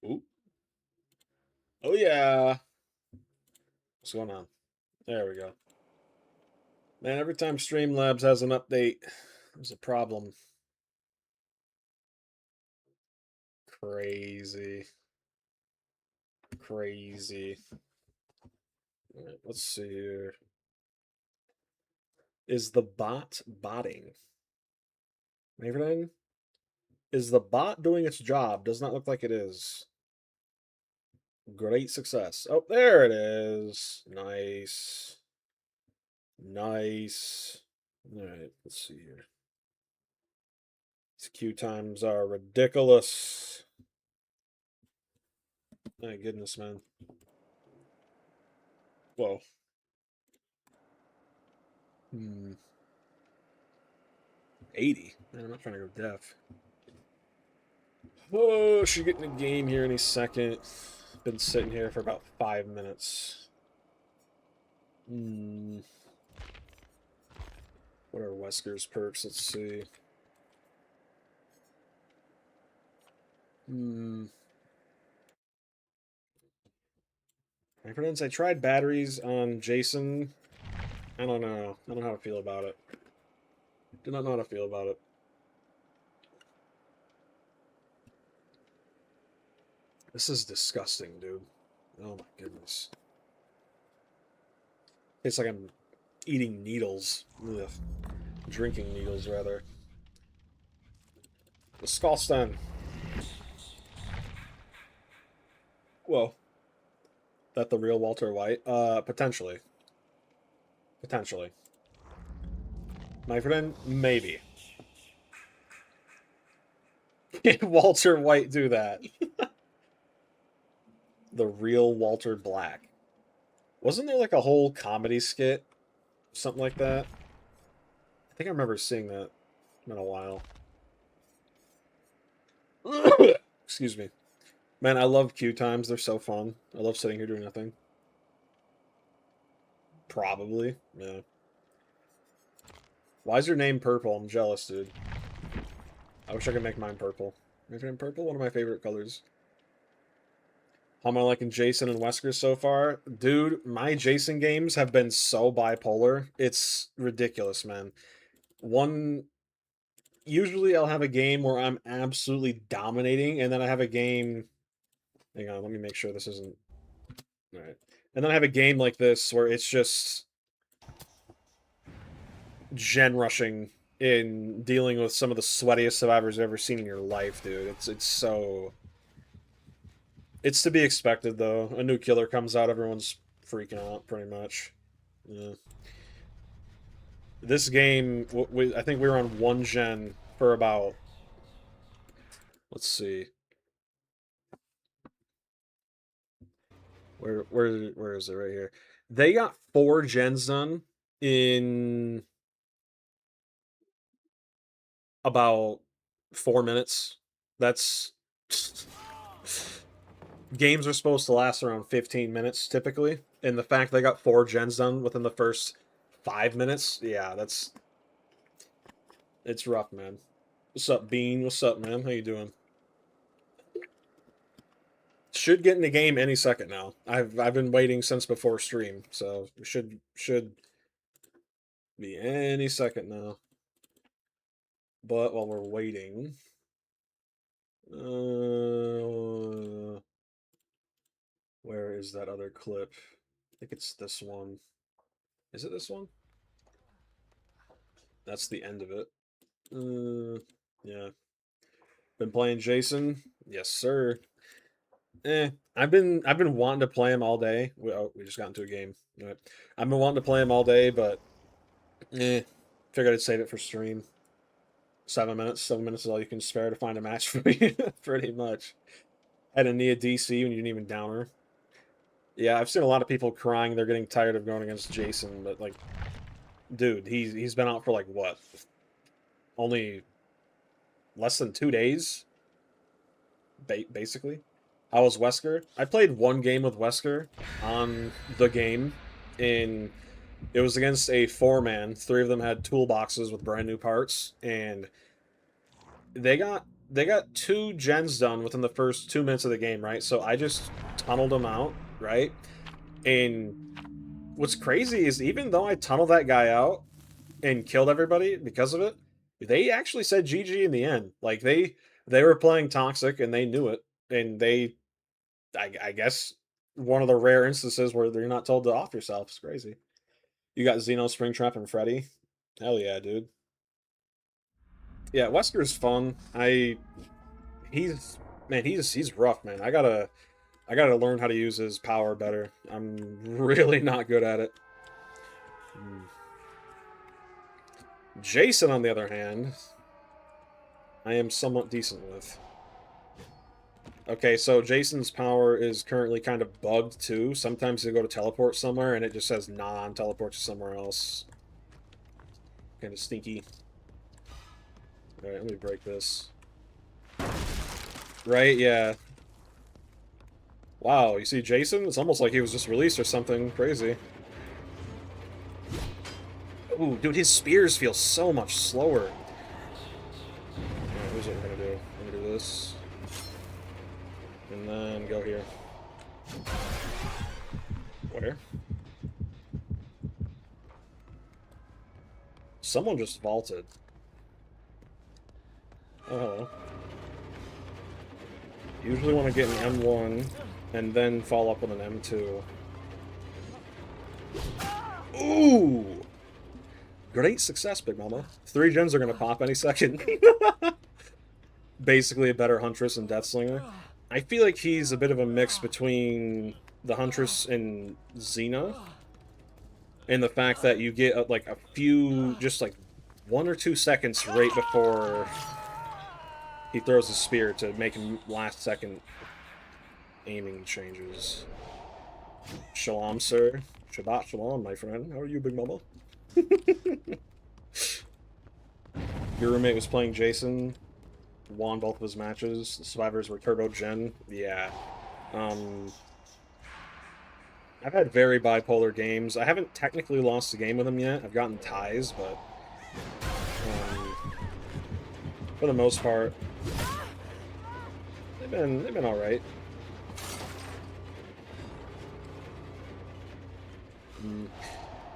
Ooh. Oh yeah. What's going on? There we go. Man, every time Streamlabs has an update, there's a problem. Crazy. Crazy. All right, let's see here. Is the bot botting? Maverden? Is the bot doing its job? Does not look like it is. Great success. Oh, there it is. Nice. Nice. All right, let's see here. These queue times are ridiculous. My goodness, man. Whoa. 80. Man, I'm not trying to go deaf. Oh, should get in the game here any second. Been sitting here for about 5 minutes. What are Wesker's perks? Let's see. My friends, I tried batteries on Jason. I don't know. I don't know how to feel about it. Do not know how to feel about it. This is disgusting, dude. Oh my goodness. It's like I'm eating needles. Ugh. Drinking needles, rather. The Skullstone. Whoa. That the real Walter White? Potentially. Potentially. My friend, maybe. Can Walter White do that? The real Walter Black. Wasn't there like a whole comedy skit? Something like that? I think I remember seeing that. It's been a while. Excuse me. Man, I love queue times. They're so fun. I love sitting here doing nothing. Probably. Yeah. Why is your name purple? I'm jealous, dude. I wish I could make mine purple. Make mine purple? One of my favorite colors. How am I liking Jason and Wesker so far? Dude, my Jason games have been so bipolar. It's ridiculous, man. Usually I'll have a game where I'm absolutely dominating, and then I have a game. Hang on, let me make sure this isn't. All right. And then I have a game like this where it's just gen rushing in dealing with some of the sweatiest survivors you've ever seen in your life, dude. It's so. It's to be expected, though. A new killer comes out, everyone's freaking out, pretty much. Yeah. This game, I think we were on one gen for about. Let's see. Where is it? Right here. They got 4 gens done in about 4 minutes. That's games are supposed to last around 15 minutes typically, and the fact they got 4 gens done within the first 5 minutes, yeah, it's rough, man. What's up, Bean? What's up, man? How you doing? Should get in the game any second now. I've been waiting since before stream, so should be any second now. But while we're waiting, where is that other clip? I think it's this one. Is it this one? That's the end of it. Yeah. Been playing Jason. Yes, sir. I've been wanting to play him all day. We just got into a game. Right. I've been wanting to play him all day, but figured I'd save it for stream. 7 minutes. 7 minutes is all you can spare to find a match for me, pretty much. Had a Nia DC when you didn't even down her. Yeah, I've seen a lot of people crying. They're getting tired of going against Jason, but like, dude, he's been out for like what? Only less than 2 days, basically. How was Wesker? I played one game with Wesker on the game, and it was against a 4-man. 3 of them had toolboxes with brand new parts, and they got 2 gens done within the first 2 minutes of the game, right? So I just tunneled them out, right? And what's crazy is even though I tunneled that guy out and killed everybody because of it, they actually said GG in the end. Like they were playing toxic and they knew it, and I guess one of the rare instances where they're not told to off yourself. It's crazy. You got Xeno, Springtrap, and Freddy. Hell yeah, dude. Yeah, Wesker's fun. He's man, he's rough, man. I gotta learn how to use his power better. I'm really not good at it. Mm. Jason, on the other hand, I am somewhat decent with. Okay, so Jason's power is currently kind of bugged too. Sometimes you go to teleport somewhere and it just says non-teleport to somewhere else. Kind of stinky. Alright, let me break this. Right, yeah. Wow, you see Jason? It's almost like he was just released or something crazy. Ooh, dude, his spears feel so much slower. Alright, here's what we're gonna do. We're gonna do this. And then go here. Where? Someone just vaulted. Oh, hello. Usually want to get an M1 and then follow up with an M2. Ooh! Great success, Big Mama. 3 gens are going to pop any second. Basically a better Huntress and Deathslinger. I feel like he's a bit of a mix between the Huntress and Xena. And the fact that you get, like, a few, just, like, 1 or 2 seconds right before he throws his spear to make him last-second aiming changes. Shalom, sir. Shabbat shalom, my friend. How are you, Big Mama? Your roommate was playing Jason, won both of his matches. The survivors were Turbo Gen. Yeah. I've had very bipolar games. I haven't technically lost a game with them yet. I've gotten ties, but for the most part, they've been all right.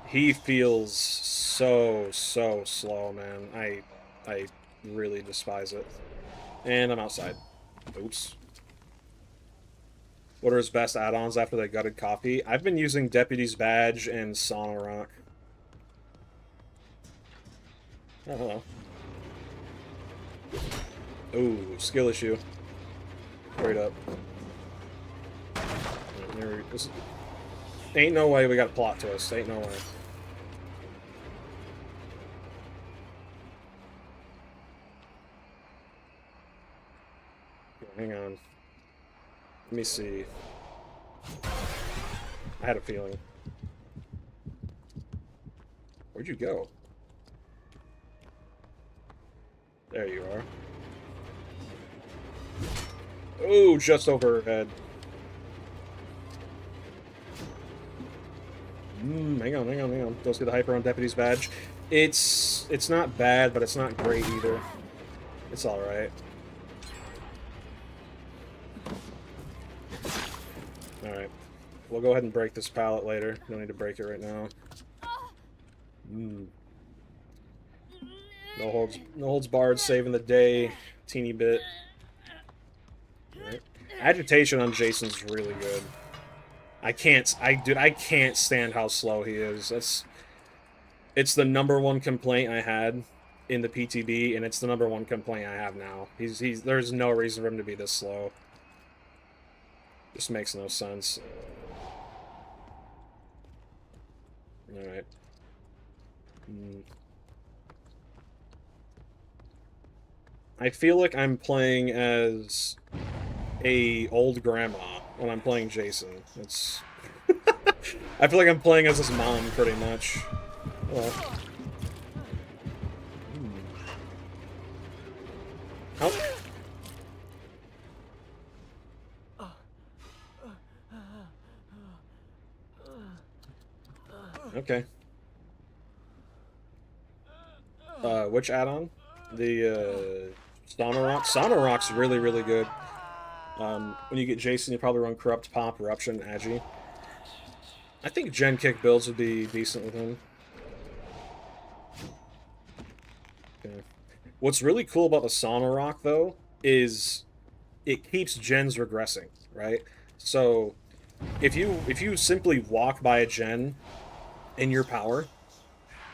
He feels so slow, man. I really despise it. And I'm outside. Oops. What are his best add-ons after they gutted coffee? I've been using Deputy's Badge and Sauna Rock. Oh, hello. Ooh, skill issue. Straight up. Ain't no way we got a plot twist. Ain't no way. Hang on. Let me see. I had a feeling. Where'd you go? There you are. Oh, just over her head. Hang on. Let's get the hyper on Deputy's Badge. It's not bad, but it's not great either. It's alright. Alright. We'll go ahead and break this pallet later. No need to break it right now. No holds barred, saving the day. Teeny bit. Right. Agitation on Jason's really good. Dude, I can't stand how slow he is. It's the #1 complaint I had in the PTB, and it's the #1 complaint I have now. There's no reason for him to be this slow. Just makes no sense. Alright. I feel like I'm playing as a old grandma when I'm playing Jason. It's I feel like I'm playing as his mom pretty much. Well. How? Okay. Which add-on? The Sonorock's really, really good. When you get Jason, you probably run Corrupt, Pop, Eruption, Agi. I think Gen Kick builds would be decent with him. Okay. What's really cool about the Sonorock, though, is it keeps gens regressing, right? So if you simply walk by a gen in your power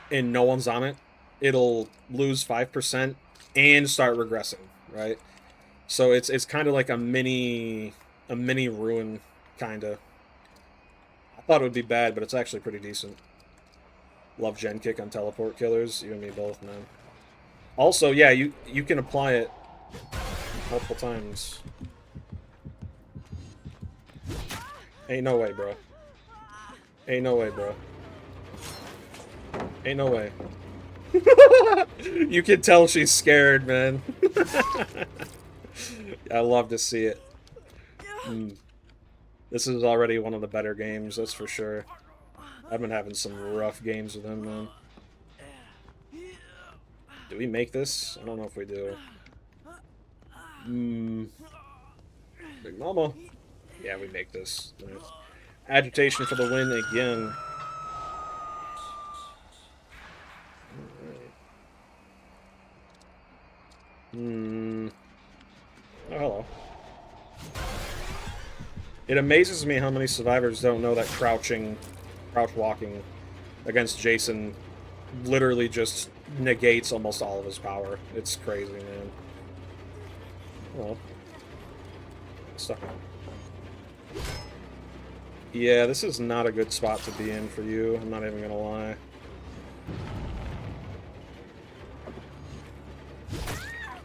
and no one's on it, it'll lose 5% and start regressing, right? So it's kind of like a mini ruin, kinda. I thought it would be bad, but it's actually pretty decent. Love Gen Kick on teleport killers. You and me both, man. Also, yeah, you can apply it multiple times. Ain't no way, bro. Ain't no way, bro. Ain't no way. You can tell she's scared, man. I love to see it. This is already one of the better games, that's for sure. I've been having some rough games with him, man. Do we make this? I don't know if we do. Big Mama. Yeah, we make this. Nice. Agitation for the win again. Oh, hello. It amazes me how many survivors don't know that crouch walking against Jason literally just negates almost all of his power. It's crazy, man. Well, stuck on. Yeah, this is not a good spot to be in for you. I'm not even gonna lie.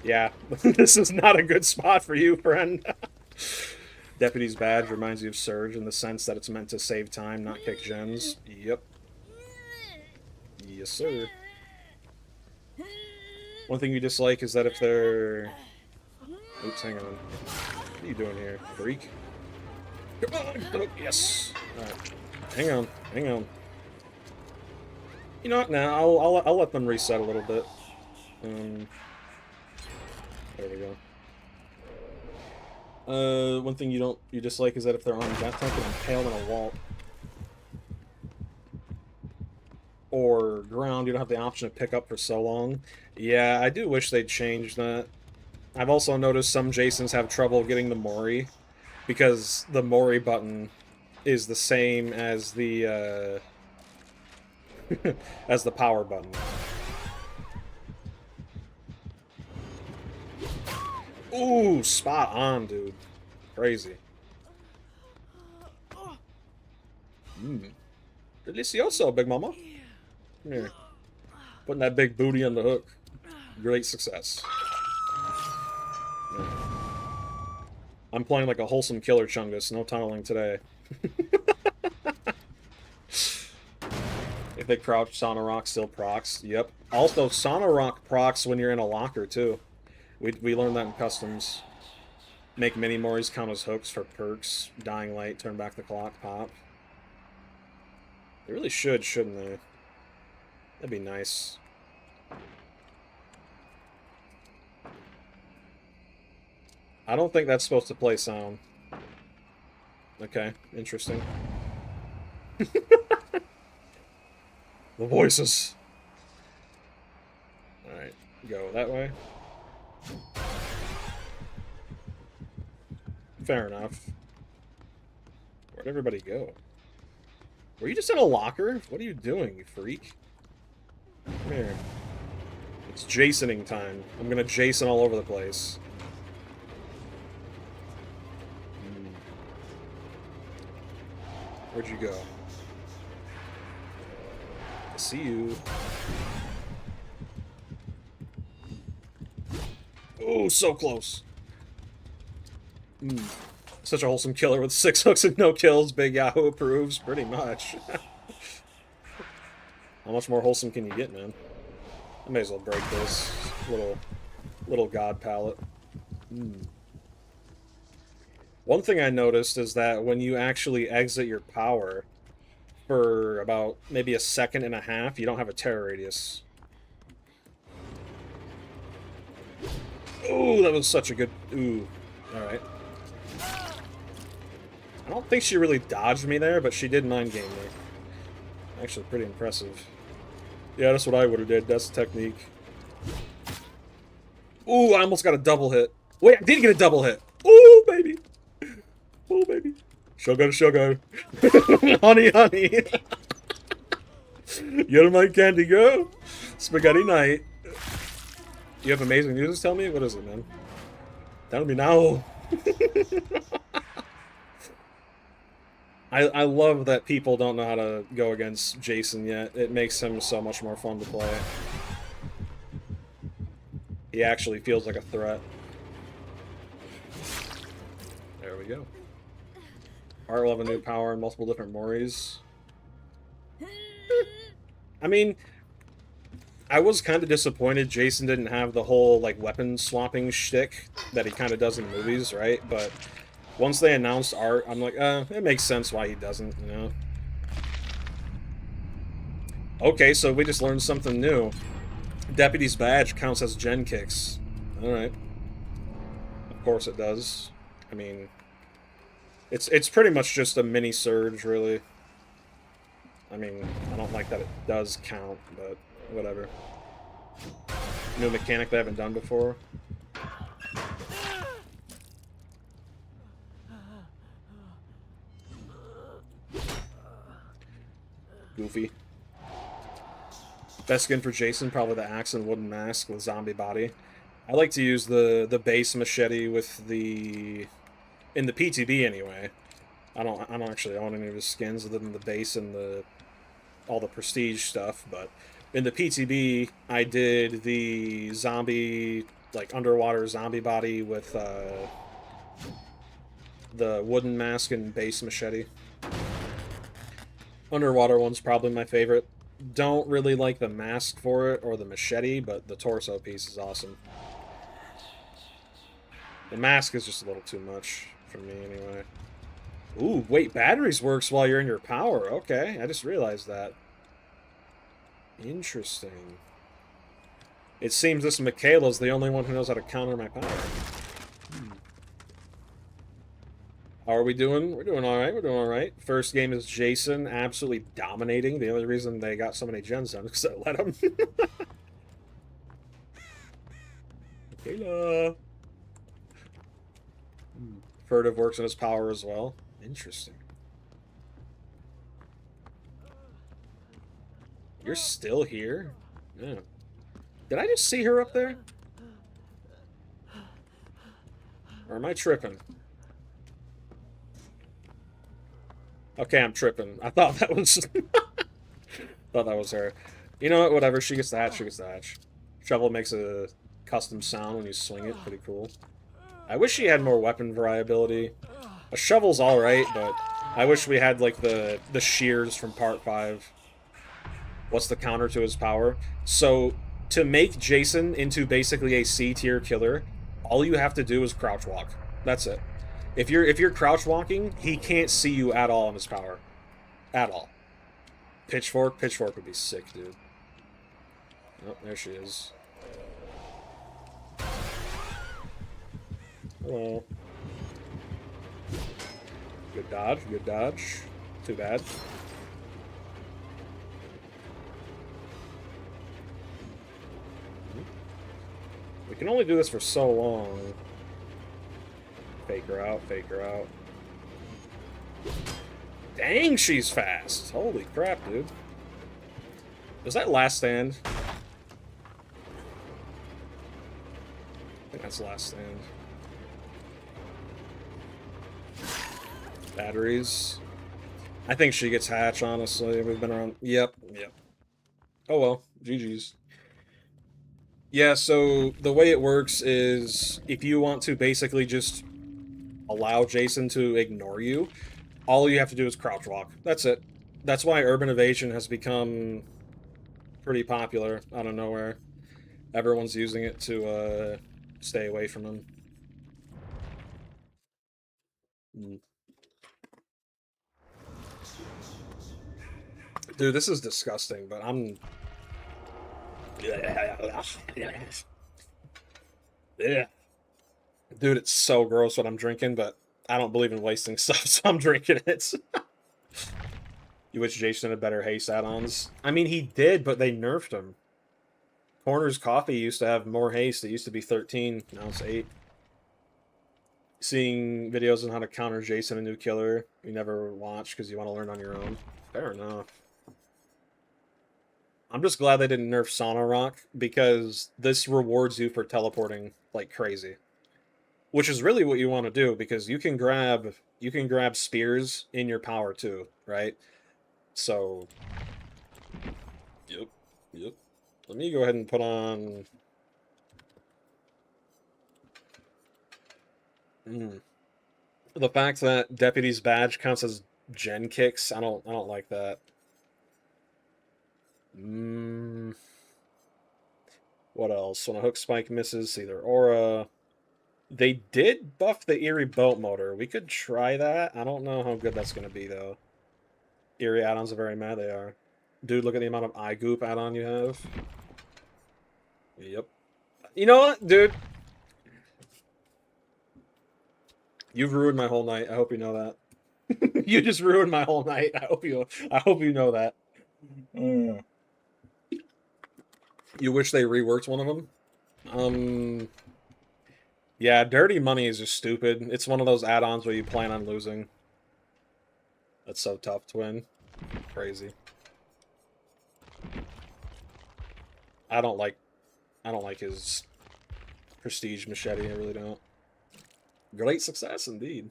Yeah, this is not a good spot for you, friend. Deputy's badge reminds you of Surge in the sense that it's meant to save time, not kick gens. Yep. Yes, sir. One thing you dislike is that if they're... Oops, hang on. What are you doing here, freak? Come on! Oh, yes! Alright. Hang on. Hang on. You know what? Nah, I'll let them reset a little bit. There we go. One thing you dislike is that if they're on that tank and impaled on a wall or ground, you don't have the option to pick up for so long. Yeah, I do wish they'd change that. I've also noticed some Jasons have trouble getting the Mori because the Mori button is the same as the as the power button. Ooh, spot on, dude. Crazy. Delicioso, Big Mama. Come here. Putting that big booty on the hook. Great success. I'm playing like a wholesome killer Chungus. No tunneling today. If they crouch, Sonorock still procs. Yep. Also, Sonorock procs when you're in a locker, too. We learned that in customs. Make mini Moris count as hooks for perks. Dying light, turn back the clock, pop. They really should, shouldn't they? That'd be nice. I don't think that's supposed to play sound. Okay, interesting. The voices. Alright, go that way. Fair enough. Where'd everybody go? Were you just in a locker? What are you doing, you freak? Come here. It's Jasoning time. I'm gonna Jason all over the place. Where'd you go? I see you. Oh, so close. Such a wholesome killer with 6 hooks and no kills. Big Yahoo approves, pretty much. How much more wholesome can you get, man? I may as well break this little god palette. One thing I noticed is that when you actually exit your power for about maybe a second and a half, you don't have a terror radius. Ooh, that was such a good... Ooh. Alright. I don't think she really dodged me there, but she did mind game me. Actually, pretty impressive. Yeah, that's what I would have did. That's the technique. Ooh, I almost got a double hit. Wait, I did get a double hit. Ooh, baby. Ooh, baby. Sugar, sugar. Honey, honey. You're my candy girl. Spaghetti night. You have amazing news, tell me? What is it, man? Tell me now. I love that people don't know how to go against Jason yet. It makes him so much more fun to play. He actually feels like a threat. There we go. Art will have a new power and multiple different Moris. I mean, I was kind of disappointed Jason didn't have the whole, like, weapon swapping shtick that he kind of does in movies, right? But once they announced Art, I'm like, it makes sense why he doesn't, you know? Okay, so we just learned something new. Deputy's badge counts as gen kicks. Alright. Of course it does. I mean, it's pretty much just a mini surge, really. I mean, I don't like that it does count, but whatever. New mechanic they haven't done before. Goofy. Best skin for Jason, probably the axe and wooden mask with zombie body. I like to use the base machete with the... in the PTB anyway. I don't actually own any of his skins other than the base and all the prestige stuff, but in the PTB I did the zombie, like underwater zombie body with the wooden mask and base machete. Underwater one's probably my favorite. Don't really like the mask for it or the machete, but the torso piece is awesome. The mask is just a little too much for me anyway. Ooh, wait, batteries works while you're in your power. Okay, I just realized that. Interesting. It seems this Michaela's the only one who knows how to counter my power. How are we doing? We're doing alright, we're doing alright. First game is Jason, absolutely dominating. The only reason they got so many gens done is because I let them. Michaela! Furtive works in his power as well. Interesting. You're still here? Yeah. Did I just see her up there? Or am I tripping? Okay, I'm tripping. I thought that was... thought that was her. You know what? Whatever. She gets the hatch. She gets the hatch. Shovel makes a custom sound when you swing it. Pretty cool. I wish she had more weapon variability. A shovel's alright, but I wish we had, like, the shears from Part 5. What's the counter to his power? So, to make Jason into basically a C-tier killer, all you have to do is crouch walk. That's it. If you're crouch walking, he can't see you at all in his power. At all. Pitchfork? Pitchfork would be sick, dude. Oh, there she is. Hello. Good dodge, good dodge. Too bad. We can only do this for so long. Fake her out, fake her out. Dang, she's fast. Holy crap, dude. Was that last stand? I think that's last stand. Batteries. I think she gets hatch, honestly. We've been around... Yep, yep. Oh well, GG's. Yeah, so the way it works is if you want to basically just allow Jason to ignore you, all you have to do is crouch walk. That's it. That's why urban evasion has become pretty popular out of nowhere. Everyone's using it to stay away from him. Dude, this is disgusting, but I'm... Yeah. Dude, it's so gross what I'm drinking, but I don't believe in wasting stuff, so I'm drinking it. You wish Jason had better haste add-ons? I mean, he did, but they nerfed him. Corner's Coffee used to have more haste. It used to be 13, now it's 8. Seeing videos on how to counter Jason, a new killer you never watch because you want to learn on your own. Fair enough. I'm just glad they didn't nerf Sauna Rock because this rewards you for teleporting like crazy. Which is really what you want to do because you can grab spears in your power too, right? So yep. Yep. Let me go ahead and put on the fact that Deputy's badge counts as gen kicks. I don't like that. What else? When a hook spike misses, either aura. They did buff the Eerie boat motor. We could try that. I don't know how good that's going to be, though. Eerie add-ons are very mad, they are. Dude, look at the amount of eye goop add-on you have. Yep. You know what, dude? You've ruined my whole night. I hope you know that. You just ruined my whole night. I hope you know that. You wish they reworked one of them? Yeah, Dirty Money is just stupid. It's one of those add-ons where you plan on losing. That's so tough to win. Crazy. I don't like his prestige machete, I really don't. Great success indeed.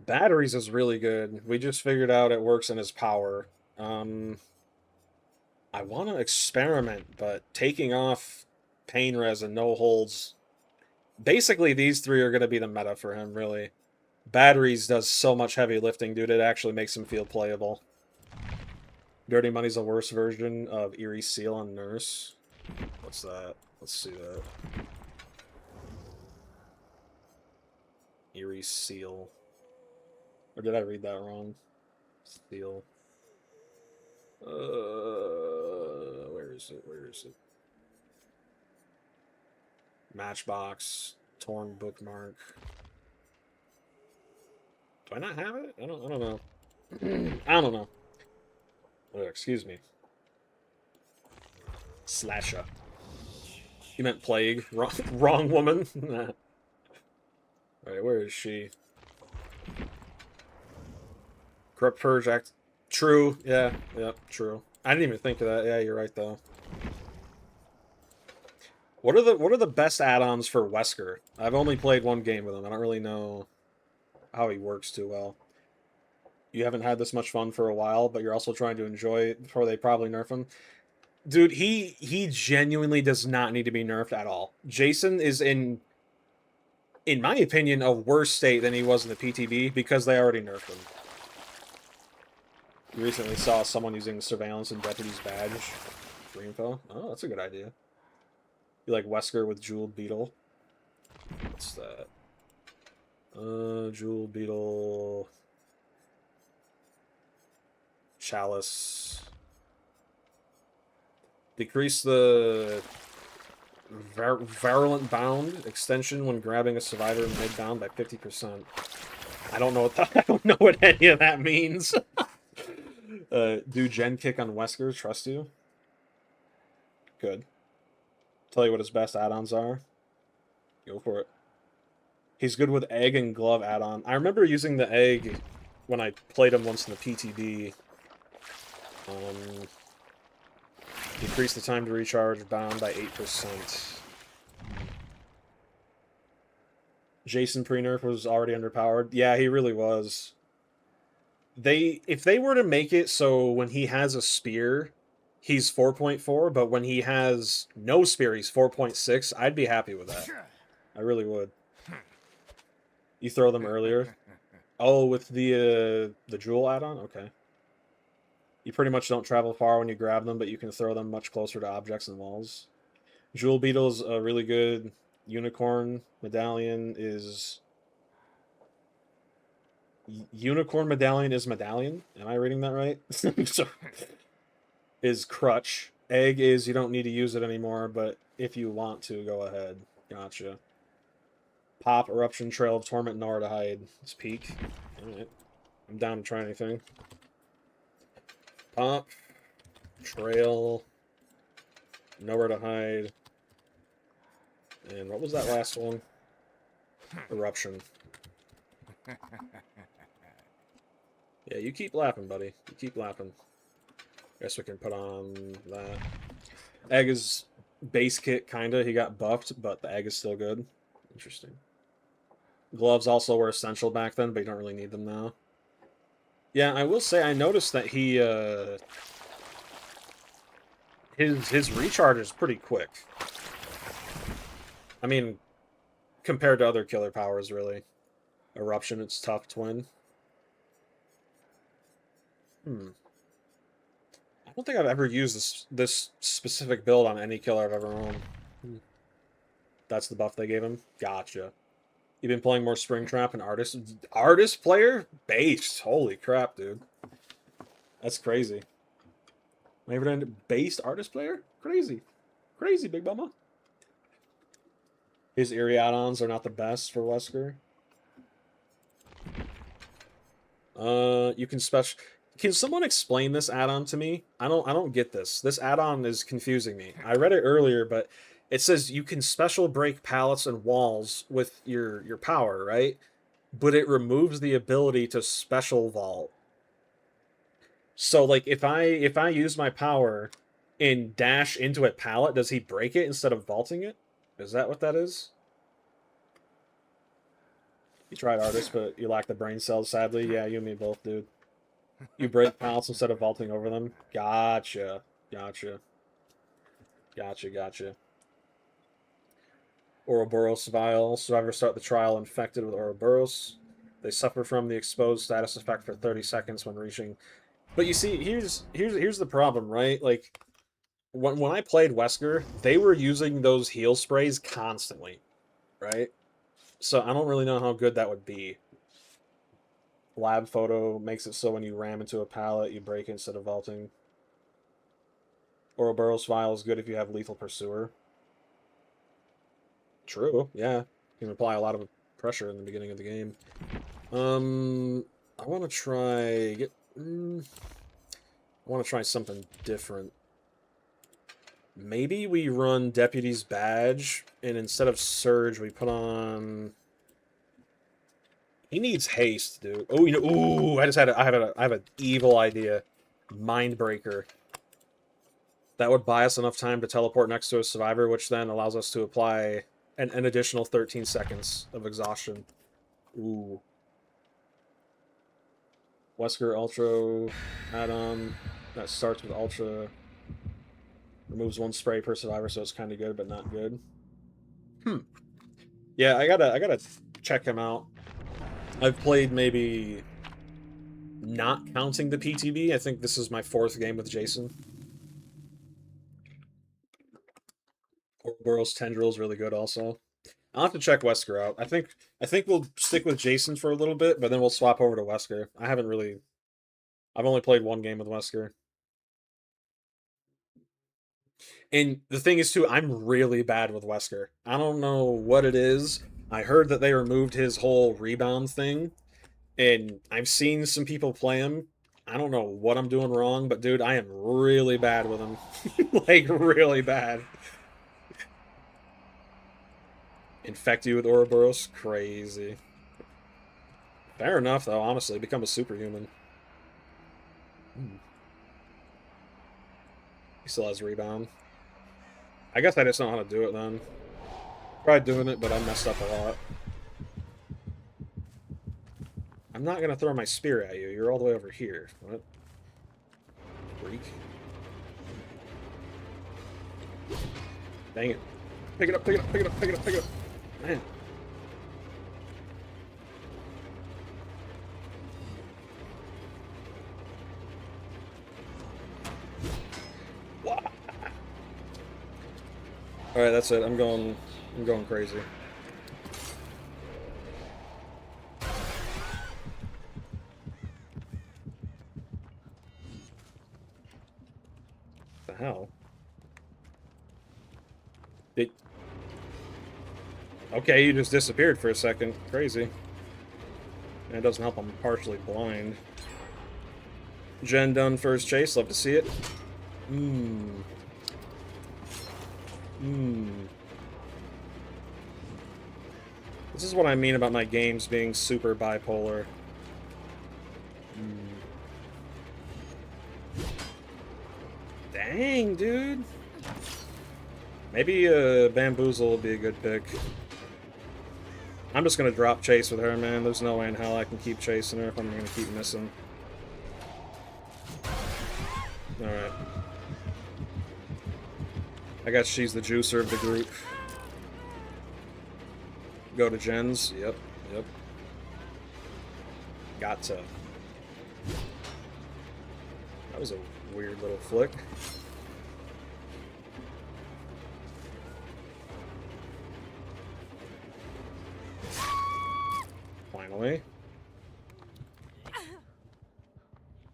Batteries is really good. We just figured out it works in his power. I want to experiment, but taking off pain res and no holds. Basically, these three are going to be the meta for him, really. Batteries does so much heavy lifting, dude. It actually makes him feel playable. Dirty Money's a worse version of Eerie Seal on Nurse. What's that? Let's see that. Eerie Seal. Or did I read that wrong? Seal. Where is it? Where is it? Matchbox. Torn bookmark. Do I not have it? I don't know. I don't know. Oh, excuse me. Slasher. You meant plague. Wrong woman. Alright, where is she? Corrupt Purge Act. True. Yeah, true. I didn't even think of that. Yeah, you're right though. What are the best add-ons for Wesker? I've only played one game with him. I don't really know how he works too well. You haven't had this much fun for a while, but you're also trying to enjoy it before they probably nerf him. Dude, he genuinely does not need to be nerfed at all. Jason is in my opinion, a worse state than he was in the PTB because they already nerfed him. You recently saw someone using surveillance and deputy's badge for info. Oh, that's a good idea. You like Wesker with Jeweled Beetle? What's that? Jeweled Beetle. Chalice. Decrease the virulent bound extension when grabbing a survivor mid-bound by 50%. I don't know what I don't know what any of that means. Do gen kick on Wesker, trust you? Good. Tell you what his best add-ons are. Go for it. He's good with egg and glove add-on. I remember using the egg when I played him once in the PTB. Decrease the time to recharge bound by 8%. Jason pre-nerf was already underpowered. Yeah, he really was. If they were to make it so when he has a spear, he's 4.4, but when he has no spear, he's 4.6, I'd be happy with that. I really would. You throw them earlier? Oh, with the jewel add-on? Okay. You pretty much don't travel far when you grab them, but you can throw them much closer to objects and walls. Jewel Beetle's a really good unicorn. Medallion is... Unicorn Medallion is Medallion? Am I reading that right? So, is Crutch. Egg is you don't need to use it anymore, but if you want to, go ahead. Gotcha. Pop, Eruption, Trail of Torment, nowhere to hide. It's peak. Alright. I'm down to try anything. Pop, Trail, nowhere to hide. And what was that last one? Eruption. Yeah, you keep laughing, buddy. You keep laughing. Guess we can put on that. Egg is base kit, kinda. He got buffed, but the egg is still good. Interesting. Gloves also were essential back then, but you don't really need them now. Yeah, I will say I noticed that he his recharge is pretty quick. I mean, compared to other killer powers, really. Eruption, it's tough to win. I don't think I've ever used this specific build on any killer I've ever owned. That's the buff they gave him? Gotcha. You've been playing more Springtrap and Artist? Artist player? Based. Holy crap, dude. That's crazy. Maybe based artist player? Crazy. Crazy, Big Mama. His eerie add-ons are not the best for Wesker. You can special... Can someone explain this add-on to me? I don't get this. This add-on is confusing me. I read it earlier, but it says you can special break pallets and walls with your power, right? But it removes the ability to special vault. So like if I use my power and dash into a pallet, does he break it instead of vaulting it? Is that what that is? You tried artist, but you lack the brain cells, sadly. Yeah, you and me both, dude. You break pallets instead of vaulting over them. Gotcha. Gotcha. Gotcha, gotcha. Ouroboros vial. Survivors start the trial infected with Ouroboros. They suffer from the exposed status effect for 30 seconds when reaching. But you see, here's the problem, right? Like when I played Wesker, they were using those heal sprays constantly, right? So I don't really know how good that would be. Lab photo makes it so when you ram into a pallet, you break it instead of vaulting. Ouroboros vial is good if you have lethal pursuer. True, yeah. You can apply a lot of pressure in the beginning of the game. I want to try I want to try something different. Maybe we run Deputy's Badge, and instead of Surge, we put on... He needs haste, dude. Oh, you know, ooh, I have an evil idea. Mindbreaker. That would buy us enough time to teleport next to a survivor, which then allows us to apply an additional 13 seconds of exhaustion. Ooh. Wesker Ultra add-on that starts with Ultra. Removes one spray per survivor, so it's kind of good, but not good. Yeah, I gotta check him out. I've played maybe, not counting the PTB, I think this is my 4th game with Jason. Ouroboros Tendril is really good also. I'll have to check Wesker out. I think we'll stick with Jason for a little bit, but then we'll swap over to Wesker. I've only played 1 game with Wesker. And the thing is, too, I'm really bad with Wesker. I don't know what it is. I heard that they removed his whole rebound thing, and I've seen some people play him. I don't know what I'm doing wrong, but dude, I am really bad with him. Like, really bad. Infect you with Ouroboros? Crazy. Fair enough, though, honestly. Become a superhuman. He still has rebound. I guess I just don't know how to do it, then. Tried doing it, but I messed up a lot. I'm not gonna throw my spear at you. You're all the way over here. What? Freak. Dang it. Pick it up, pick it up, pick it up, pick it up, pick it up. Man. Alright, that's it. I'm going crazy. The hell? It... Okay, you just disappeared for a second. Crazy. And it doesn't help I'm partially blind. Gen done first chase. Love to see it. This is what I mean about my games being super bipolar. Dang, dude. Maybe Bamboozle will be a good pick. I'm just gonna drop chase with her, man. There's no way in hell I can keep chasing her if I'm gonna keep missing. Alright. I guess she's the juicer of the group. Go to gens. Yep. Gotcha. That was a weird little flick. Finally.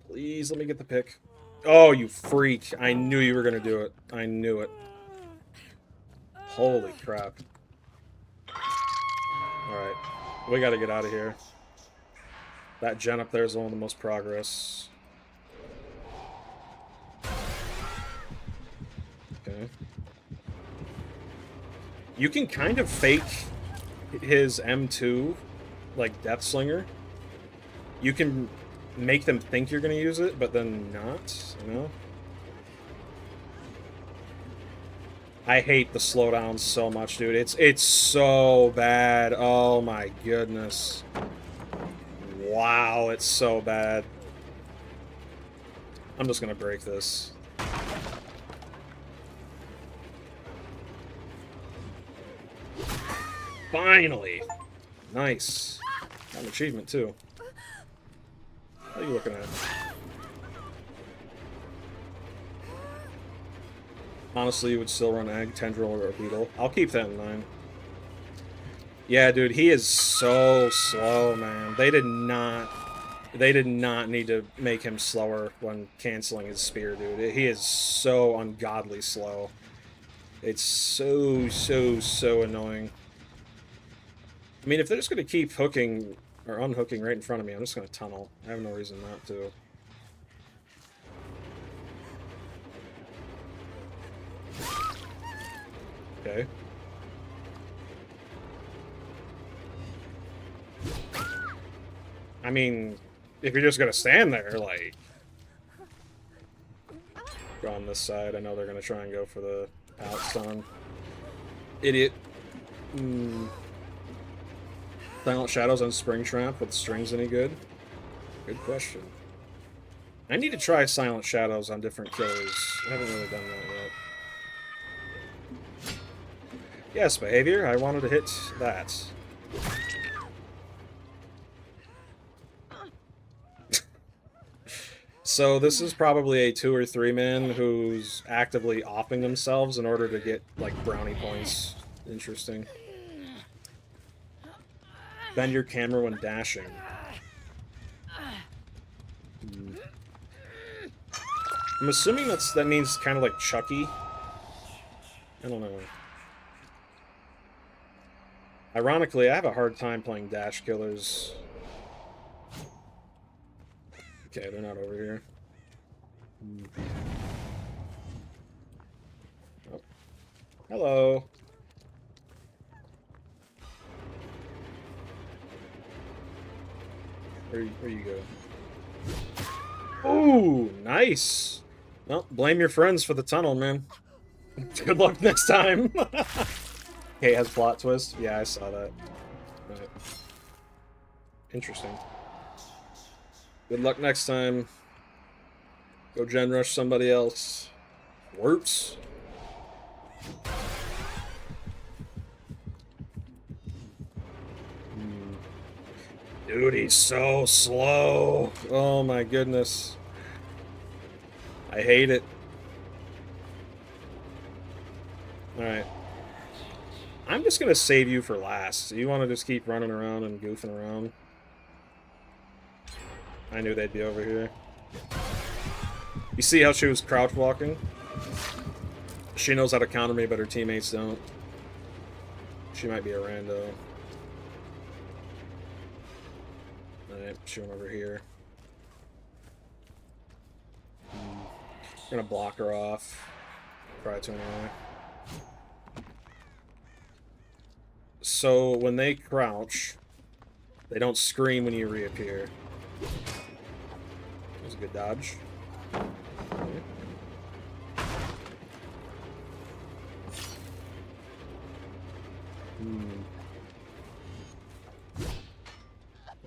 Please let me get the pick. Oh, you freak. I knew you were going to do it. I knew it. Holy crap. Alright. We got to get out of here. That gen up there is one of the most progress. Okay. You can kind of fake his M2, like Death Slinger. You can make them think you're going to use it, but then not, you know? I hate the slowdowns so much, dude. It's so bad. Oh my goodness. Wow, it's so bad. I'm just going to break this. Finally! Nice. Got an achievement, too. What are you looking at? Honestly, you would still run Egg, Tendril, or a Beetle. I'll keep that in mind. Yeah, dude, he is so slow, man. They did not need to make him slower when canceling his spear, dude. He is so ungodly slow. It's so annoying. I mean, if they're just going to keep hooking or unhooking right in front of me, I'm just going to tunnel. I have no reason not to. Okay. I mean, if you're just going to stand there, like... Go on this side. I know they're going to try and go for the out stun. Idiot. Silent Shadows on Springtrap with strings any good? Good question. I need to try Silent Shadows on different killers. I haven't really done that yet. Yes, behavior. I wanted to hit that. So this is probably a 2 or 3 man who's actively offing themselves in order to get, like, brownie points. Interesting. Bend your camera when dashing. I'm assuming that means kind of like Chucky. I don't know. Ironically, I have a hard time playing dash killers. Okay, they're not over here. Oh. Hello. Where you go? Ooh, nice. Well, blame your friends for the tunnel, man. Good luck next time. Okay, it has plot twist. Yeah, I saw that. Right. Interesting. Good luck next time. Go gen rush somebody else. Whoops. Dude, he's so slow. Oh my goodness. I hate it. Alright. I'm just gonna save you for last. You want to just keep running around and goofing around? I knew they'd be over here. You see how she was crouch walking? She knows how to counter me, but her teammates don't. She might be a rando. Alright, she went over here. I'm gonna block her off. Try to anyway. So when they crouch, they don't scream when you reappear. That was a good dodge.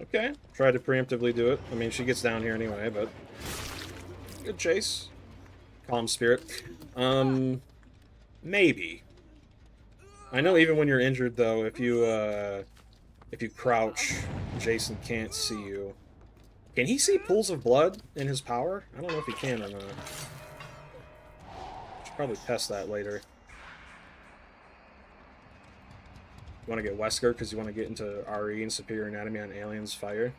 Okay, try to preemptively do it. I mean, she gets down here anyway, but good chase. Calm spirit. Maybe. I know even when you're injured, though, if you crouch, Jason can't see you. Can he see pools of blood in his power? I don't know if he can or not. Should probably test that later. You want to get Wesker because you want to get into RE and Superior Anatomy on Aliens Fire.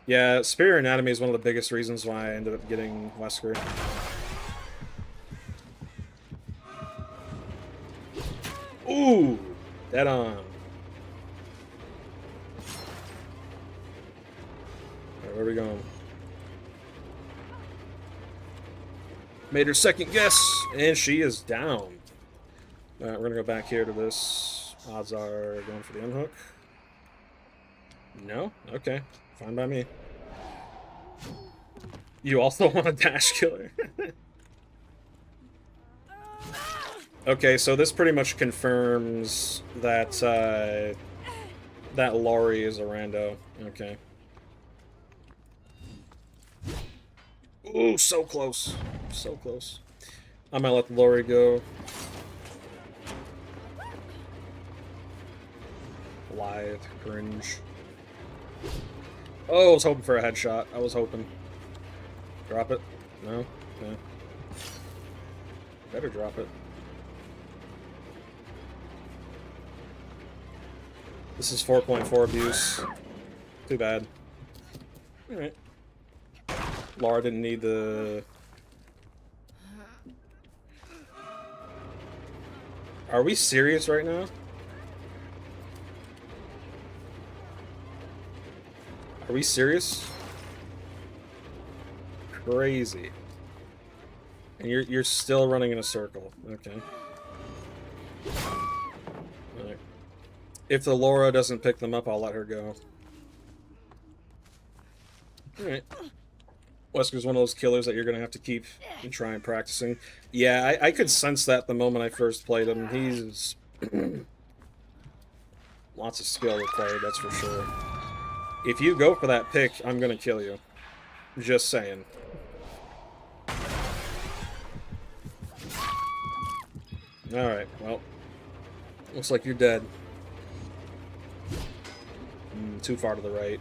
Yeah, Superior Anatomy is one of the biggest reasons why I ended up getting Wesker. Ooh! Dead on. Alright, where are we going? Made her second guess, and she is down. Alright, we're gonna go back here to this. Odds are going for the unhook. No? Okay. Fine by me. You also want a dash killer. Okay, so this pretty much confirms that that Laurie is a rando. Okay. Ooh, so close. So close. I might let Laurie go. Lithe, cringe. Oh, I was hoping for a headshot. I was hoping. Drop it? No? No. Better drop it. This is 4.4 abuse. Too bad. Alright. Laura didn't need the... Are we serious right now? Are we serious? Crazy. And you're still running in a circle. Okay. Alright. If the Laura doesn't pick them up, I'll let her go. Alright. Wesker's one of those killers that you're gonna have to keep and try and practicing. Yeah, I could sense that the moment I first played him. He's... lots of skill required, that's for sure. If you go for that pick, I'm gonna kill you. Just saying. Alright, well. Looks like you're dead. Too far to the right.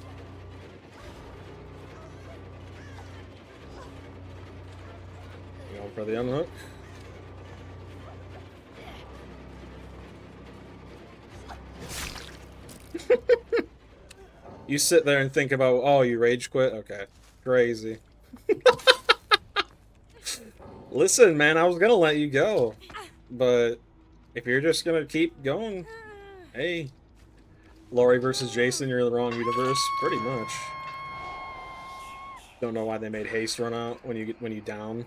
Going for the unhook. You sit there and think about, oh, you rage quit? Okay. Crazy. Listen, man, I was gonna let you go. But if you're just gonna keep going, hey. Laurie versus Jason, you're in the wrong universe. Pretty much. Don't know why they made haste run out when you down.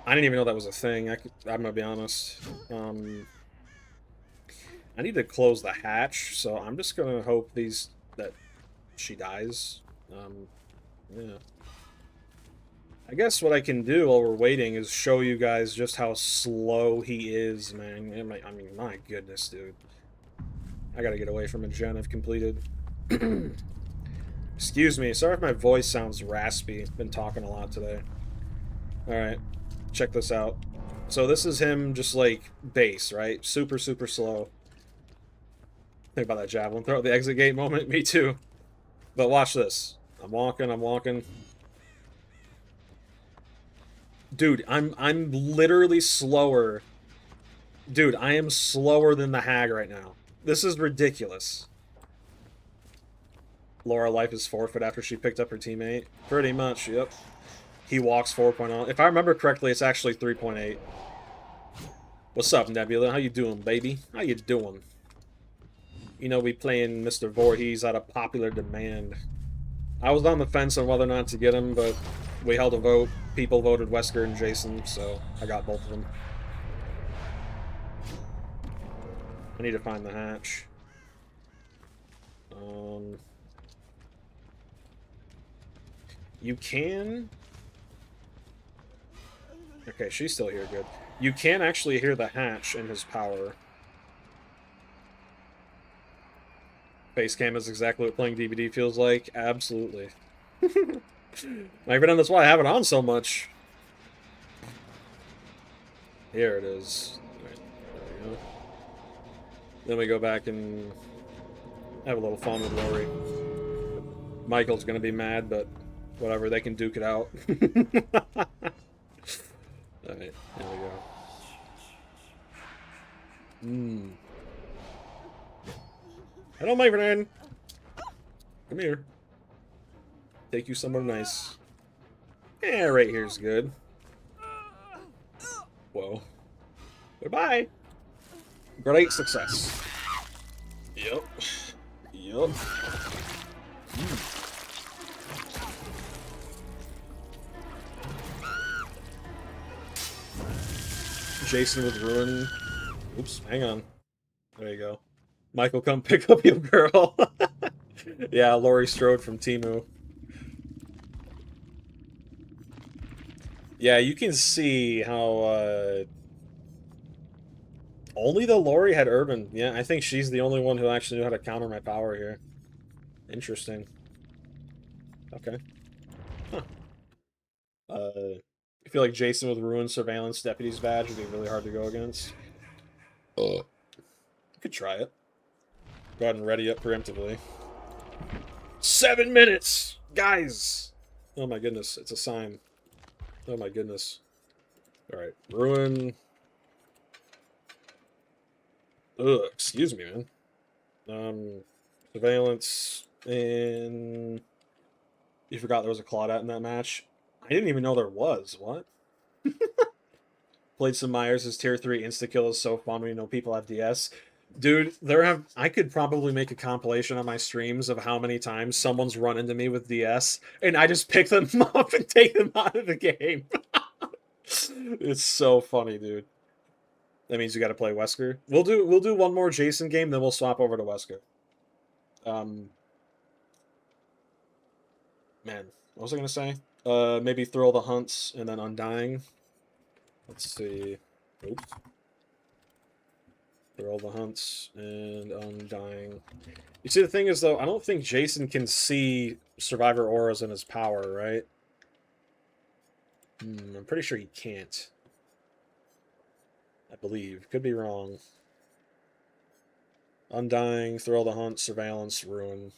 I didn't even know that was a thing. I'm gonna be honest. I need to close the hatch, so I'm just gonna hope that she dies. Yeah. I guess what I can do while we're waiting is show you guys just how slow he is, man. I mean, my goodness, dude. I gotta get away from a gen I've completed. Excuse me, sorry if my voice sounds raspy. Been talking a lot today. Alright, check this out. So this is him just like base, right? Super, super slow. Think about that javelin throw at the exit gate moment. Me too. But watch this. I'm walking. Dude, I'm literally slower. Dude, I am slower than the hag right now. This is ridiculous. Laura life is forfeit after she picked up her teammate. Pretty much, yep. He walks 4.0. If I remember correctly, it's actually 3.8. What's up, Nebula? How you doing, baby? How you doing? You know, we playing Mr. Voorhees out of popular demand. I was on the fence on whether or not to get him, but we held a vote. People voted Wesker and Jason, so I got both of them. I need to find the hatch. You can... Okay, she's still here, good. You can actually hear the hatch in his power. Face cam is exactly what playing DBD feels like. Absolutely. Maybe that's why I have it on so much. Here it is. Right, there we go. Then we go back and have a little fun with Lori. Michael's gonna be mad, but whatever, they can duke it out. Alright, there we go. Hello, my friend. Come here. Take you somewhere nice. Yeah, right here's good. Whoa. Goodbye. Great success. Yep. Yep. Jason with Ruin. Oops, hang on. There you go. Michael, come pick up your girl. Yeah, Laurie Strode from Temu. Yeah, you can see how, only the Laurie had Urban. Yeah, I think she's the only one who actually knew how to counter my power here. Interesting. Okay. Huh. I feel like Jason with Ruin Surveillance Deputy's badge would be really hard to go against. You could try it. Go ahead and ready up preemptively. 7 minutes! Guys! Oh my goodness, it's a sign. Oh my goodness. Alright, Ruin. Ugh, excuse me, man. Surveillance, and... You forgot there was a Claudette in that match? I didn't even know there was. What? Played some Myers. His tier 3 insta-kill is so fun when you know people have DS. Dude, I could probably make a compilation on my streams of how many times someone's run into me with DS, and I just pick them up and take them out of the game. It's so funny, dude. That means you got to play Wesker. We'll do one more Jason game, then we'll swap over to Wesker. Man, what was I gonna say? Maybe Thrill the Hunts and then Undying. Let's see. Oops. Thrill the Hunts and Undying. You see, the thing is, though, I don't think Jason can see Survivor auras in his power, right? I'm pretty sure he can't. I believe. Could be wrong. Undying, Thrill the Hunt, Surveillance, Ruin.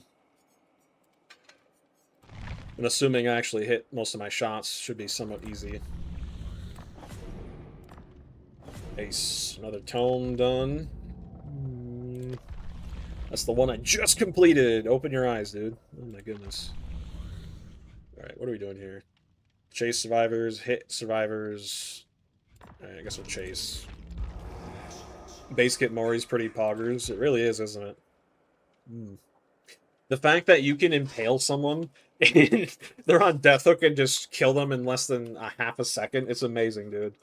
And assuming I actually hit most of my shots, should be somewhat easy. Ace. Another tome done. That's the one I just completed. Open your eyes, dude. Oh my goodness. Alright, what are we doing here? Chase survivors, hit survivors. Alright, I guess we'll chase. Base kit Mori's pretty poggers. It really is, isn't it? The fact that you can impale someone and they're on death hook and just kill them in less than a half a second, it's amazing, dude.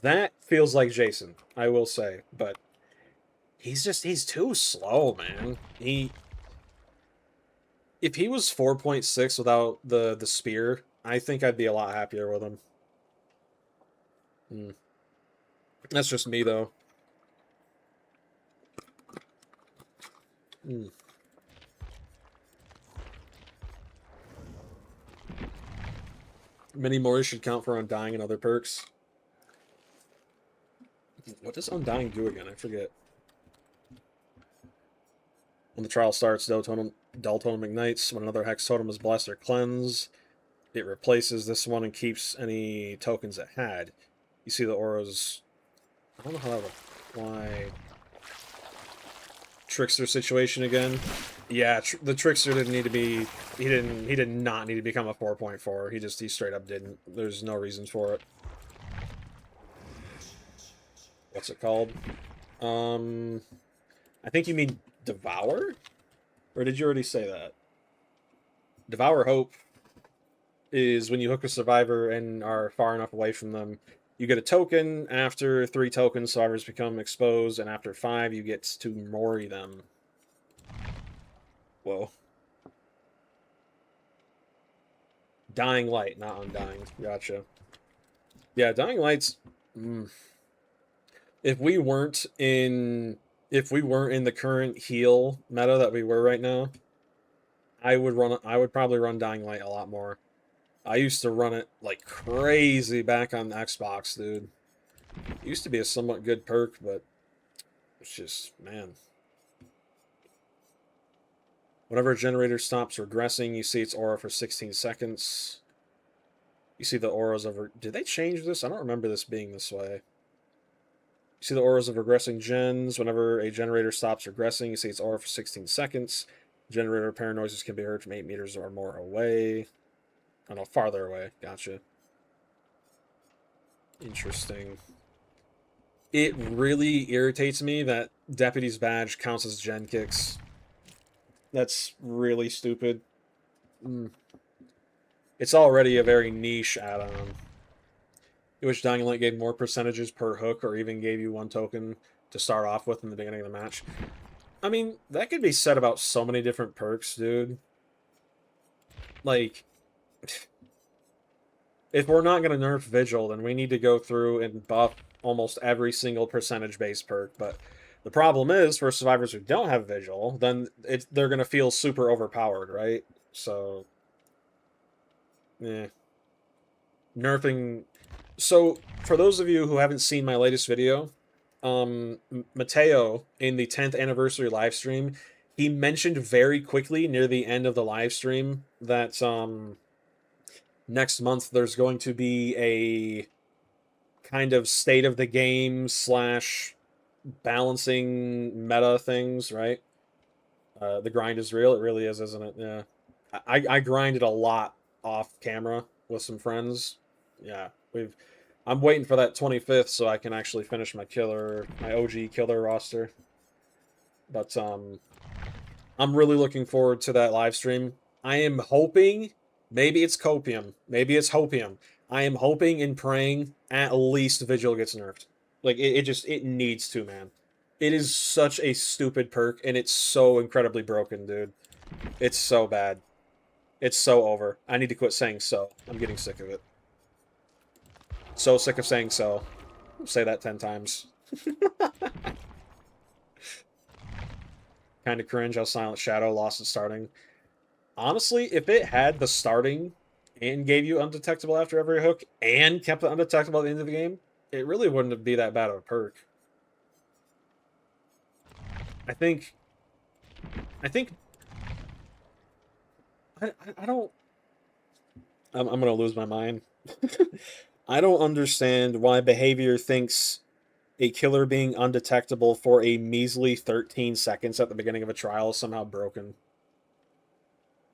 That feels like Jason, I will say, but he's too slow, man. If he was 4.6 without the spear, I think I'd be a lot happier with him. That's just me, though. Mini Mori should count for Undying and other perks. What does Undying do again? I forget. When the trial starts, Dull Totem ignites. When another Hex Totem is blessed or cleansed, it replaces this one and keeps any tokens it had. You see the auras. I don't know how that would apply. Trickster situation again. Yeah, the Trickster didn't need to be... He did not need to become a 4.4. He straight up didn't. There's no reason for it. what's it called? I think you mean Devour? Or did you already say that? Devour Hope is when you hook a survivor and are far enough away from them. You get a token. After 3 tokens, survivors become exposed, and after 5, you get to mori them. Whoa. Dying Light, not Undying. Gotcha. Yeah, Dying Light's... If we weren't in... If we weren't in the current heal meta that we were right now, I would probably run Dying Light a lot more. I used to run it like crazy back on the Xbox, dude. It used to be a somewhat good perk, but it's just, man. Whenever a generator stops regressing, you see its aura for 16 seconds. You see the auras of... Did they change this? I don't remember this being this way. You see the auras of regressing gens. Whenever a generator stops regressing, you see its aura for 16 seconds. Generator repair noises can be heard from 8 meters or more away. Oh no, farther away. Gotcha. Interesting. It really irritates me that Deputy's Badge counts as gen kicks. That's really stupid. It's already a very niche add-on. I wish Dying Light gave more percentages per hook or even gave you 1 token to start off with in the beginning of the match. I mean, that could be said about so many different perks, dude. Like, if we're not going to nerf Vigil, then we need to go through and buff almost every single percentage-based perk. But the problem is, for survivors who don't have Vigil, then they're going to feel super overpowered, right? So, nerfing... So, for those of you who haven't seen my latest video, Mateo, in the 10th anniversary livestream, he mentioned very quickly near the end of the livestream that next month there's going to be a kind of state of the game slash balancing meta things, right? The grind is real. It really is, isn't it? Yeah. I grinded a lot off camera with some friends. Yeah, I'm waiting for that 25th so I can actually finish my OG killer roster. But I'm really looking forward to that live stream. I am hoping, maybe it's copium, maybe it's hopium. I am hoping and praying at least Vigil gets nerfed. Like it needs to, man. It is such a stupid perk and it's so incredibly broken, dude. It's so bad. It's so over. I need to quit saying so. I'm getting sick of it. So sick of saying so. Say that 10 times. Kind of cringe how Silent Shadow lost its starting. Honestly, if it had the starting and gave you undetectable after every hook and kept it undetectable at the end of the game, it really wouldn't be that bad of a perk. I think I don't... I'm going to lose my mind. I don't understand why behavior thinks a killer being undetectable for a measly 13 seconds at the beginning of a trial is somehow broken.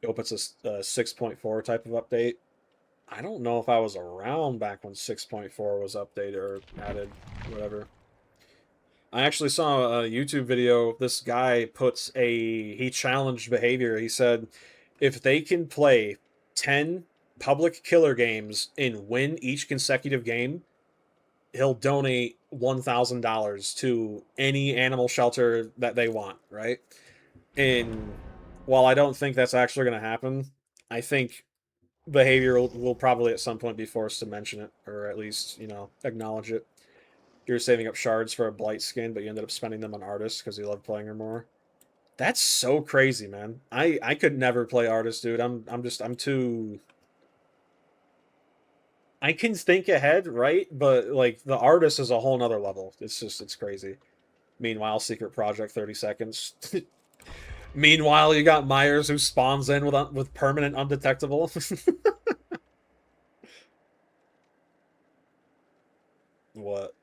I hope it's a 6.4 type of update. I don't know if I was around back when 6.4 was updated or added, whatever. I actually saw a YouTube video. This guy he challenged behavior. He said, if they can play 10 public killer games and win each consecutive game, he'll donate $1,000 to any animal shelter that they want, right? And while I don't think that's actually going to happen, I think behavior will probably at some point be forced to mention it, or at least, acknowledge it. You're saving up shards for a blight skin, but you ended up spending them on Artist because you love playing her more. That's so crazy, man. I could never play Artist, dude. I'm too... I can think ahead, right? But, like, the Artist is a whole nother level. It's crazy. Meanwhile, Secret Project, 30 seconds. Meanwhile, you got Myers who spawns in with permanent undetectable. What?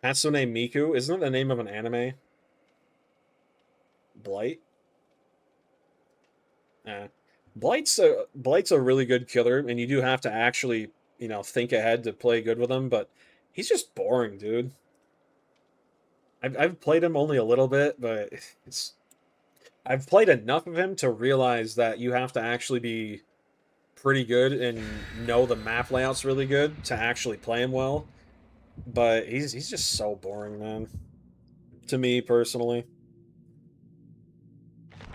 Hatsune Miku? Isn't it the name of an anime? Blight? Blight's a really good killer, and you do have to actually you know, think ahead to play good with him, but he's just boring, dude. I've played him only a little bit, but it's I've played enough of him to realize that you have to actually be pretty good and know the map layouts really good to actually play him well. But he's just so boring, man. To me personally.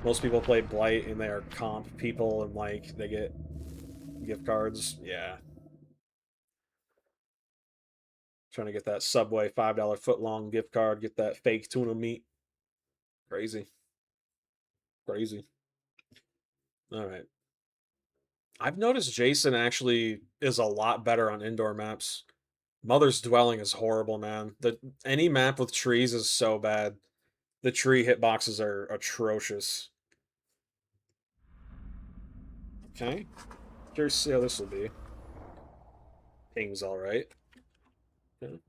Most people play Blight and they are comp people and like they get gift cards. Yeah. Trying to get that Subway $5 foot-long gift card, get that fake tuna meat. Crazy. Crazy. Alright. I've noticed Jason actually is a lot better on indoor maps. Mother's Dwelling is horrible, man. Any map with trees is so bad. The tree hitboxes are atrocious. Okay. Curious to see how this will be. Ping's alright. Okay.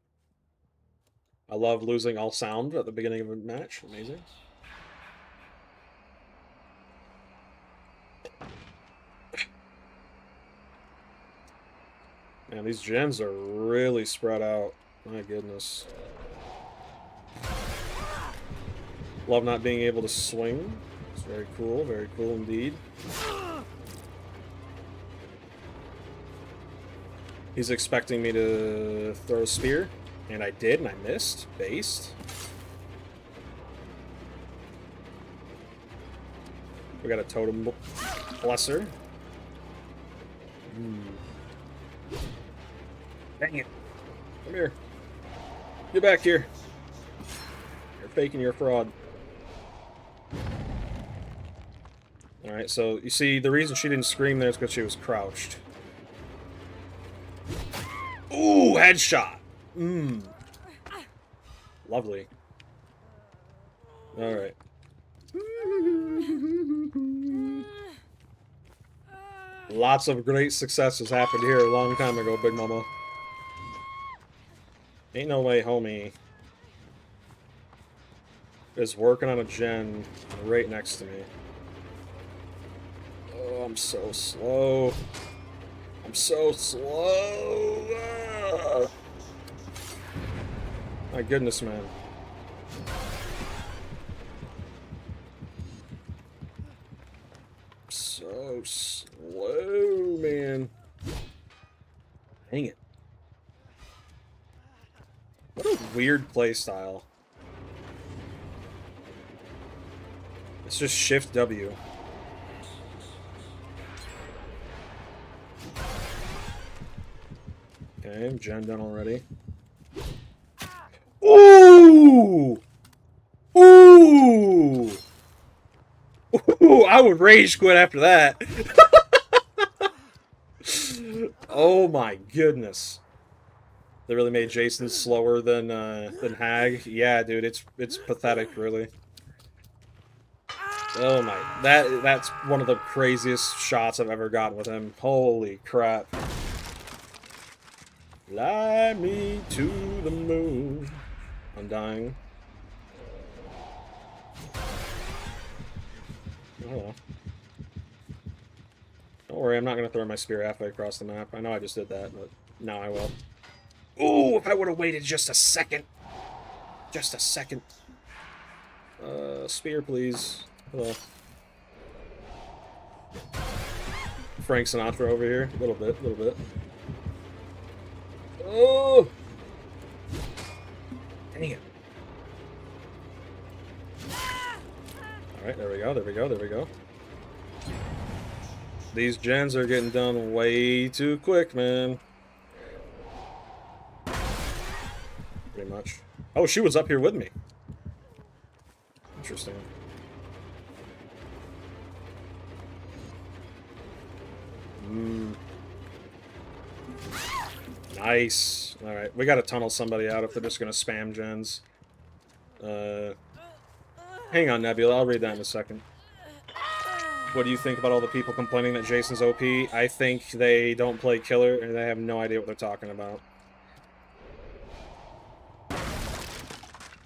I love losing all sound at the beginning of a match. Amazing. Man, these gens are really spread out. My goodness. Love not being able to swing. It's very cool indeed. He's expecting me to throw a spear, and I did, and I missed. Based. We got a totem blesser. Dang it. Come here. Get back here. You're faking your fraud. Alright, so you see, the reason she didn't scream there is because she was crouched. Ooh, headshot! Lovely. Alright. Lots of great successes happened here a long time ago, Big Mama. Ain't no way homie is working on a gen right next to me. Oh, I'm so slow. I'm so slow. Ah. My goodness, man. So slow, man. Dang it. What a weird playstyle. It's just Shift W. Okay, gen done already. Ooh! Ooh! Ooh! I would rage quit after that. Oh my goodness. They really made Jason slower than Hag. Yeah, dude, it's pathetic, really. Oh my, that's one of the craziest shots I've ever gotten with him. Holy crap. Fly me to the moon. I'm dying. Oh. Don't worry, I'm not going to throw my spear halfway across the map. I know I just did that, but now I will. Ooh, if I would have waited just a second. Just a second. Spear, please. Hello. Frank Sinatra over here. A little bit. Oh! Dang it. Alright, there we go. These gens are getting done way too quick, man. Pretty much. Oh, she was up here with me. Interesting. Nice. Alright, we gotta tunnel somebody out if they're just gonna spam gens. Hang on, Nebula, I'll read that in a second. What do you think about all the people complaining that Jason's OP? I think they don't play killer and they have no idea what they're talking about.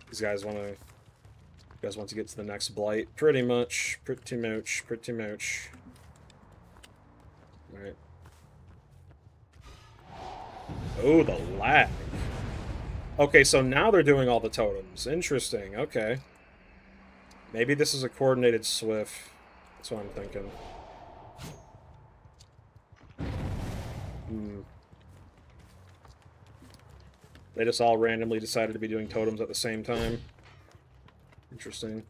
These guys want to get to the next blight. Pretty much. Alright. Oh, the lag. Okay, so now they're doing all the totems. Interesting, okay. Maybe this is a coordinated swift. That's what I'm thinking. Hmm. They just all randomly decided to be doing totems at the same time. Interesting.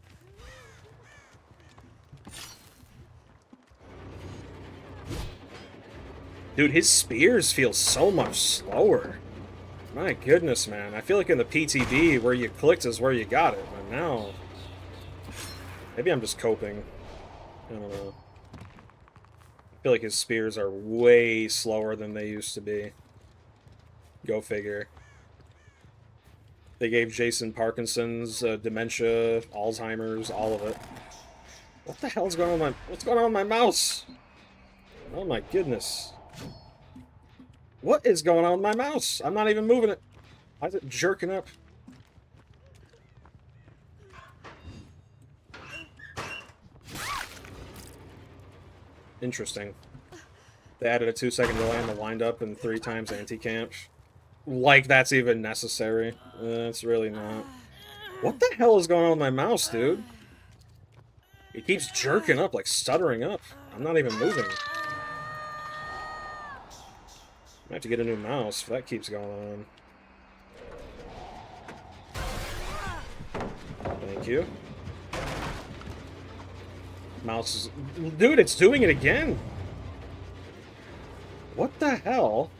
Dude, his spears feel so much slower. My goodness, man. I feel like in the PTB, where you clicked is where you got it, but now... Maybe I'm just coping. I don't know. I feel like his spears are way slower than they used to be. Go figure. They gave Jason Parkinson's, dementia, Alzheimer's, all of it. What the hell's going on with my... What's going on with my mouse? Oh my goodness. What is going on with my mouse? I'm not even moving it. Why is it jerking up? Interesting. They added a 2-second delay on the wind-up and 3 times anti-camp. Like that's even necessary. It's really not. What the hell is going on with my mouse, dude? It keeps jerking up, like stuttering up. I'm not even moving. I have to get a new mouse if that keeps going on. Thank you. Mouse is... Dude, it's doing it again! What the hell?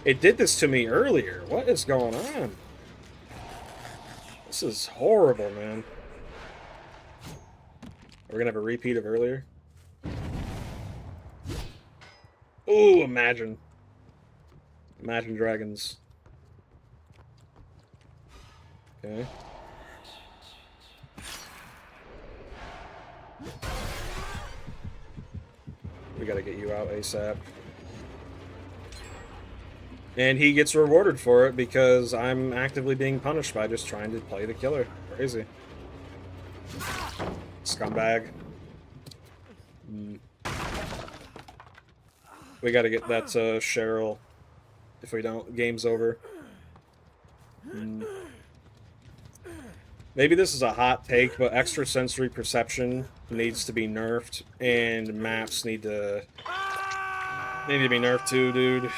It did this to me earlier. What is going on? This is horrible, man. We're gonna have a repeat of earlier. Ooh, imagine. Imagine Dragons. Okay. We gotta get you out ASAP. And he gets rewarded for it because I'm actively being punished by just trying to play the killer. Crazy. Scumbag. We gotta get that Cheryl. If we don't, game's over. Maybe this is a hot take, but extrasensory perception needs to be nerfed, and maps need to be nerfed too, dude. Right,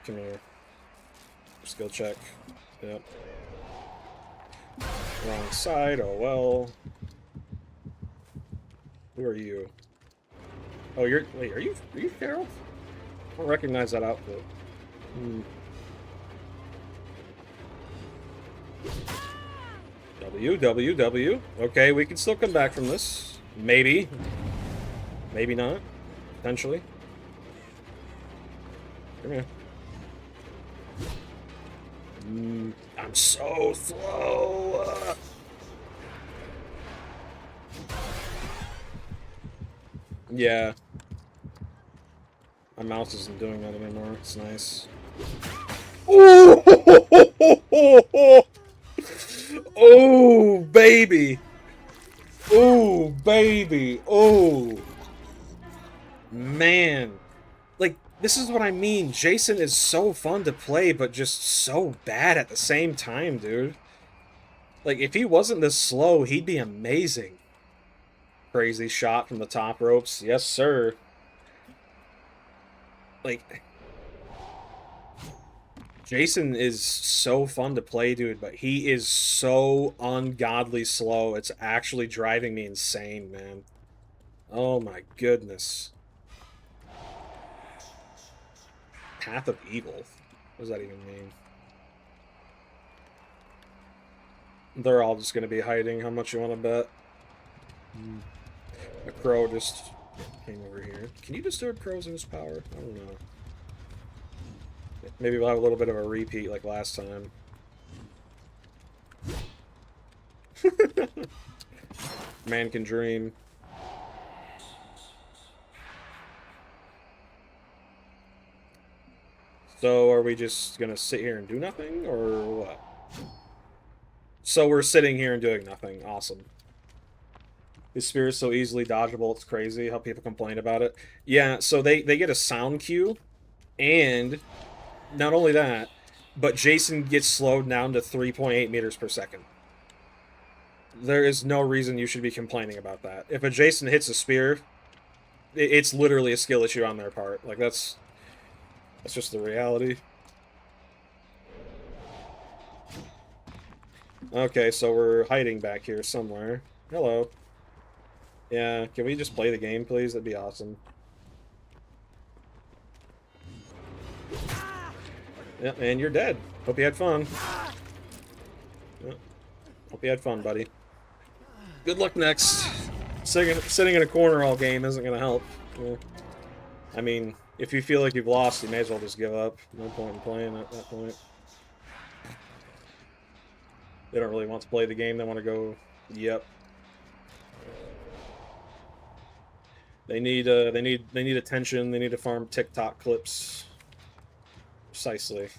come here. Skill check. Yep. Wrong side, oh well. Who are you? Oh, you're... Wait, are you Carol? I don't recognize that outfit. W. Okay, we can still come back from this. Maybe. Maybe not. Potentially. Come here. I'm so slow. Yeah. My mouse isn't doing that anymore. It's nice. Oh, oh baby. Oh, baby. Oh. Man. Like, this is what I mean. Jason is so fun to play, but just so bad at the same time, dude. Like, if he wasn't this slow, he'd be amazing. Crazy shot from the top ropes. Yes, sir. Like, Jason is so fun to play, dude, but he is so ungodly slow. It's actually driving me insane, man. Oh my goodness. Path of Evil? What does that even mean? They're all just going to be hiding. How much you want to bet? A crow just came over here. Can you disturb crows in his power? I don't know. Maybe we'll have a little bit of a repeat like last time. Man can dream. So are we just gonna sit here and do nothing, or what? So we're sitting here and doing nothing. Awesome. His spear is so easily dodgeable, it's crazy how people complain about it. Yeah, so they get a sound cue, and not only that, but Jason gets slowed down to 3.8 meters per second. There is no reason you should be complaining about that. If a Jason hits a spear, it's literally a skill issue on their part. Like, that's just the reality. Okay, so we're hiding back here somewhere. Hello. Yeah, can we just play the game, please? That'd be awesome. Yeah, and you're dead. Hope you had fun. Yeah. Hope you had fun, buddy. Good luck next. Sitting in a corner all game isn't going to help. Yeah. I mean, if you feel like you've lost, you may as well just give up. No point in playing at that point. They don't really want to play the game. They want to go, yep. They need attention. They need to farm TikTok clips. Precisely.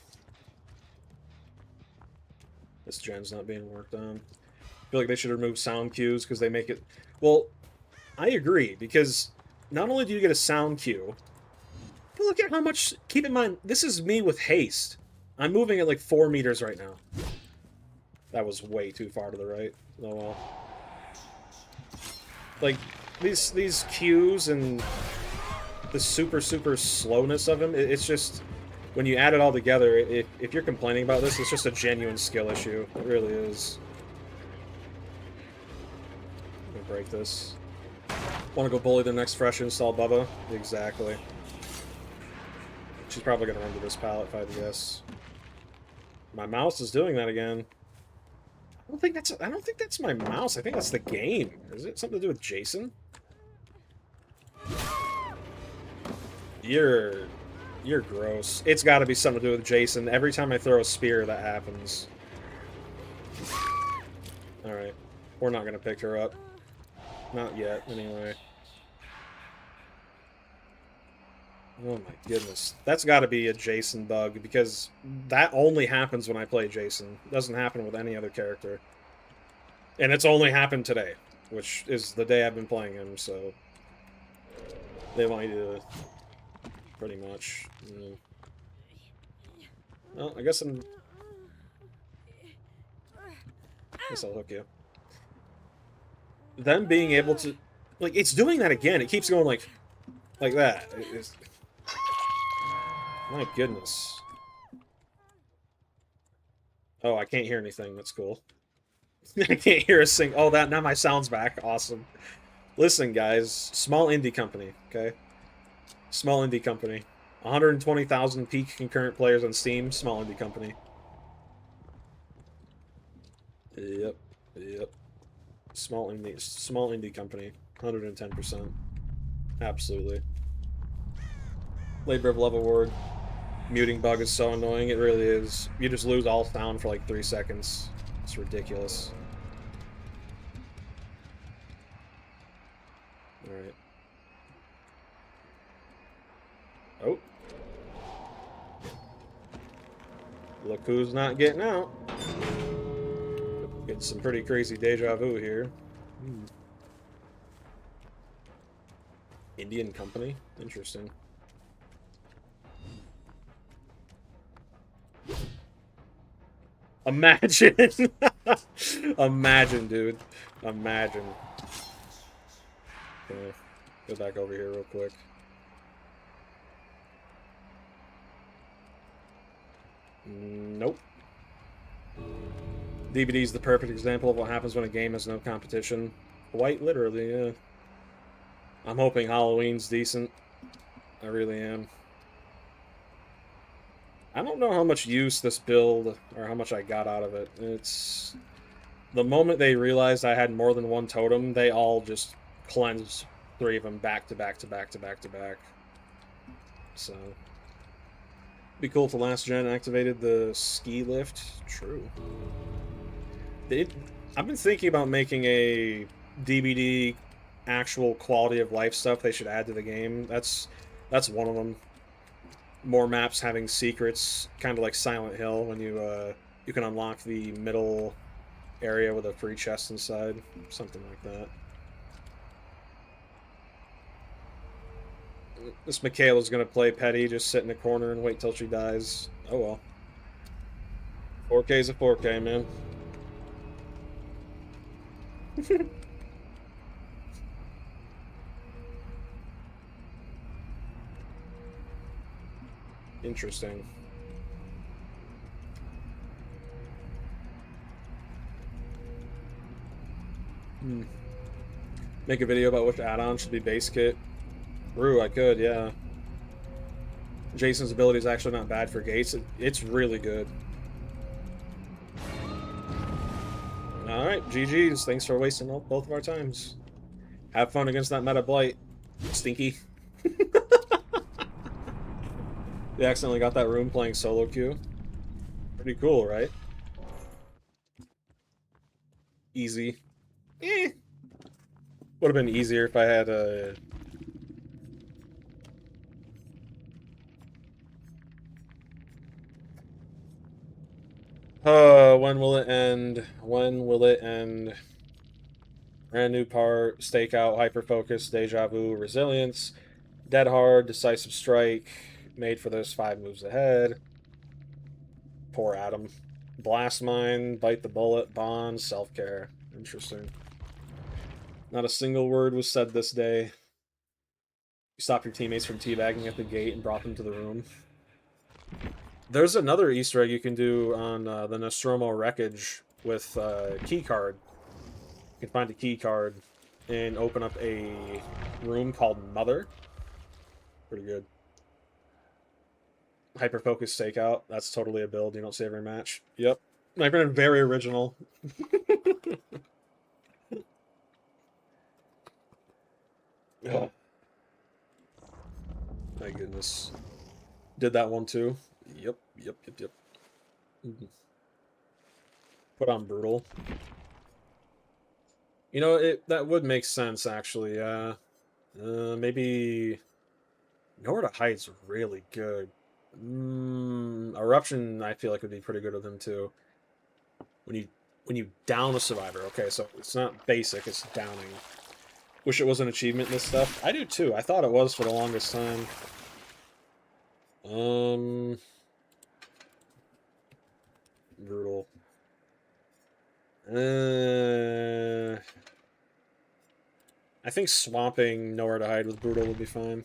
This gen's not being worked on. I feel like they should remove sound cues because they make it... Well, I agree, because not only do you get a sound cue, but look at how much... Keep in mind, this is me with haste. I'm moving at like 4 meters right now. That was way too far to the right. Oh well. Like, these cues and the super slowness of him, it's just... When you add it all together, if you're complaining about this, it's just a genuine skill issue. It really is. I'm gonna break this. Want to go bully the next fresh install Bubba? Exactly. She's probably gonna run to this pallet if I had to guess. My mouse is doing that again. I don't think that's my mouse. I think that's the game. Is it something to do with Jason? You're gross. It's got to be something to do with Jason. Every time I throw a spear, that happens. Alright. We're not going to pick her up. Not yet, anyway. Oh my goodness. That's got to be a Jason bug, because that only happens when I play Jason. It doesn't happen with any other character. And it's only happened today, which is the day I've been playing him, so... They want you to... Pretty much. Yeah. Well, I guess I'll hook you. Them being able to... Like, it's doing that again. It keeps going like that. My goodness. Oh, I can't hear anything. That's cool. I can't hear a sing. Oh, now my sound's back. Awesome. Listen, guys. Small indie company, okay? Small indie company. 120,000 peak concurrent players on Steam. Small indie company. Yep. Small indie company. 110%. Absolutely. Labor of Love Award. Muting bug is so annoying. It really is. You just lose all sound for like 3 seconds. It's ridiculous. Alright. Oh. Look who's not getting out. Getting some pretty crazy deja vu here. Indian company? Interesting. Imagine! Imagine, dude. Imagine. Okay. Go back over here real quick. Nope. DBD is the perfect example of what happens when a game has no competition. Quite literally, yeah. I'm hoping Halloween's decent. I really am. I don't know how much use this build, or how much I got out of it. It's... The moment they realized I had more than one totem, they all just cleansed 3 of them back to back to back to back to back. So... Be cool if the last gen activated the ski lift. True. I've been thinking about making a DBD actual quality of life stuff they should add to the game. That's one of them. More maps having secrets, kind of like Silent Hill, when you can unlock the middle area with a free chest inside, something like that. This Michaela's gonna play petty, just sit in a corner and wait till she dies. Oh well. 4K is a 4K, man. Interesting. Hmm. Make a video about which add-on should be base kit. Rue, I could, yeah. Jason's ability is actually not bad for Gates. It's really good. Alright, GG's. Thanks for wasting both of our times. Have fun against that meta blight. Stinky. They accidentally got that room playing solo queue. Pretty cool, right? Easy. Eh. Would have been easier if I had a... when will it end? When will it end? Brand new part, stakeout, hyper focus, deja vu, resilience, dead hard, decisive strike, made for those 5 moves ahead. Poor Adam. Blast mine, bite the bullet, bond, self care. Interesting. Not a single word was said this day. You stopped your teammates from teabagging at the gate and brought them to the room. There's another Easter egg you can do on the Nostromo wreckage with key card. You can find a key card and open up a room called Mother. Pretty good. Hyper focus stakeout. That's totally a build you don't see every match. Yep. I've been very original. Oh. My goodness. Did that one too. Yep. Put on brutal. You know, that would make sense actually. Maybe Nowhere to Hide's really good. Eruption, I feel like would be pretty good with him too. When you down a survivor, okay, so it's not basic, it's downing. Wish it was an achievement in this stuff. I do too. I thought it was for the longest time. Brutal. I think swapping Nowhere to Hide with Brutal would be fine.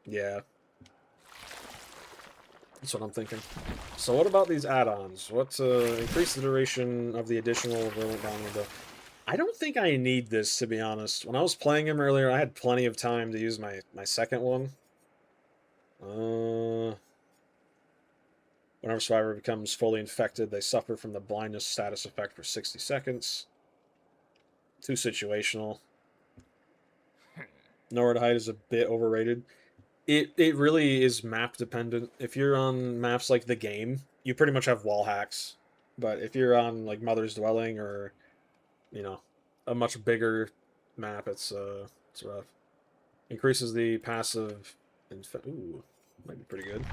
Yeah. That's what I'm thinking. So what about these add-ons? What increase the duration of the additional virulent down window? I don't think I need this, to be honest. When I was playing him earlier, I had plenty of time to use my second one. Whenever survivor becomes fully infected, they suffer from the blindness status effect for 60 seconds. Too situational. Nowhere to Hide is a bit overrated. It really is map dependent. If you're on maps like the game, you pretty much have wall hacks. But if you're on like Mother's Dwelling or, you know, a much bigger map, it's rough. Increases the passive. Ooh, might be pretty good.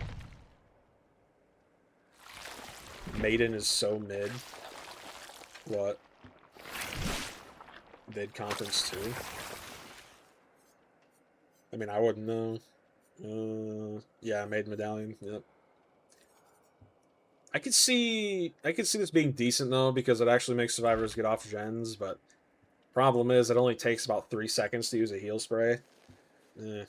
Maiden is so mid. What? Mid conference too. I mean, I wouldn't know. Yeah, Maiden Medallion. Yep. I could see this being decent though because it actually makes survivors get off gens, but problem is it only takes about 3 seconds to use a heal spray. Eh.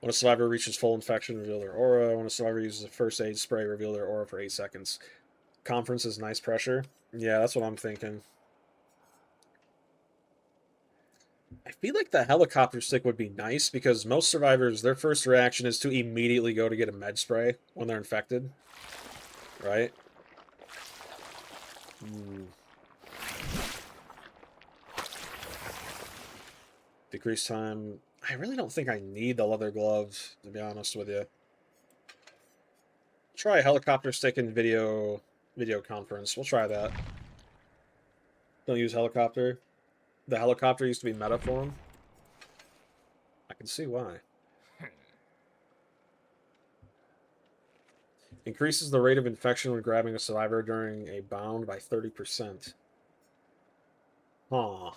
When a survivor reaches full infection, reveal their aura. When a survivor uses a first aid spray, reveal their aura for 8 seconds. Conference is nice pressure. Yeah, that's what I'm thinking. I feel like the helicopter stick would be nice because most survivors, their first reaction is to immediately go to get a med spray when they're infected. Right? Decrease time. I really don't think I need the leather gloves, to be honest with you. Try a helicopter stick in video conference. We'll try that. Don't use helicopter. The helicopter used to be meta for him. I can see why. Increases the rate of infection when grabbing a survivor during a bound by 30%. Huh.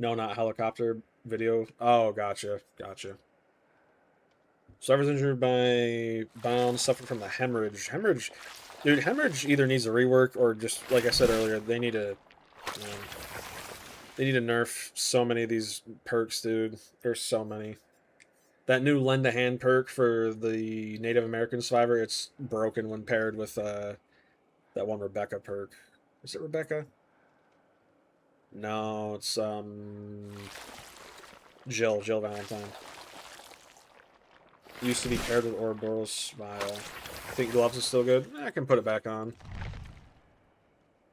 No, not helicopter video. Oh, gotcha. Gotcha. Survivor's injured by bound, suffering from the hemorrhage. Hemorrhage, dude. Hemorrhage either needs a rework or just like I said earlier, they need to, they need to nerf so many of these perks, dude. There's so many. That new lend a hand perk for the Native American survivor, it's broken when paired with that one Rebecca perk. Is it Rebecca? No, it's Jill Valentine. Used to be paired with Ouroboros Vile. I think gloves is still good. I can put it back on.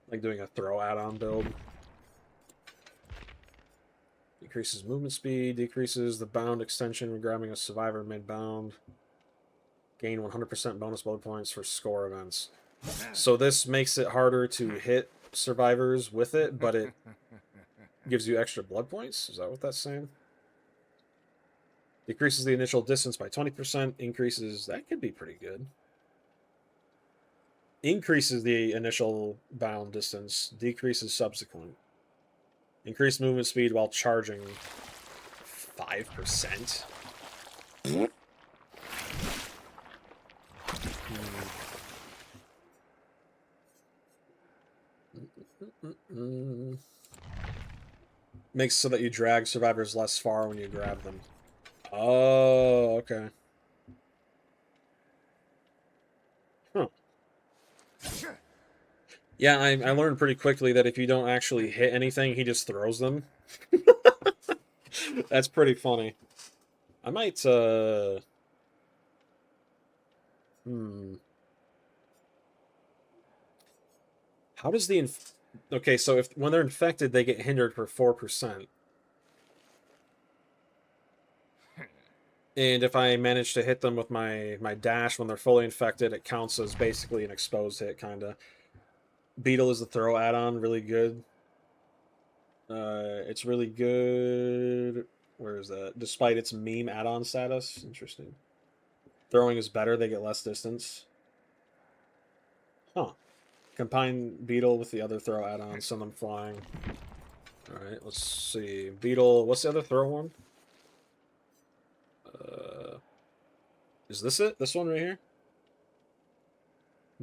Like doing a throw add-on build. Decreases movement speed, decreases the bound extension when grabbing a survivor mid-bound. Gain 100% bonus blood points for score events. So this makes it harder to hit survivors with it, but it gives you extra blood points? Is that what that's saying? Decreases the initial distance by 20%. Increases... That could be pretty good. Increases the initial bound distance. Decreases subsequent. Increased movement speed while charging 5%. Makes so that you drag survivors less far when you grab them. Oh, okay. Huh. Yeah, I learned pretty quickly that if you don't actually hit anything, he just throws them. That's pretty funny. I might, How does the... Okay, so if when they're infected, they get hindered for 4%. And if I manage to hit them with my dash when they're fully infected, it counts as basically an exposed hit, kind of. Beetle is the throw add-on, really good. It's really good... Where is that? Despite its meme add-on status. Interesting. Throwing is better, they get less distance. Huh. Combine Beetle with the other throw add-on, send them flying. Alright, let's see. Beetle, what's the other throw one? Is this it? This one right here?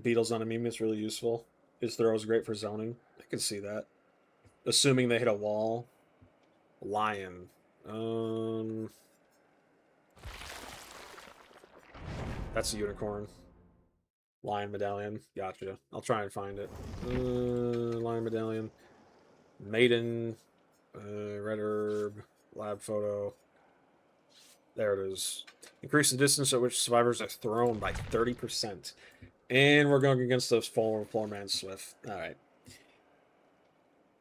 Beetle's on a meme is really useful. His throw is great for zoning. I can see that. Assuming they hit a wall. Lion. That's a unicorn. Lion medallion. Gotcha. I'll try and find it. Lion medallion. Maiden. Red herb. Lab photo. There it is. Increase the distance at which survivors are thrown by 30%. And we're going against those floor man Swift. Alright.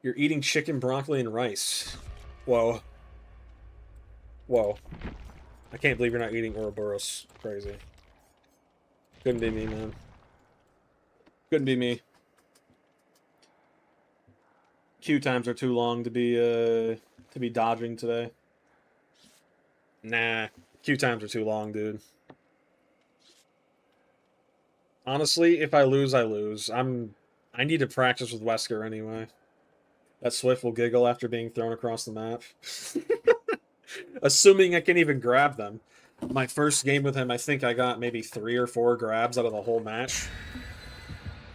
You're eating chicken, broccoli, and rice. Whoa. Whoa. I can't believe you're not eating Ouroboros. Crazy. Couldn't be me, man. Couldn't be me. Queue times are too long to be dodging today. Nah. Queue times are too long, dude. Honestly, if I lose, I lose. I need to practice with Wesker anyway. That Swift will giggle after being thrown across the map. Assuming I can even grab them. My first game with him, I think I got maybe 3 or 4 grabs out of the whole match.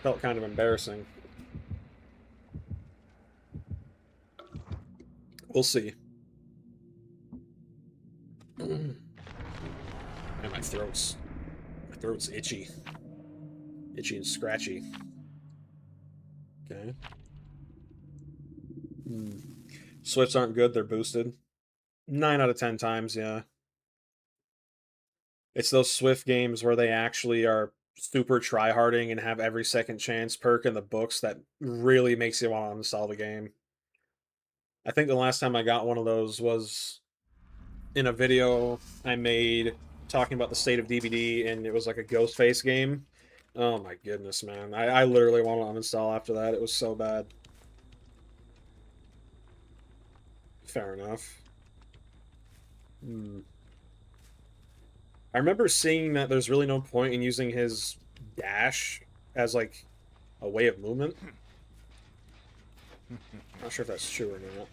Felt kind of embarrassing. We'll see. And my throat's itchy. Itchy and scratchy. Okay. Swifts aren't good, they're boosted. 9 out of 10 times, yeah. It's those Swift games where they actually are super tryharding and have every second chance perk in the books that really makes you want to uninstall the game. I think the last time I got one of those was in a video I made talking about the state of DBD, and it was like a Ghostface game. Oh my goodness, man. I literally want to uninstall after that. It was so bad. Fair enough. I remember seeing that there's really no point in using his dash as, like, a way of movement. Not sure if that's true or not.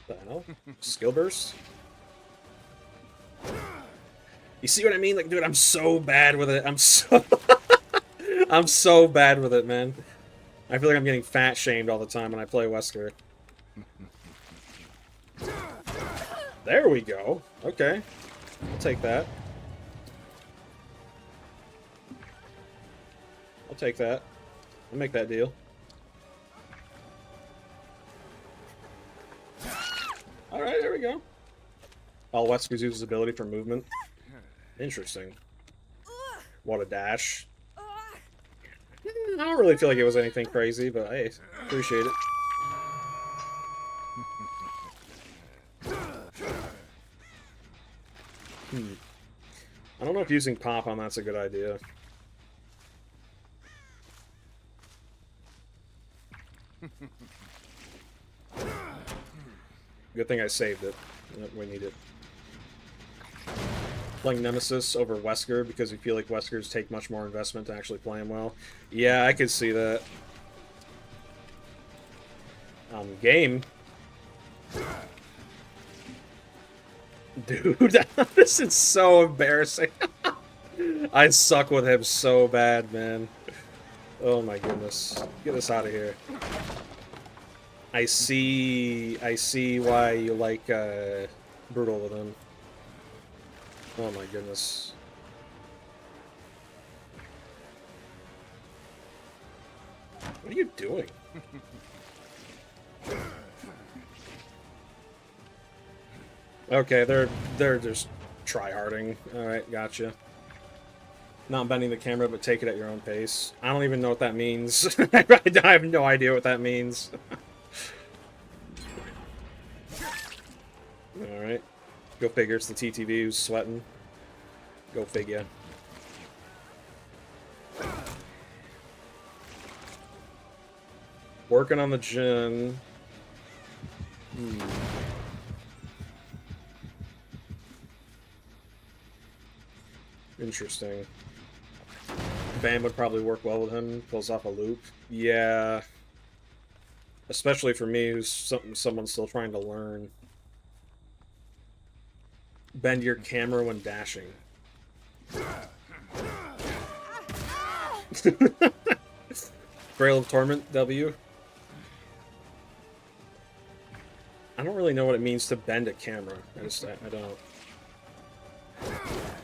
The hell? Skill burst? You see what I mean? Like, dude, I'm so bad with it. I'm so I'm so bad with it, man. I feel like I'm getting fat shamed all the time when I play Wesker. There we go. Okay. I'll take that. I'll take that. I'll make that deal. Alright, there we go. All Wesker's uses ability for movement. Interesting. What a dash. I don't really feel like it was anything crazy, but hey, appreciate it. I don't know if using pop on that's a good idea. Good thing I saved it. We need it. Playing Nemesis over Wesker because we feel like Weskers take much more investment to actually play him well. Yeah, I could see that. Game. Dude, this is so embarrassing. I suck with him so bad, man. Oh my goodness. Get us out of here. I see why you like brutal with him. Oh my goodness. What are you doing? Okay, they're just try-harding. Alright, gotcha. Not bending the camera, but take it at your own pace. I don't even know what that means. I have no idea what that means. Alright. Go figure, it's the TTV who's sweating. Go figure. Working on the gen. Interesting. Bam would probably work well with him. Pulls off a loop. Yeah. Especially for me, who's someone still trying to learn. Bend your camera when dashing. Grail of Torment, W. I don't really know what it means to bend a camera. I don't.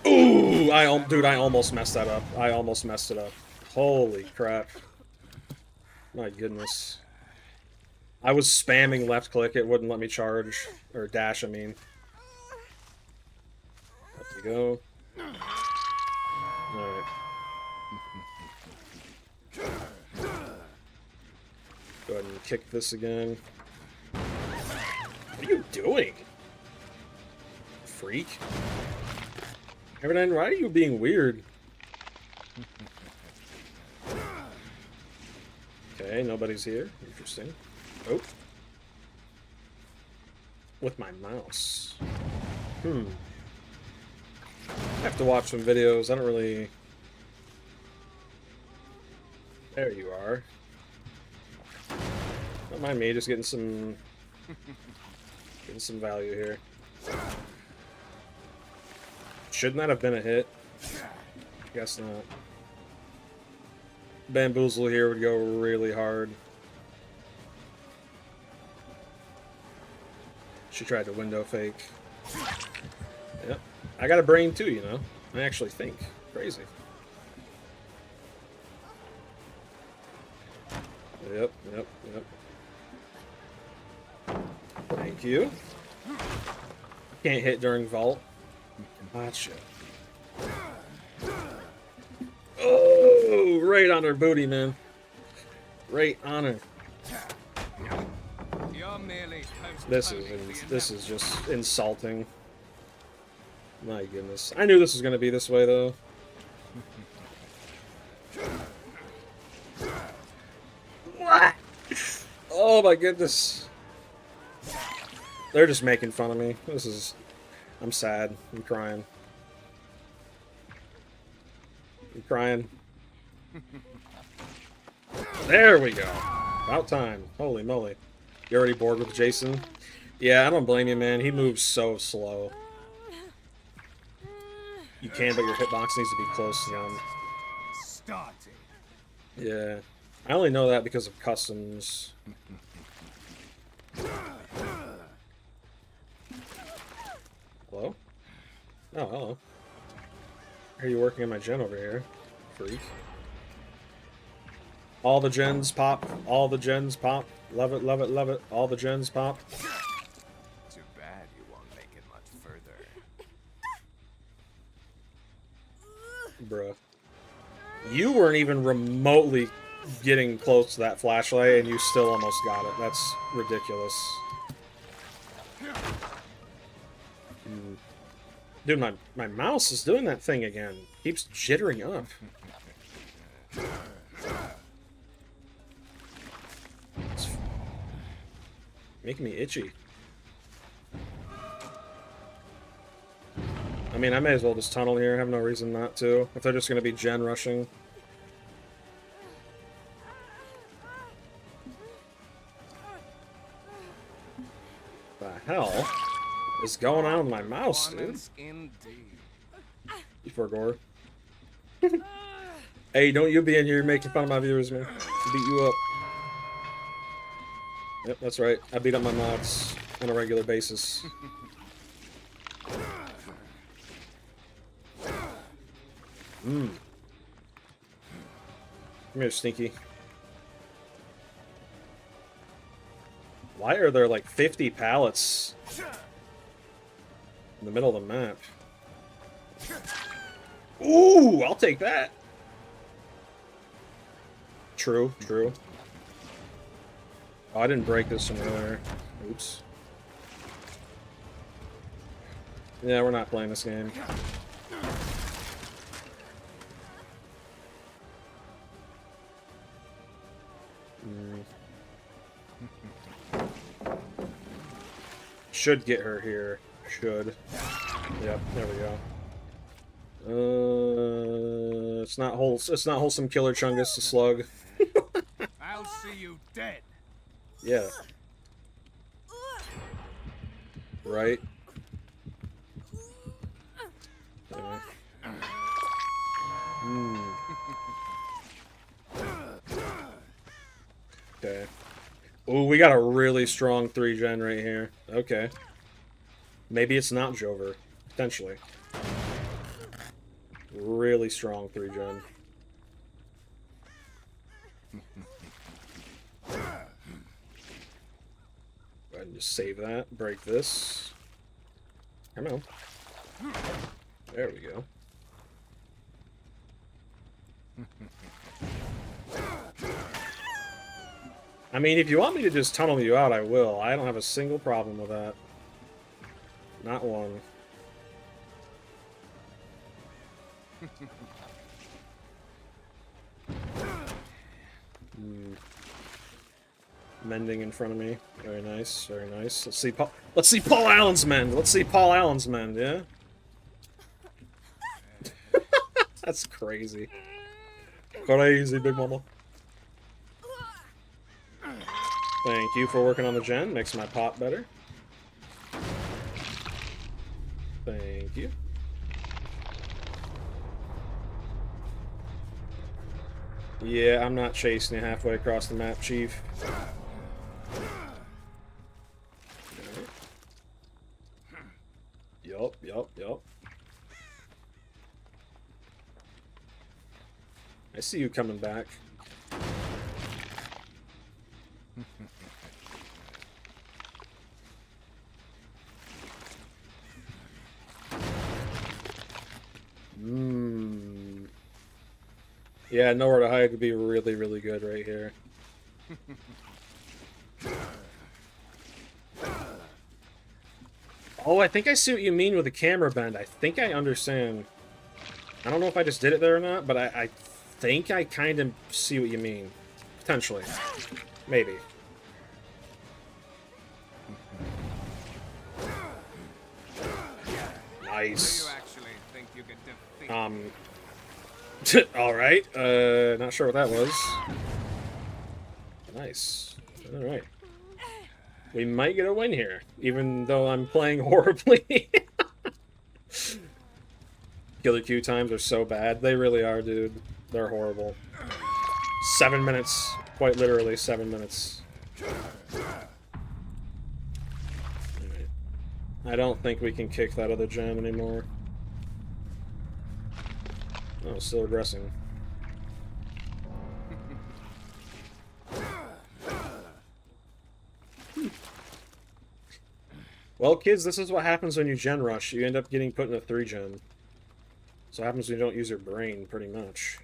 Ooh! Dude, I almost messed that up. I almost messed it up. Holy crap. My goodness. I was spamming left click, it wouldn't let me charge. Or dash, I mean. Up you go. Alright. Go ahead and kick this again. What are you doing? Freak. Everyone, why are you being weird? Okay, nobody's here. Interesting. Oh. With my mouse. I have to watch some videos. I don't really... There you are. Don't mind me, just getting some value here. Shouldn't that have been a hit? Guess not. Bamboozle here would go really hard. She tried to window fake. Yep. I got a brain too, you know. I actually think. Crazy. Yep. Thank you. Can't hit during vault. Gotcha. Oh, right on her booty, man. Right on her. This is just insulting. My goodness. I knew this was going to be this way, though. What? Oh my goodness. They're just making fun of me. This is... I'm sad. I'm crying. I'm crying. There we go. About time. Holy moly. You already bored with Jason? Yeah, I don't blame you, man. He moves so slow. You can, but your hitbox needs to be close to him. Started. Yeah. I only know that because of customs. Hello? Oh, hello. Are you working on my gen over here? Freak. All the gens pop. All the gens pop. Love it, love it, love it. All the gens pop. Too bad you won't make it much further. Bruh. You weren't even remotely getting close to that flashlight, and you still almost got it. That's ridiculous. Dude, my mouse is doing that thing again. Keeps jittering up. It's making me itchy. I mean, I may as well just tunnel here. I have no reason not to. If they're just going to be gen rushing. The hell is going on with my mouse, dude? Before gore. Hey, don't you be in here making fun of my viewers, man. I'll beat you up. Yep, that's right. I beat up my mods on a regular basis. Come here, Stinky. Why are there like 50 pallets in the middle of the map? Ooh, I'll take that. True, true. Oh, I didn't break this from earlier. Oops. Yeah, we're not playing this game. Should get her here. Should. Yep, there we go. It's not wholesome, Killer Chungus, the slug. I'll see you dead. Yeah. Right. Anyway. Okay. Ooh, we got a really strong 3-gen right here. Okay. Maybe it's not Jover. Potentially. Really strong 3-gen. Go ahead and just save that. Break this. Come on. There we go. I mean, if you want me to just tunnel you out, I will. I don't have a single problem with that. Not one. Mending in front of me. Very nice, very nice. Let's see Paul Allen's mend. Let's see Paul Allen's mend, yeah? That's crazy. Crazy, big mama. Thank you for working on the gen. Makes my pot better. Thank you. Yeah, I'm not chasing you halfway across the map, Chief. Yup, yup, yup. I see you coming back. Yeah, nowhere to hide would be really, really good right here. Oh, I think I see what you mean with the camera bend. I think I understand. I don't know if I just did it there or not, but I think I kind of see what you mean. Potentially. Maybe. Nice. Alright. Not sure what that was. Nice. Alright. We might get a win here, even though I'm playing horribly. Killer Q times are so bad. They really are, dude. They're horrible. 7 minutes. Quite literally 7 minutes. Alright. I don't think we can kick that other gem anymore. Oh, still aggressing. Well, kids, this is what happens when you gen rush. You end up getting put in a 3-gen. So it happens when you don't use your brain, pretty much.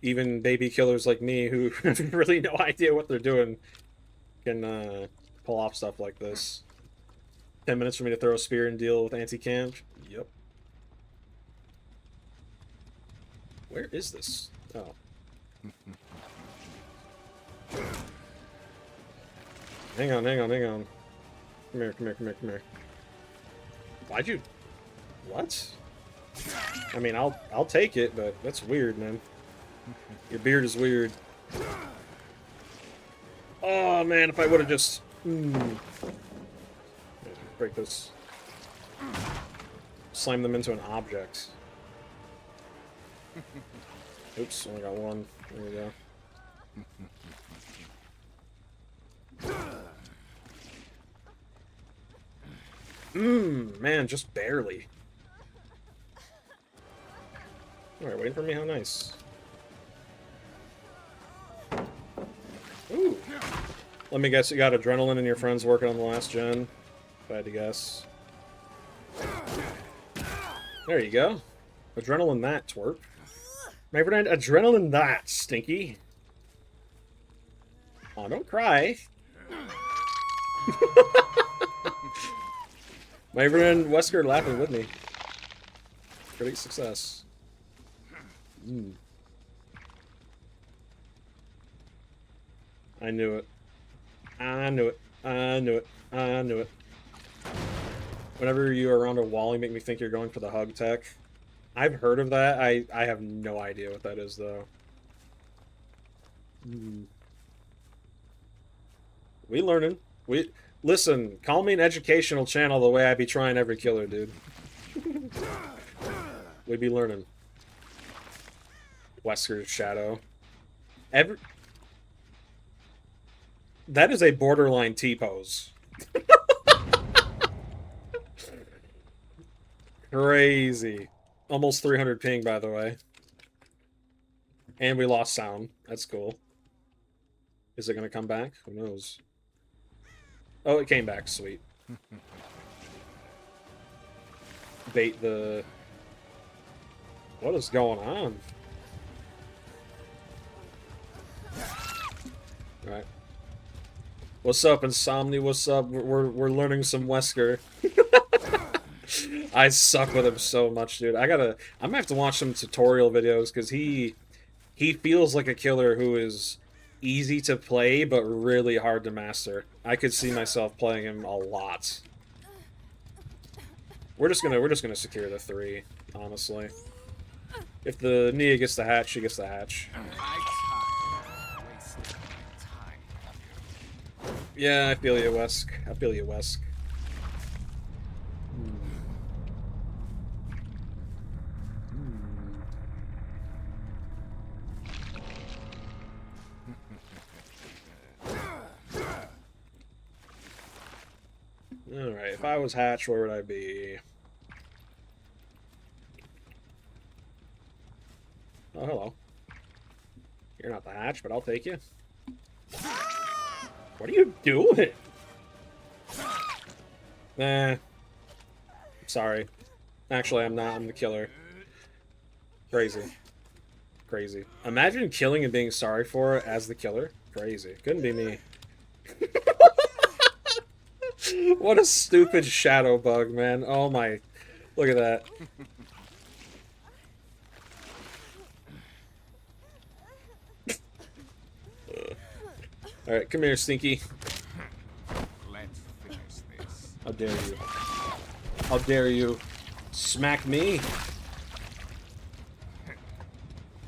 Even baby killers like me, who have really no idea what they're doing, can pull off stuff like this. 10 minutes for me to throw a spear and deal with anti-camp? Yep. Where is this? Oh. Hang on, hang on, hang on. Come here, come here, come here, come here. Why'd you... What? I mean, I'll take it, but that's weird, man. Your beard is weird. Oh, man, if I would have just... Break this. Slam them into an object. Oops, only got one. There we go. Man, just barely. Alright, waiting for me? How nice. Ooh. Let me guess, you got adrenaline and your friends working on the last gen? If I had to guess. There you go. Adrenaline that, twerp. My friend, adrenaline that, stinky. Oh, don't cry. My friend Wesker laughing with me. Great success. I knew it. I knew it. I knew it. I knew it. Whenever you're around a wall, you make me think you're going for the hug tech. I've heard of that. I have no idea what that is, though. We learning. Listen, call me an educational channel the way I be trying every killer, dude. We be learning. Wesker's shadow. That is a borderline T-pose. Crazy. Almost 300 ping, by the way. And we lost sound. That's cool. Is it going to come back? Who knows? Oh, it came back. Sweet. Bait the... What is going on? Alright. What's up, Insomni? What's up? We're learning some Wesker. I suck with him so much, dude. I'm gonna have to watch some tutorial videos, because he feels like a killer who is easy to play, but really hard to master. I could see myself playing him a lot. We're just gonna secure the 3, honestly. If the Nia gets the hatch, she gets the hatch. Yeah, I feel you, Wesk. I feel you, Wesk. Alright, if I was hatch, where would I be? Oh, hello. You're not the hatch, but I'll take you. What are you doing? Nah. Sorry. Actually, I'm not. I'm the killer. Crazy. Crazy. Imagine killing and being sorry for it as the killer. Crazy. Couldn't be me. What a stupid shadow bug, man. Oh my. Look at that. Alright, come here, Stinky. Let's finish this. How dare you? How dare you smack me?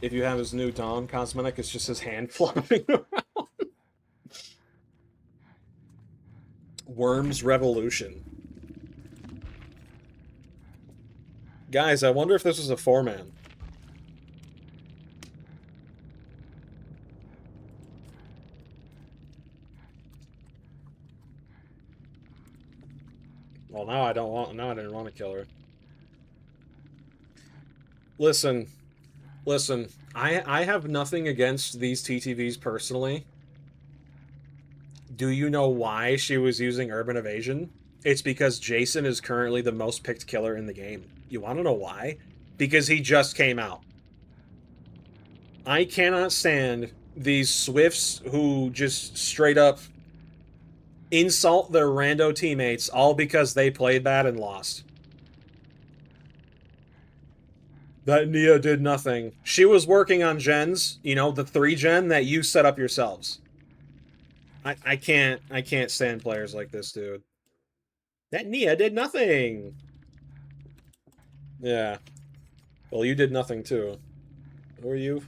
If you have his new Dawn cosmetic, it's just his hand flopping around. Worms Revolution. Guys, I wonder if this was a 4-man. Well, now I don't want. Now I didn't want to kill her. Listen, listen. I have nothing against these TTVs personally. Do you know why she was using Urban Evasion? It's because Jason is currently the most picked killer in the game. You want to know why? Because he just came out. I cannot stand these Swifts who just straight up insult their rando teammates all because they played bad and lost. That Nia did nothing. She was working on gens, you know, the 3-gen that you set up yourselves. I can't stand players like this, dude. That Nia did nothing. Yeah. Well, you did nothing too. Who are you?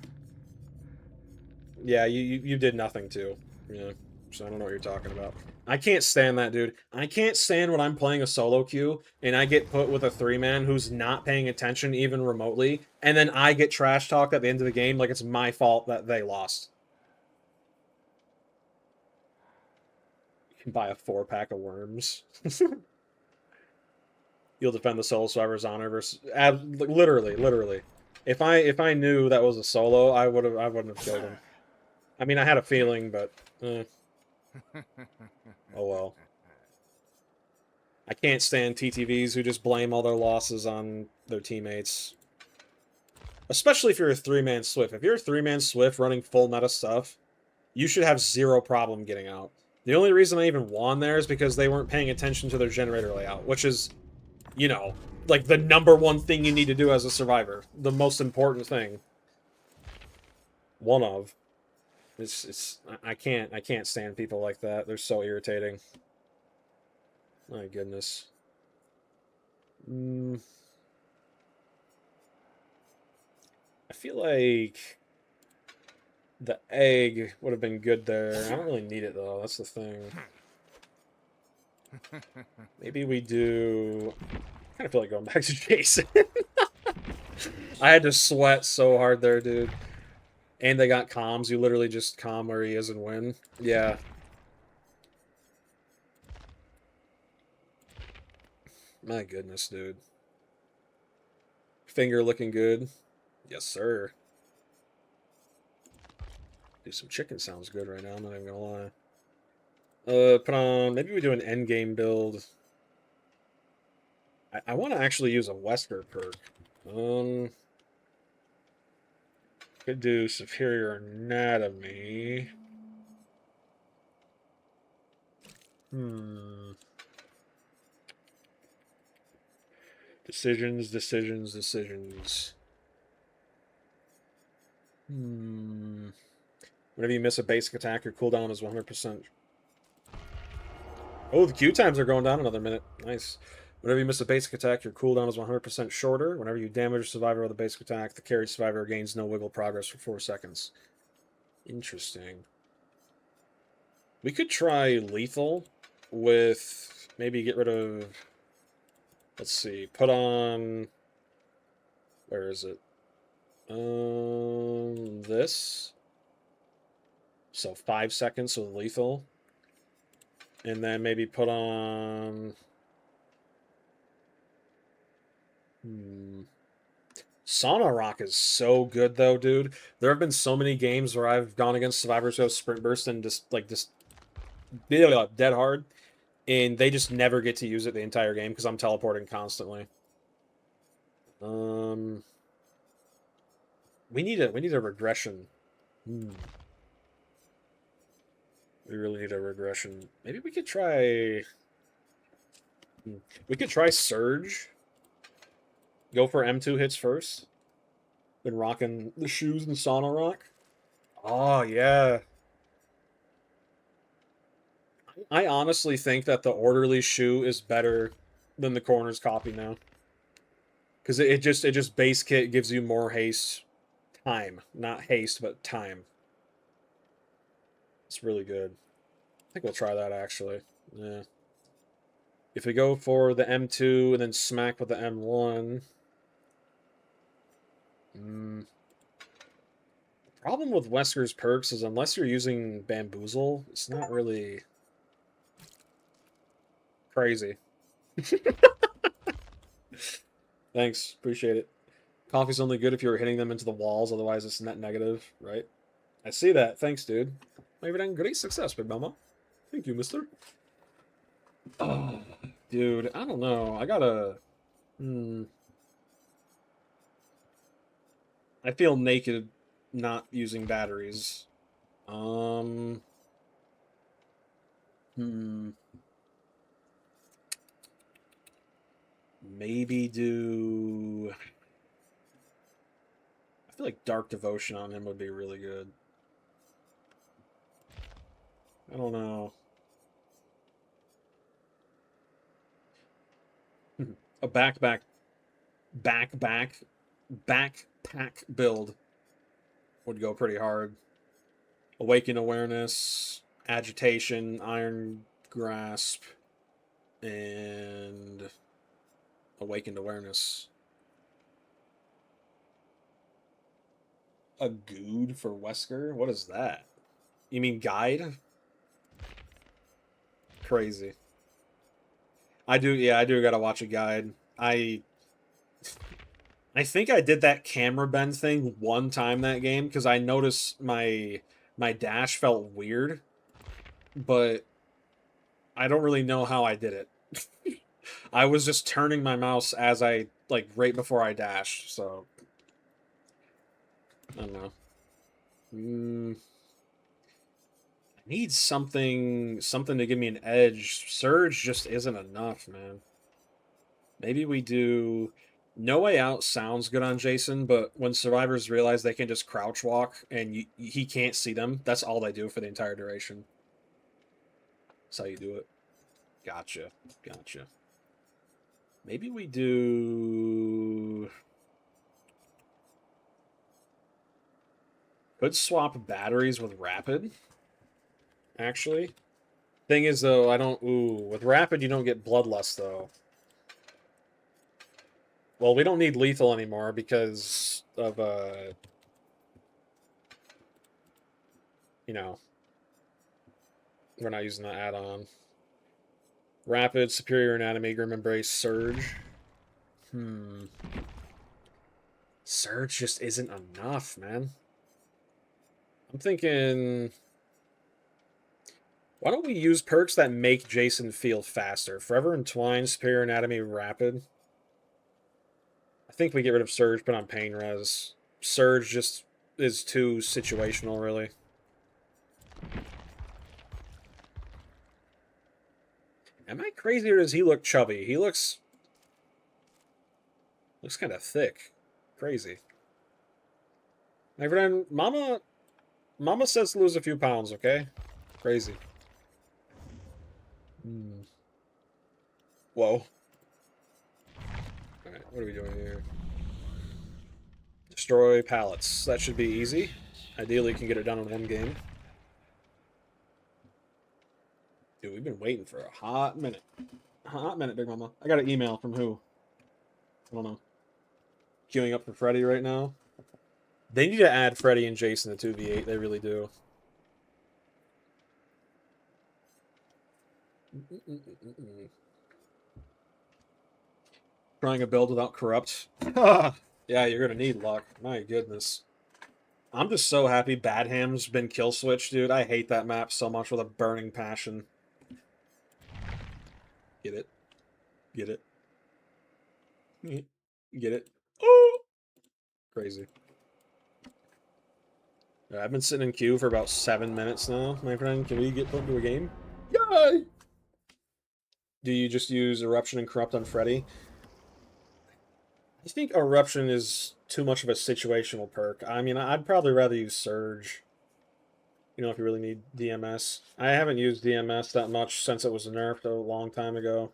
Yeah, you did nothing too. Yeah. So I don't know what you're talking about. I can't stand that, dude. I can't stand when I'm playing a solo queue and I get put with a 3-man who's not paying attention even remotely, and then I get trash talked at the end of the game like it's my fault that they lost. You can buy a 4-pack of worms. You'll defend the solo survivor's honor versus literally. If I knew that was a solo, I wouldn't have killed him. I mean, I had a feeling, but oh well. I can't stand TTVs who just blame all their losses on their teammates. Especially if you're a 3-man Swift. If you're a 3-man Swift running full meta stuff, you should have zero problem getting out. The only reason I even won there is because they weren't paying attention to their generator layout, which is, you know, like the #1 thing you need to do as a survivor. The most important thing. One of. I can't stand people like that. They're so irritating. My goodness. I feel like the egg would have been good there. I don't really need it though. That's the thing. Maybe we do. I kind of feel like going back to Jason. I had to sweat so hard there, dude. And they got comms. You literally just comm where he is and win. Yeah. My goodness, dude. Finger looking good. Yes, sir. Dude, some chicken sounds good right now. I'm not even gonna lie. Put on. Maybe we do an endgame build. I want to actually use a Wesker perk. Could do superior anatomy. Decisions. Whenever you miss a basic attack, your cooldown is 100%. Oh, the Q times are going down another minute. Nice. Whenever you miss a basic attack, your cooldown is 100% shorter. Whenever you damage a survivor with a basic attack, the carried survivor gains no wiggle progress for 4 seconds. Interesting. We could try lethal with maybe get rid of... Let's see. Put on... Where is it? This. So 5 seconds with lethal. And then maybe put on... Sauna Rock is so good though, dude. There have been so many games where I've gone against survivors who have sprint burst and just dead hard, and they just never get to use it the entire game because I'm teleporting constantly. We need a regression. We really need a regression. Maybe we could try. We could try Surge. Go for M2 hits first. Been rocking the shoes and Sauna Rock. Oh, yeah. I honestly think that the Orderly shoe is better than the Corner's copy now. Because it just base kit gives you more haste. Time. Not haste, but time. It's really good. I think we'll try that, actually. Yeah. If we go for the M2 and then smack with the M1... Problem with Wesker's perks is unless you're using Bamboozle, it's not really crazy. Thanks, appreciate it. Coffee's only good if you're hitting them into the walls, otherwise it's net negative, right? I see that. Thanks, dude. Maybe then great success, Big Mama. Thank you, mister. Oh, dude, I don't know. I gotta... I feel naked not using batteries. Maybe do... I feel like Dark Devotion on him would be really good. I don't know. A backpack build would go pretty hard. Awaken Awareness, Agitation, Iron Grasp, and Awakened Awareness. A Good for Wesker? What is that? You mean Guide? Crazy. I do gotta watch a guide. I think I did that camera bend thing one time that game because I noticed my dash felt weird, but I don't really know how I did it. I was just turning my mouse as I right before I dashed, so I don't know. I need something to give me an edge. Surge just isn't enough, man. Maybe we do... No Way Out sounds good on Jason, but when survivors realize they can just crouch walk and he can't see them, that's all they do for the entire duration. That's how you do it. Gotcha. Maybe we do... Could swap batteries with Rapid, actually. Thing is, though, I don't... Ooh, with Rapid, you don't get Bloodlust, though. Well, we don't need Lethal anymore because of, you know, we're not using the add-on. Rapid, Superior Anatomy, Grim Embrace, Surge. Surge just isn't enough, man. I'm thinking... Why don't we use perks that make Jason feel faster? Forever Entwined, Superior Anatomy, Rapid. I think we get rid of Surge, put on Pain Res. Surge just is too situational, really. Am I crazy or does he look chubby? He looks kind of thick. Crazy. My friend, Mama says to lose a few pounds, okay? Crazy. Whoa. Alright, what are we doing here? Destroy pallets. That should be easy. Ideally, can get it done in one game. Dude, we've been waiting for a hot minute. Hot minute, Big Mama. I got an email from who? I don't know. Queuing up for Freddy right now. They need to add Freddy and Jason to 2v8. They really do. Trying a build without corrupt. Yeah, you're gonna need luck. My goodness. I'm just so happy Badham's been kill switched, dude. I hate that map so much with a burning passion. Get it? Get it? Get it? Oh! Crazy. I've been sitting in queue for about 7 minutes now, my friend. Can we get put into a game? Yay! Do you just use Eruption and Corrupt on Freddy? I think Eruption is too much of a situational perk. I mean, I'd probably rather use Surge. You know, if you really need DMS. I haven't used DMS that much since it was nerfed a long time ago.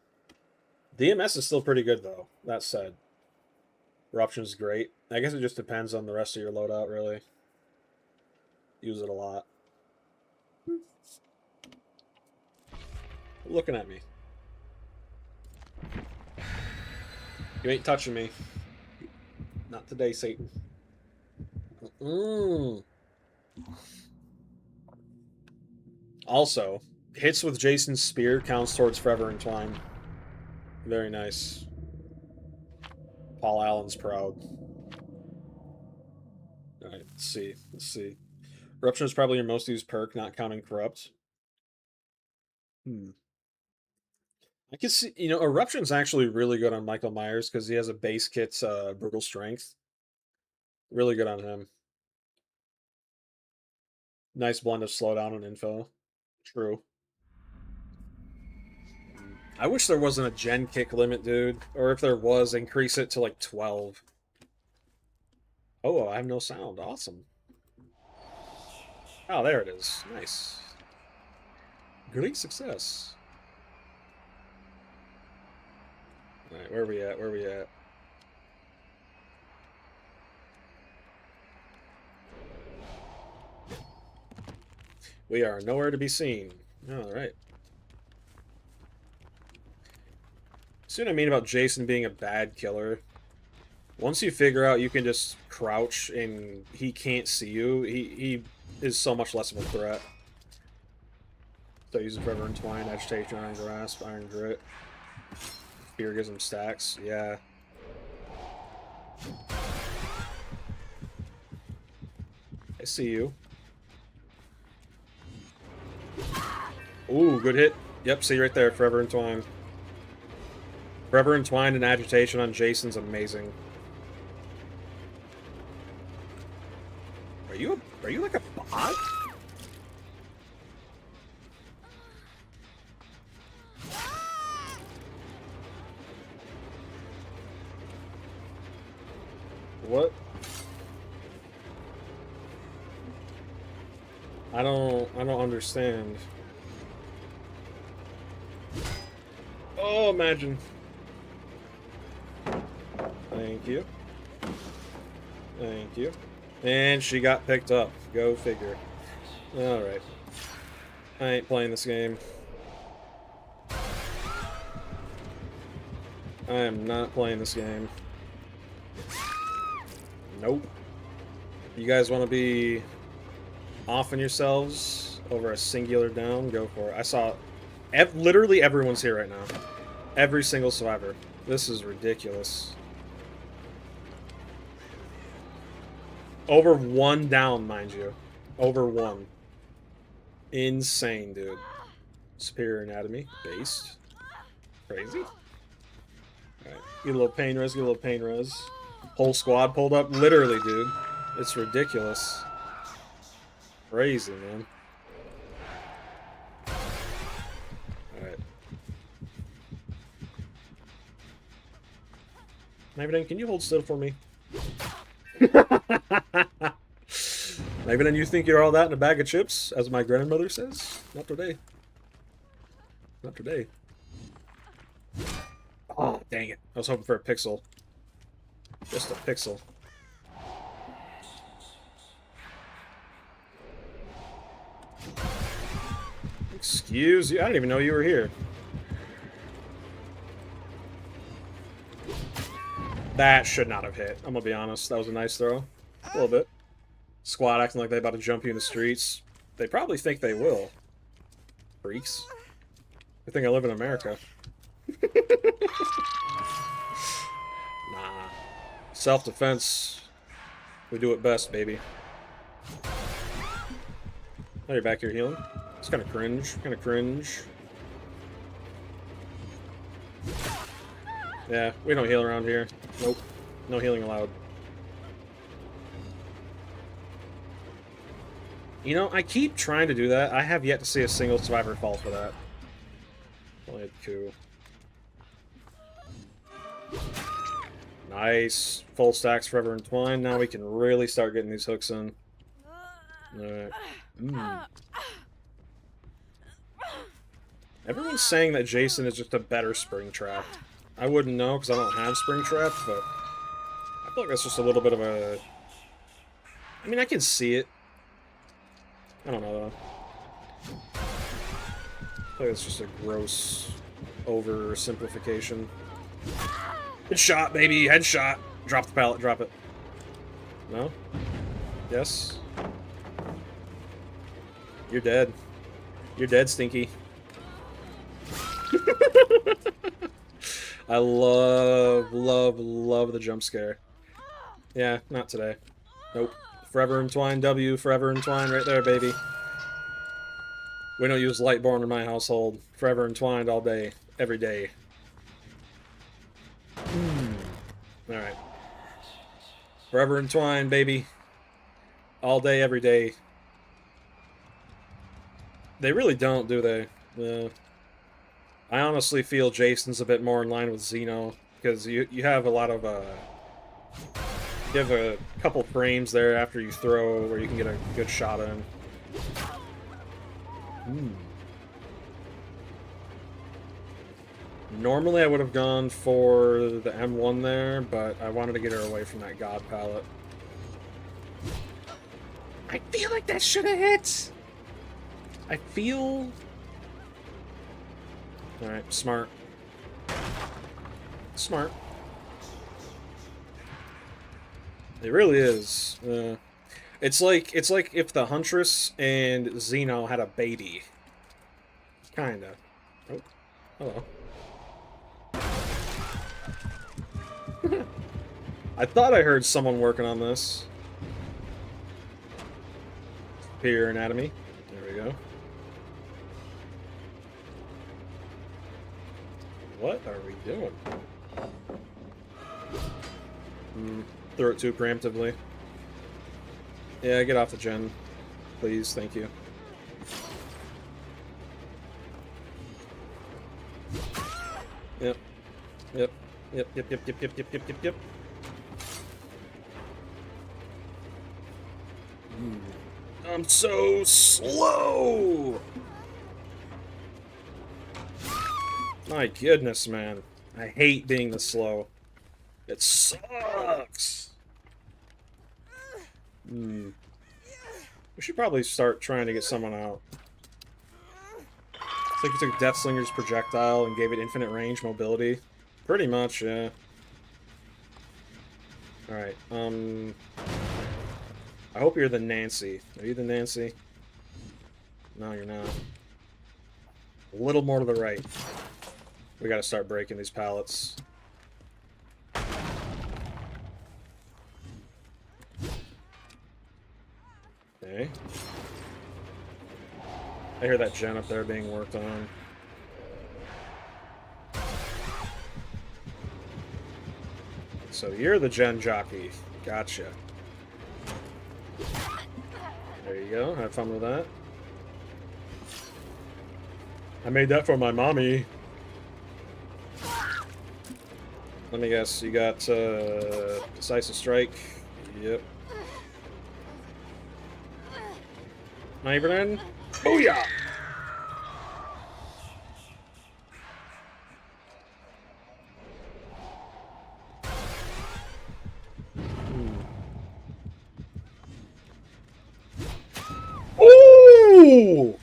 DMS is still pretty good, though. That said. Eruption's great. I guess it just depends on the rest of your loadout, really. Use it a lot. Looking at me. You ain't touching me. Not today, Satan. Also, hits with Jason's spear counts towards Forever Entwined. Very nice. Paul Allen's proud. Alright, let's see. Let's see. Eruption is probably your most used perk, not counting Corrupt. I can see, Eruption's actually really good on Michael Myers because he has a base kit's brutal strength. Really good on him. Nice blend of slowdown and info. True. I wish there wasn't a gen kick limit, dude. Or if there was, increase it to like 12. Oh, I have no sound. Awesome. Oh, there it is. Nice. Great success. Alright, where are we at? Where are we at? We are nowhere to be seen. Alright. See what I mean about Jason being a bad killer? Once you figure out you can just crouch and he can't see you, he is so much less of a threat. So using Forever Entwine, Agitation, Iron Grasp, Iron Grit. Fear gives him stacks. Yeah. I see you. Ooh, good hit. Yep, see right there, Forever Entwine. Forever Entwined and Agitation on Jason's amazing. Are you like a bot? What? I don't understand. Oh, imagine. Thank you. Thank you. And she got picked up. Go figure. Alright. I ain't playing this game. I am not playing this game. Nope. You guys want to be offing yourselves over a singular down? Go for it. I saw literally everyone's here right now. Every single survivor. This is ridiculous. Over one down, mind you. Over one. Insane, dude. Superior Anatomy. Based. Crazy. Alright. Get a little pain res, get a little pain res. Whole squad pulled up. Literally, dude. It's ridiculous. Crazy, man. Alright. Maybe can you hold still for me? Maybe then you think you're all that in a bag of chips, as my grandmother says? Not today. Not today. Oh, dang it. I was hoping for a pixel. Just a pixel. Excuse you? I didn't even know you were here. That should not have hit. I'm gonna be honest. That was a nice throw. A little bit. Squad acting like they're about to jump you in the streets. They probably think they will. Freaks. They think I live in America. Nah. Self-defense. We do it best, baby. Oh, you're back here healing? It's kind of cringe. Kind of cringe. Yeah, we don't heal around here. Nope. No healing allowed. You know, I keep trying to do that. I have yet to see a single survivor fall for that. Only had two. Nice. Full stacks Forever Entwined. Now we can really start getting these hooks in. Alright. Everyone's saying that Jason is just a better Springtrap. I wouldn't know because I don't have Springtrap, but I feel like that's just a little bit of a... I mean, I can see it. I don't know, though. I feel like it's just a gross oversimplification. Headshot, baby, headshot. Drop the pallet, drop it. No? Yes? You're dead. You're dead, Stinky. I love, love, love the jump scare. Yeah, not today. Nope. Forever entwined W, forever entwined right there, baby. We don't use Lightborn in my household. Forever entwined all day, every day. Alright. Forever entwined, baby. All day, every day. They really don't, do they? I honestly feel Jason's a bit more in line with Xeno, because you have a lot of, you have a couple frames there after you throw where you can get a good shot in. Normally I would have gone for the M1 there, but I wanted to get her away from that God palette. I feel like that should have hit! I feel... Alright, smart. Smart. It really is. It's like if the Huntress and Xeno had a baby. Kinda. Oh, hello. I thought I heard someone working on this. Superior anatomy. There we go. What are we doing? Throw it too preemptively. Yeah, get off the gen. Please, thank you. Yep. Yep. Yep, yep, yep, yep, yep, yep, yep, yep, yep. I'm so slow! My goodness, man. I hate being this slow. It sucks! We should probably start trying to get someone out. It's like you took Deathslinger's projectile and gave it infinite range mobility. Pretty much, yeah. Alright, I hope you're the Nancy. Are you the Nancy? No, you're not. A little more to the right. We gotta start breaking these pallets. Okay. I hear that gen up there being worked on. So you're the gen jockey. Gotcha. There you go. Have fun with that. I made that for my mommy. Let me guess. You got Decisive Strike. Yep. Knife in. Booyah! Ooh!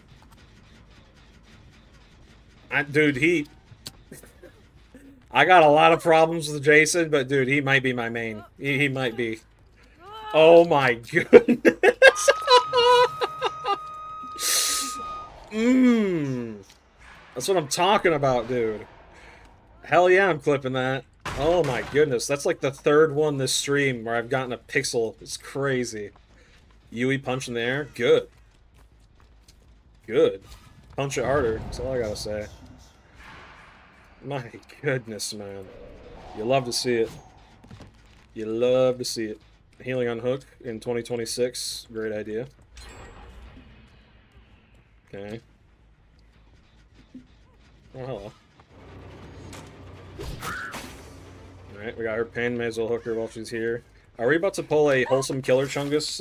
Dude, I got a lot of problems with Jason, but dude, he might be my main. He might be. Oh my goodness! That's what I'm talking about, dude. Hell yeah, I'm clipping that. Oh my goodness, that's like the third one this stream where I've gotten a pixel. It's crazy. Yui punch in the air? Good. Good. Punch it harder. That's all I gotta say. My goodness, man. You love to see it. You love to see it. Healing on Hook in 2026. Great idea. Okay. Oh, hello. Alright, we got her pinned. May as well hook her while she's here. Are we about to pull a Wholesome Killer Chungus?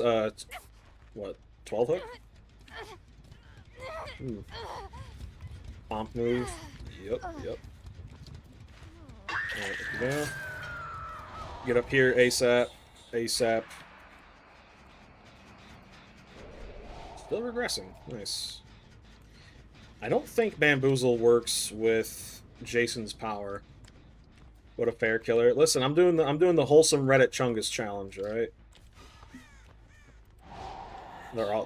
What? 12 hook? Pomp move. Yep, yep. Alright, there we go. Get up here ASAP. ASAP. Still regressing. Nice. I don't think Bamboozle works with Jason's power. What a fair killer. Listen, I'm doing the wholesome Reddit Chungus challenge, alright?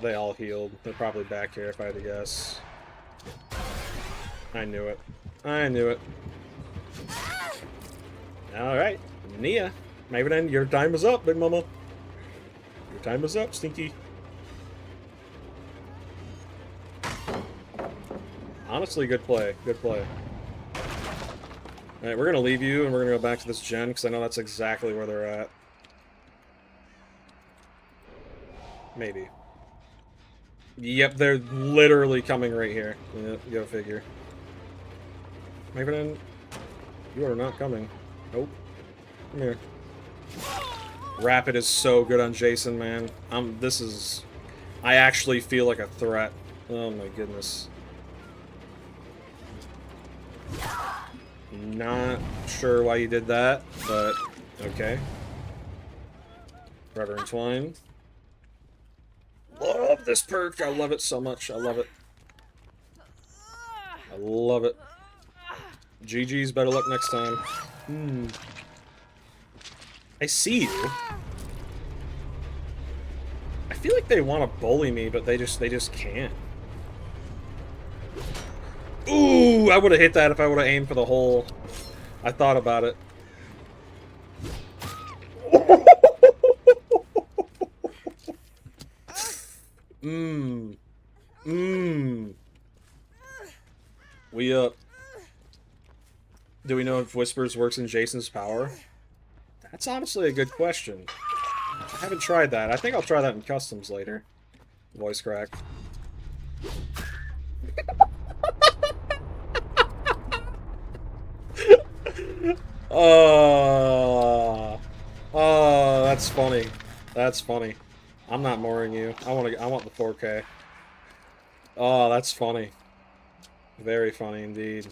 They all healed. They're probably back here if I had to guess. I knew it. I knew it. Alright. Nia. Maybe then your time is up, Big Mama. Your time is up, Stinky. Honestly, good play. Good play. Alright, we're gonna leave you and we're gonna go back to this gen because I know that's exactly where they're at. Maybe. Yep, they're literally coming right here. Yeah, go figure. Maybe then you are not coming. Nope. Come here. Rapid is so good on Jason, man. I actually feel like a threat. Oh my goodness. Not sure why you did that, but okay. Forever Entwine. Love this perk. I love it so much. I love it. I love it. GG's, better luck next time. I see you. I feel like they want to bully me, but they just can't. Ooh, I would have hit that if I would have aimed for the hole. I thought about it. We up. Do we know if Whispers works in Jason's power? That's honestly a good question. I haven't tried that. I think I'll try that in customs later. Voice crack. Oh, that's funny. That's funny. I'm not mooring you. I want the 4K. Oh, that's funny. Very funny indeed.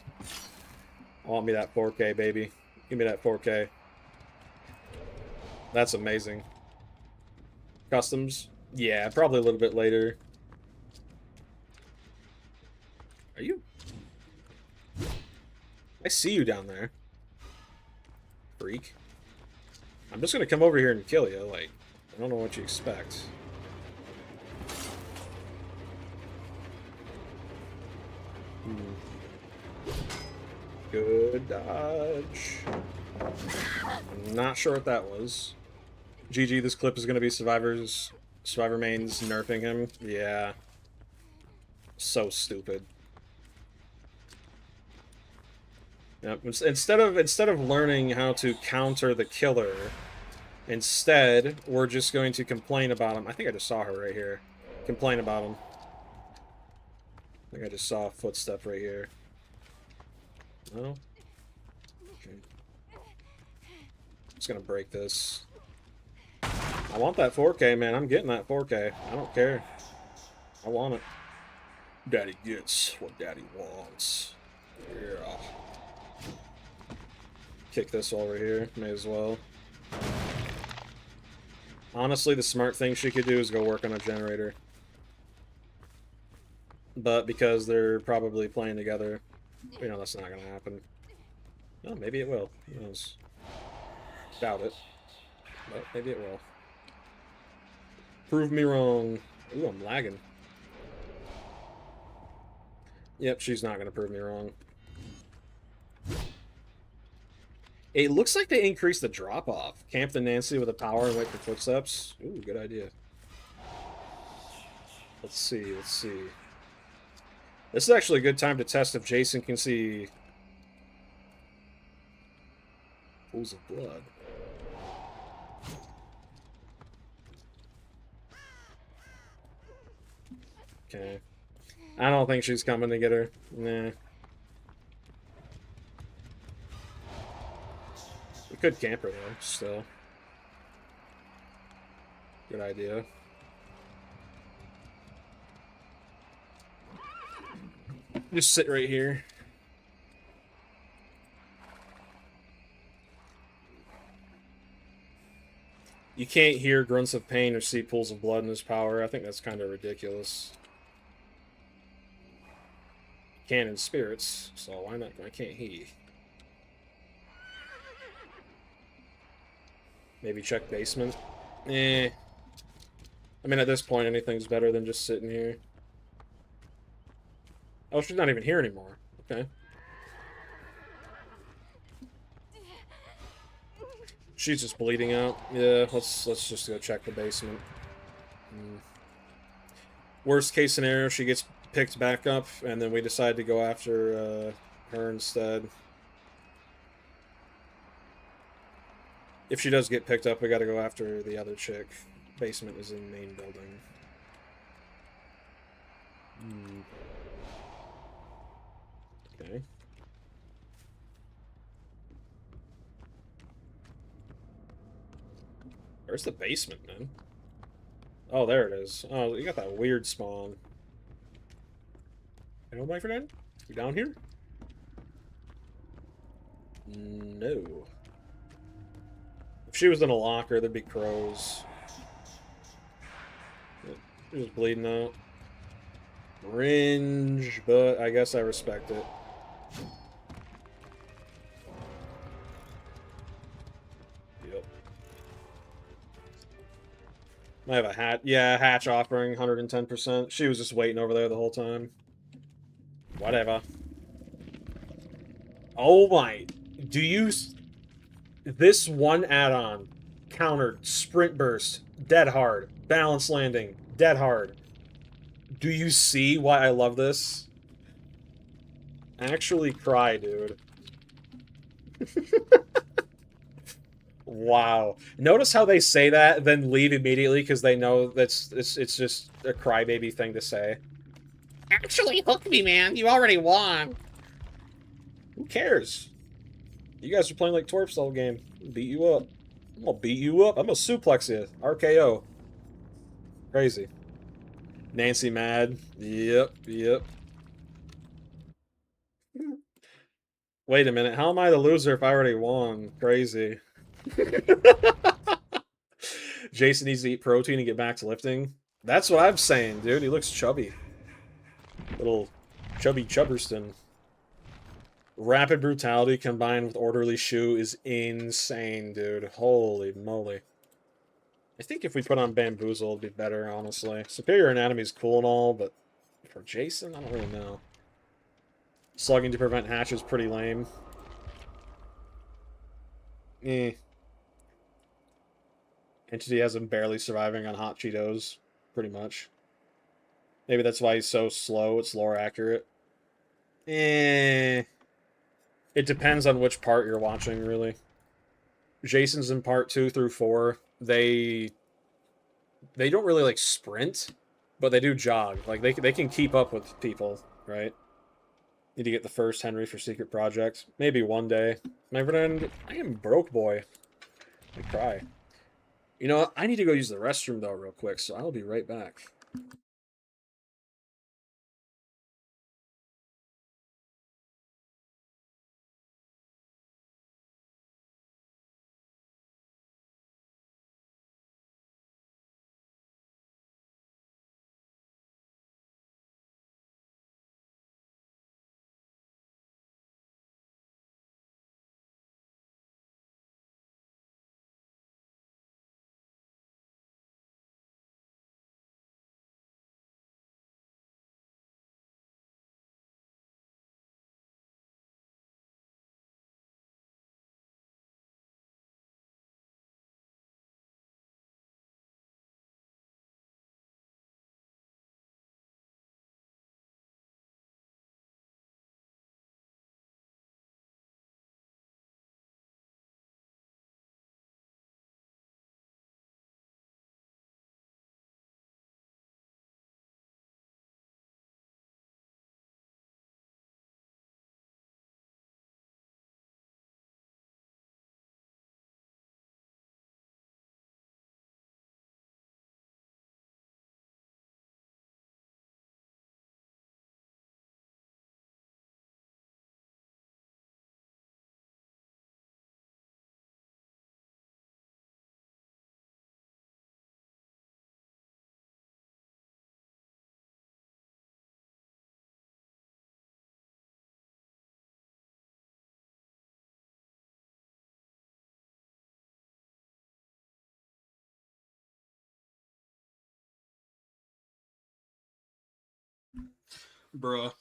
I want me that 4K, baby. Give me that 4K. That's amazing. Customs? Yeah, probably a little bit later. Are you? I see you down there. Freak. I'm just gonna come over here and kill you, like, I don't know what you expect. Good dodge. I'm not sure what that was. GG, this clip is gonna be Survivor mains nerfing him. Yeah. So stupid. Yep. Instead of learning how to counter the killer, instead we're just going to complain about him. I think I just saw her right here. Complain about him. I think I just saw a footstep right here. No? Okay. Just gonna break this. I want that 4K, man. I'm getting that 4K. I don't care. I want it. Daddy gets what Daddy wants. Yeah. Kick this over here. May as well. Honestly, the smart thing she could do is go work on a generator. But because they're probably playing together, you know that's not going to happen. No, maybe it will. Who knows? Doubt it. But maybe it will. Prove me wrong. Ooh, I'm lagging. Yep, she's not going to prove me wrong. It looks like they increased the drop-off. Camp the Nancy with a power and wait for footsteps. Ooh, good idea. Let's see, let's see. This is actually a good time to test if Jason can see pools of blood. Okay. I don't think she's coming to get her. Nah. We could camp her, though, still. Good idea. Just sit right here. You can't hear grunts of pain or see pools of blood in his power. I think that's kind of ridiculous. Can in spirits, so why not? Why can't he? Maybe check basement. Eh. I mean, at this point, anything's better than just sitting here. Oh, she's not even here anymore. Okay. She's just bleeding out. Yeah, let's just go check the basement. Worst case scenario, she gets picked back up, and then we decide to go after her instead. If she does get picked up, we gotta go after the other chick. Basement is in the main building. Okay. Where's the basement, man? Oh, there it is. Oh, you got that weird spawn. Hello, my friend? You down here? No. If she was in a locker, there'd be crows. She was bleeding out. Cringe, but I guess I respect it. Yep. I have a hat. Yeah, hatch offering 110%. She was just waiting over there the whole time. Whatever. Oh my. Do you... This one add-on countered sprint burst, dead hard, balance landing, dead hard. Do you see why I love this? Actually cry, dude. Wow. Notice how they say that, then leave immediately because they know that's it's just a crybaby thing to say. Actually, hook me, man. You already won. Who cares? You guys are playing like twerps all game. Beat you up. I'm gonna beat you up. I'm gonna suplex you. RKO. Crazy. Nancy mad. Yep, yep. Wait a minute. How am I the loser if I already won? Crazy. Jason needs to eat protein and get back to lifting. That's what I'm saying, dude. He looks chubby. Little chubby Chubberston. Rapid brutality combined with orderly shoe is insane, dude. Holy moly. I think if we put on Bamboozle, it'd be better, honestly. Superior Anatomy is cool and all, but for Jason, I don't really know. Slugging to prevent hatch is pretty lame. Eh. Entity has him barely surviving on hot Cheetos, pretty much. Maybe that's why he's so slow, it's lore accurate. Eh. It depends on which part you're watching, really. Jason's in part 2 through 4. They don't really like sprint, but they do jog. Like they can keep up with people, right? Need to get the first Henry for Secret Project. Maybe one day. My friend, I am broke boy. I cry. You know what? I need to go use the restroom though real quick, so I'll be right back. Bruh.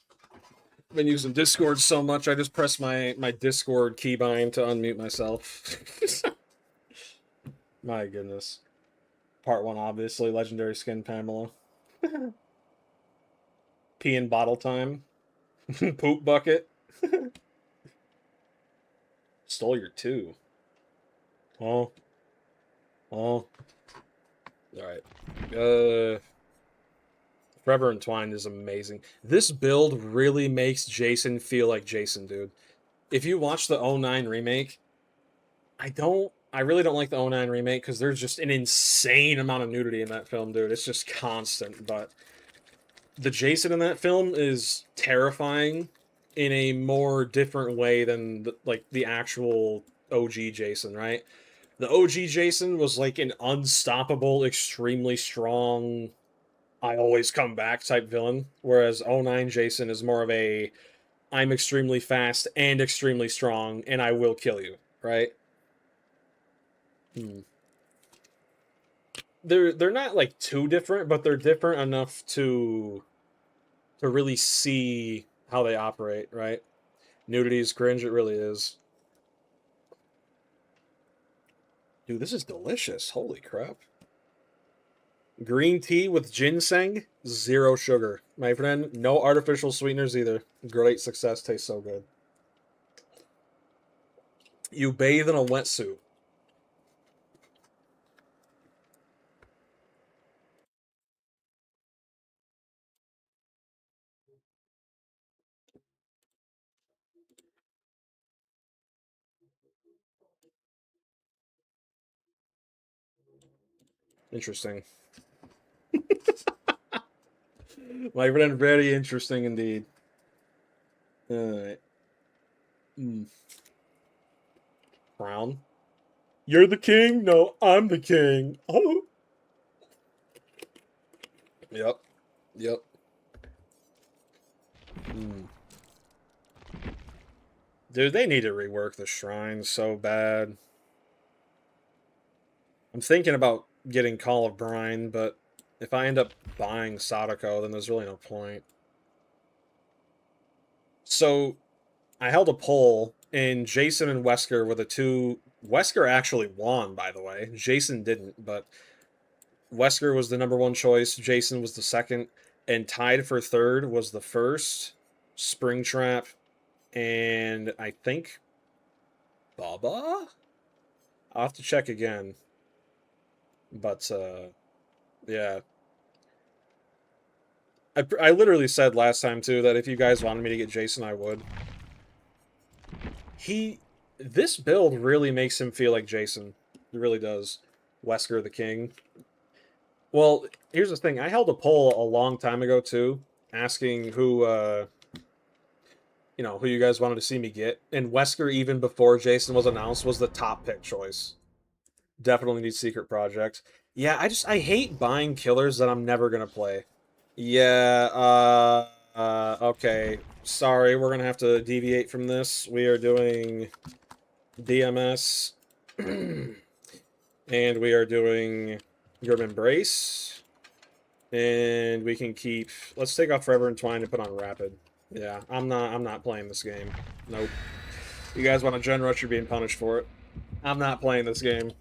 Been using Discord so much, I just press my Discord keybind to unmute myself. My goodness. Part 1, obviously. Legendary skin Pamela. Pee in bottle time. Poop bucket. Stole your 2. Oh. Oh. Alright. Forever Entwined is amazing. This build really makes Jason feel like Jason, dude. If you watch the 09 remake, I really don't like the 09 remake because there's just an insane amount of nudity in that film, dude. It's just constant, but the Jason in that film is terrifying in a more different way than the actual OG Jason, right? The OG Jason was like an unstoppable, extremely strong, I always come back type villain, whereas 09 Jason is more of a I'm extremely fast and extremely strong and I will kill you, right? They're not like too different, but they're different enough to really see how they operate, right? Nudity is cringe, it really is. Dude, this is delicious. Holy crap. Green tea with ginseng, 0 sugar. My friend, no artificial sweeteners either. Great success, tastes so good. You bathe in a wetsuit. Interesting. My friend, very interesting indeed. Alright. Crown. You're the king? No, I'm the king. Oh. Yep. Yep. Dude, they need to rework the shrine so bad. I'm thinking about getting Call of Brine, but if I end up buying Sadako, then there's really no point. So, I held a poll, and Jason and Wesker were the two... Wesker actually won, by the way. Jason didn't, but Wesker was the #1 choice, Jason was the second, and tied for third was the first, Springtrap, and I think Bubba? I'll have to check again. But, yeah. I literally said last time, too, that if you guys wanted me to get Jason, I would. This build really makes him feel like Jason. It really does. Wesker the King. Well, here's the thing. I held a poll a long time ago, too, asking who you guys wanted to see me get. And Wesker, even before Jason was announced, was the top pick choice. Definitely need Secret Project. Yeah, I hate buying killers that I'm never gonna play. Yeah, okay. Sorry, we're gonna have to deviate from this. We are doing DMS. And we are doing Grim Embrace. And we can keep... Let's take off Forever Entwined and put on Rapid. Yeah, I'm not playing this game. Nope. You guys want a Gen Rush, you're being punished for it. I'm not playing this game.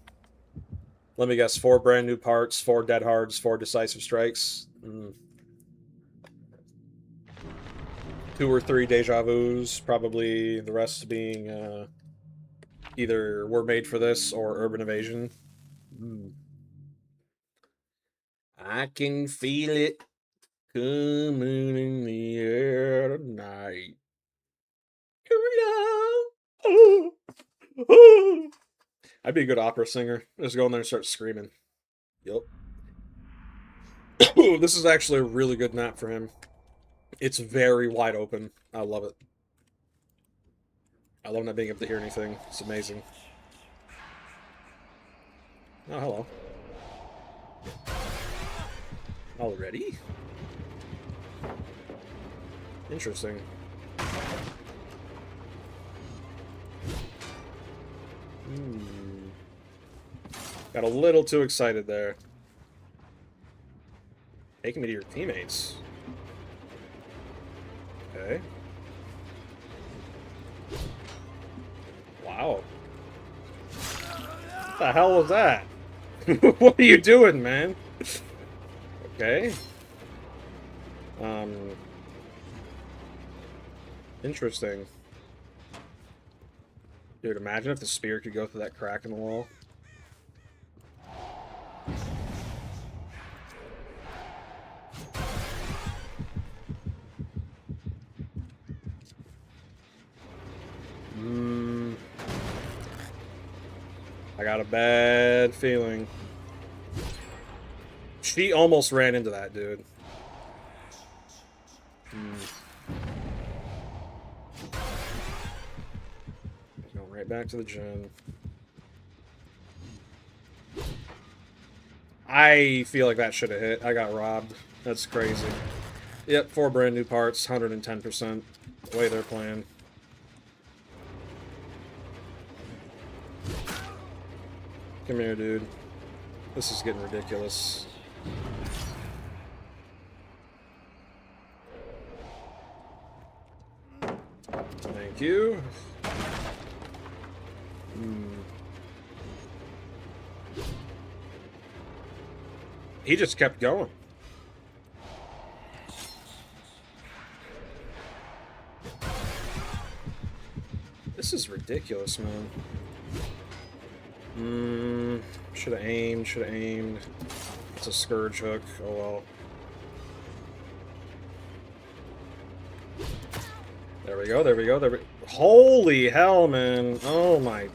Let me guess, 4 brand new parts, 4 dead hards, 4 decisive strikes. 2 or 3 deja vus, probably the rest being either We're Made for This or Urban Evasion. I can feel it coming in the air tonight. Oh, oh. I'd be a good opera singer. Just go in there and start screaming. Yep. This is actually a really good map for him. It's very wide open. I love it. I love not being able to hear anything. It's amazing. Oh, hello. Already? Interesting. Got a little too excited there. Taking me to your teammates. Okay. Wow. What the hell was that? What are you doing, man? Okay. Interesting. Dude, imagine if the spear could go through that crack in the wall. I got a bad feeling. She almost ran into that, dude. Going right back to the gen. I feel like that should have hit. I got robbed. That's crazy. Yep, 4 brand new parts, 110%. The way they're playing. Come here, dude. This is getting ridiculous. Thank you. He just kept going. This is ridiculous, man. Should have aimed. It's a scourge hook. Oh well. There we go. Holy hell, man. Oh my.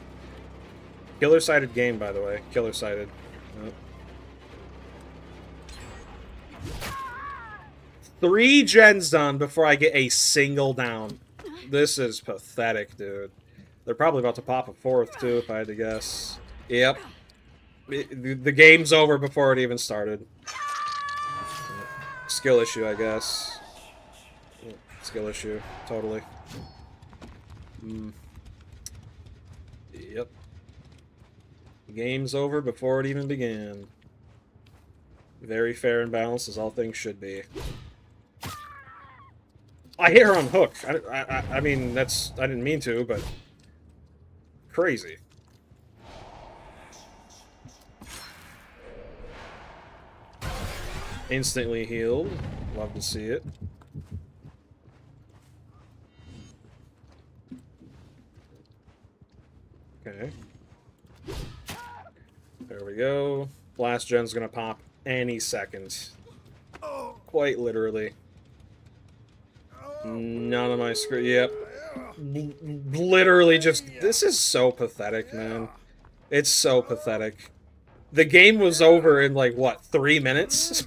Killer-sided game, by the way. Killer-sided. Yep. 3 gens done before I get a single down. This is pathetic, dude. They're probably about to pop a 4th, too, if I had to guess. Yep. The game's over before it even started. Skill issue, I guess. Skill issue, totally. Yep. The game's over before it even began. Very fair and balanced, as all things should be. I hit her on hook. I mean, that's... I didn't mean to, but... Crazy. Instantly healed. Love to see it. Okay. There we go. Last gen's gonna pop any second. Quite literally. None of my screen. Yep. Literally just... This is so pathetic, man. It's so pathetic. The game was over in, like, what, 3 minutes?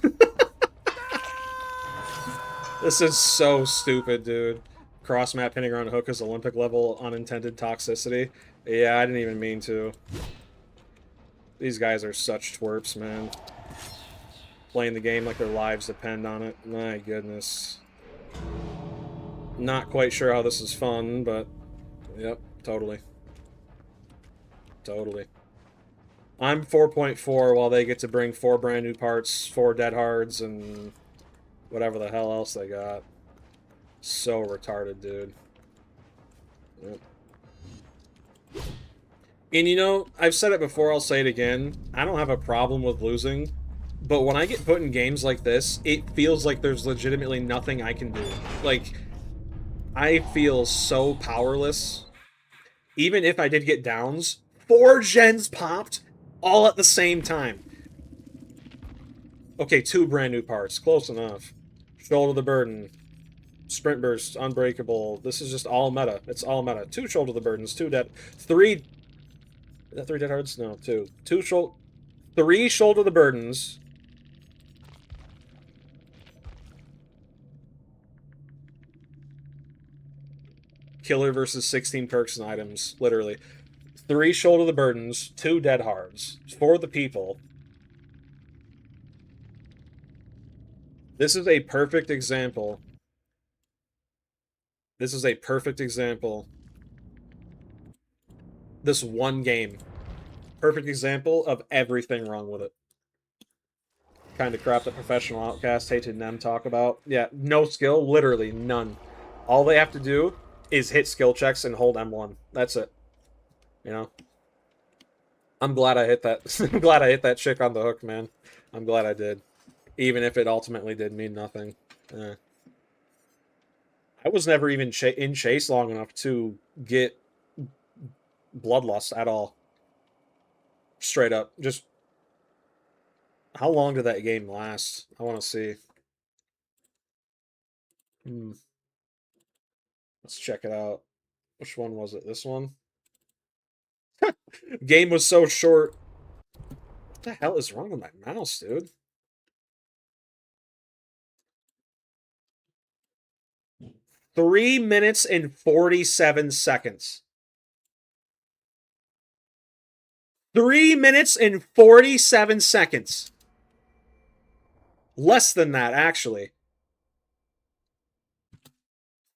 This is so stupid, dude. Cross-map hitting around hook is Olympic-level unintended toxicity. Yeah, I didn't even mean to. These guys are such twerps, man. Playing the game like their lives depend on it. My goodness. Not quite sure how this is fun, but... Yep, totally. Totally. I'm 4.4 while they get to bring 4 brand new parts, 4 dead hards, and whatever the hell else they got. So retarded, dude. Yep. And you know, I've said it before, I'll say it again. I don't have a problem with losing, but when I get put in games like this, it feels like there's legitimately nothing I can do. Like, I feel so powerless. Even if I did get downs, 4 gens popped all at the same time. Okay, 2 brand new parts. Close enough. Shoulder the burden. Sprint burst. Unbreakable. This is just all meta. It's all meta. 2 shoulder the burdens. 2 dead. 3... Is that 3 dead hards? No, 2. 3 shoulder the burdens. Killer versus 16 perks and items. Literally. 3 shoulder the burdens. 2 dead hards. For the people. This is a perfect example. This is a perfect example. This one game. Perfect example of everything wrong with it. Kind of crap that professional outcasts hate to them talk about. Yeah, no skill, literally none. All they have to do is hit skill checks and hold M1. That's it. You know? I'm glad I hit that. I'm glad I hit that chick on the hook, man. I'm glad I did. Even if it ultimately did mean nothing. I was never even in chase long enough to get bloodlust at all. Straight up. Just how long did that game last? I want to see. Let's check it out. Which one was it? This one? Game was so short. What the hell is wrong with my mouse, dude? Three minutes and 47 seconds. 3 minutes and 47 seconds. Less than that, actually.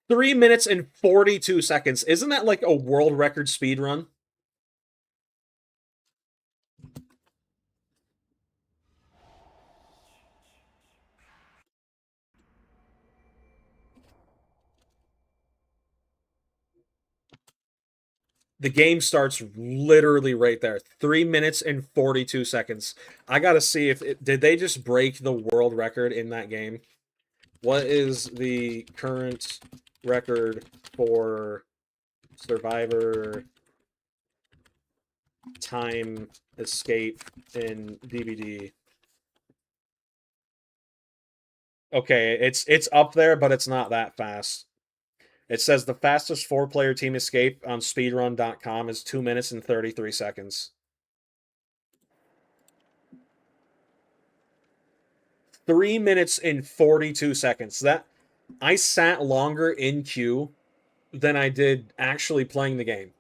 3 minutes and 42 seconds. Isn't that like a world record speed run? The game starts literally right there. 3 minutes and 42 seconds. I gotta see if did they just break the world record in that game? What is the current record for Survivor time escape in DBD? Okay, it's up there, but it's not that fast. It says the fastest four-player team escape on speedrun.com is 2 minutes and 33 seconds. 3 minutes and 42 seconds. That I sat longer in queue than I did actually playing the game.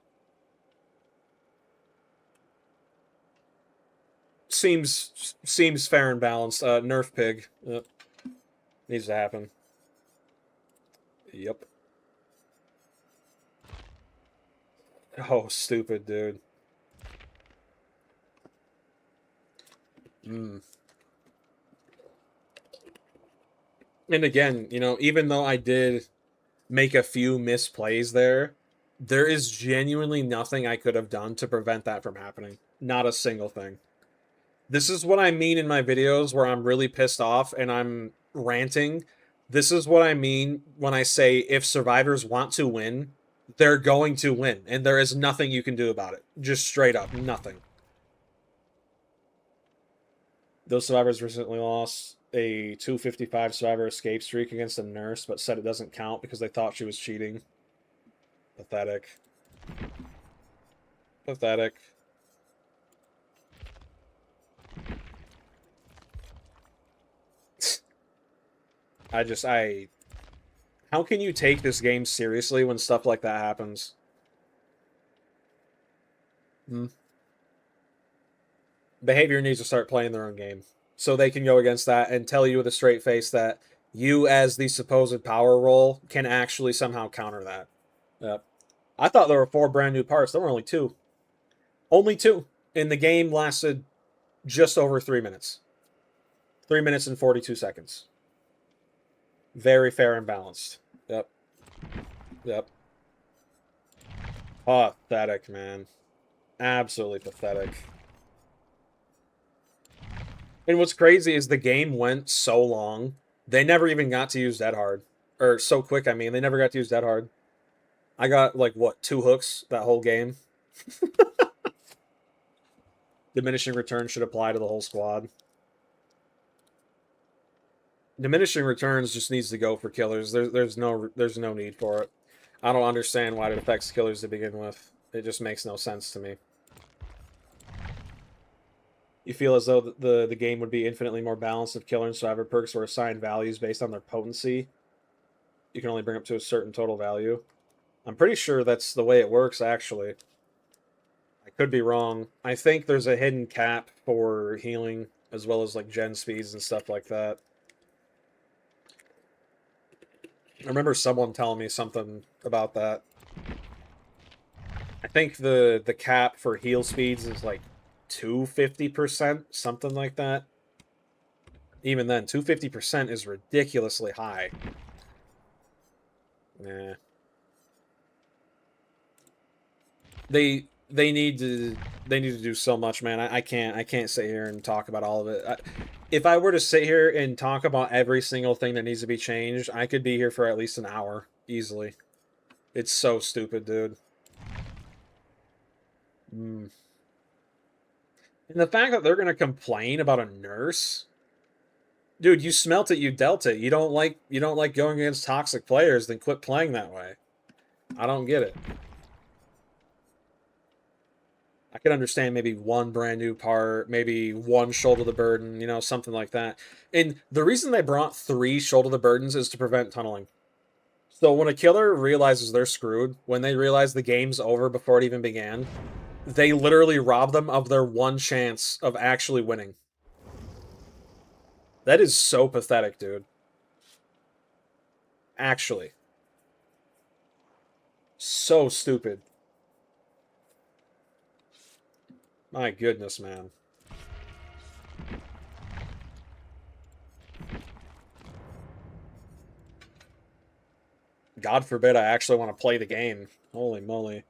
Seems fair and balanced. Nerf pig. Yep. Needs to happen. Yep. Oh, stupid, dude. And again, you know, even though I did make a few misplays there is genuinely nothing I could have done to prevent that from happening. Not a single thing. This is what I mean in my videos where I'm really pissed off and I'm ranting. This is what I mean when I say if survivors want to win, they're going to win, and there is nothing you can do about it. Just straight up, nothing. Those survivors recently lost a 255 survivor escape streak against a nurse, but said it doesn't count because they thought she was cheating. Pathetic. Pathetic. How can you take this game seriously when stuff like that happens? Behavior needs to start playing their own game. So they can go against that and tell you with a straight face that you, as the supposed power role, can actually somehow counter that. Yep. I thought there were 4 brand new parts. There were only 2. Only 2. And the game lasted just over 3 minutes. 3 minutes and 42 seconds. Very fair and balanced. Yep. Yep. Pathetic, man. Absolutely pathetic. And what's crazy is the game went so long, they never even got to use Dead Hard. Or so quick, I mean. They never got to use Dead Hard. I got, like, what, 2 hooks that whole game? Diminishing returns should apply to the whole squad. Diminishing returns just needs to go for killers. There's no need for it. I don't understand why it affects killers to begin with. It just makes no sense to me. You feel as though the game would be infinitely more balanced if killer and survivor perks were assigned values based on their potency. You can only bring up to a certain total value. I'm pretty sure that's the way it works, actually. I could be wrong. I think there's a hidden cap for healing, as well as like gen speeds and stuff like that. I remember someone telling me something about that. I think the cap for heal speeds is like 250%, something like that. Even then, 250% is ridiculously high. Nah. They need to do so much, man. I can't sit here and talk about all of it. If I were to sit here and talk about every single thing that needs to be changed, I could be here for at least an hour easily. It's so stupid, dude. Mm. And the fact that they're gonna complain about a nurse, dude, you smelt it, you dealt it. You don't like going against toxic players, then quit playing that way. I don't get it. I could understand maybe one brand new part, maybe one shoulder the burden, you know, something like that. And the reason they brought 3 shoulder the burdens is to prevent tunneling. So when a killer realizes they're screwed, when they realize the game's over before it even began, they literally rob them of their one chance of actually winning. That is so pathetic, dude. Actually. So stupid. My goodness, man. God forbid I actually want to play the game. Holy moly.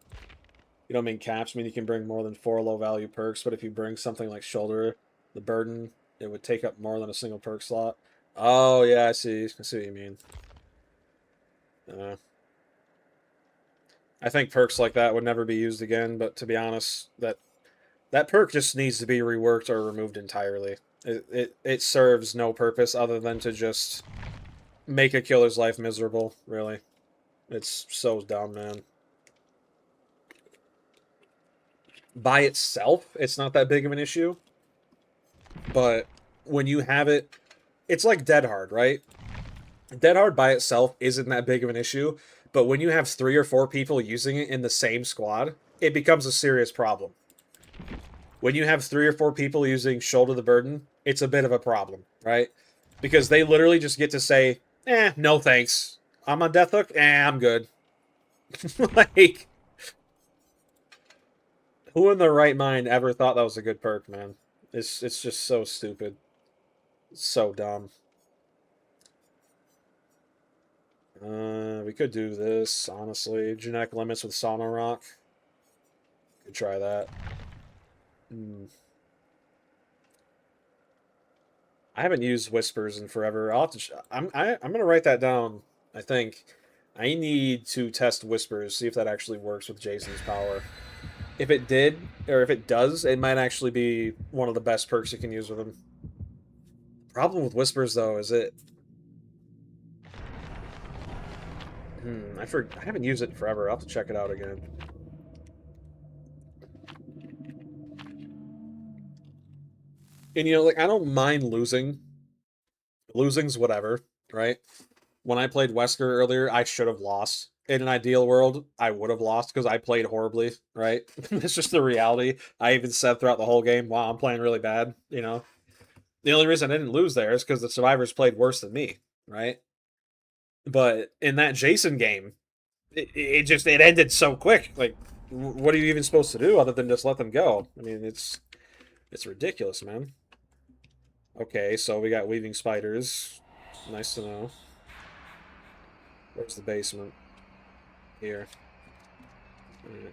You don't mean caps mean you can bring more than 4 low-value perks, but if you bring something like shoulder, the burden, it would take up more than a single perk slot. Oh, yeah, I see. I see what you mean. I think perks like that would never be used again, but to be honest, that perk just needs to be reworked or removed entirely. It serves no purpose other than to just make a killer's life miserable, really. It's so dumb, man. By itself, it's not that big of an issue. But when you have it, it's like Dead Hard, right? Dead Hard by itself isn't that big of an issue, but when you have 3 or 4 people using it in the same squad, it becomes a serious problem. When you have 3 or 4 people using Shoulder the Burden, it's a bit of a problem, right? Because they literally just get to say, no thanks. I'm on Death Hook? I'm good. Like, who in their right mind ever thought that was a good perk, man? It's just so stupid. So dumb. We could do this, honestly. Genetic limits with Sauna Rock. Could try that. I haven't used Whispers in forever. I'll have to I'm gonna write that down, I think. I need to test Whispers, see if that actually works with Jason's power. If it did, or if it does, it might actually be one of the best perks you can use with him. Problem with Whispers, though, is it... I haven't used it in forever. I'll have to check it out again. And, you know, like, I don't mind losing. Losing's whatever, right? When I played Wesker earlier, I should have lost. In an ideal world, I would have lost because I played horribly, right? It's just the reality. I even said throughout the whole game, wow, I'm playing really bad, you know? The only reason I didn't lose there is because the survivors played worse than me, right? But in that Jason game, it ended so quick. Like, what are you even supposed to do other than just let them go? I mean, it's ridiculous, man. Okay, so we got weaving spiders. Nice to know. Where's the basement? Here. Right.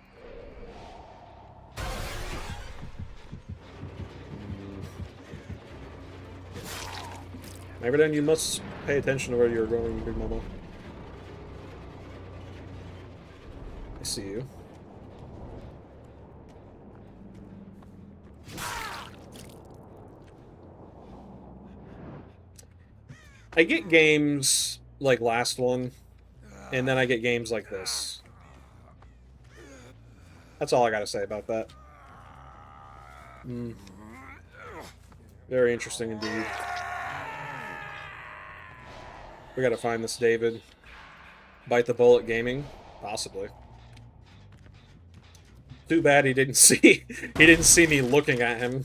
Maybe then you must pay attention to where you're going, Big Mama. I see you. I get games like last one, and then I get games like this. That's all I gotta say about that. Very interesting indeed. We gotta find this David. Bite the bullet gaming? Possibly. Too bad he didn't see me looking at him.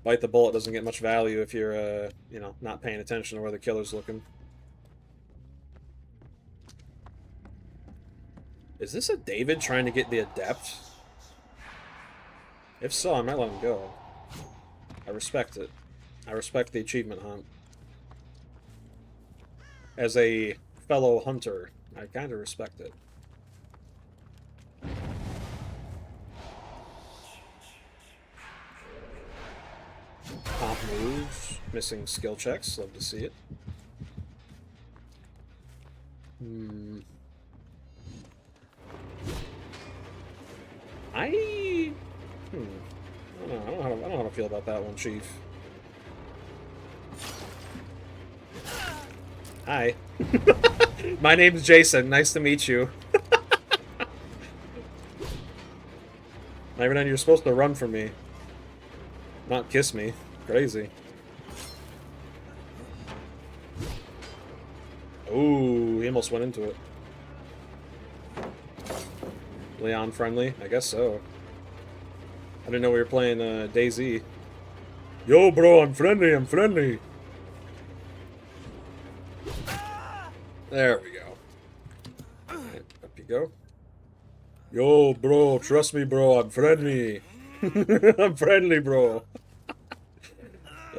Bite the bullet doesn't get much value if you're you know, not paying attention to where the killer's looking. Is this a David trying to get the adept? If so, I might let him go. I respect it. I respect the achievement hunt. As a fellow hunter. I kind of respect it. Comp moves, missing skill checks. Love to see it. I don't know. I don't know how to feel about that one, Chief. Hi. My name's Jason. Nice to meet you. Not even then you're supposed to run from me. Not kiss me. Crazy. Ooh, he almost went into it. Leon friendly? I guess so. I didn't know we were playing DayZ. Yo, bro, I'm friendly, I'm friendly. There we go. Alright, up you go. Yo, bro, trust me, bro, I'm friendly. I'm friendly, bro.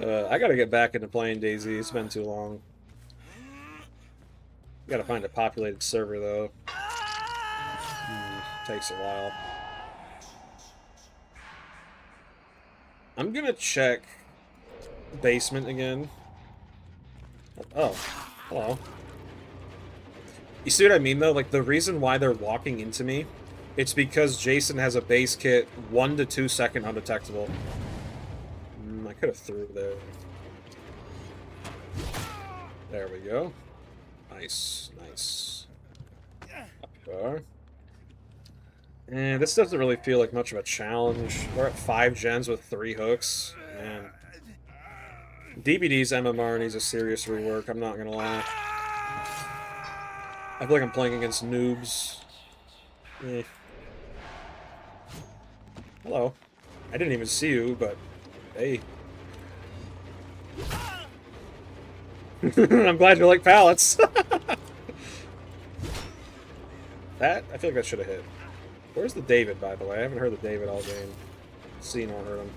I gotta get back into playing DayZ. It's been too long. Gotta find a populated server, though. Takes a while. I'm gonna check basement again. Oh, hello. You see what I mean, though? Like, the reason why they're walking into me, it's because Jason has a base kit 1 to 2 second undetectable. I could have threw there. There we go. Nice, nice. Up you are. And this doesn't really feel like much of a challenge. We're at 5 gens with 3 hooks. Man. DBD's MMR needs a serious rework, I'm not gonna lie. I feel like I'm playing against noobs. Hello. I didn't even see you, but hey. I'm glad you like pallets. That, I feel like that should have hit. Where's the David, by the way? I haven't heard the David all game. Seen or heard him.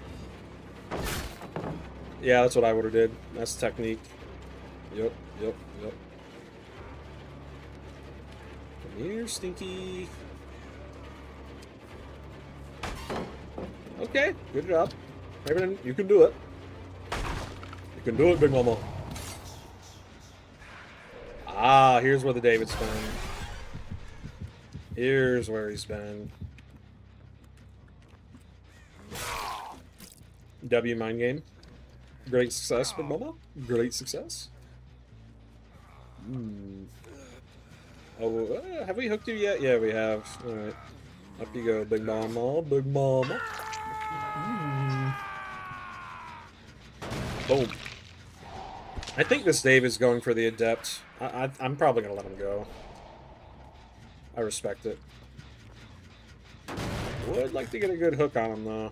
Yeah, that's what I would have did. That's the technique. Yep. Come here, Stinky. Okay, good job. Raven, you can do it. You can do it, Big Mama. Ah, here's where the David's been. Here's where he's been. W mind game. Great success, Big Mama. Great success. Oh, have we hooked you yet? Yeah, we have. Alright. Up you go, Big Mama. Big Mama. Boom. I think this Dave is going for the Adept. I'm probably going to let him go. I respect it. Would like to get a good hook on him, though.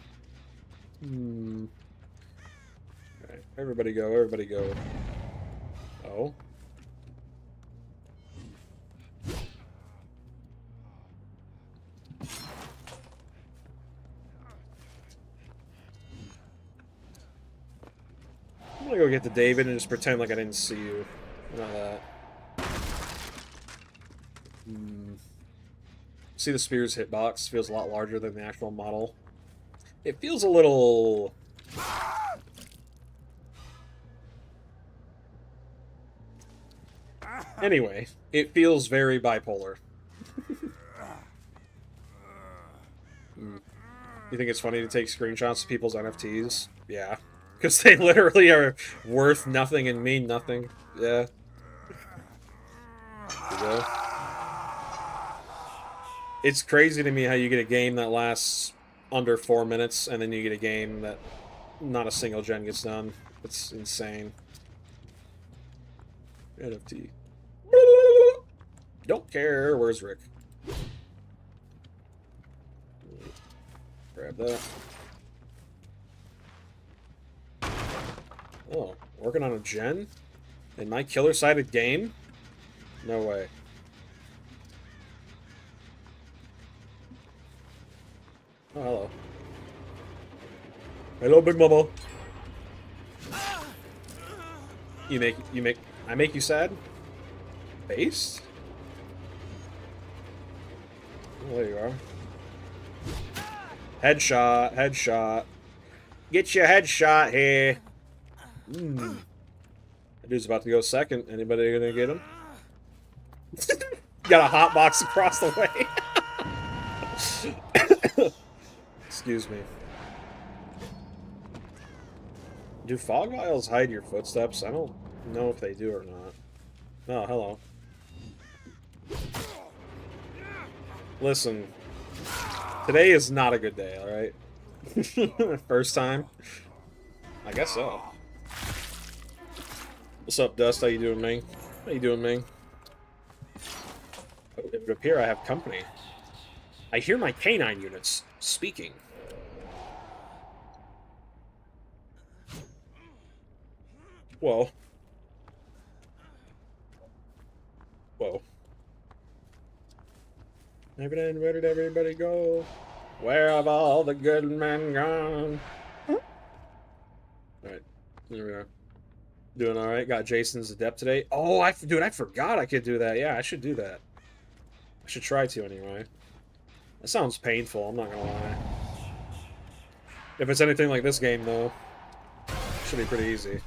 Okay, everybody go, everybody go. Oh. I'm gonna go get the David and just pretend like I didn't see you. Not that. See the spear's hitbox feels a lot larger than the actual model. It feels a little... Anyway, it feels very bipolar. You think it's funny to take screenshots of people's NFTs? Yeah. Because they literally are worth nothing and mean nothing. Yeah. There you go. It's crazy to me how you get a game that lasts under 4 minutes, and then you get a game that not a single gen gets done. It's insane. NFT. Don't care. Where's Rick? Grab that. Oh, working on a gen? In my killer-sided game? No way. Oh, hello. Hello, Big Mama. I make you sad? Based? Oh, there you are. Headshot, headshot. Get your headshot here. That dude's about to go second. Anybody gonna get him? Got a hotbox across the way. Excuse me. Do fog vials hide your footsteps? I don't know if they do or not. Oh, hello. Listen. Today is not a good day, alright? First time? I guess so. What's up, Dust? How you doing, Ming? How you doing, Ming? Oh, it would appear I have company. I hear my canine units speaking. Whoa. Whoa. Where did everybody go? Where have all the good men gone? Alright. There we are. Doing alright. Got Jason's adept today. Oh, dude, I forgot I could do that. Yeah, I should do that. I should try to anyway. That sounds painful, I'm not gonna lie. If it's anything like this game, though, it should be pretty easy.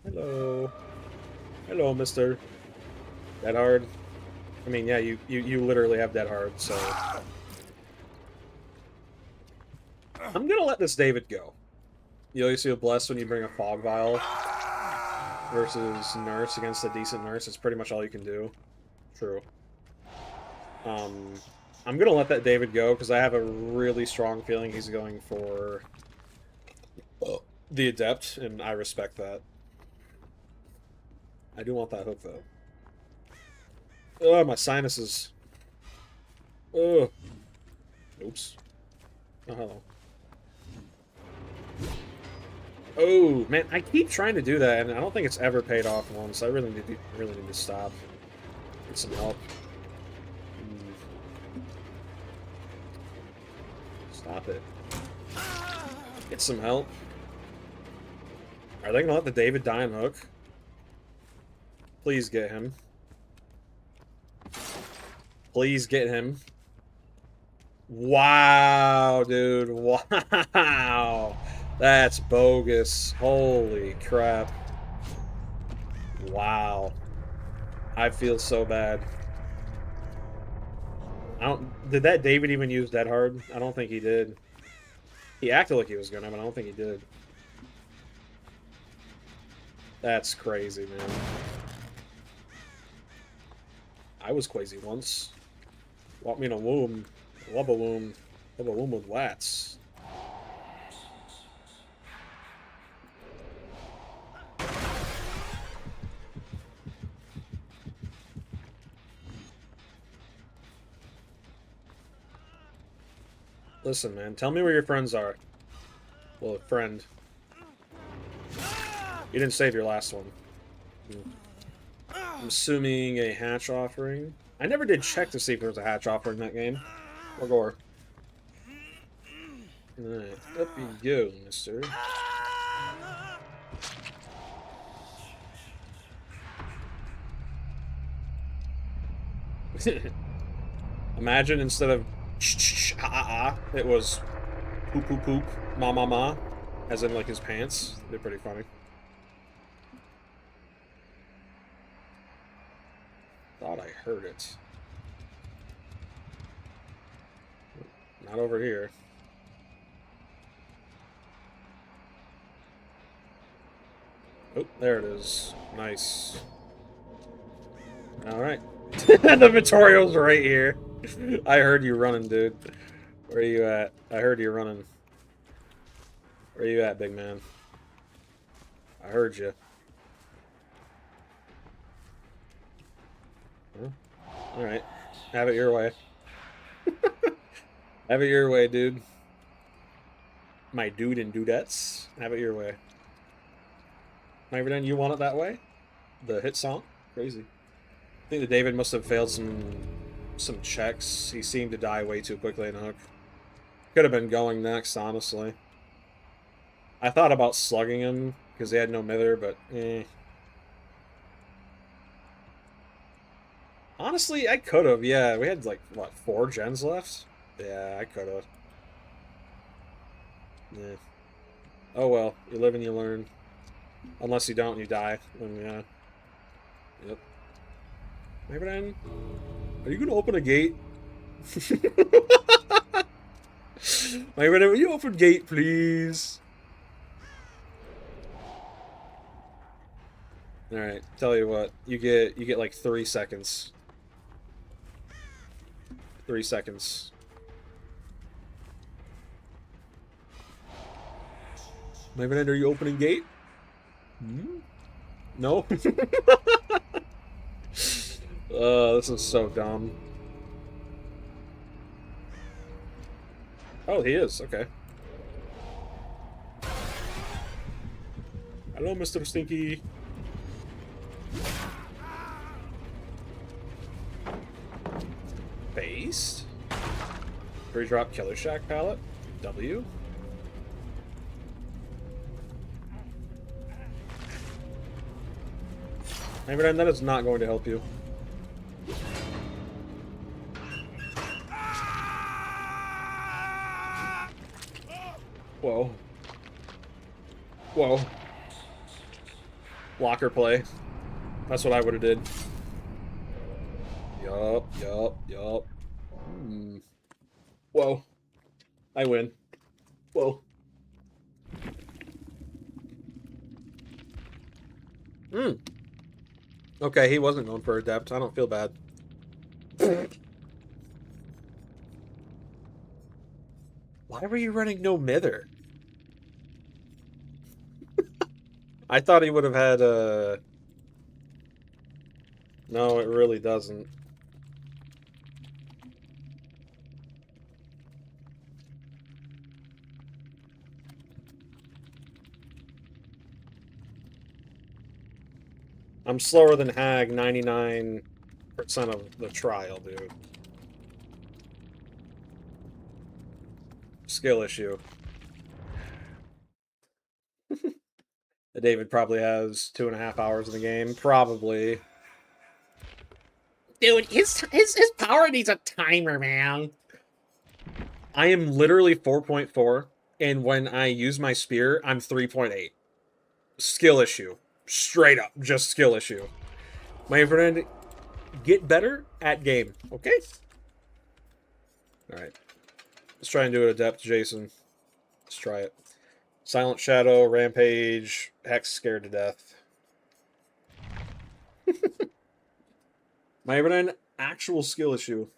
Hello. Hello, mister. Dead hard. I mean, yeah, you literally have dead hard, so... I'm gonna let this David go. You always feel blessed when you bring a fog vial versus nurse against a decent nurse. It's pretty much all you can do. True. I'm gonna let that David go because I have a really strong feeling he's going for the adept, and I respect that. I do want that hook though. Oh, my sinuses. Oh. Oops. Oh, hello. Oh, man, I keep trying to do that, and I don't think it's ever paid off once. I really need to stop. Get some help. Stop it. Get some help. Are they gonna let the David die on hook? Please get him. Please get him. Wow, dude. Wow. That's bogus. Holy crap. Wow. I feel so bad. Did that David even use Dead Hard? I don't think he did. He acted like he was gonna, but I don't think he did. That's crazy, man. I was crazy once. Want me in a womb. Love a womb. Love a womb with wats. Listen, man, tell me where your friends are. Well, friend. You didn't save your last one. I'm assuming a hatch offering. I never did check to see if there was a hatch offering in that game. Or gore. Alright, up you go, mister. Imagine instead of it was poop poop poop ma ma ma, as in like his pants. They're pretty funny. Thought I heard it. Not over here. Oh, there it is. Nice. Alright. The Vittorio's right here. I heard you running, dude. Where are you at? I heard you running. Where are you at, big man? I heard you. Huh? Alright. Have it your way. Have it your way, dude. My dude and dudettes. Have it your way. Never done You Want It That Way? The hit song? Crazy. I think that David must have failed some checks. He seemed to die way too quickly in hook. Could have been going next, honestly. I thought about slugging him because he had no mither, but eh. Honestly, I could have. Yeah, we had like what 4 gens left. Yeah, I could have. Yeah. Oh well, you live and you learn. Unless you don't, and you die. Then yeah. Yep. Maybe then. Are you gonna open a gate? Maybe then, will you open gate, please? All right. Tell you what, you get like 3 seconds. 3 seconds. Maybe then, are you opening gate? Hmm? No. This is so dumb. Oh, he is. Okay. Hello, Mr. Stinky. Based? Free drop Killer Shack pallet. W. Maybe then that is not going to help you. Whoa. Whoa. Blocker play. That's what I would have did. Yup. Hmm. Whoa. I win. Whoa. Hmm. Okay, he wasn't going for Adept. I don't feel bad. Why were you running no Mither? I thought he would have had a... No, it really doesn't. I'm slower than Hag 99% of the trial, dude. Skill issue. David probably has 2.5 hours in the game. Probably. Dude, his power needs a timer, man. I am literally 4.4, and when I use my spear, I'm 3.8. Skill issue. Straight up, just skill issue. My friend, get better at game, okay? Alright. Let's try and do it Adept, Jason. Let's try it. Silent Shadow, Rampage, Hex scared to death. My friend, actual skill issue.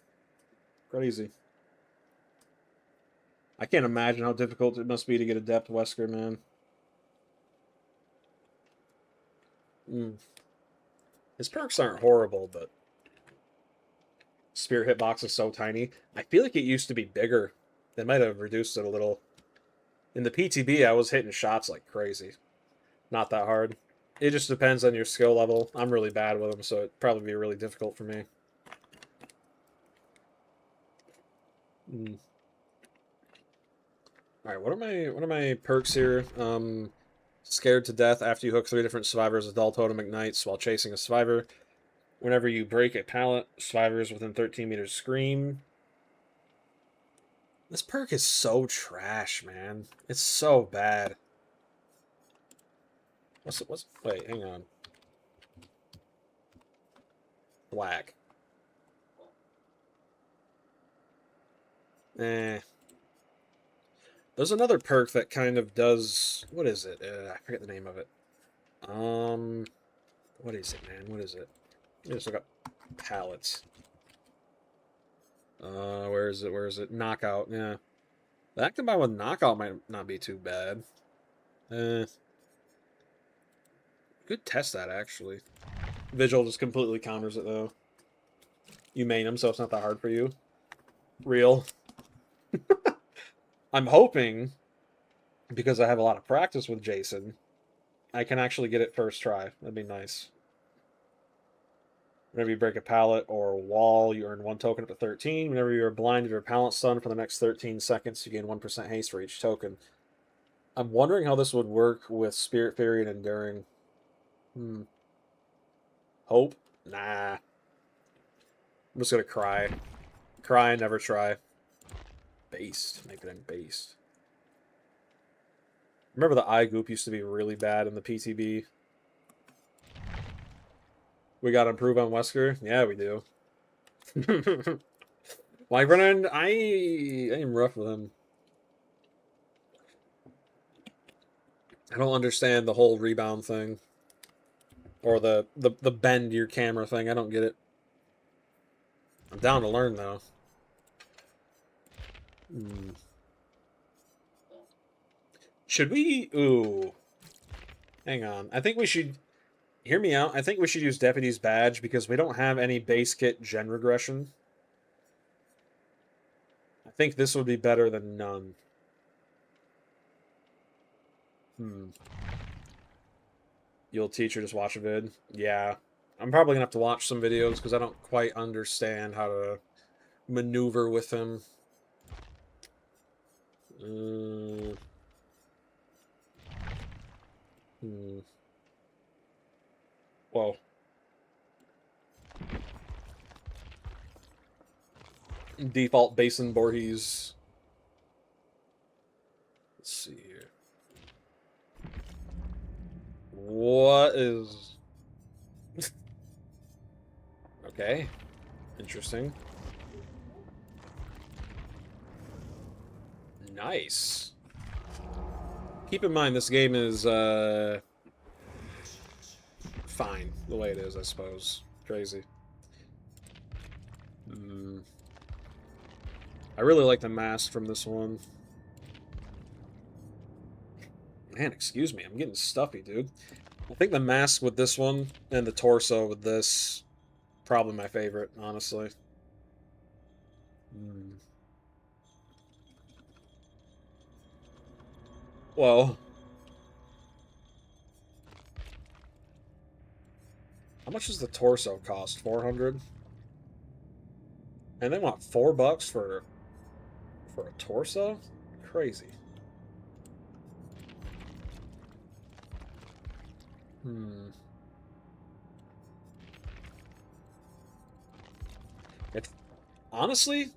Crazy. I can't imagine how difficult it must be to get Adept Wesker, man. His perks aren't horrible, but Spear hitbox is so tiny. I feel like it used to be bigger. They might have reduced it a little. In the PTB, I was hitting shots like crazy. Not that hard. It just depends on your skill level. I'm really bad with them, so it'd probably be really difficult for me. Alright, what are my perks here? Scared to death after you hook 3 different survivors with Dull Totem ignites while chasing a survivor. Whenever you break a pallet, survivors within 13 meters scream. This perk is so trash, man. It's so bad. Wait, hang on. Black. Eh. There's another perk that kind of does... What is it? I forget the name of it. What is it, man? What is it? Let me just look up pallets. Where is it? Where is it? Knockout, yeah. That combined with Knockout might not be too bad. Could test that, actually. Vigil just completely counters it, though. You main him, so it's not that hard for you. Real. I'm hoping, because I have a lot of practice with Jason, I can actually get it first try. That'd be nice. Whenever you break a pallet or a wall, you earn 1 token up to 13. Whenever you are blinded or pallet stunned for the next 13 seconds, you gain 1% haste for each token. I'm wondering how this would work with Spirit Fairy and Enduring. Hope? Nah. I'm just gonna cry. Cry and never try. Based. Make it in based. Remember the eye goop used to be really bad in the PTB? We gotta improve on Wesker? Yeah, we do. Why, Brennan? I am rough with him. I don't understand the whole rebound thing. Or the bend your camera thing. I don't get it. I'm down to learn, though. Should we... Ooh. Hang on. I think we should... Hear me out. I think we should use Deputy's Badge because we don't have any base kit gen regression. I think this would be better than none. You'll teach or just watch a vid? Yeah. I'm probably going to have to watch some videos because I don't quite understand how to maneuver with him. Whoa. Default Basin Voorhees. Let's see here. What is... Okay. Interesting. Nice. Keep in mind, this game is, fine, the way it is, I suppose. Crazy. I really like the mask from this one. Man, excuse me, I'm getting stuffy, dude. I think the mask with this one and the torso with this, probably my favorite, honestly. Well, how much does the torso cost? 400? And they want $4 for a torso? Crazy. It's honestly,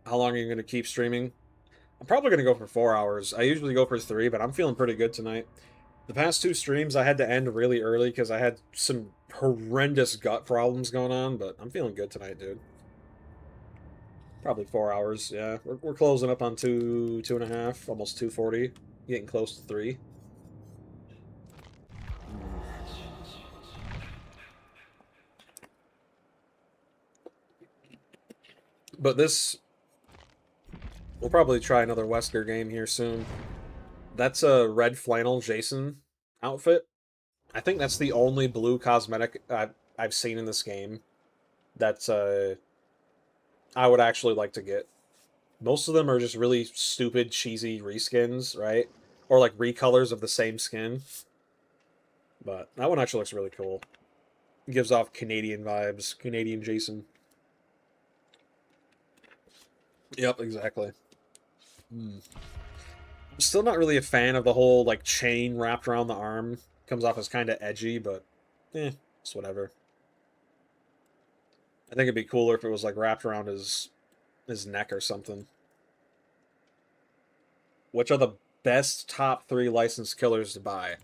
how long are you going to keep streaming? I'm probably going to go for 4 hours. I usually go for 3, but I'm feeling pretty good tonight. The past 2 streams, I had to end really early because I had some horrendous gut problems going on, but I'm feeling good tonight, dude. Probably 4 hours, yeah. We're closing up on 2.5, almost 240. Getting close to 3. But this... We'll probably try another Wesker game here soon. That's a red flannel Jason outfit. I think that's the only blue cosmetic I've seen in this game that's I would actually like to get. Most of them are just really stupid, cheesy reskins, right? Or like recolors of the same skin. But that one actually looks really cool. It gives off Canadian vibes. Canadian Jason. Yep, exactly. I'm still not really a fan of the whole like chain wrapped around the arm. Comes off as kind of edgy, but it's whatever. I think it'd be cooler if it was like wrapped around his neck or something. Which are the best top 3 licensed killers to buy?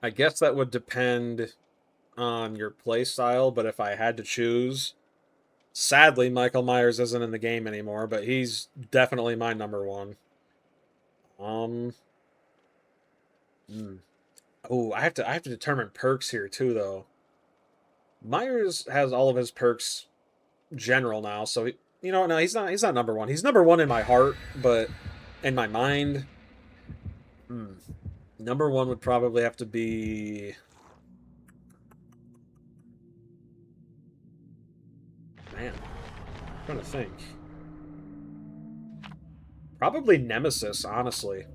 I guess that would depend on your play style, but if I had to choose, sadly, Michael Myers isn't in the game anymore, but he's definitely my number 1. Oh, I have to determine perks here too, though. Myers has all of his perks general now, so you know, no, he's not number 1. He's number 1 in my heart, but in my mind, number 1 would probably have to be... Man, I'm trying to think. Probably Nemesis, honestly.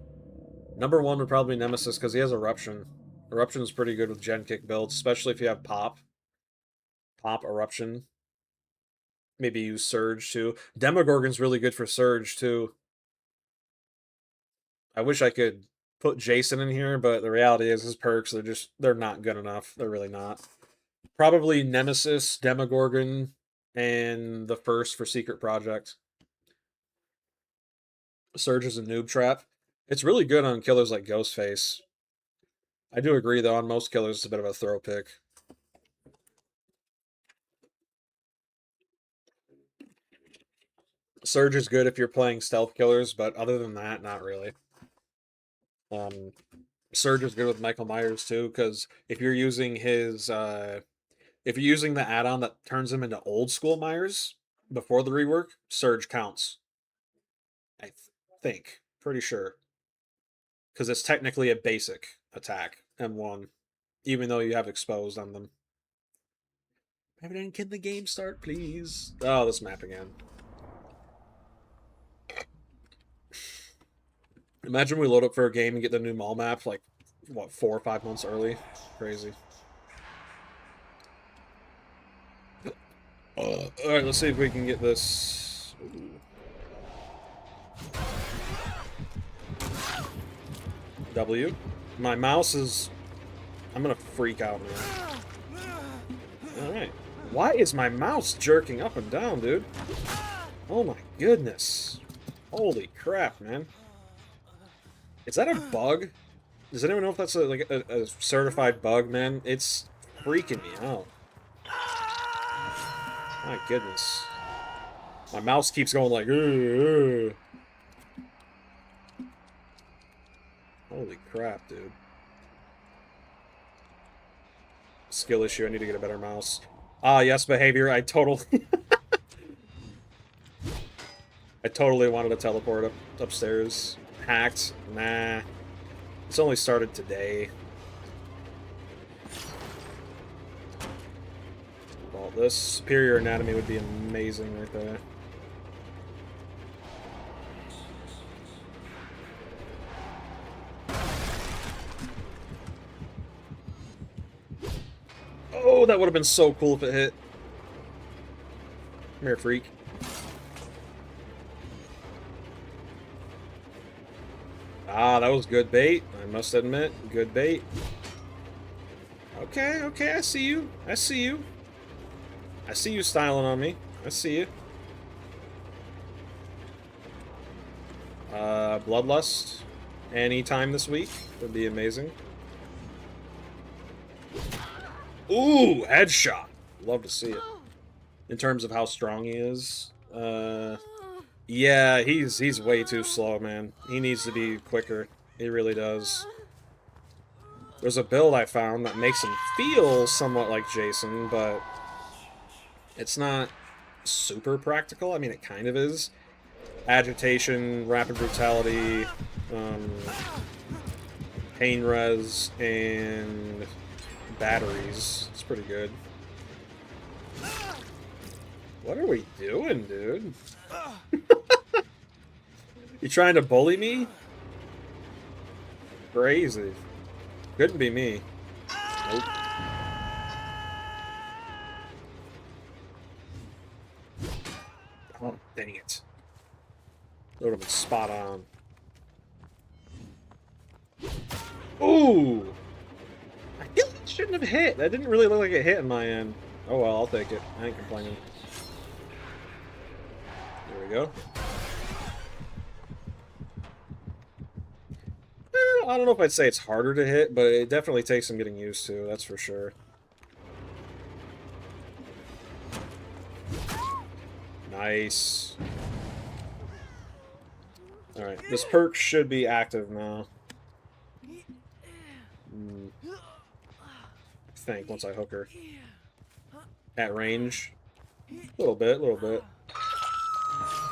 Number 1 would probably be Nemesis because he has Eruption. Eruption is pretty good with gen kick builds, especially if you have Pop. Pop, Eruption. Maybe use Surge too. Demogorgon's really good for Surge too. I wish I could put Jason in here, but the reality is his perks, they're not good enough. They're really not. Probably Nemesis, Demogorgon, and the first for Secret Project. Surge is a noob trap. It's really good on killers like Ghostface. I do agree, though, on most killers, it's a bit of a throw pick. Surge is good if you're playing stealth killers, but other than that, not really. Surge is good with Michael Myers, too, because if you're using his... if you're using the add-on that turns him into old school Myers before the rework, Surge counts. I think. Pretty sure. Because it's technically a basic attack, M1, even though you have exposed on them. Can the game start, please? Oh, this map again. Imagine we load up for a game and get the new mall map, like, what, 4 or 5 months early? Crazy. Alright, let's see if we can get this. Ooh. W. My mouse is... I'm gonna freak out, man. Alright. Why is my mouse jerking up and down, dude? Oh my goodness. Holy crap, man. Is that a bug? Does anyone know if that's a certified bug, man? It's freaking me out. My goodness. My mouse keeps going like, ugh. Holy crap, dude. Skill issue, I need to get a better mouse. Ah, yes, behavior, I totally wanted to teleport upstairs. Hacked? Nah. It's only started today. Well, this superior anatomy would be amazing right there. Oh, that would have been so cool if it hit. Come here, freak. Ah, that was good bait, I must admit. Good bait. Okay, okay, I see you. I see you. I see you styling on me. I see you. Bloodlust. Anytime this week would be amazing. Ooh, headshot. Love to see it. In terms of how strong he is. Yeah, he's way too slow, man. He needs to be quicker. He really does. There's a build I found that makes him feel somewhat like Jason, but it's not super practical. I mean, it kind of is. Agitation, rapid brutality, pain res, and batteries. It's pretty good. What are we doing, dude? You trying to bully me? Crazy. Couldn't be me. Nope. Oh, dang it. That would have been spot on. Ooh! I feel like it shouldn't have hit. That didn't really look like it hit in my end. Oh well, I'll take it. I ain't complaining. There we go. I don't know if I'd say it's harder to hit, but it definitely takes some getting used to, that's for sure. Nice. Alright, this perk should be active now. I think, once I hook her. At range. A little bit,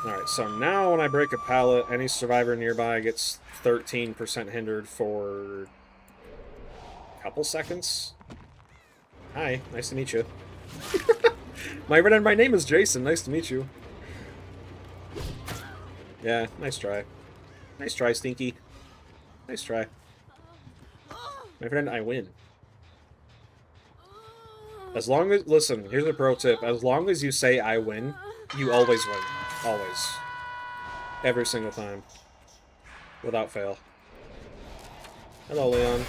Alright, so now when I break a pallet, any survivor nearby gets 13% hindered for a couple seconds. Hi, nice to meet you. My name is Jason, nice to meet you. Yeah, nice try. Nice try, Stinky. Nice try. My friend, I win. As long as, listen, here's a pro tip. As long as you say I win, you always win. Always. Every single time. Without fail. Hello, Leon.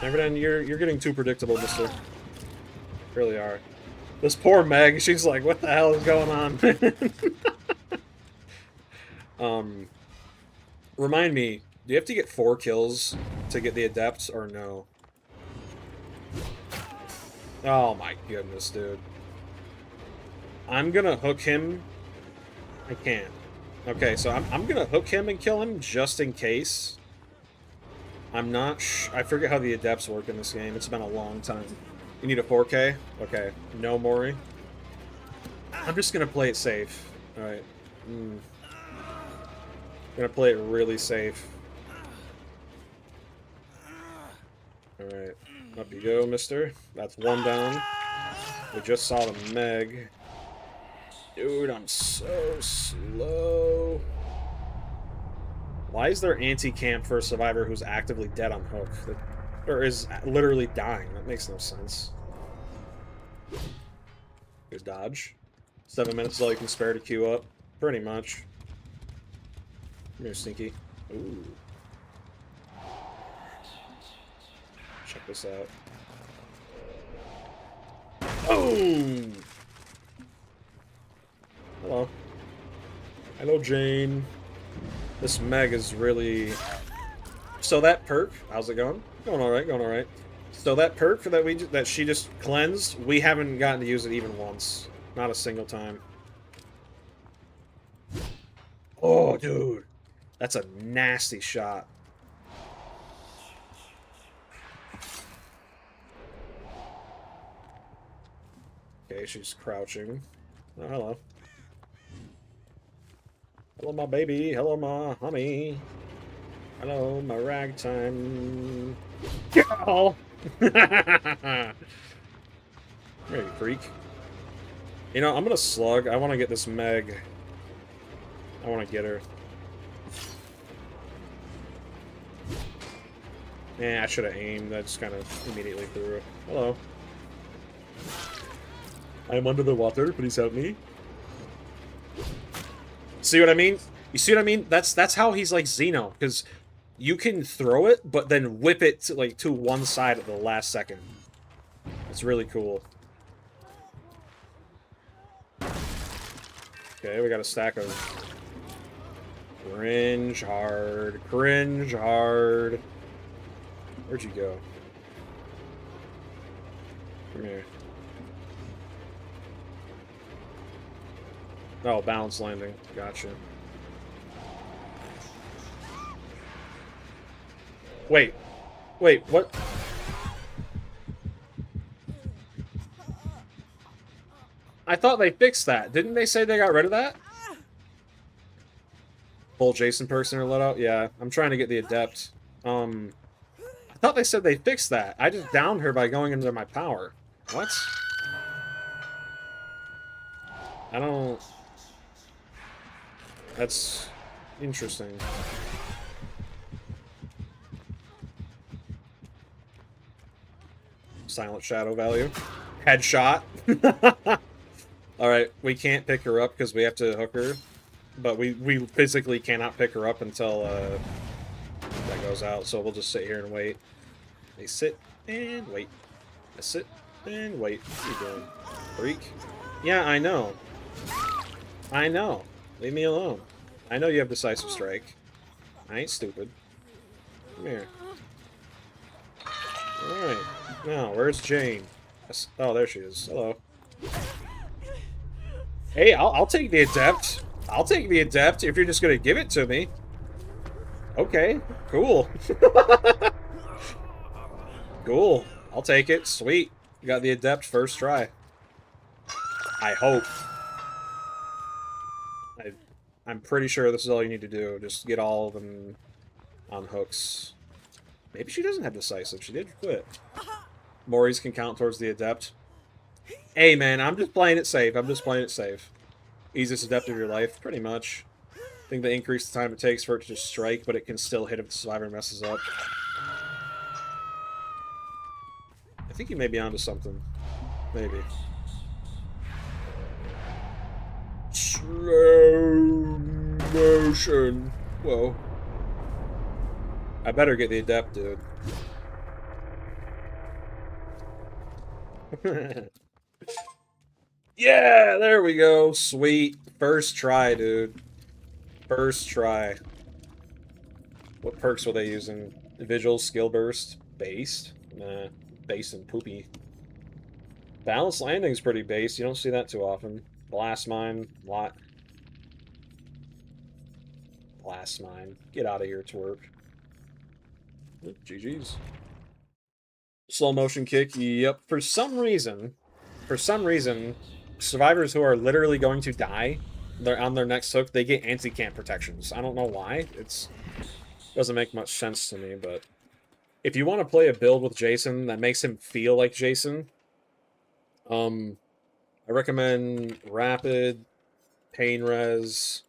Everton, you're getting too predictable, mister. You really are. This poor Meg, she's like, what the hell is going on? Remind me, do you have to get 4 kills to get the Adept, or no? Oh my goodness, dude. I'm gonna hook him. I can't. Okay, so I'm gonna hook him and kill him just in case. I'm not I forget how the Adepts work in this game. It's been a long time. You need a 4K? Okay. No Mori. I'm just gonna play it safe. Alright. Gonna play it really safe. Alright. Up you go, mister. That's 1 down. We just saw the Meg. Dude, I'm so slow. Why is there anti-camp for a survivor who's actively dead on hook? Or is literally dying? That makes no sense. Good dodge. 7 minutes is all you can spare to queue up. Pretty much. Come here, Stinky. Ooh. Check this out. Boom! Hello. Hello, Jane. This Meg is really... So that perk... How's it going? Going alright, going alright. So that perk that she just cleansed, we haven't gotten to use it even once. Not a single time. Oh, dude. That's a nasty shot. Okay, she's crouching. Oh, hello. Hello, my baby. Hello, my honey. Hello, my ragtime girl. There, you freak. You know, I'm gonna slug. I want to get this Meg. I want to get her. I should have aimed. I just kind of immediately threw it. Hello. I'm under the water. Please help me. See what I mean? You see what I mean? That's how he's like Xeno, because you can throw it, but then whip it to, like, to one side at the last second. It's really cool. Okay, we got a stack of cringe hard. Cringe hard. Where'd you go? Come here. Oh, balance landing. Gotcha. Wait. Wait, what? I thought they fixed that. Didn't they say they got rid of that? Full Jason person or let out? Yeah, I'm trying to get the Adept. I thought they said they fixed that. I just downed her by going into my power. What? I don't... That's interesting. Silent shadow value. Headshot. Alright, we can't pick her up because we have to hook her. But we physically cannot pick her up until that goes out, so we'll just sit here and wait. They sit and wait. I sit and wait. What are you doing? Freak? Yeah, I know. I know. Leave me alone. I know you have Decisive Strike. I ain't stupid. Come here. Alright. Now, where's Jane? Oh, there she is. Hello. Hey, I'll take the Adept. I'll take the Adept if you're just gonna give it to me. Okay, cool. Cool. I'll take it. Sweet. You got the Adept first try. I hope. I'm pretty sure this is all you need to do. Just get all of them on hooks. Maybe she doesn't have Decisive. She did quit. Mori's can count towards the Adept. Hey, man, I'm just playing it safe. I'm just playing it safe. Easiest Adept of your life, pretty much. I think they increase the time it takes for it to just strike, but it can still hit if the survivor messes up. I think you may be onto something. Maybe. Slow motion. Whoa. I better get the Adept, dude. Yeah, there we go. Sweet. First try, dude. First try. What perks were they using? Vigil, skill burst, based? Nah, base and poopy. Balanced landing's pretty base. You don't see that too often. Blast mine, lot. Blast mine. Get out of here, twerp. GG's. Slow motion kick. Yep. For some reason, survivors who are literally going to die, they're on their next hook, they get anti-camp protections. I don't know why. It's doesn't make much sense to me, but if you want to play a build with Jason that makes him feel like Jason, I recommend Rapid, Pain Res.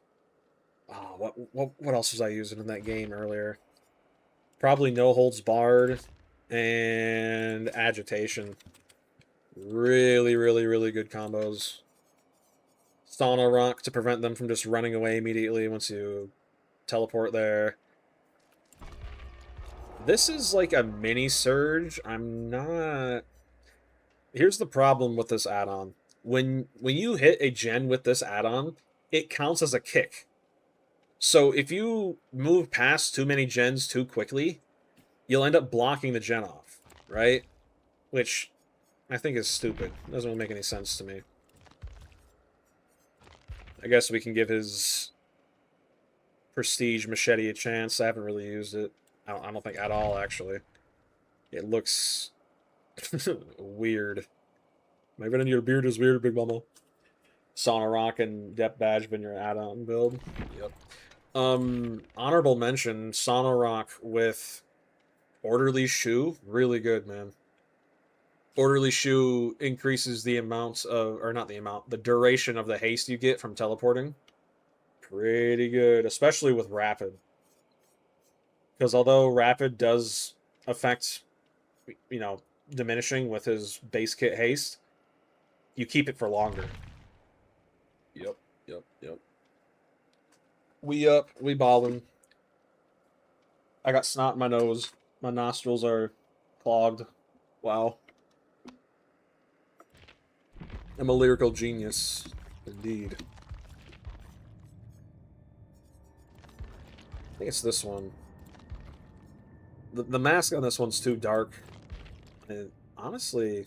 Oh, what else was I using in that game earlier? Probably No Holds Barred and Agitation. Really, really, really good combos. Sauna Rock to prevent them from just running away immediately once you teleport there. This is like a mini surge. I'm not... Here's the problem with this add-on. When you hit a gen with this add-on, it counts as a kick. So if you move past too many gens too quickly, you'll end up blocking the gen off, right? Which I think is stupid. Doesn't really make any sense to me. I guess we can give his Prestige Machete a chance. I haven't really used it. I don't think at all, actually. It looks weird. My venom your beard is weird, Big Mama. Sauna Rock and Depth Badge been your add-on build. Yep. Honorable mention, Sauna Rock with Orderly Shoe. Really good, man. Orderly Shoe increases the amounts of, or not the amount, the duration of the haste you get from teleporting. Pretty good, especially with Rapid. Because although Rapid does affect, you know, diminishing with his base kit haste, you keep it for longer. Yep. We ballin'. I got snot in my nose. My nostrils are clogged. Wow. I'm a lyrical genius. Indeed. I think it's this one. The mask on this one's too dark. And honestly,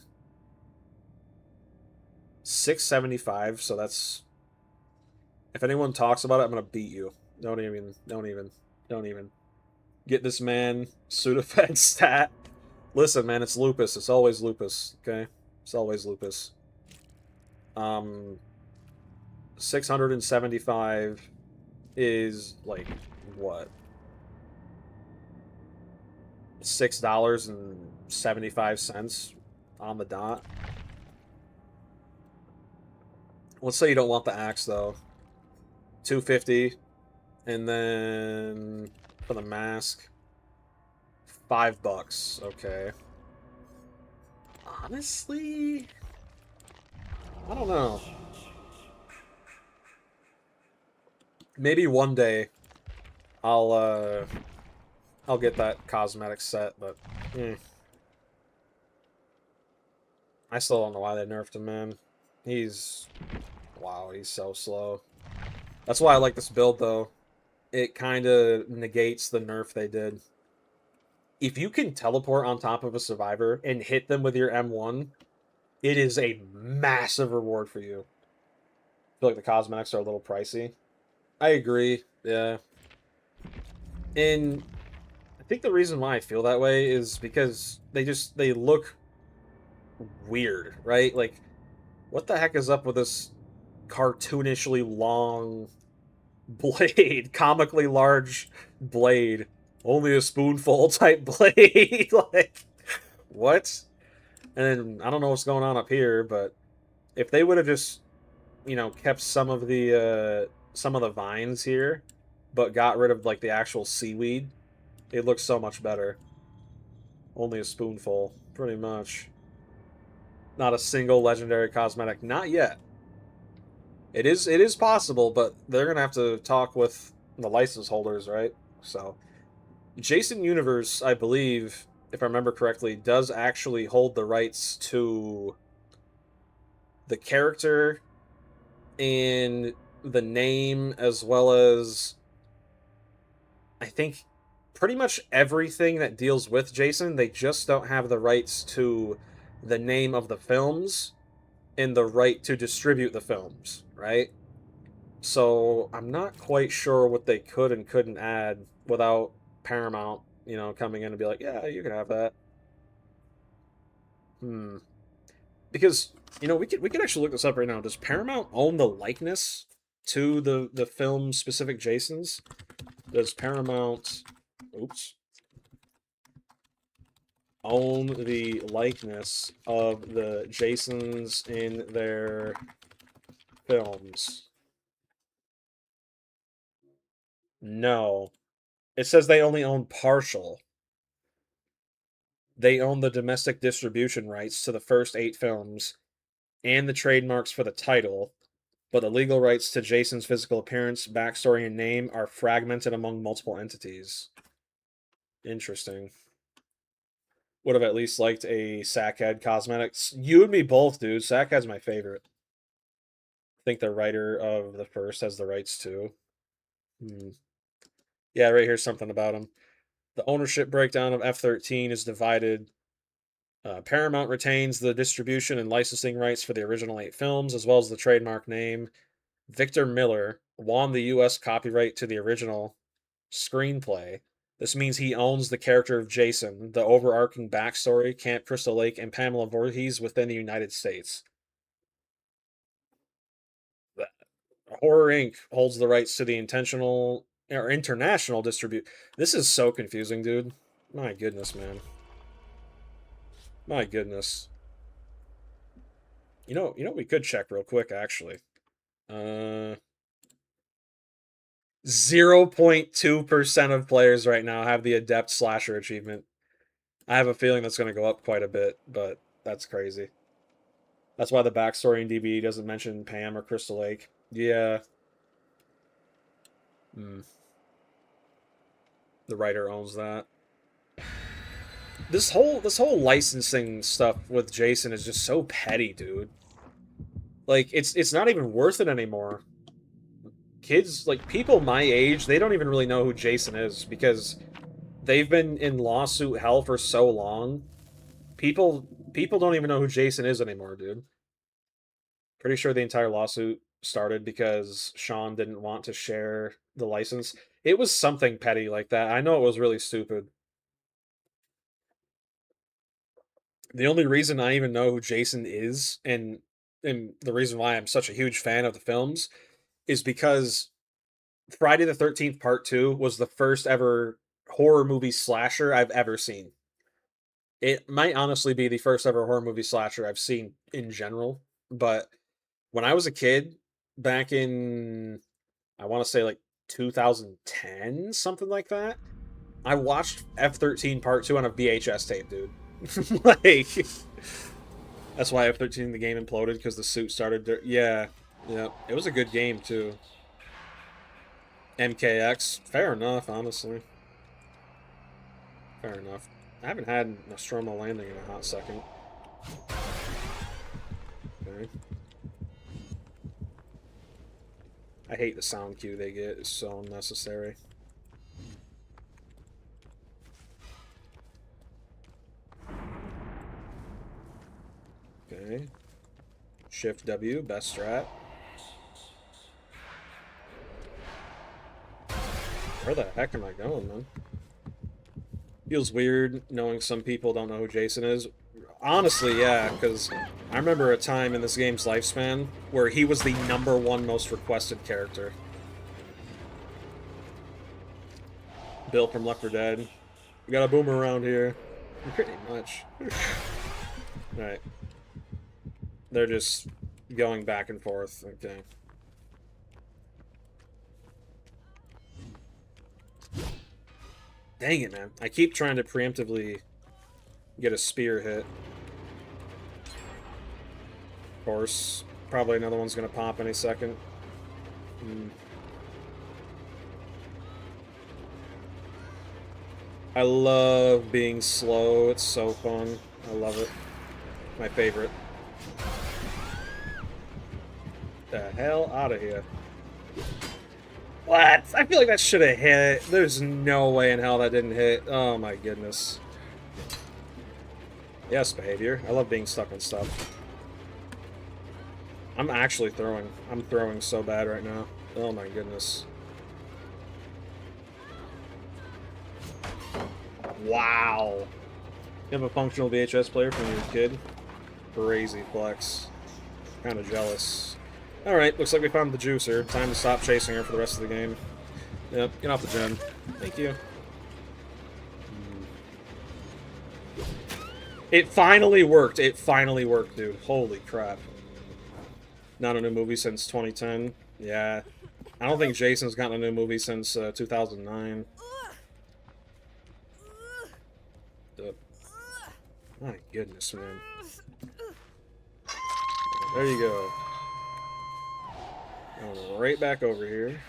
675, so that's... If anyone talks about it, I'm gonna beat you. Don't even. Get this man Sudafed stat. Listen, man, it's lupus. It's always lupus, okay? It's always lupus. 675 is, like, what? $6.75 on the dot. Let's say you don't want the axe, though. $250, and then for the mask, $5. Okay. Honestly, I don't know. Maybe one day I'll get that cosmetic set, but I still don't know why they nerfed him, man. Wow, he's so slow. That's why I like this build, though. It kind of negates the nerf they did. If you can teleport on top of a survivor and hit them with your M1, it is a massive reward for you. I feel like the cosmetics are a little pricey. I agree, yeah. And I think the reason why I feel that way is because they look weird, right? Like, what the heck is up with this cartoonishly long blade, comically large blade, only a spoonful type blade? Like, what? And I don't know what's going on up here, but if they would have just, you know, kept some of the vines here, but got rid of like the actual seaweed, it looks so much better. Only a spoonful, pretty much. Not a single legendary cosmetic, not yet. It is possible, but they're gonna have to talk with the license holders, right? So, Jason Universe, I believe, if I remember correctly, does actually hold the rights to the character and the name, as well as I think pretty much everything that deals with Jason. They just don't have the rights to the name of the films and the right to distribute the films, right? So I'm not quite sure what they could and couldn't add without Paramount, coming in and be like, yeah, you can have that. Hmm. Because we could actually look this up right now. Does Paramount own the likeness to the film specific Jasons? Does Paramount, oops, own the likeness of the Jasons in their films? No. It says they only own partial. They own the domestic distribution rights to the first 8 films and the trademarks for the title, but the legal rights to Jason's physical appearance, backstory, and name are fragmented among multiple entities. Interesting. Would have at least liked a Sackhead Cosmetics. You and me both, dude. Sackhead's my favorite. I think the writer of the first has the rights too. Hmm. Yeah, right here's something about him. The ownership breakdown of F-13 is divided. Paramount retains the distribution and licensing rights for the original 8 films, as well as the trademark name. Victor Miller won the U.S. copyright to the original screenplay. This means he owns the character of Jason, the overarching backstory, Camp Crystal Lake, and Pamela Voorhees within the United States. Horror Inc. holds the rights to the intentional or international distribute. This is so confusing, dude. My goodness, man. My goodness. We could check real quick, actually. 0.2% of players right now have the Adept Slasher achievement. I have a feeling that's going to go up quite a bit, but that's crazy. That's why the backstory in DBD doesn't mention Pam or Crystal Lake. Yeah. Mm. The writer owns that. This whole licensing stuff with Jason is just so petty, dude. Like it's not even worth it anymore. Kids, like people my age, they don't even really know who Jason is because they've been in lawsuit hell for so long. People don't even know who Jason is anymore, dude. Pretty sure the entire lawsuit started because Sean didn't want to share the license. It was something petty like that. I know it was really stupid. The only reason I even know who Jason is and the reason why I'm such a huge fan of the films is because Friday the 13th Part 2 was the first ever horror movie slasher I've ever seen. It might honestly be the first ever horror movie slasher I've seen in general, but when I was a kid back in I want to say like 2010, something like that, I watched F-13 Part 2 on a VHS tape, dude. Like that's why F-13 the game imploded because the suit started yeah. Yeah, it was a good game too. MKX, fair enough, honestly. Fair enough. I haven't had Nostromo Landing in a hot second. Okay. I hate the sound cue they get. It's so unnecessary. Okay. Shift W, best strat. Where the heck am I going, man? Feels weird knowing some people don't know who Jason is. Honestly, yeah, because I remember a time in this game's lifespan where he was the #1 most requested character. Bill from Left 4 Dead. We got a boomer around here. Pretty much. Alright. They're just going back and forth. Okay. Dang it, man. I keep trying to preemptively get a spear hit. Of course, probably another one's going to pop any second. I love being slow. It's so fun. I love it. My favorite. The hell out of here. What? I feel like that should have hit. There's no way in hell that didn't hit. Oh my goodness. Yes, behavior. I love being stuck on stuff. I'm actually throwing. I'm throwing so bad right now. Oh my goodness. Wow. You have a functional VHS player from your kid? Crazy flex. Kind of jealous. Alright, looks like we found the juicer. Time to stop chasing her for the rest of the game. Yep, get off the gen. Thank you. It finally worked. It finally worked, dude. Holy crap. Not a new movie since 2010. Yeah. I don't think Jason's gotten a new movie since 2009. My goodness, man. There you go. Going right back over here.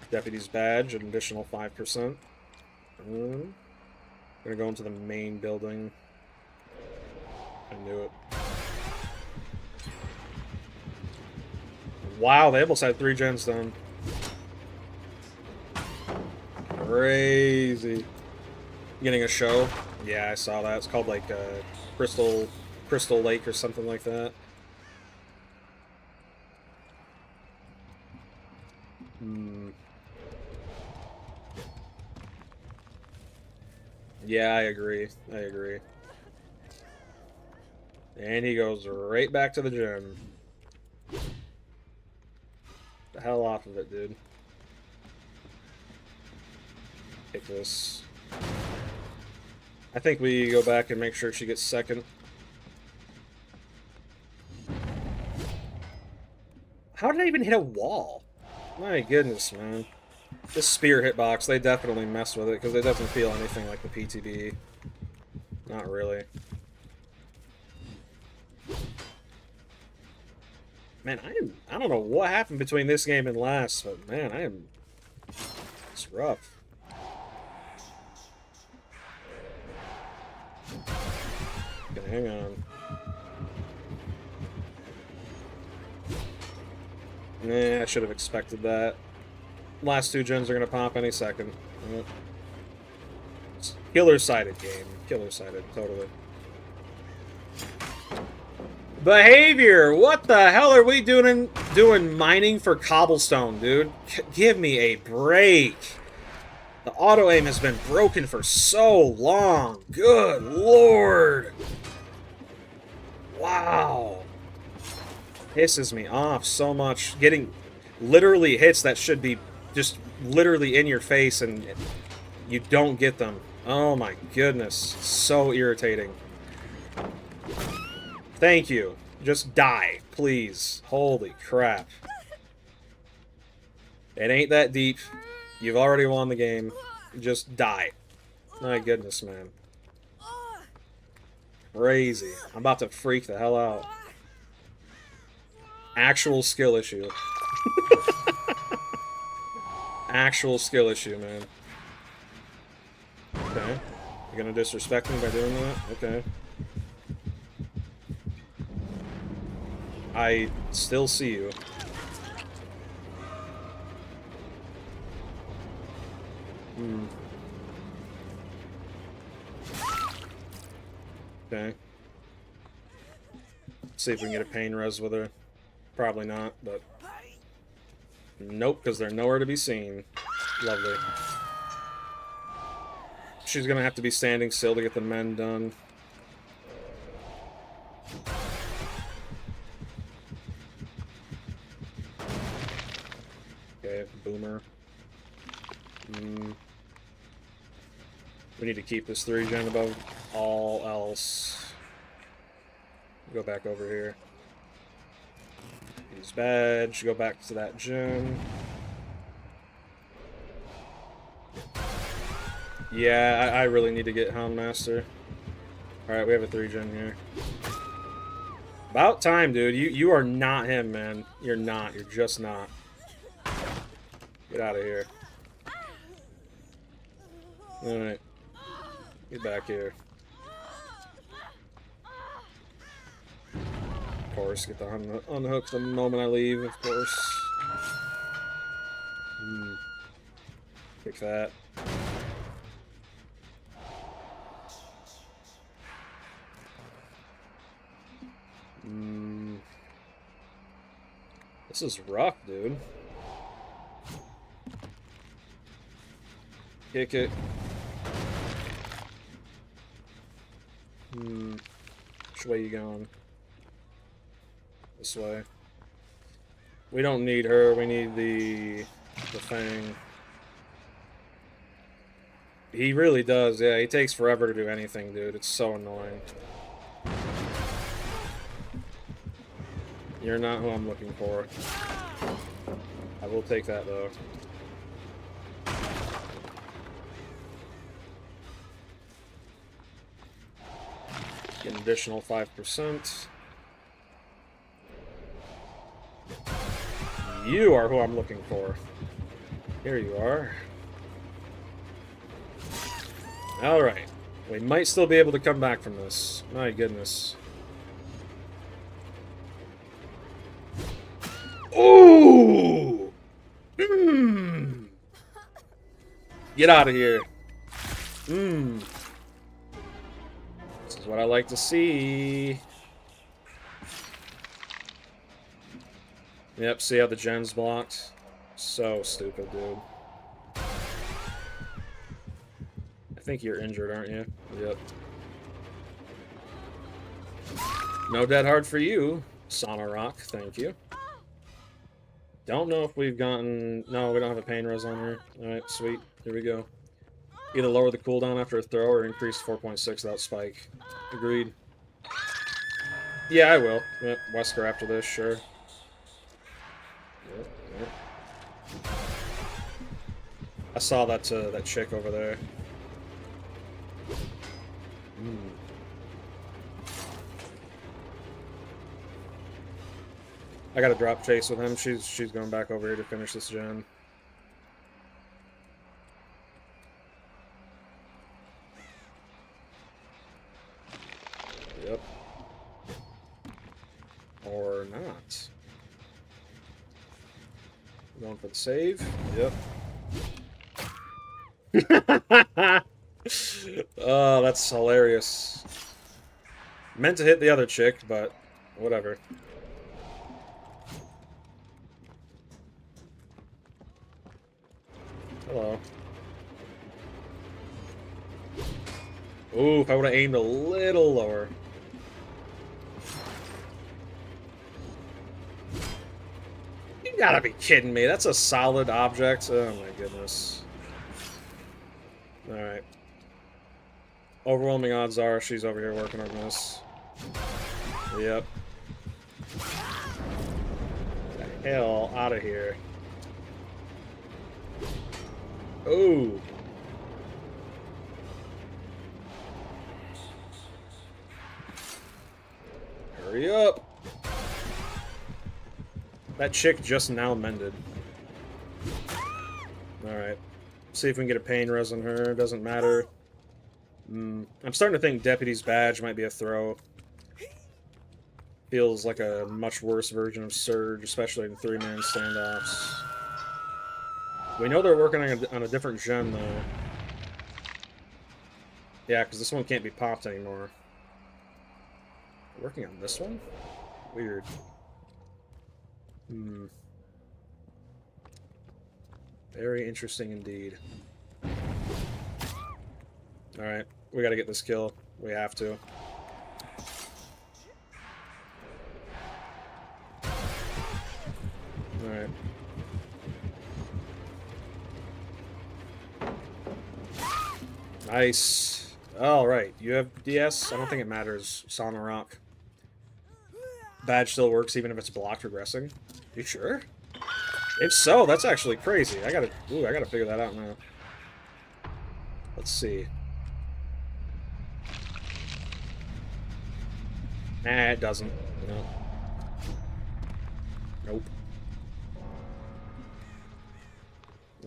Deputy's badge, an additional 5%. Gonna go into the main building. I knew it. Wow, they almost had 3 gens done. Crazy. Getting a show? Yeah, I saw that. It's called like Crystal Lake or something like that. Yeah, I agree. I agree. And he goes right back to the gym. The hell off of it, dude. Take this. I think we go back and make sure she gets second. How did I even hit a wall? My goodness, man. This spear hitbox, they definitely mess with it because it doesn't feel anything like the PTB. Not really. Man, I don't know what happened between this game and last, but man, it's rough. Okay, hang on. Nah, I should have expected that. Last 2 gens are gonna pop any second. It's killer-sided game. Killer-sided, totally. Behavior! What the hell are we doing mining for cobblestone, dude? Give me a break. The auto-aim has been broken for so long. Good lord. Wow. Pisses me off so much. Getting literally hits that should be just literally in your face and you don't get them. Oh my goodness. So irritating. Thank you. Just die, please. Holy crap. It ain't that deep. You've already won the game. Just die. My goodness, man. Crazy. I'm about to freak the hell out. Actual skill issue. Actual skill issue, man. Okay. You're gonna disrespect me by doing that? Okay. I still see you. Okay. See if we can get a pain res with her. Probably not, but... Nope, because they're nowhere to be seen. Lovely. She's gonna have to be standing still to get the men done. Okay, boomer. We need to keep this 3-gen above all else. Go back over here. Use badge, go back to that gen. Yeah, I really need to get Houndmaster. Alright, we have a 3-gen here. About time, dude. You are not him, man. You're not. You're just not. Get out of here. Alright. Get back here. Of course, get the unhook the moment I leave, of course. Pick that. This is rough, dude. Kick it. Which way you going? This way. We don't need her, we need the thing. He really does, yeah, he takes forever to do anything, dude. It's so annoying. You're not who I'm looking for. I will take that, though. Get an additional 5%. You are who I'm looking for. Here you are. Alright. We might still be able to come back from this. My goodness. Ooh! Get out of here. This is what I like to see. Yep, see how the gen's blocked? So stupid, dude. I think you're injured, aren't you? Yep. No dead hard for you, Sauna Rock, thank you. Don't know if we've gotten... No, we don't have a pain res on her. Alright, sweet. Here we go. Either lower the cooldown after a throw or increase 4.6 without spike. Agreed. Yeah, I will. Yep, Wesker after this, sure. Yep. I saw that that chick over there. I got a drop chase with him. She's going back over here to finish this gen. Yep. Or not. Going for the save. Yep. Oh, that's hilarious. Meant to hit the other chick, but whatever. Hello. Ooh, if I would have aimed a little lower. You gotta be kidding me. That's a solid object. Oh my goodness. Alright. Overwhelming odds are she's over here working on this. Yep. Get the hell out of here. Ooh. Hurry up. That chick just now mended. Alright. See if we can get a pain res on her. Doesn't matter. I'm starting to think Deputy's badge might be a throw. Feels like a much worse version of Surge, especially in 3-man standoffs. We know they're working on a different gen, though. Yeah, because this one can't be popped anymore. Working on this one? Weird. Very interesting indeed. Alright, we gotta get this kill. We have to. Alright. Nice. Alright, you have DS? I don't think it matters. Sauna Rock. Badge still works even if it's blocked regressing. You sure? If so, that's actually crazy. I gotta figure that out now. Let's see. Nah, it doesn't. No. Nope.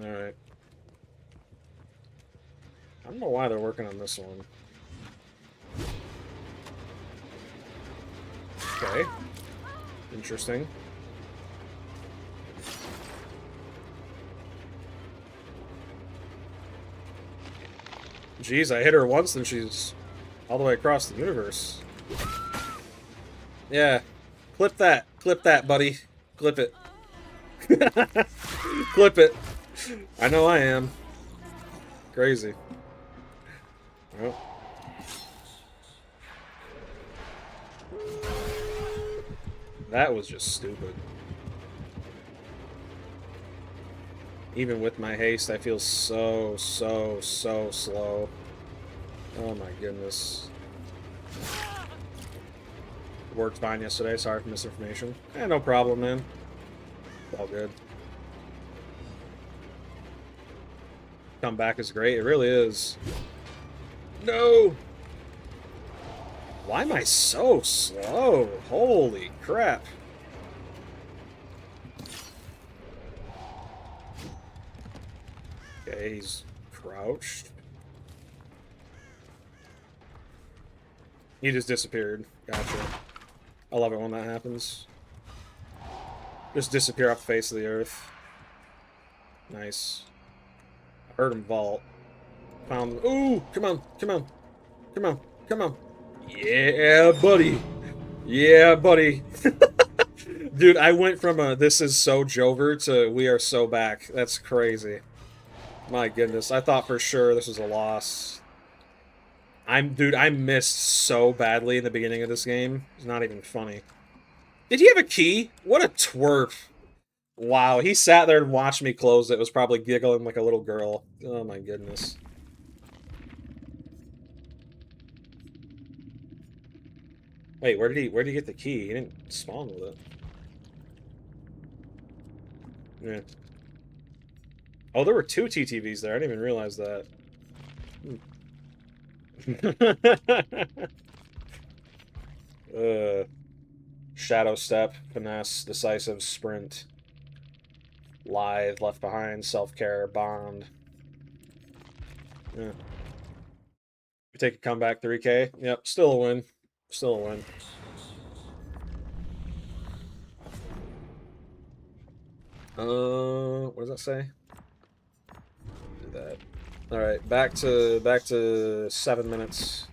Alright. I don't know why they're working on this one. Okay. Interesting. Jeez, I hit her once and she's all the way across the universe. Yeah. Clip that. Clip that, buddy. Clip it. Clip it. I know I am. Crazy. Well. That was just stupid. Even with my haste, I feel so slow. Oh my goodness. Worked fine yesterday. Sorry for misinformation. No problem, man. It's all good. Comeback is great. It really is. No! Why am I so slow? Holy crap. Okay, he's crouched. He just disappeared. Gotcha. I love it when that happens. Just disappear off the face of the earth. Nice. I heard him vault. Found. Ooh! Come on! Come on! Come on! Come on! Yeah, buddy! Yeah, buddy! Dude, I went from a "this is so Jover" to "we are so back." That's crazy. My goodness, I thought for sure this was a loss. Dude, I missed so badly in the beginning of this game. It's not even funny. Did he have a key? What a twerp. Wow, he sat there and watched me close it. Was probably giggling like a little girl. Oh my goodness. Wait, where did he get the key? He didn't spawn with it. Yeah. Oh, there were two TTVs there. I didn't even realize that. Shadow Step, Finesse, Decisive, Sprint, Lithe, Left Behind, Self-Care, Bond. Yeah. We take a comeback 3K. Yep, still a win. Still a win. What does that say? Do that. All right, back to 7 minutes.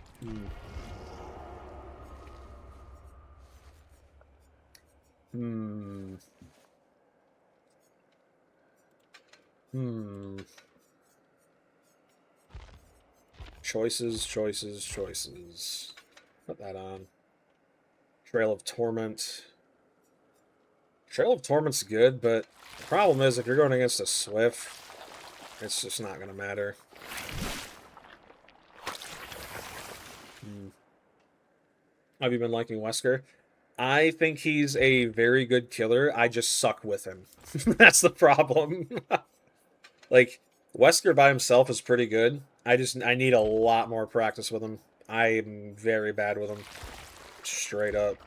Hmm. Choices, choices, choices. Put that on. Trail of Torment. Trail of Torment's good, but the problem is if you're going against a Swift, it's just not going to matter. Have you been liking Wesker? I think he's a very good killer. I just suck with him. That's the problem. Like, Wesker by himself is pretty good. I need a lot more practice with him. I'm very bad with him. Straight up.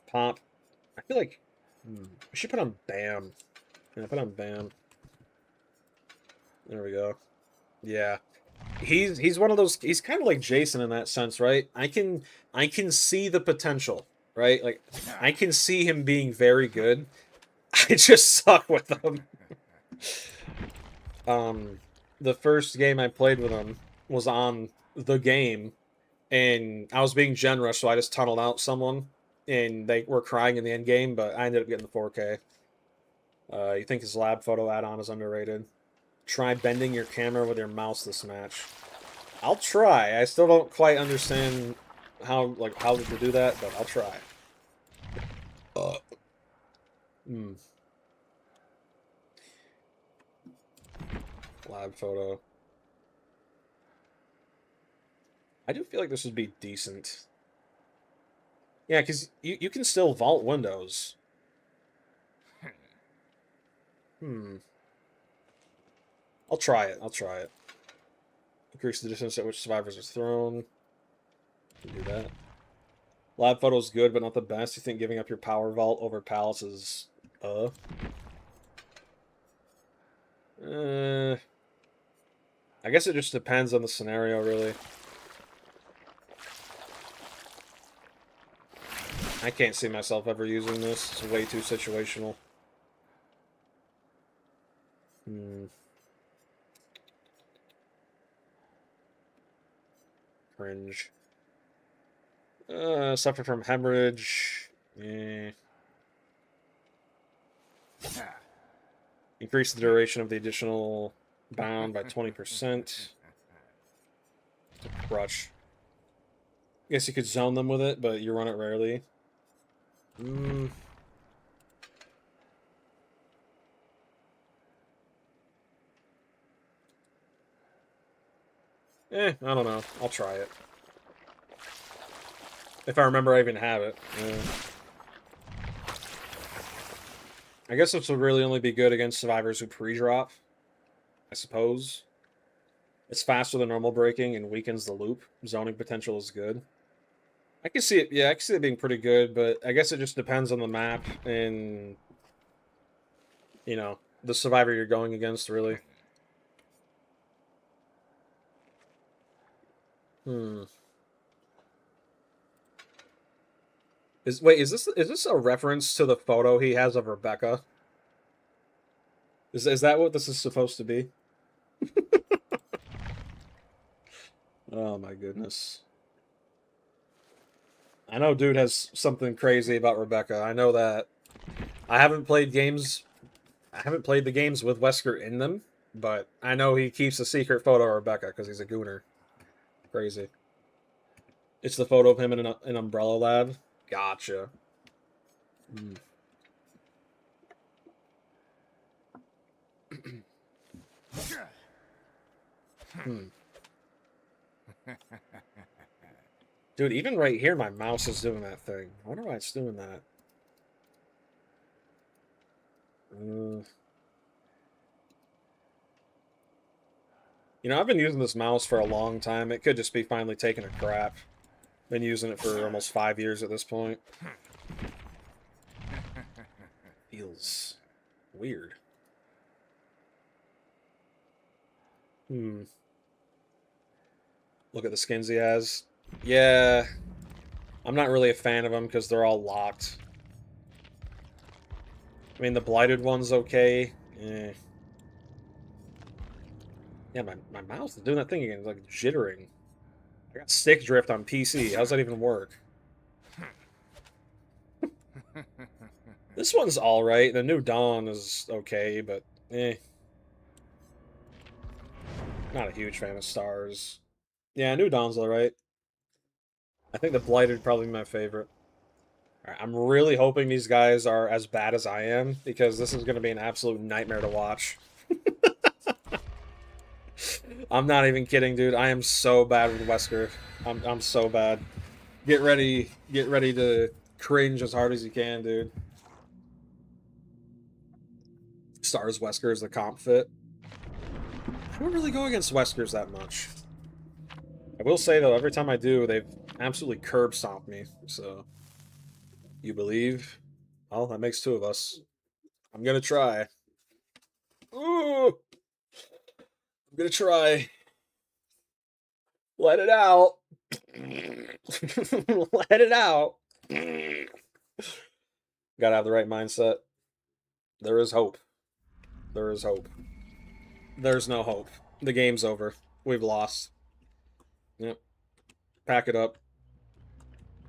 Pop. I feel like we should put on Bam. Yeah, put on Bam. There we go. Yeah. He's one of those, he's kind of like Jason in that sense, right? I can see the potential, right? Like I can see him being very good. I just suck with him. The first game I played with him was on the game, and I was being gen rushed, so I just tunneled out someone, and they were crying in the end game, but I ended up getting the 4K. You think his lab photo add-on is underrated? Try bending your camera with your mouse this match. I'll try. I still don't quite understand how to do that, but I'll try. Lab photo. I do feel like this would be decent. Yeah, because you can still vault windows. I'll try it. I'll try it. Increase the distance at which survivors are thrown. Can do that. Lab photo is good, but not the best. You think giving up your power vault over palace is Uh. I guess it just depends on the scenario, really. I can't see myself ever using this. It's way too situational. Cringe. Suffer from hemorrhage. Increase the duration of the additional bound by 20%. Crush. I guess you could zone them with it, but you run it rarely. I don't know. I'll try it. If I remember I even have it. I guess this would really only be good against survivors who pre-drop, I suppose. It's faster than normal breaking and weakens the loop. Zoning potential is good. I can see it, yeah, I can see it being pretty good, but I guess it just depends on the map and, you know, the survivor you're going against, really. Wait, is this a reference to the photo he has of Rebecca? Is that what this is supposed to be? Oh my goodness. I know dude has something crazy about Rebecca. I know that. I haven't played the games with Wesker in them, but I know he keeps a secret photo of Rebecca because he's a gooner. Crazy. It's the photo of him in an Umbrella Lab. Gotcha. Dude, even right here, my mouse is doing that thing. I wonder why it's doing that. You know, I've been using this mouse for a long time. It could just be finally taking a crap. Been using it for almost 5 years at this point. Feels weird. Look at the skins he has. Yeah. I'm not really a fan of them because they're all locked. I mean, the blighted one's okay. Yeah, my mouse is doing that thing again. It's like jittering. I got stick drift on PC. How does that even work? This one's alright. The New Dawn is okay, but not a huge fan of Stars. Yeah, New Dawn's alright. I think the Blighted probably my favorite. Right, I'm really hoping these guys are as bad as I am, because this is going to be an absolute nightmare to watch. I'm not even kidding, dude. I am so bad with Wesker. I'm so bad. Get ready to cringe as hard as you can, dude. Stars Wesker is the comp fit. I don't really go against Weskers that much. I will say, though, every time I do, they've absolutely curb stomped me, so... You believe? Well, that makes 2 of us. I'm gonna try. Ooh! I'm gonna try. Let it out. Let it out. Gotta have the right mindset. There is hope. There is hope. There's no hope. The game's over. We've lost. Yep. Pack it up.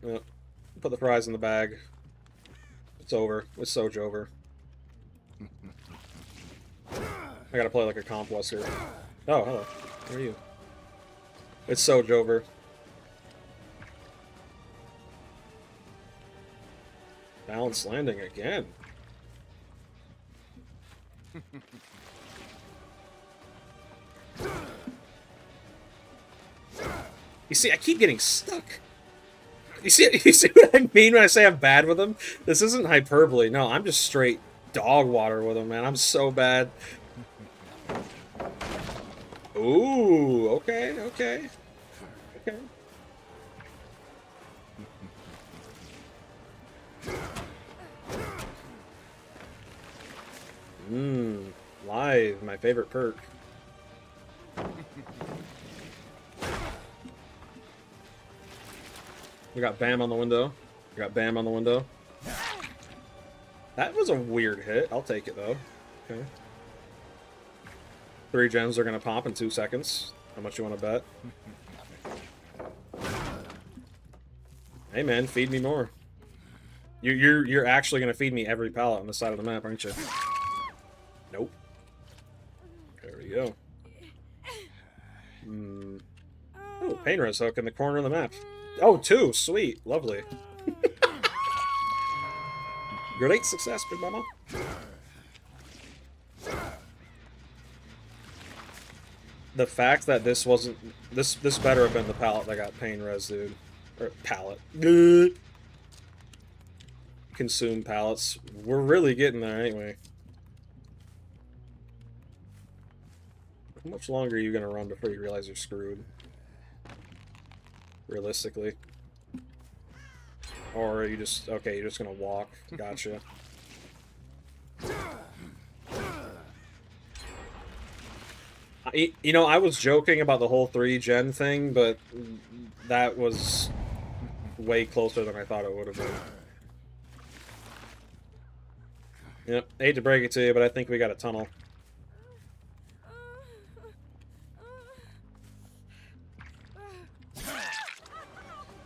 Yep. Put the fries in the bag. It's over. It's Soj over. I gotta play like a comp Wesker. Oh, hello. Where are you? It's Soj over. Balanced landing again. You see, I keep getting stuck. You see what I mean when I say I'm bad with them? This isn't hyperbole. No, I'm just straight dog water with them, man. I'm so bad. Ooh, okay. Mmm. Live, my favorite perk. We got Bam on the window. We got Bam on the window. That was a weird hit. I'll take it, though. Okay. 3 gems are going to pop in 2 seconds. How much you want to bet? Hey, man, feed me more. You're actually going to feed me every pallet on the side of the map, aren't you? Nope. There we go. Oh, pain res hook in the corner of the map. Oh, 2. Sweet. Lovely. Great success, big mama. The fact that this wasn't... This better have been the pallet that got pain res, dude. Or pallet. Consume pallets. We're really getting there, ain't we? How much longer are you gonna run before you realize you're screwed? Realistically. Or are you just... Okay, you're just gonna walk. Gotcha. You know, I was joking about the whole 3-gen thing, but that was way closer than I thought it would have been. Yep, hate to break it to you, but I think we got a tunnel.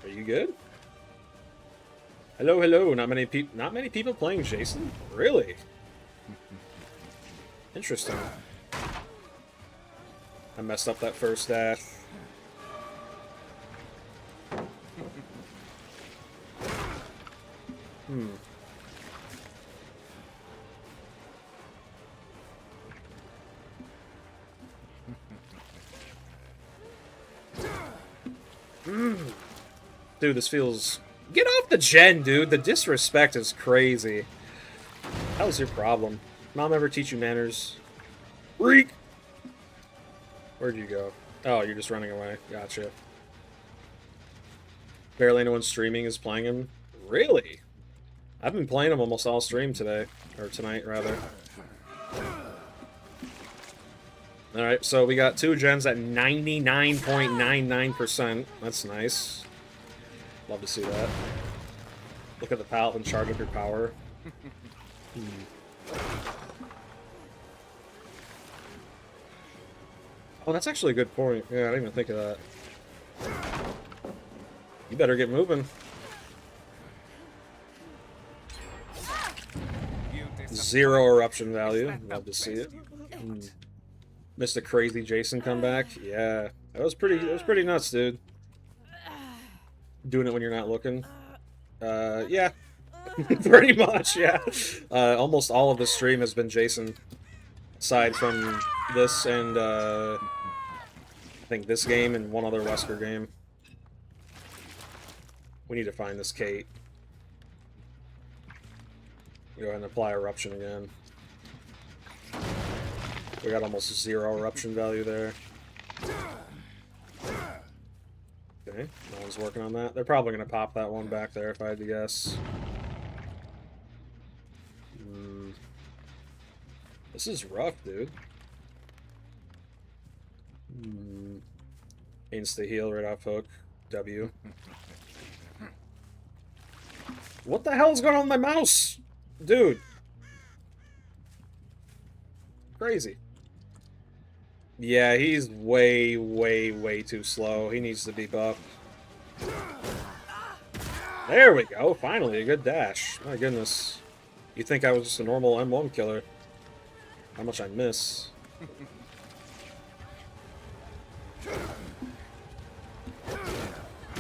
Are you good? Hello, hello. Not many people playing Jason? Really? Interesting. I messed up that first dash. Dude, this feels... Get off the gen, dude! The disrespect is crazy. How's your problem? Mom ever teach you manners? Freak! Where'd you go? Oh, you're just running away. Gotcha. Barely anyone streaming is playing him? Really? I've been playing him almost all stream today. Or tonight, rather. Alright, so we got 2 gens at 99.99%. That's nice. Love to see that. Look at the pallet and charge up your power. Oh, that's actually a good point. Yeah, I didn't even think of that. You better get moving. 0 eruption value. Love to see it. Missed a crazy Jason comeback. Yeah, that was pretty nuts, dude. Doing it when you're not looking. Yeah. Pretty much, yeah. Almost all of the stream has been Jason. Aside from this and, I think this game and one other Wesker game. We need to find this Kate. Go ahead and apply Eruption again. We got almost 0 Eruption value there. Okay, no one's working on that. They're probably going to pop that one back there if I had to guess. This is rough, dude. Insta-heal right off hook. W. What the hell is going on with my mouse? Dude. Crazy. Yeah, he's way, way, way too slow. He needs to be buffed. There we go. Finally, a good dash. My goodness. You'd think I was just a normal M1 killer. How much I miss.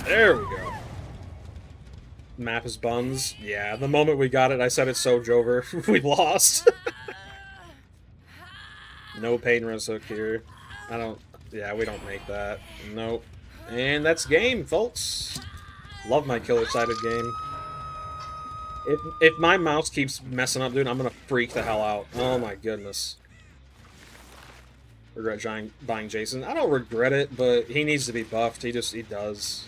There we go. Map is buns. Yeah, the moment we got it, I said it's so Jover. We lost. No pain res hook here. I don't... Yeah, we don't make that. Nope. And that's game, folks. Love my killer-sided game. If my mouse keeps messing up, dude, I'm gonna freak the hell out. Oh my goodness. Regret buying Jason. I don't regret it, but he needs to be buffed. He does.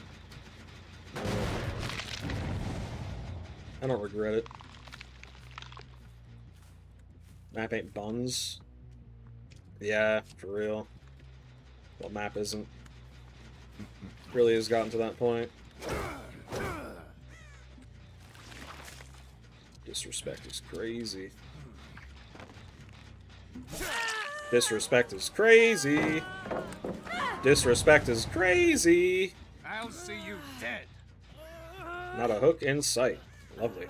I don't regret it. Map ain't buns. Yeah, for real. Well, map isn't. Really has gotten to that point. Disrespect is crazy. Disrespect is crazy. Disrespect is crazy. I'll see you dead. Not a hook in sight. Lovely.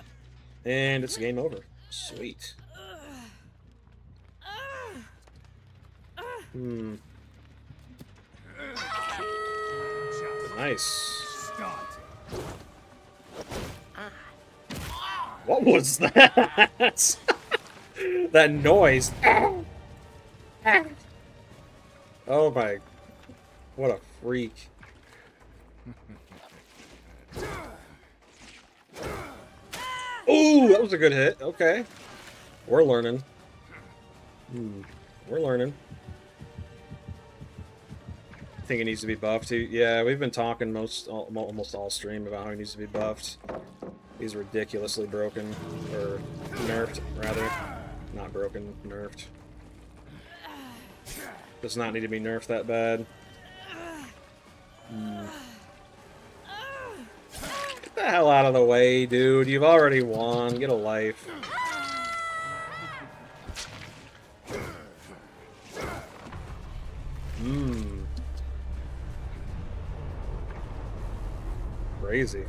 And it's game over. Sweet. Nice. What was that? That noise. Oh my. What a freak. Ooh, that was a good hit. Okay. We're learning. We're learning. I think it needs to be buffed. Yeah, we've been talking almost all stream about how he needs to be buffed. He's ridiculously broken. Or nerfed, rather. Not broken, nerfed. Does not need to be nerfed that bad. Get the hell out of the way, dude. You've already won. Get a life. Crazy.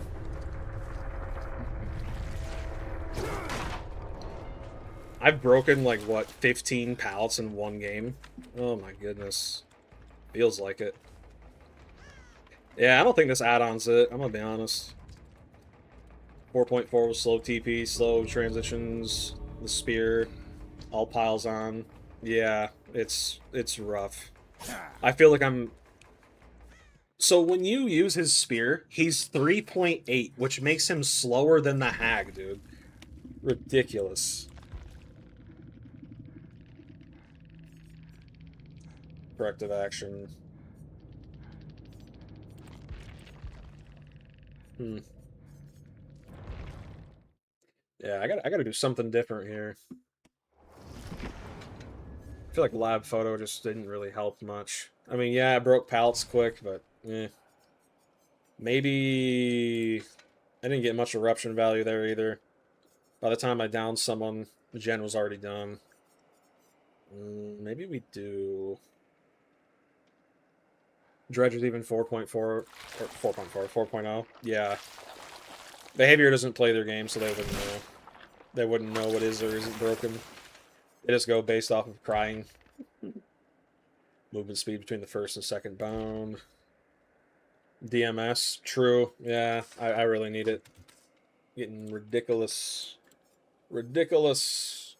I've broken, like, what, 15 pallets in one game? Oh my goodness. Feels like it. Yeah, I don't think this add-on's it. I'm gonna be honest. 4.4 was slow TP, slow transitions, the spear, all piles on. Yeah, it's rough. I feel like I'm... So when you use his spear, he's 3.8, which makes him slower than the hag, dude. Ridiculous. Corrective action. Yeah, I gotta do something different here. I feel like lab photo just didn't really help much. I mean, yeah, it broke pallets quick, but maybe I didn't get much eruption value there either. By the time I downed someone, the gen was already done. Maybe we do. Dredger's even 4.4 or 4.4, 4.0. Yeah. Behavior doesn't play their game, so they wouldn't know. They wouldn't know what is or isn't broken. They just go based off of crying. Movement speed between the first and second bound. DMS, true. Yeah, I really need it. Getting ridiculous. Ridiculous.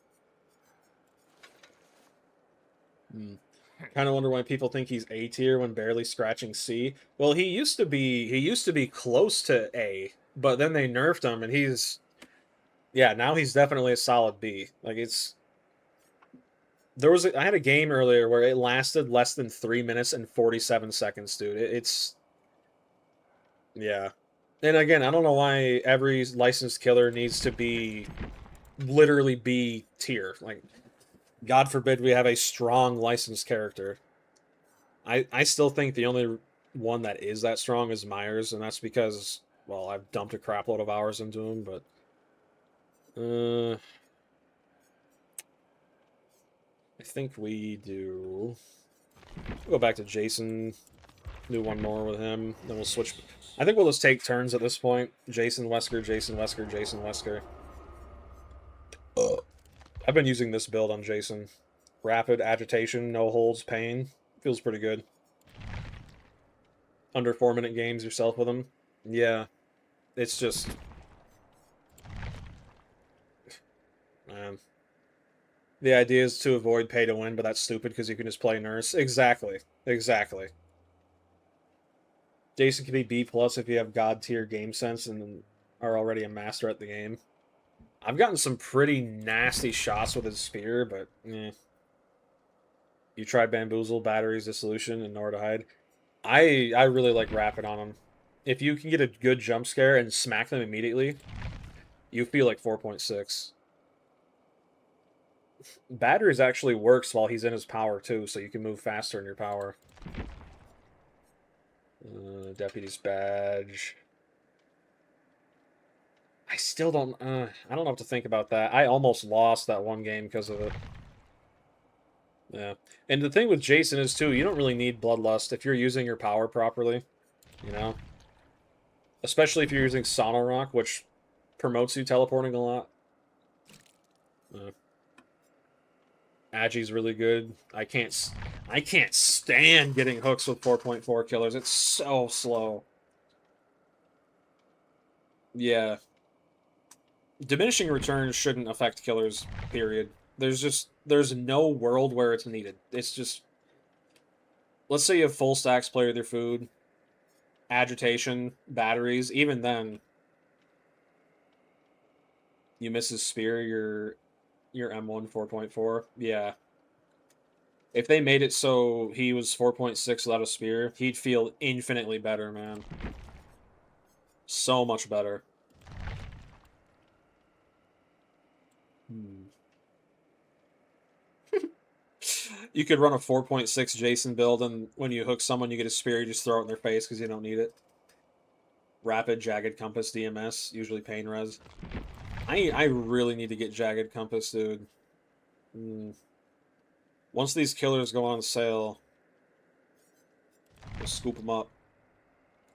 Kind of wonder why people think he's A tier when barely scratching C. Well, he used to be close to A, but then they nerfed him, and yeah, now he's definitely a solid B. Like I had a game earlier where it lasted less than 3 minutes and 47 seconds, dude. Yeah. And again, I don't know why every licensed killer needs to be literally B tier. Like, God forbid we have a strong licensed character. I still think the only one that is that strong is Myers, and that's because, well, I've dumped a crap load of hours into him, but I think we do. We'll go back to Jason, do one more with him, then we'll switch. I think we'll just take turns at this point. Jason Wesker, Jason Wesker, Jason Wesker. I've been using this build on Jason. Rapid agitation, no holds, pain. Feels pretty good. Under 4-minute games yourself with him. Yeah. It's just... Man. The idea is to avoid pay to win, but that's stupid because you can just play nurse. Exactly. Exactly. Jason can be B+ if you have god tier game sense and are already a master at the game. I've gotten some pretty nasty shots with his spear, but You try bamboozle, batteries, dissolution, and nowhere to hide. I really like rapid on them. If you can get a good jump scare and smack them immediately, you feel like 4.6. Batteries actually works while he's in his power too, so you can move faster in your power. Deputy's badge. I still don't. I don't know what to think about that. I almost lost that one game because of it. Yeah, and the thing with Jason is too, you don't really need Bloodlust if you're using your power properly. You know, especially if you're using Sonorock, which promotes you teleporting a lot. Agi's really good. I can't stand getting hooks with 4.4 killers. It's so slow. Yeah. Diminishing returns shouldn't affect killers, period. There's no world where it's needed. It's just, let's say you have full stacks play with your food, agitation, batteries, even then you miss his spear, your M1 4.4. Yeah. If they made it so he was 4.6 without a spear, he'd feel infinitely better, man. So much better. You could run a 4.6 Jason build, and when you hook someone, you get a spear, you just throw it in their face because you don't need it. Rapid, Jagged Compass, DMS, usually Pain Res. I really need to get Jagged Compass, dude. Once these killers go on sale, we'll scoop them up.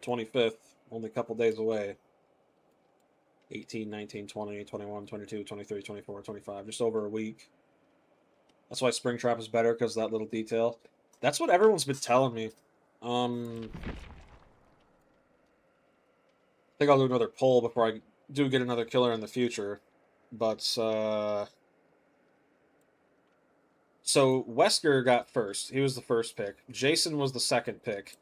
25th, only a couple days away. 18, 19, 20, 21, 22, 23, 24, 25, just over a week. That's why Springtrap is better, because of that little detail. That's what everyone's been telling me. I think I'll do another poll before I do get another killer in the future. But, so Wesker got first. He was the first pick. Jason was the second pick.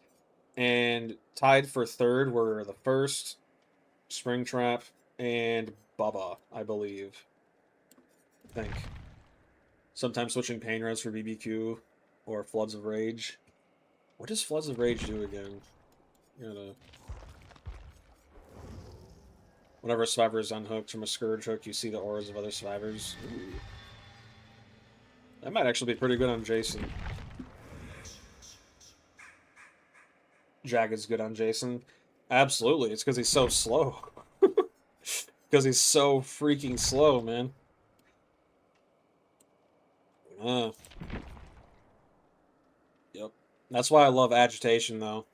And tied for third were the first, Springtrap, and Bubba, I believe. I think. Sometimes switching Pain Res for BBQ or Floods of Rage. What does Floods of Rage do again? Whenever a survivor is unhooked from a Scourge hook, you see the auras of other survivors. Ooh. That might actually be pretty good on Jason. Jagged's good on Jason. Absolutely, it's because he's so slow. Because he's so freaking slow, man. Yep. That's why I love Agitation, though.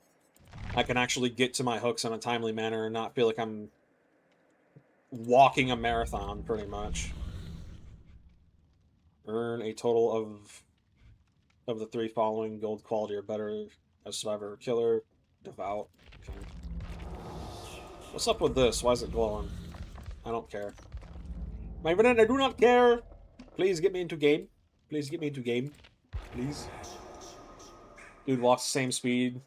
I can actually get to my hooks in a timely manner and not feel like I'm walking a marathon, pretty much. Earn a total of the three following: gold, quality, or better, as survivor or killer, devout. Okay. What's up with this? Why is it glowing? I don't care. My friend, I do not care. Please get me into game. Please get me into game. Please. Dude walks the same speed.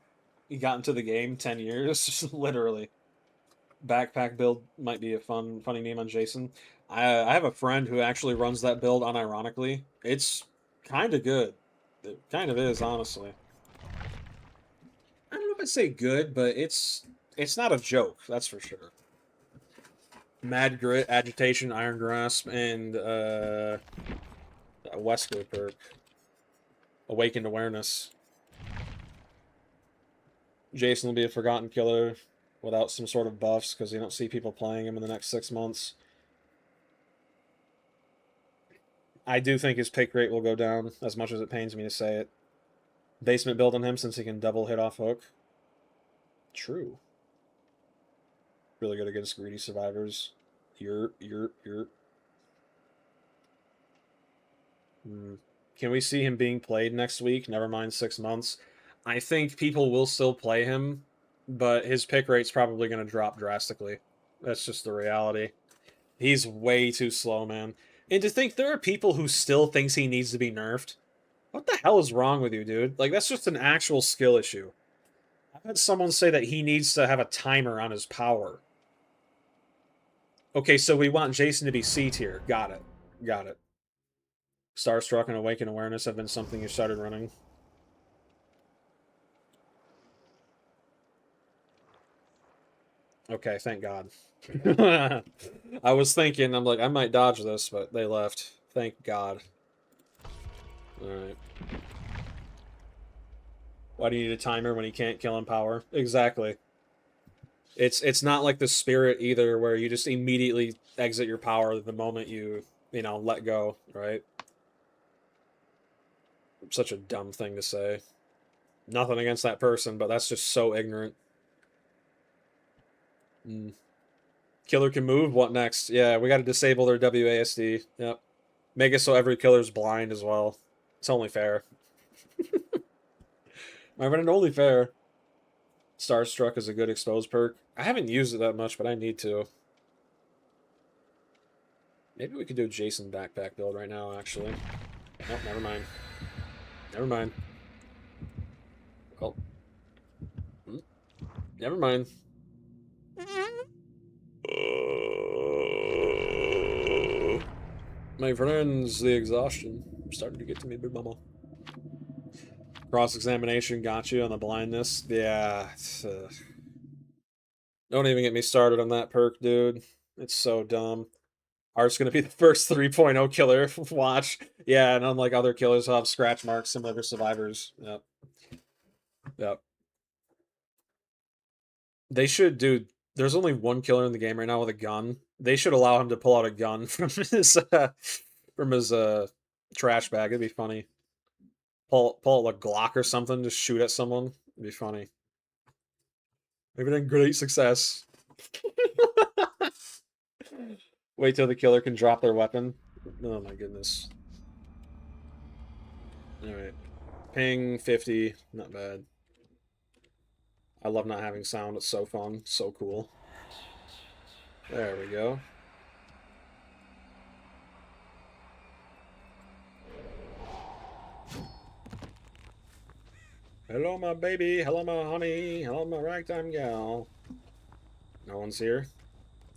He got into the game 10 years. Literally. Backpack build might be a funny name on Jason. I have a friend who actually runs that build unironically. It's kind of good. It kind of is, honestly. I don't know if I'd say good, but it's not a joke, that's for sure. Mad Grit, Agitation, Iron Grasp, and Wesker perk. Awakened Awareness. Jason will be a forgotten killer without some sort of buffs because you don't see people playing him in the next 6 months. I do think his pick rate will go down, as much as it pains me to say it. Basement build on him since he can double hit off hook. True. Really good against greedy survivors. Can we see him being played next week? Never mind 6 months. I think people will still play him, but his pick rate's probably going to drop drastically. That's just the reality. He's way too slow, man. And to think there are people who still thinks he needs to be nerfed. What the hell is wrong with you, dude? Like, that's just an actual skill issue. I've had someone say that he needs to have a timer on his power. Okay, so we want Jason to be C tier. Got it. Got it. Starstruck and Awaken Awareness have been something you started running. Okay, thank God. I was thinking, I'm like, I might dodge this, but they left. Thank God. Alright. Why do you need a timer when you can't kill in power? Exactly. It's not like the spirit either, where you just immediately exit your power the moment you know, let go, right? Such a dumb thing to say. Nothing against that person, but that's just so ignorant. Killer can move. What next? Yeah, we got to disable their WASD. Yep. Make it so every killer's blind as well. It's only fair. My friend, only fair. Starstruck is a good exposed perk. I haven't used it that much, but I need to. Maybe we could do a Jason backpack build right now, actually. Oh, never mind. Never mind. Oh. Never mind. My friends, the exhaustion starting to get to me, big mama. Cross-examination got you on the blindness. Yeah. Don't even get me started on that perk, dude. It's so dumb. Art's gonna be the first 3.0 killer. Watch. Yeah, and unlike other killers, will have scratch marks similar to survivors. Yep. Yep. They should, dude. There's only one killer in the game right now with a gun. They should allow him to pull out a gun from his trash bag. It'd be funny. Pull out a Glock or something, just shoot at someone. It'd be funny. Maybe then great success. Wait till the killer can drop their weapon. Oh my goodness. Alright. Ping 50. Not bad. I love not having sound. It's so fun. So cool. There we go. Hello, my baby. Hello, my honey. Hello, my ragtime gal. No one's here.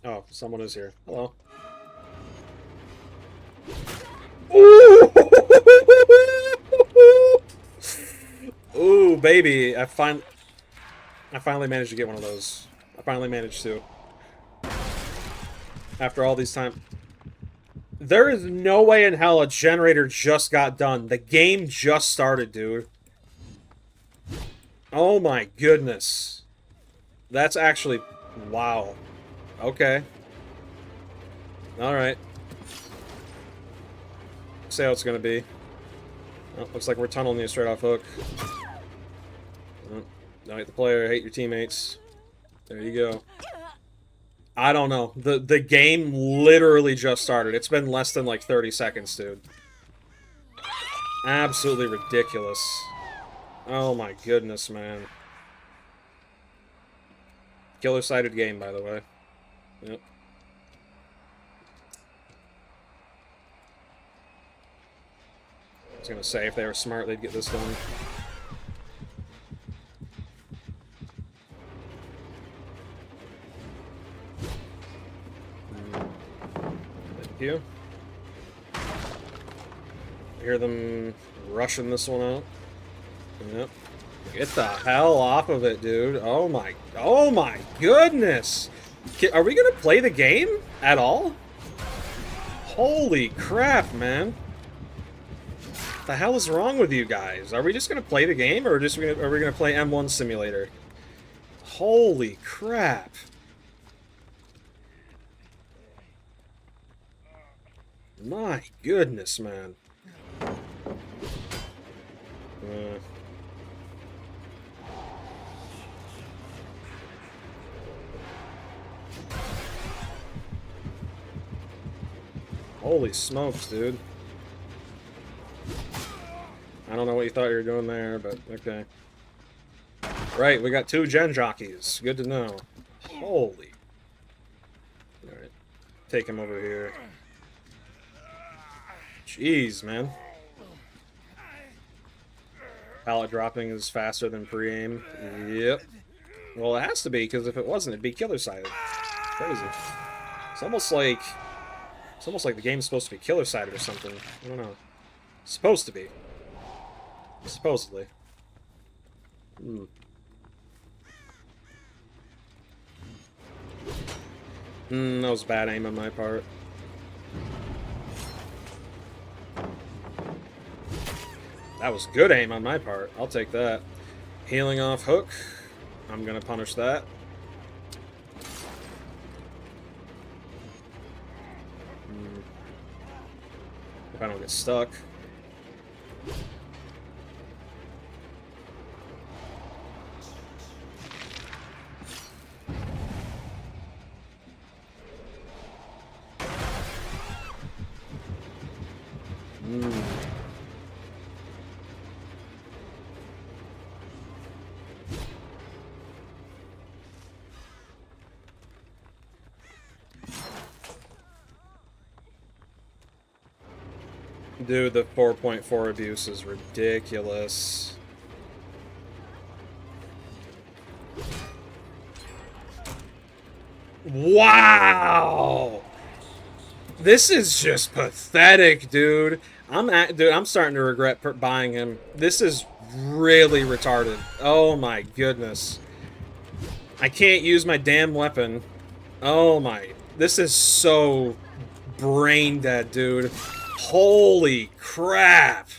Oh, someone is here. Hello. Ooh! Ooh, baby. I finally managed to get one of those. I finally managed to. After all these time. There is no way in hell a generator just got done. The game just started, dude. Oh my goodness. That's actually... Wow. Okay. Alright. See how it's gonna be. Oh, looks like we're tunneling you straight off hook. Oh, don't hate the player, hate your teammates. There you go. I don't know. The game literally just started. It's been less than like 30 seconds, dude. Absolutely ridiculous. Oh my goodness, man. Killer-sided game, by the way. Yep. I was gonna say, if they were smart, they'd get this done. Thank you. I hear them rushing this one out. Yep. Get the hell off of it, dude. Oh my goodness. Are we gonna play the game at all? Holy crap, man. What the hell is wrong with you guys? Are we just gonna play the game, or are we gonna play M1 Simulator? Holy crap. My goodness, man. Holy smokes, dude. I don't know what you thought you were doing there, but okay. Right, we got 2 gen jockeys. Good to know. Holy. Alright. Take him over here. Jeez, man. Pallet dropping is faster than pre-aim. Yep. Well, it has to be, because if it wasn't, it'd be killer-sided. Crazy. It's almost like the game's supposed to be killer-sided or something. I don't know. It's supposed to be. Supposedly. That was bad aim on my part. That was good aim on my part. I'll take that. Healing off hook. I'm gonna punish that. If I don't get stuck. Dude, the 4.4 abuse is ridiculous. Wow! This is just pathetic, dude. I'm starting to regret buying him. This is really retarded. Oh my goodness. I can't use my damn weapon. Oh my. This is so brain dead, dude. Holy crap.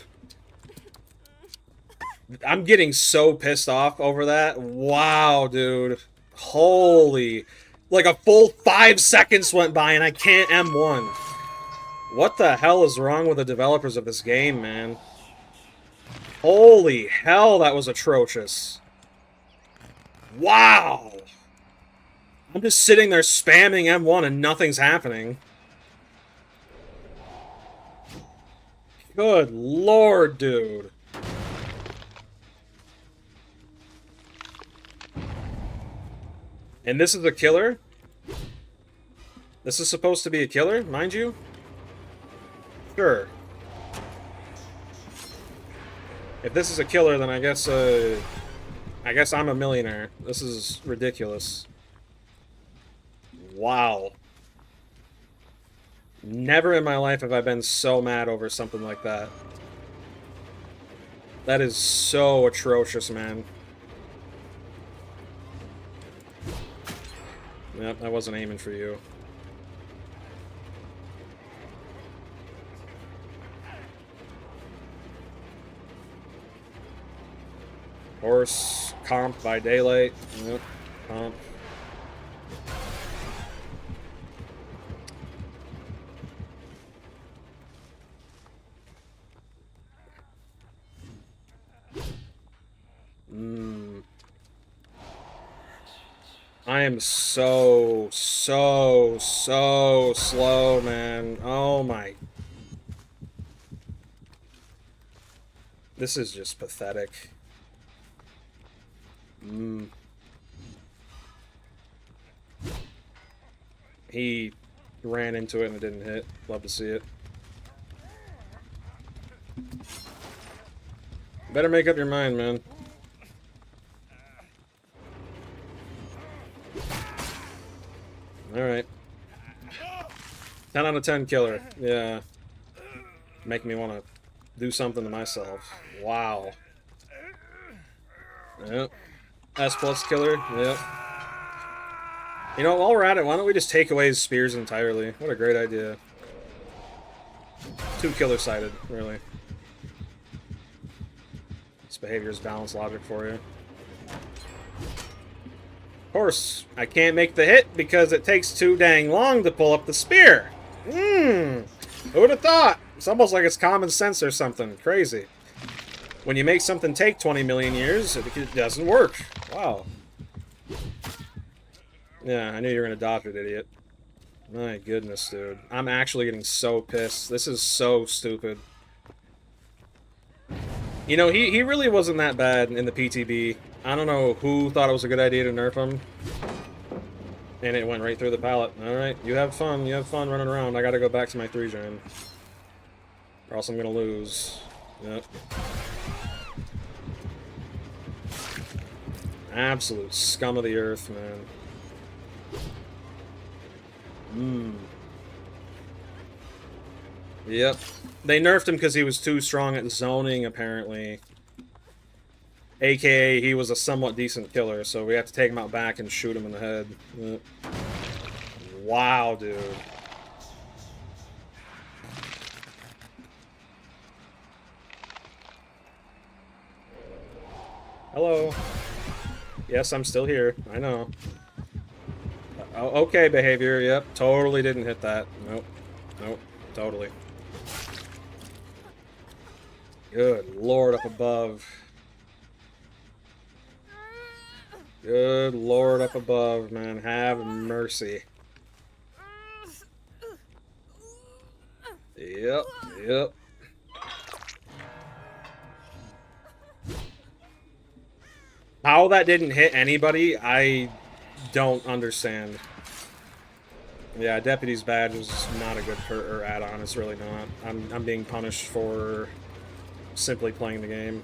I'm getting so pissed off over that. Wow, dude. Holy. Like a full 5 seconds went by and I can't M1. What the hell is wrong with the developers of this game, man? Holy hell, that was atrocious. Wow. I'm just sitting there spamming M1 and nothing's happening. Good lord, dude. And this is a killer? This is supposed to be a killer, mind you? Sure. If this is a killer, then I guess I'm a millionaire. This is ridiculous. Wow. Never in my life have I been so mad over something like that. That is so atrocious, man. Yep, I wasn't aiming for you. Horse, comp by daylight. Yep, comp. I am so slow, man. Oh my. This is just pathetic. He ran into it and it didn't hit. Love to see it. Better make up your mind, man. Alright. 10 out of 10 killer. Yeah. Make me want to do something to myself. Wow. Yep. S plus killer. Yep. You know, while we're at it, why don't we just take away his spears entirely? What a great idea. 2 killer-sided, really. This behavior is balanced logic for you. Of course, I can't make the hit because it takes too dang long to pull up the spear. Who would have thought? It's almost like it's common sense or something. Crazy. When you make something take 20 million years, it doesn't work. Wow. Yeah, I knew you were going to dodge it, idiot. My goodness, dude. I'm actually getting so pissed. This is so stupid. You know, he really wasn't that bad in the PTB. I don't know who thought it was a good idea to nerf him. And it went right through the pallet. Alright, you have fun. You have fun running around. I gotta go back to my 3-gen. Or else I'm gonna lose. Yep. Absolute scum of the earth, man. Yep. They nerfed him because he was too strong at zoning, apparently. AKA, he was a somewhat decent killer, so we have to take him out back and shoot him in the head. Yep. Wow, dude. Hello. Yes, I'm still here. I know. Oh, okay, behavior. Yep, totally didn't hit that. Nope. Nope. Totally. Good lord up above. Good lord up above, man. Have mercy. Yep. Yep. How that didn't hit anybody, I don't understand. Yeah, Deputy's badge is not a good add-on. It's really not. I'm being punished for simply playing the game.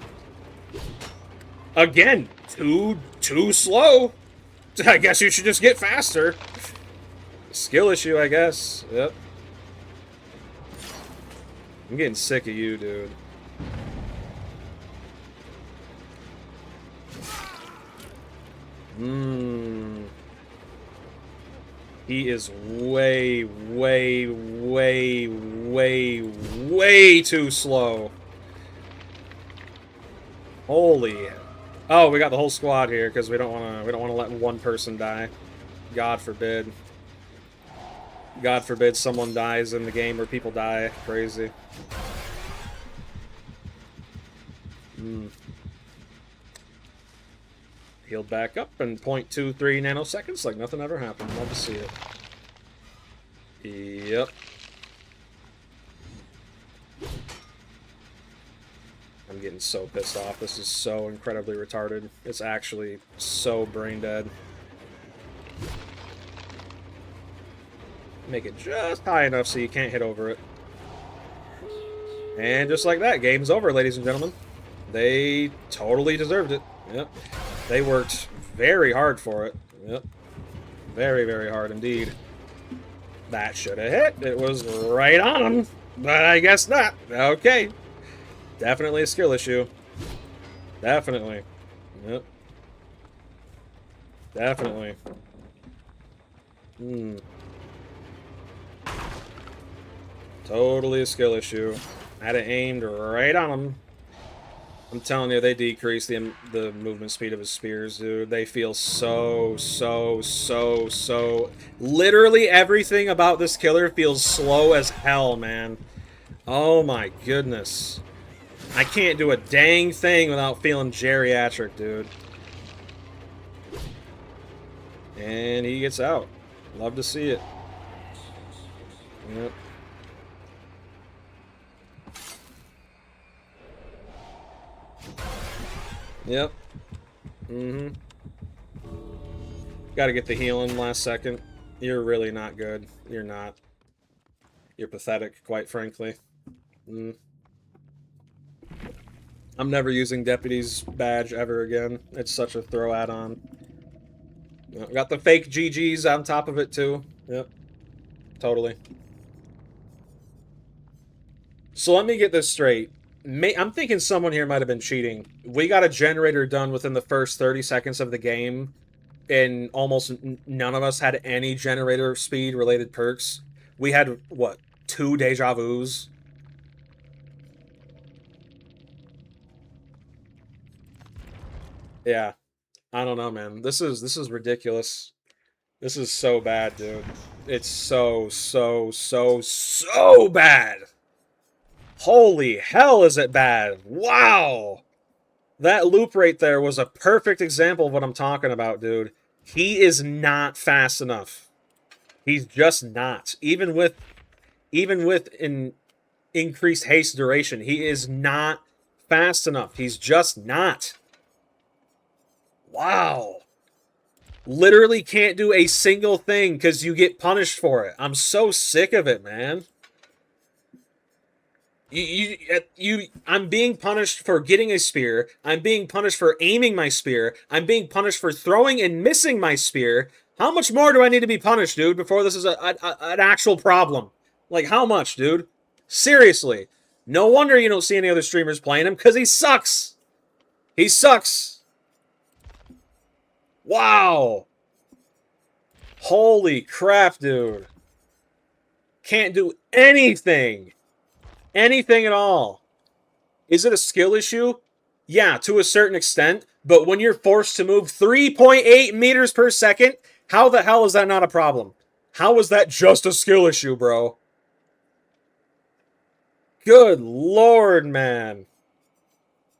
Again, too slow. I guess you should just get faster. Skill issue, I guess. Yep. I'm getting sick of you, dude. He is way, way, way, way, way too slow. Holy. Oh, we got the whole squad here because we don't want to let one person die. God forbid. God forbid someone dies in the game where people die. Crazy. Healed back up in 0.23 nanoseconds like nothing ever happened. Love to see it. Yep. I'm getting so pissed off. This is so incredibly retarded. It's actually so brain dead. Make it just high enough so you can't hit over it. And just like that, game's over, ladies and gentlemen. They totally deserved it. Yep. They worked very hard for it. Yep. Very, very hard indeed. That should have hit. It was right on them. But I guess not. Okay. Definitely a skill issue. Definitely. Yep. Definitely. Totally a skill issue. Had it aimed right on him. I'm telling you, they decrease the movement speed of his spears, dude. They feel so. Literally everything about this killer feels slow as hell, man. Oh my goodness. I can't do a dang thing without feeling geriatric, dude. And he gets out. Love to see it. Yep. Yep. Gotta get the healing last second. You're really not good. You're not. You're pathetic, quite frankly. I'm never using Deputy's badge ever again. It's such a throw add-on. Got the fake GGs on top of it, too. Yep. Totally. So let me get this straight. I'm thinking someone here might have been cheating. We got a generator done within the first 30 seconds of the game, and almost none of us had any generator speed related perks. We had, what, 2 deja vus? Yeah. I don't know, man. This is ridiculous. This is so bad, dude. It's so bad. Holy hell, is it bad? Wow! That loop right there was a perfect example of what I'm talking about, dude. He is not fast enough. He's just not. Even with an increased haste duration, he is not fast enough. He's just not. Wow. Literally can't do a single thing because you get punished for it. I'm so sick of it, man. I'm being punished for getting a spear. I'm being punished for aiming my spear. I'm being punished for throwing and missing my spear. How much more do I need to be punished, dude, before this is an actual problem? Like, how much, dude? Seriously. No wonder you don't see any other streamers playing him, because he sucks. He sucks. Wow. Holy crap, dude. Can't do anything. Anything at all. Is it a skill issue? Yeah, to a certain extent, But when you're forced to move 3.8 meters per second, how the hell is that not a problem? How is that just a skill issue, bro? Good lord, man.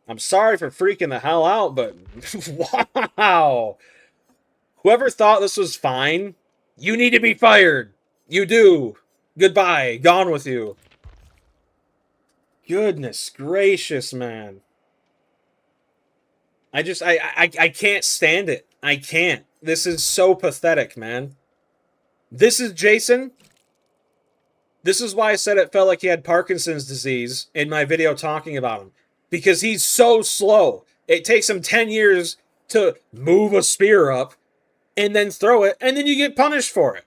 I'm sorry for freaking the hell out, but wow. Whoever thought this was fine, you need to be fired. You do. Goodbye. Gone with you. Goodness gracious, man. I can't stand it. I can't. This is so pathetic, man. This is Jason. This is why I said it felt like he had Parkinson's disease in my video talking about him. Because he's so slow. It takes him 10 years to move a spear up and then throw it, and then you get punished for it.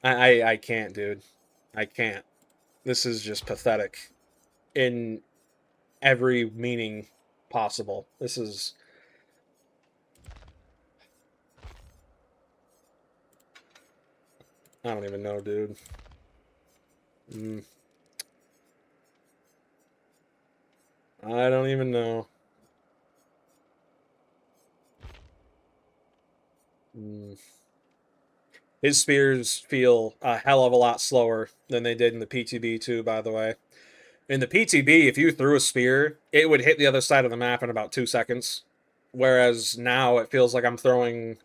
I can't, dude. I can't. This is just pathetic in every meaning possible. This is... I don't even know, dude. I don't even know. His spears feel a hell of a lot slower than they did in the PTB too, by the way. In the PTB, if you threw a spear, it would hit the other side of the map in about 2 seconds. Whereas now it feels like I'm throwing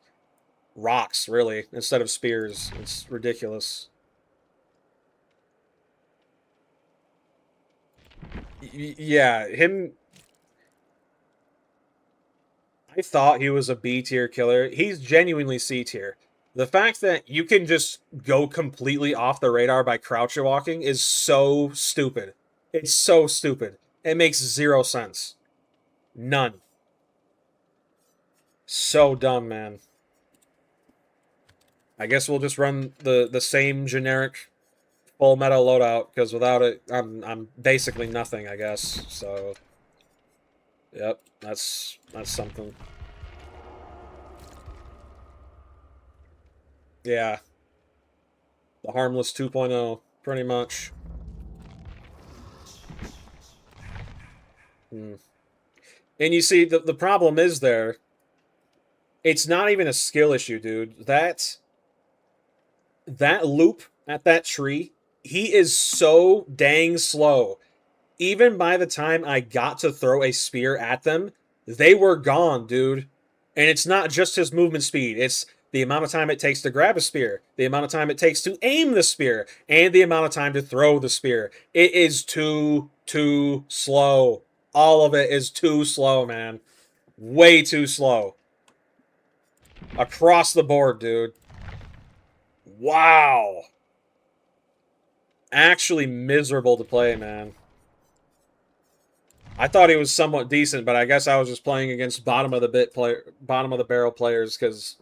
rocks, really, instead of spears. It's ridiculous. Yeah, him... I thought he was a B tier killer. He's genuinely C tier. The fact that you can just go completely off the radar by crouch walking is so stupid. It's so stupid. It makes zero sense. None. So dumb, man. I guess we'll just run the same generic full metal loadout, because without it, I'm basically nothing, I guess. So, yep, that's something. Yeah. The Harmless 2.0, pretty much. And you see, the problem is there, it's not even a skill issue, dude. That loop at that tree, he is so dang slow. Even by the time I got to throw a spear at them, they were gone, dude. And it's not just his movement speed. It's the amount of time it takes to grab a spear, the amount of time it takes to aim the spear, and the amount of time to throw the spear. It is too slow. All of it is too slow, man. Way too slow. Across the board, dude. Wow. Actually miserable to play, man. I thought he was somewhat decent, but I guess I was just playing against bottom of the barrel players, because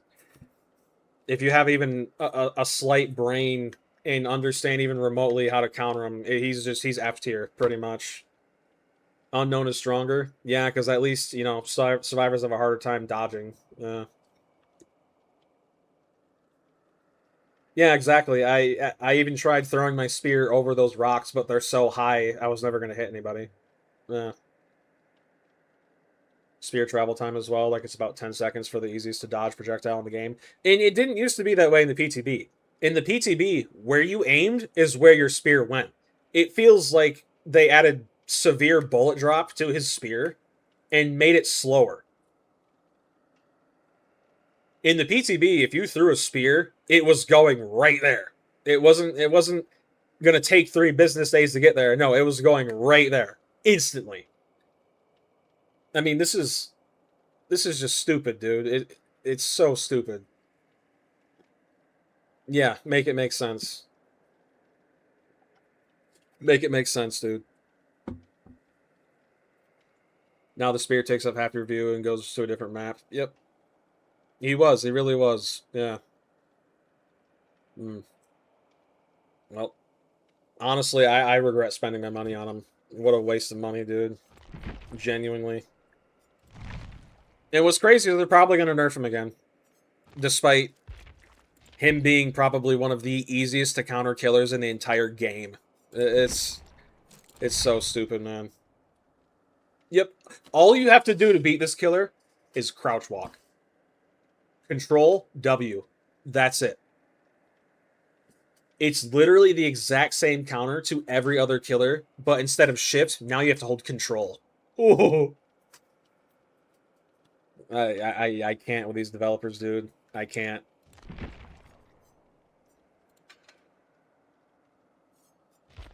if you have even a slight brain and understand even remotely how to counter him, he's F tier, pretty much. Unknown is stronger. Yeah, because at least, you know, survivors have a harder time dodging. Yeah, exactly. I even tried throwing my spear over those rocks, but they're so high, I was never going to hit anybody. Yeah. Spear travel time as well, like it's about 10 seconds for the easiest to dodge projectile in the game. And it didn't used to be that way in the PTB. In the PTB, where you aimed is where your spear went. It feels like they added severe bullet drop to his spear and made it slower. In the PTB, if you threw a spear, it was going right there. It wasn't going to take 3 business days to get there. No, it was going right there instantly. I mean, this is just stupid, dude. It's so stupid. Yeah, make it make sense. Make it make sense, dude. Now the spear takes up half your view and goes to a different map. Yep. He really was. Yeah. Well, honestly, I regret spending my money on him. What a waste of money, dude. Genuinely. And what's crazy is they're probably going to nerf him again. Despite him being probably one of the easiest to counter killers in the entire game. It's so stupid, man. Yep. All you have to do to beat this killer is crouch walk. Control W. That's it. It's literally the exact same counter to every other killer, but instead of shift, now you have to hold control. Ooh. I can't with these developers, dude. I can't.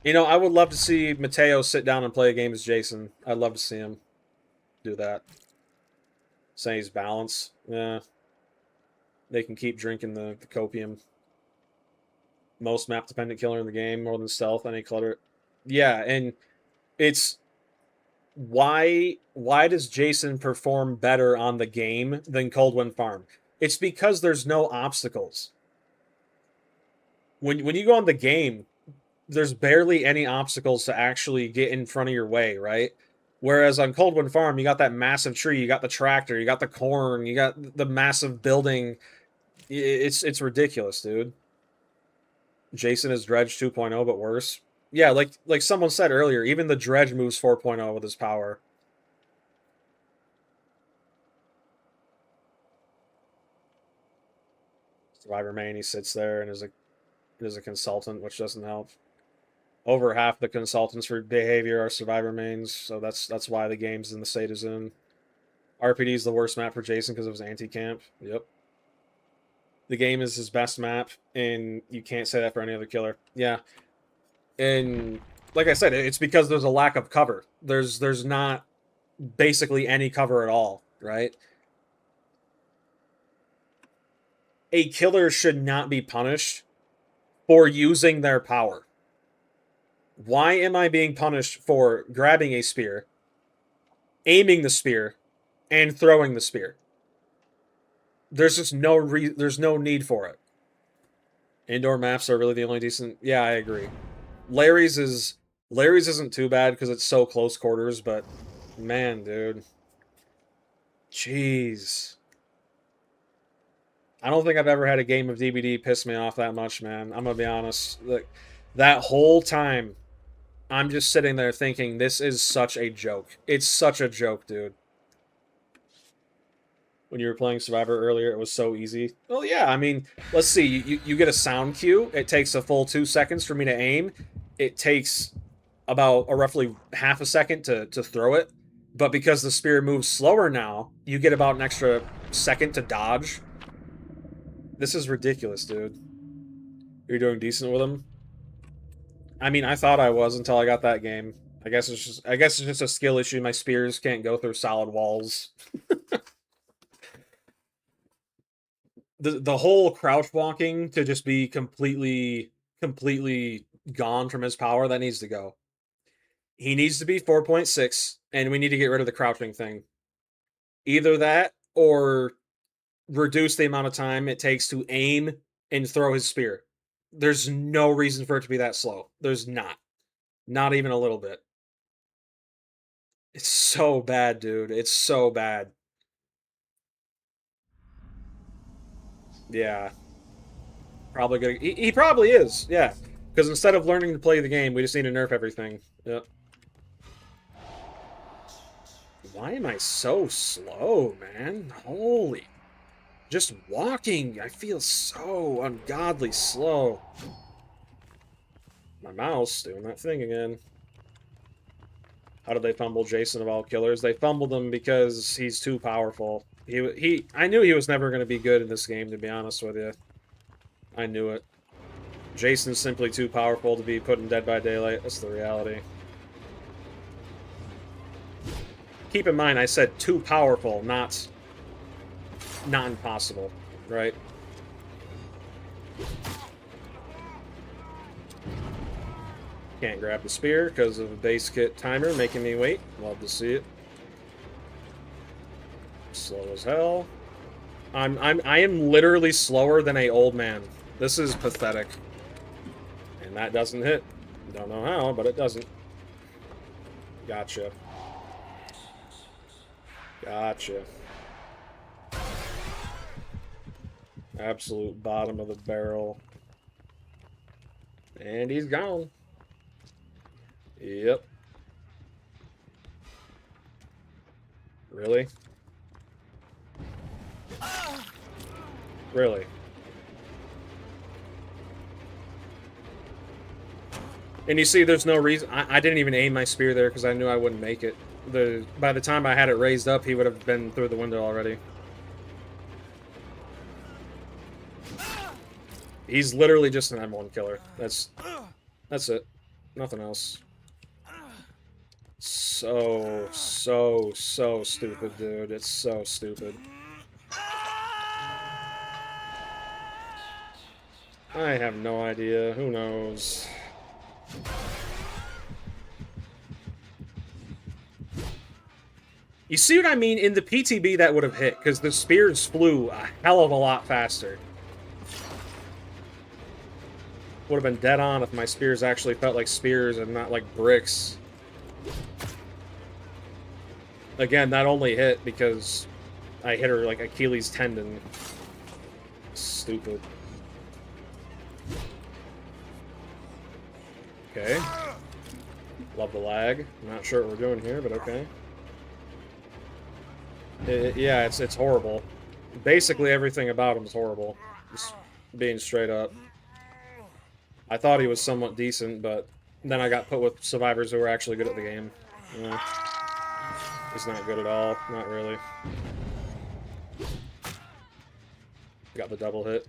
You know, I would love to see Mateo sit down and play a game as Jason. I'd love to see him do that. Saying he's balanced. Yeah. They can keep drinking the copium. Most map-dependent killer in the game, more than stealth, any clutter. Yeah, and it's... Why does Jason perform better on the game than Coldwind Farm? It's because there's no obstacles. When you go on the game, there's barely any obstacles to actually get in front of your way, right? Whereas on Coldwind Farm, you got that massive tree, you got the tractor, you got the corn, you got the massive building. It's ridiculous, dude. Jason is Dredge 2.0, but worse. Yeah, like someone said earlier, even the Dredge moves 4.0 with his power. Survivor main, he sits there and is a consultant, which doesn't help. Over half the consultants for behavior are Survivor mains, so that's why the game's in the state is in. RPD is the worst map for Jason because it was anti-camp. Yep. The game is his best map, and you can't say that for any other killer. Yeah. And like I said, it's because there's a lack of cover. There's not basically any cover at all, right? A killer should not be punished for using their power. Why am I being punished for grabbing a spear, aiming the spear, and throwing the spear? There's just there's no need for it. Indoor maps are really the only decent. Yeah, I agree. Larry's isn't too bad because it's so close quarters, but man, dude. Jeez. I don't think I've ever had a game of DBD piss me off that much, man. I'm gonna be honest. Like that whole time, I'm just sitting there thinking this is such a joke. It's such a joke, dude. When you were playing Survivor earlier, it was so easy. Well, yeah, I mean, let's see. You get a sound cue. It takes a full 2 seconds for me to aim. It takes about a roughly half a second to throw it. But because the spear moves slower now, you get about an extra second to dodge. This is ridiculous, dude. You're doing decent with him. I mean, I thought I was until I got that game. I guess it's just a skill issue. My spears can't go through solid walls. The whole crouch walking to just be completely gone from his power, that needs to go. He needs to be 4.6, and we need to get rid of the crouching thing. Either that or reduce the amount of time it takes to aim and throw his spear. There's no reason for it to be that slow. There's not. Not even a little bit. It's so bad, dude. It's so bad. Yeah. Probably gonna. He probably is. Yeah. Because instead of learning to play the game, we just need to nerf everything. Yep. Why am I so slow, man? Holy. Just walking, I feel so ungodly slow. My mouse doing that thing again. How did they fumble Jason of all killers? They fumbled him because he's too powerful. I knew he was never going to be good in this game, to be honest with you. I knew it. Jason's simply too powerful to be put in Dead by Daylight. That's the reality. Keep in mind, I said too powerful, not impossible, right? Can't grab the spear because of a base kit timer making me wait. Love to see it. Slow as hell. I am literally slower than a old man. This is pathetic. And that doesn't hit. Don't know how, but it doesn't. Gotcha. Gotcha. Absolute bottom of the barrel. And he's gone. Yep. Really? Really? And you see, there's no reason... I didn't even aim my spear there because I knew I wouldn't make it. By the time I had it raised up, he would have been through the window already. He's literally just an M1 killer. That's it. Nothing else. So stupid, dude. It's so stupid. I have no idea. Who knows? You see what I mean? In the PTB, that would have hit, because the spears flew a hell of a lot faster. Would have been dead on if my spears actually felt like spears and not like bricks. Again, that only hit because I hit her like Achilles tendon. Stupid. Okay. Love the lag. I'm not sure what we're doing here, but okay. Yeah, it's horrible. Basically everything about him is horrible. Just being straight up. I thought he was somewhat decent, but then I got put with survivors who were actually good at the game. Yeah. He's not good at all. Not really. Got the double hit.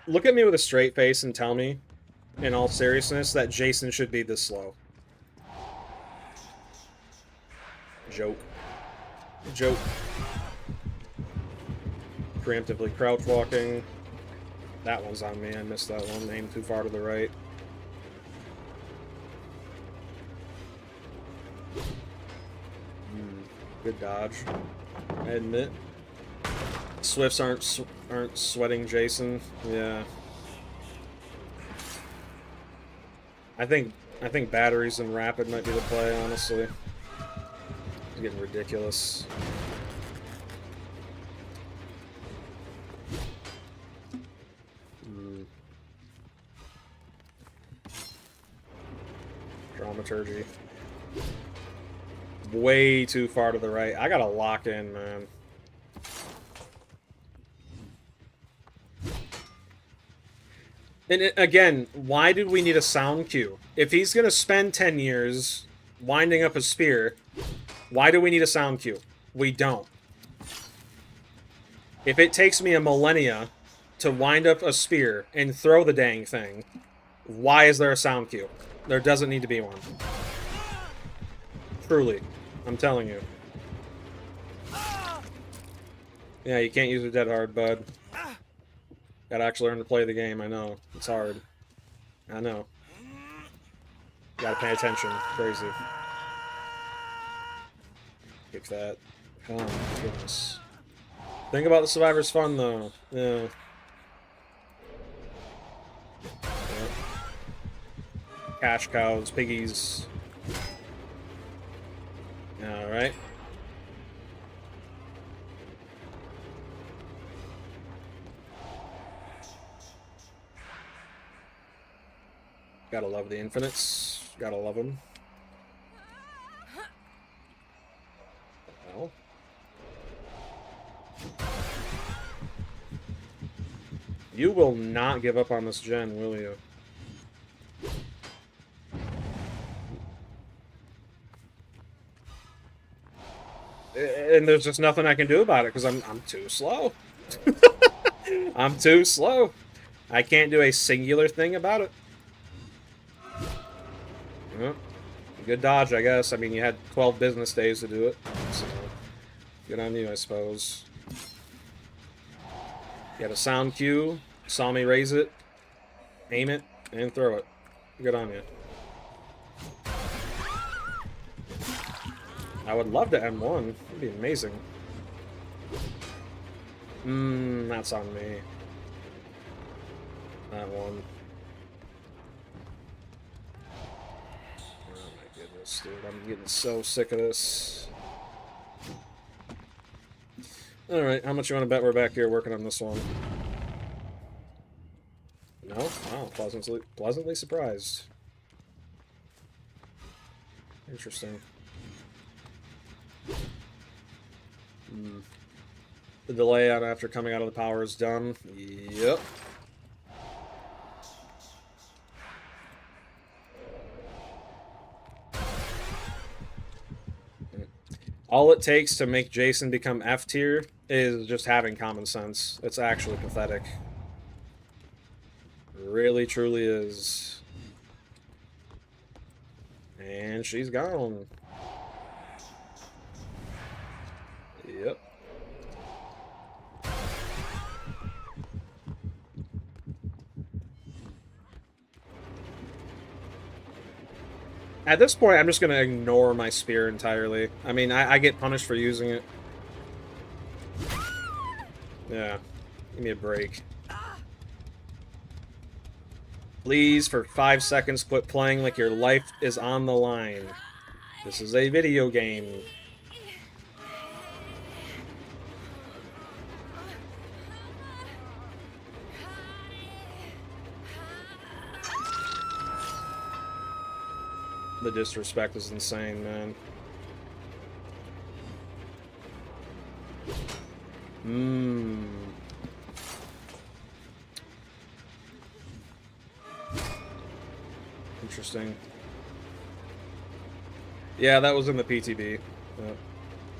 Look at me with a straight face and tell me, in all seriousness, that Jason should be this slow. Joke. Joke. Preemptively crouch walking. That one's on me. I missed that one. Aimed too far to the right. Good dodge. I admit. Swifts aren't sweating Jason. Yeah. I think batteries and rapid might be the play, honestly. It's getting ridiculous. Dramaturgy. Way too far to the right. I gotta lock in, man. And again, why did we need a sound cue? If he's gonna spend 10 years winding up a spear, why do we need a sound cue? We don't. If it takes me a millennia to wind up a spear and throw the dang thing, why is there a sound cue? There doesn't need to be one. Truly. I'm telling you. Yeah, you can't use it dead hard, bud. Gotta actually learn to play the game, I know. It's hard. I know. Gotta pay attention. Crazy. Kick that. Oh my goodness. Think about the Survivor's fun, though. Yeah. Yep. Cash cows, piggies. Alright. Gotta love the infinites. Gotta love them. Well. You will not give up on this gen, will you? And there's just nothing I can do about it because I'm too slow. I'm too slow. I can't do a singular thing about it. Well, good dodge, I guess. I mean, you had 12 business days to do it. So, good on you, I suppose. You had a sound cue, saw me raise it, aim it, and throw it. Good on you. I would love to M1. It'd be amazing. That's on me. That one. Oh my goodness, dude. I'm getting so sick of this. Alright, how much you want to bet we're back here working on this one? No? Wow, pleasantly surprised. Interesting. The delay on after coming out of the power is done. Yep. All it takes to make Jason become F tier is just having common sense. It's actually pathetic. It really, truly is. And she's gone. Yep. At this point, I'm just going to ignore my spear entirely. I mean, I get punished for using it. Yeah. Give me a break. Please, for 5 seconds, quit playing like your life is on the line. This is a video game. The disrespect is insane, man. Interesting. Yeah, that was in the PTB.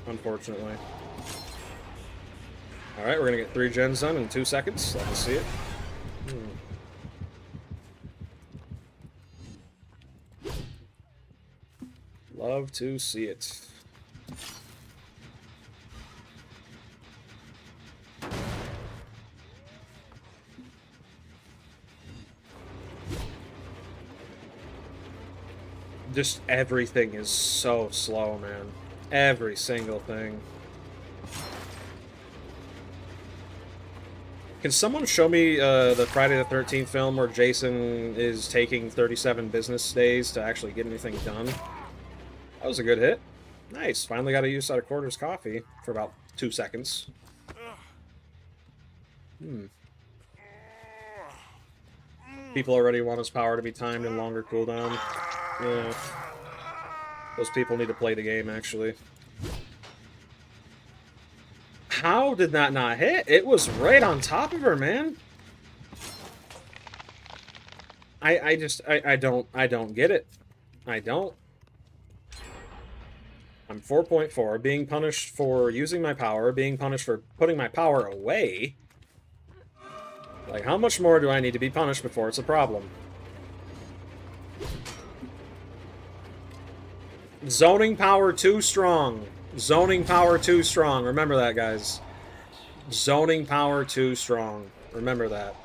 Unfortunately. Alright, we're gonna get 3 gens done in 2 seconds. Let me see it. Love to see it. Just everything is so slow, man. Every single thing. Can someone show me the Friday the 13th film where Jason is taking 37 business days to actually get anything done? That was a good hit. Nice. Finally got a use out of Quarter's coffee for about 2 seconds. People already want his power to be timed and longer cooldown. Yeah. Those people need to play the game, actually. How did that not hit? It was right on top of her, man. I don't get it. I don't. I'm 4.4, being punished for using my power, being punished for putting my power away. Like, how much more do I need to be punished before it's a problem? Zoning power too strong. Zoning power too strong. Remember that, guys. Zoning power too strong. Remember that.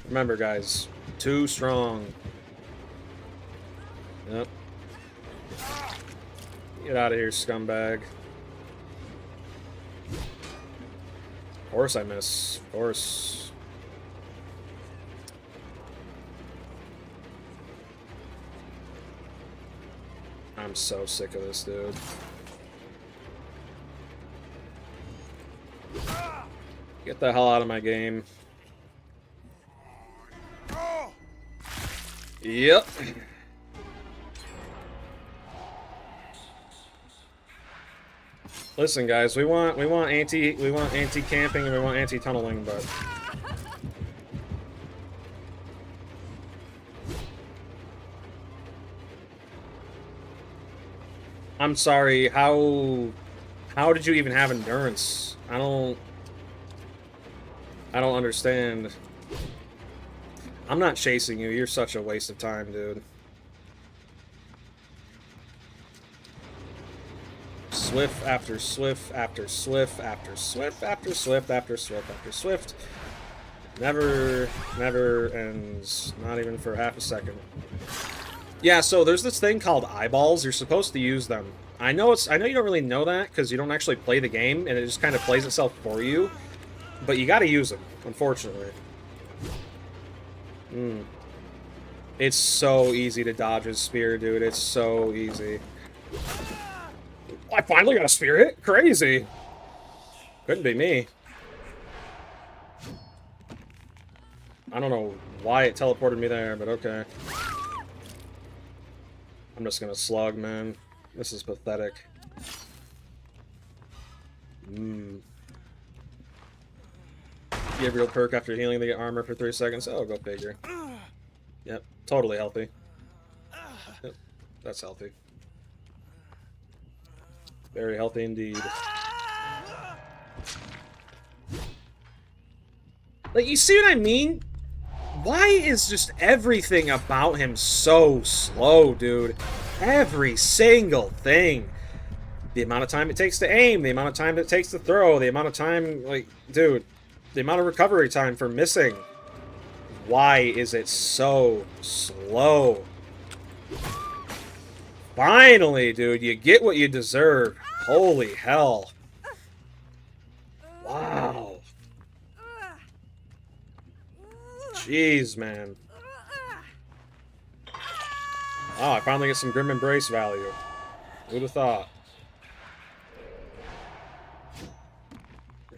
Remember, guys. Too strong. Yep. Get out of here, scumbag. Of course I miss. Of course. I'm so sick of this, dude. Get the hell out of my game. Yep. Listen, guys, we want anti-camping and we want anti-tunneling, but I'm sorry, how did you even have endurance? I don't understand. I'm not chasing you. You're such a waste of time, dude. Swift after Swift after Swift after Swift after Swift after Swift after Swift. Never ends. Not even for half a second. Yeah, so there's this thing called eyeballs. You're supposed to use them. I know you don't really know that because you don't actually play the game and it just kind of plays itself for you. But you gotta use them, unfortunately. It's so easy to dodge his spear, dude. It's so easy. I finally got a spear hit? Crazy. Couldn't be me. I don't know why it teleported me there, but okay. I'm just gonna slug, man. This is pathetic. Behavioral perk after healing, they get armor for 3 seconds. Oh, go figure. Yep, totally healthy. Yep, that's healthy. Very healthy indeed. Like, you see what I mean? Why is just everything about him so slow, dude? Every single thing. The amount of time it takes to aim, the amount of time it takes to throw, the amount of time, like, dude, the amount of recovery time for missing. Why is it so slow? Finally, dude, you get what you deserve. Holy hell. Wow. Jeez, man. Oh, I finally get some Grim Embrace value. Who'd have thought?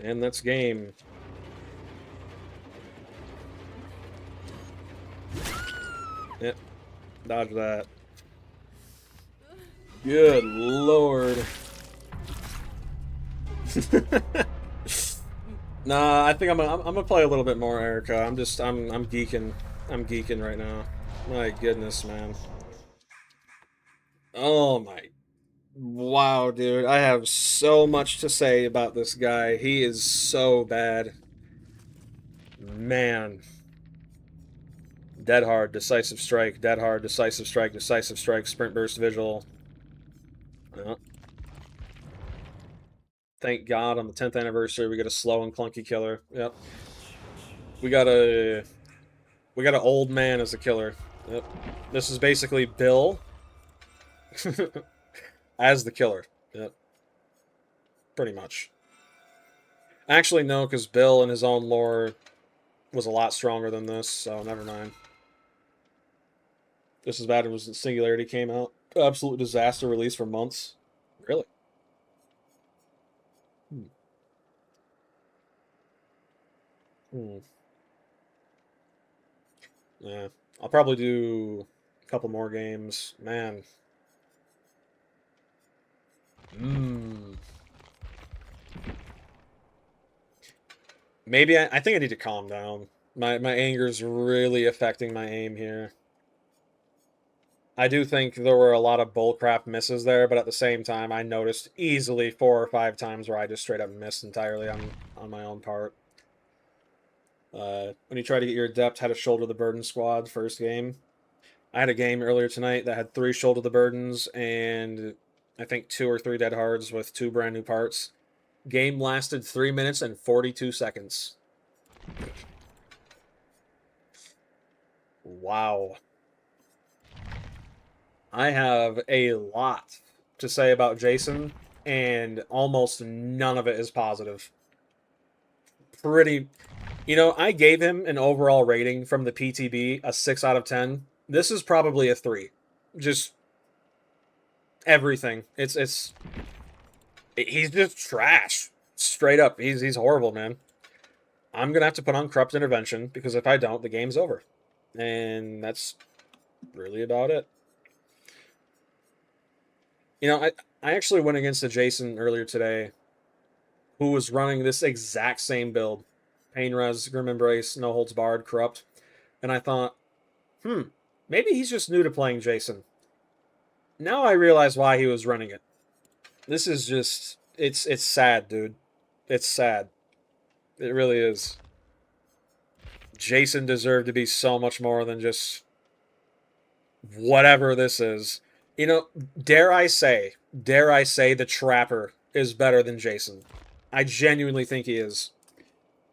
And that's game. Yep. Dodge that. Good lord. Nah, I think I'm gonna play a little bit more, Erica. I'm geeking. I'm geeking right now. My goodness, man. Oh my. Wow, dude. I have so much to say about this guy. He is so bad. Man. Dead hard, decisive strike, dead hard, decisive strike, sprint burst visual. Thank God on the 10th anniversary we get a slow and clunky killer. Yep. We got an old man as a killer. Yep. This is basically Bill as the killer. Yep. Pretty much. Actually, no, because Bill in his own lore was a lot stronger than this, so never mind. Just as bad as Singularity came out. Absolute disaster release for months. Really? Hmm. Hmm. Yeah. I'll probably do a couple more games. Man. Maybe I think I need to calm down. My anger's really affecting my aim here. I do think there were a lot of bullcrap misses there, but at the same time, I noticed easily 4 or 5 times where I just straight up missed entirely on my own part. When you try to get your adept, had to shoulder the burden squad first game. I had a game earlier tonight that had 3 shoulder the burdens and I think 2 or 3 dead hards with 2 brand new parts. Game lasted 3 minutes and 42 seconds. Wow. I have a lot to say about Jason, and almost none of it is positive. I gave him an overall rating from the PTB, a 6 out of 10. This is probably a 3. Just everything. He's just trash. Straight up. He's horrible, man. I'm going to have to put on Corrupt Intervention, because if I don't, the game's over. And that's really about it. I actually went against a Jason earlier today who was running this exact same build. Pain Res, Grim Embrace, No Holds Barred, Corrupt. And I thought, maybe he's just new to playing Jason. Now I realize why he was running it. This is just, it's sad, dude. It's sad. It really is. Jason deserved to be so much more than just whatever this is. Dare I say the Trapper is better than Jason. I genuinely think he is.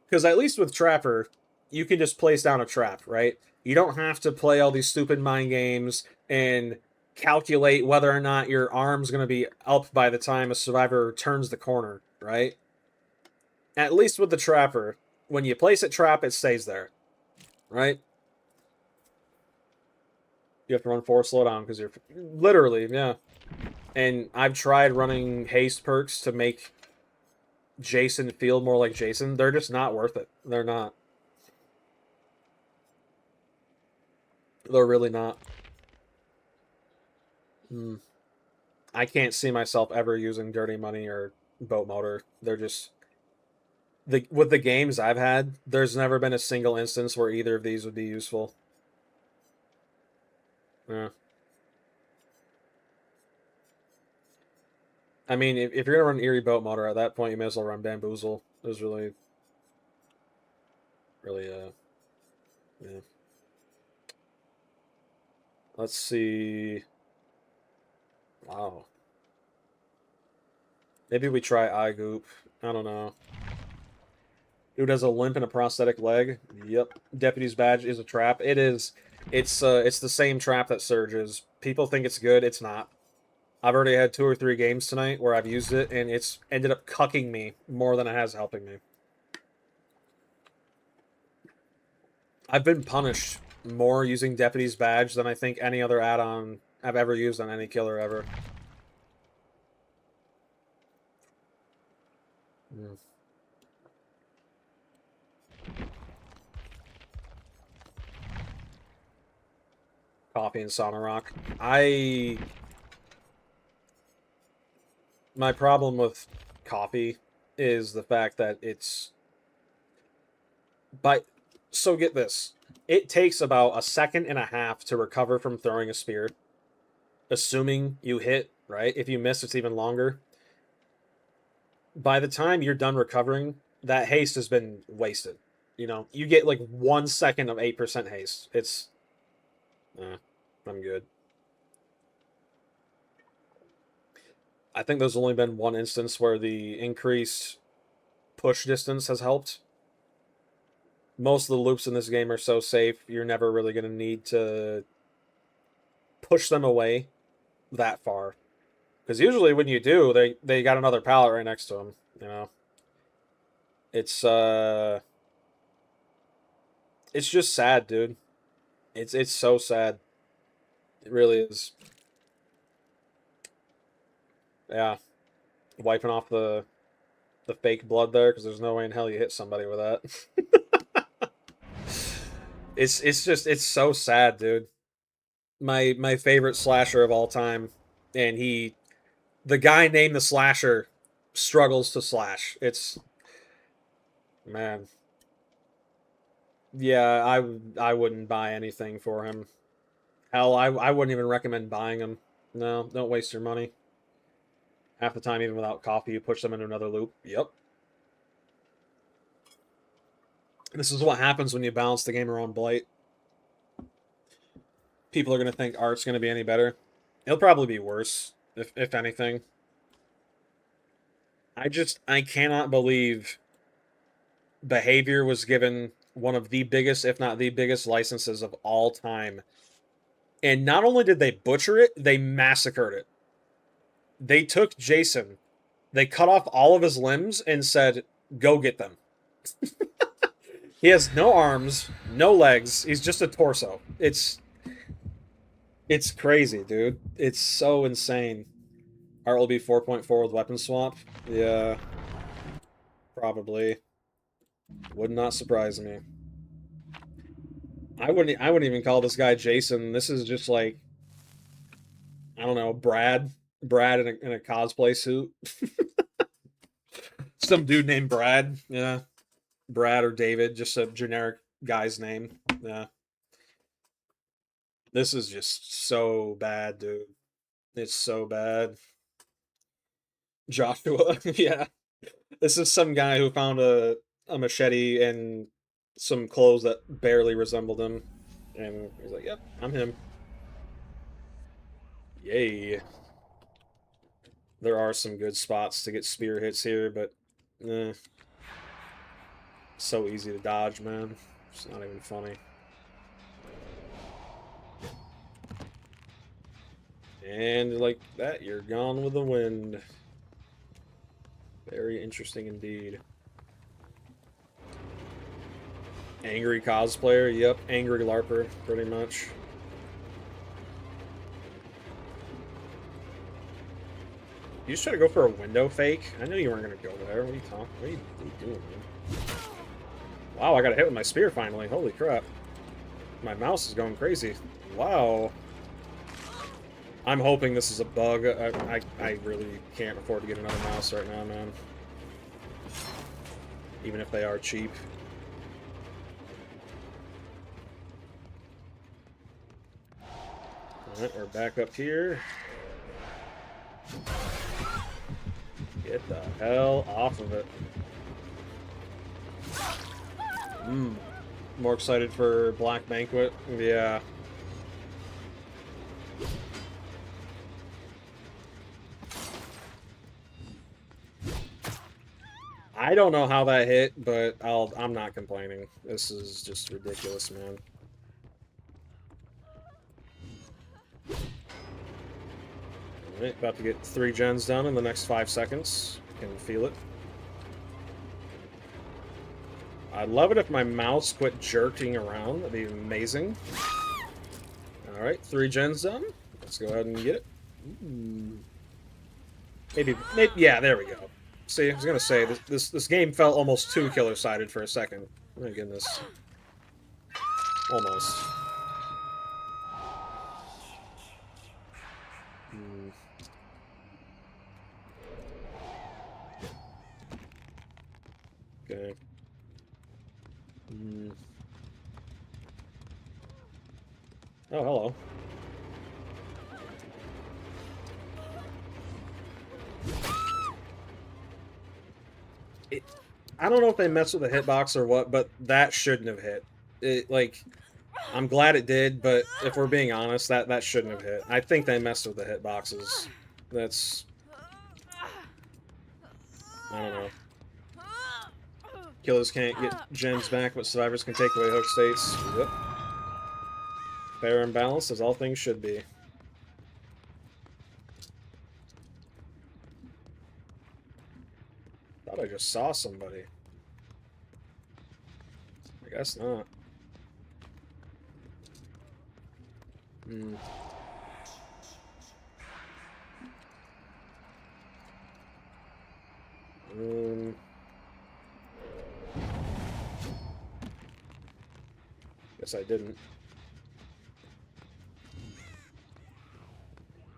Because at least with Trapper, you can just place down a trap, right? You don't have to play all these stupid mind games and calculate whether or not your arm's going to be up by the time a survivor turns the corner, right? At least with the Trapper, when you place a trap, it stays there, right? You have to run forward, slow down, because you're... Literally, yeah. And I've tried running haste perks to make Jason feel more like Jason. They're just not worth it. They're not. They're really not. Hmm. I can't see myself ever using Dirty Money or Boat Motor. They're just with the games I've had, there's never been a single instance where either of these would be useful. Yeah. I mean, if you're gonna run Eerie Boat Motor, at that point you may as well run Bamboozle. It was really, really, yeah. Let's see. Wow. Maybe we try iGoop. I don't know. Dude has a limp and a prosthetic leg. Yep. Deputy's badge is a trap. It is. It's the same trap that surges. People think it's good. It's not. I've already had 2 or 3 games tonight where I've used it, and it's ended up cucking me more than it has helping me. I've been punished more using Deputy's badge than I think any other add-on I've ever used on any killer ever. Mm. Coffee and Sauna Rock. My problem with coffee is the fact that so get this. It takes about a second and a half to recover from throwing a spear. Assuming you hit, right? If you miss, it's even longer. By the time you're done recovering, that haste has been wasted. You know, you get like 1 second of 8% haste. I'm good. I think there's only been one instance where the increased push distance has helped. Most of the loops in this game are so safe, you're never really going to need to push them away that far. Because usually when you do, they got another pallet right next to them, you know. It's it's just sad, dude. It's so sad. It really is. Yeah. Wiping off the fake blood there because there's no way in hell you hit somebody with that. It's so sad, dude. My favorite slasher of all time, and the guy named the slasher struggles to slash. It's man. Yeah, I wouldn't buy anything for him. Hell, I wouldn't even recommend buying him. No, don't waste your money. Half the time, even without coffee, you push them into another loop. Yep. This is what happens when you balance the game around Blight. People are going to think Art's going to be any better. It'll probably be worse, if anything. I cannot believe Behavior was given one of the biggest, if not the biggest, licenses of all time. And not only did they butcher it, they massacred it. They took Jason, they cut off all of his limbs and said, go get them. He has no arms, no legs. He's just a torso. It's crazy, dude. It's so insane. Art will be 4.4 with weapon swap. Yeah. Probably. Would not surprise me. I wouldn't even call this guy Jason. This is just like, I don't know, Brad in a cosplay suit. Some dude named Brad. Yeah. Brad or David, just a generic guy's name. Yeah. This is just so bad, dude. It's so bad. Joshua, yeah. This is some guy who found a machete and some clothes that barely resembled him. And he's like, yep, I'm him. Yay. There are some good spots to get spear hits here, but so easy to dodge, man. It's not even funny. And like that, you're gone with the wind. Very interesting indeed. Angry cosplayer, yep, angry LARPer, pretty much. You just try to go for a window fake? I knew you weren't gonna go there. What are you talking? What are you doing, man? Wow, I got a hit with my spear finally. Holy crap. My mouse is going crazy. Wow. I'm hoping this is a bug. I really can't afford to get another mouse right now, man. Even if they are cheap. Alright, we're back up here. Get the hell off of it. More excited for Black Banquet? Yeah. I don't know how that hit, but I'm not complaining. This is just ridiculous, man. Alright, about to get 3 gens done in the next 5 seconds. Can feel it. I'd love it if my mouse quit jerking around. That'd be amazing. Alright, 3 gens done. Let's go ahead and get it. Ooh. Maybe, yeah, there we go. See, I was gonna say, this game felt almost too killer-sided for a second. Oh my goodness. Almost. Okay. Oh, hello. I don't know if they messed with the hitbox or what, but that shouldn't have hit. Like, I'm glad it did, but if we're being honest, that shouldn't have hit. I think they messed with the hitboxes. That's... I don't know. Killers can't get gens back, but survivors can take away hook states. Yep. Fair and balanced, as all things should be. Thought I just saw somebody. I guess not. Guess I didn't.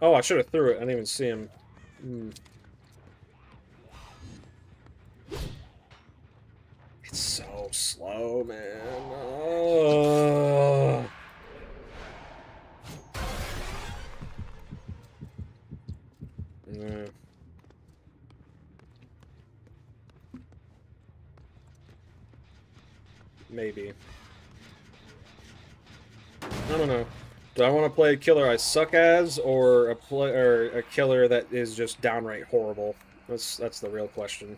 Oh, I should have threw it. I didn't even see him. It's so slow, man. Oh. Maybe. I don't know. Do I want to play a killer I suck as, or a killer that is just downright horrible? That's the real question.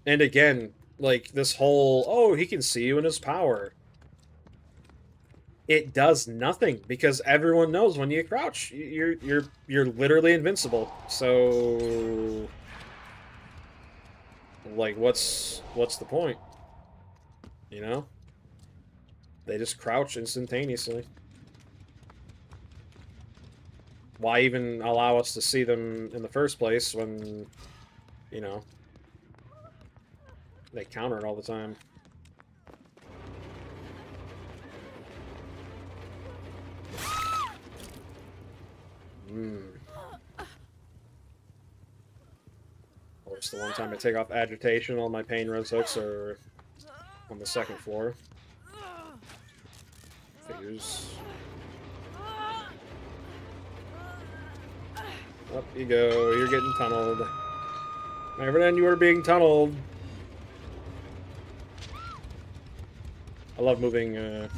And again, like this whole, oh, he can see you in his power. It does nothing because everyone knows when you crouch, you're literally invincible. So, like, what's the point? You know? They just crouch instantaneously. Why even allow us to see them in the first place when, you know, they counter it all the time? Or it's the one time I take off agitation, all my pain res hooks are on the second floor. Figures. Up you go, you're getting tunneled. Never then you were being tunneled. I love moving the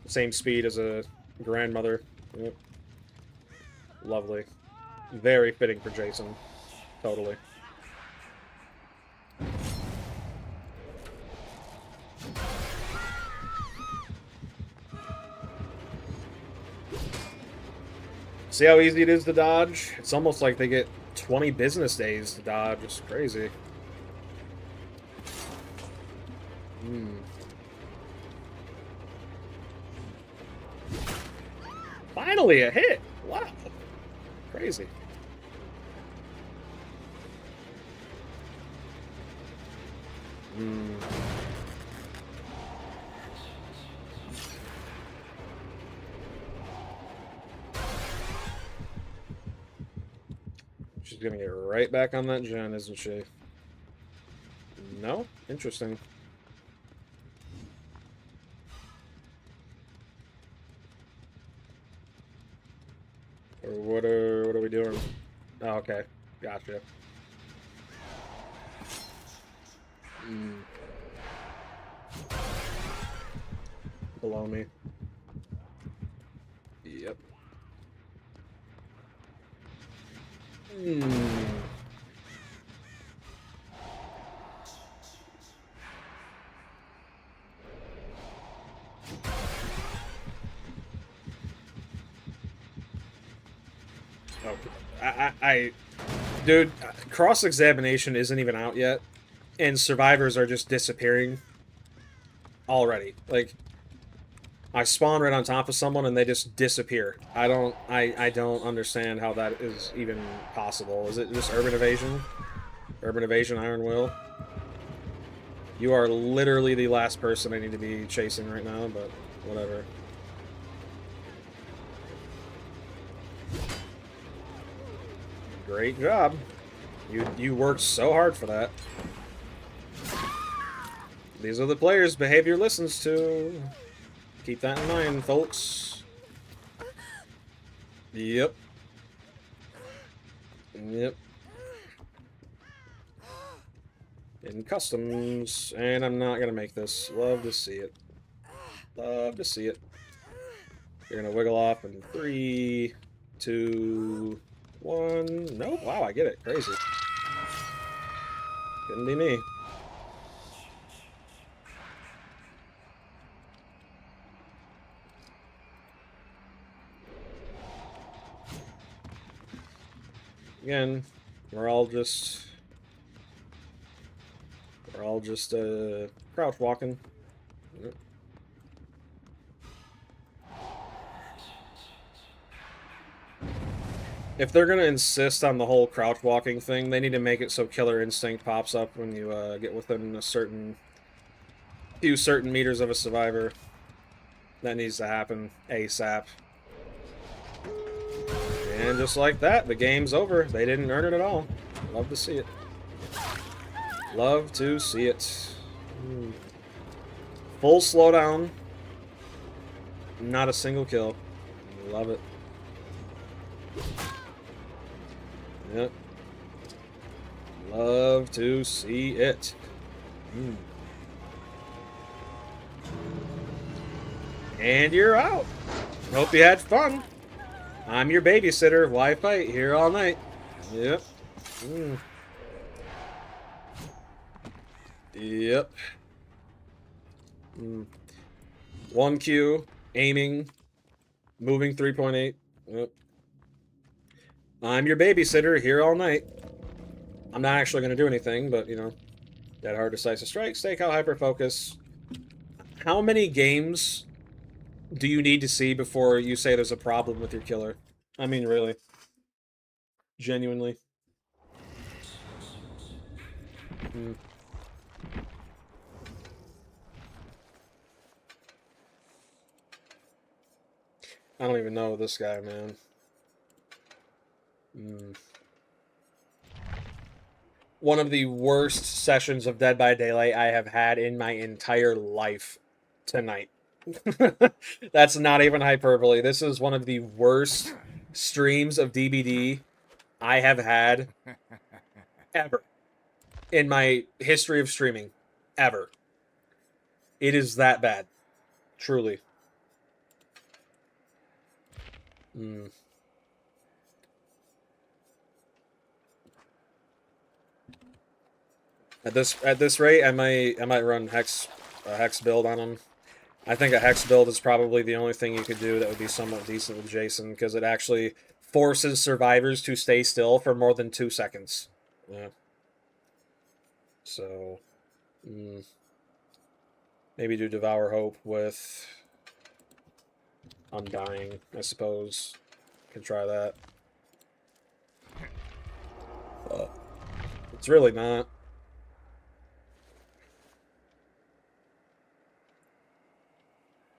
same speed as a grandmother. Yep. Lovely. Very fitting for Jason. Totally. See how easy it is to dodge? It's almost like they get 20 business days to dodge. It's crazy. Finally a hit! Wow. Crazy. She's gonna get right back on that gen, isn't she? No? Interesting. Or what are we doing? Oh, okay. Gotcha. Below me. Yep. Okay. Dude, cross-examination isn't even out yet, and survivors are just disappearing already. Like, I spawn right on top of someone and they just disappear. I don't understand how that is even possible. Is it just urban evasion? Urban evasion, Iron Will? You are literally the last person I need to be chasing right now, but whatever. Great job. You worked so hard for that. These are the players behavior listens to. Keep that in mind, folks. Yep. Yep. In customs, and I'm not gonna make this. Love to see it. Love to see it. You're gonna wiggle off in 3, 2, 1. Nope. Wow, I get it. Crazy. Couldn't be me. Again, we're all just crouch walking. Yep. If they're gonna insist on the whole crouch walking thing, they need to make it so Killer Instinct pops up when you get within a few certain meters of a survivor. That needs to happen ASAP. And just like that, the game's over. They didn't earn it at all. Love to see it. Love to see it. Full slowdown. Not a single kill. Love it. Yep. Love to see it. And you're out. Hope you had fun. I'm your babysitter. Why fight? Here all night. Yep. Yep. 1Q. Aiming. Moving 3.8. Yep. I'm your babysitter. Here all night. I'm not actually going to do anything, but, you know. Dead Hard, Decisive Strike, Stakeout, Hyper Focus. How many games do you need to see before you say there's a problem with your killer? I mean, really. Genuinely. I don't even know this guy, man. One of the worst sessions of Dead by Daylight I have had in my entire life tonight. That's not even hyperbole. This is one of the worst streams of DBD I have had ever in my history of streaming. Ever. It is that bad. Truly. At this rate, I might run a hex build on him. I think a hex build is probably the only thing you could do that would be somewhat decent with Jason, because it actually forces survivors to stay still for more than 2 seconds. Yeah. So, maybe do Devour Hope with Undying, I suppose. Can try that. But it's really not.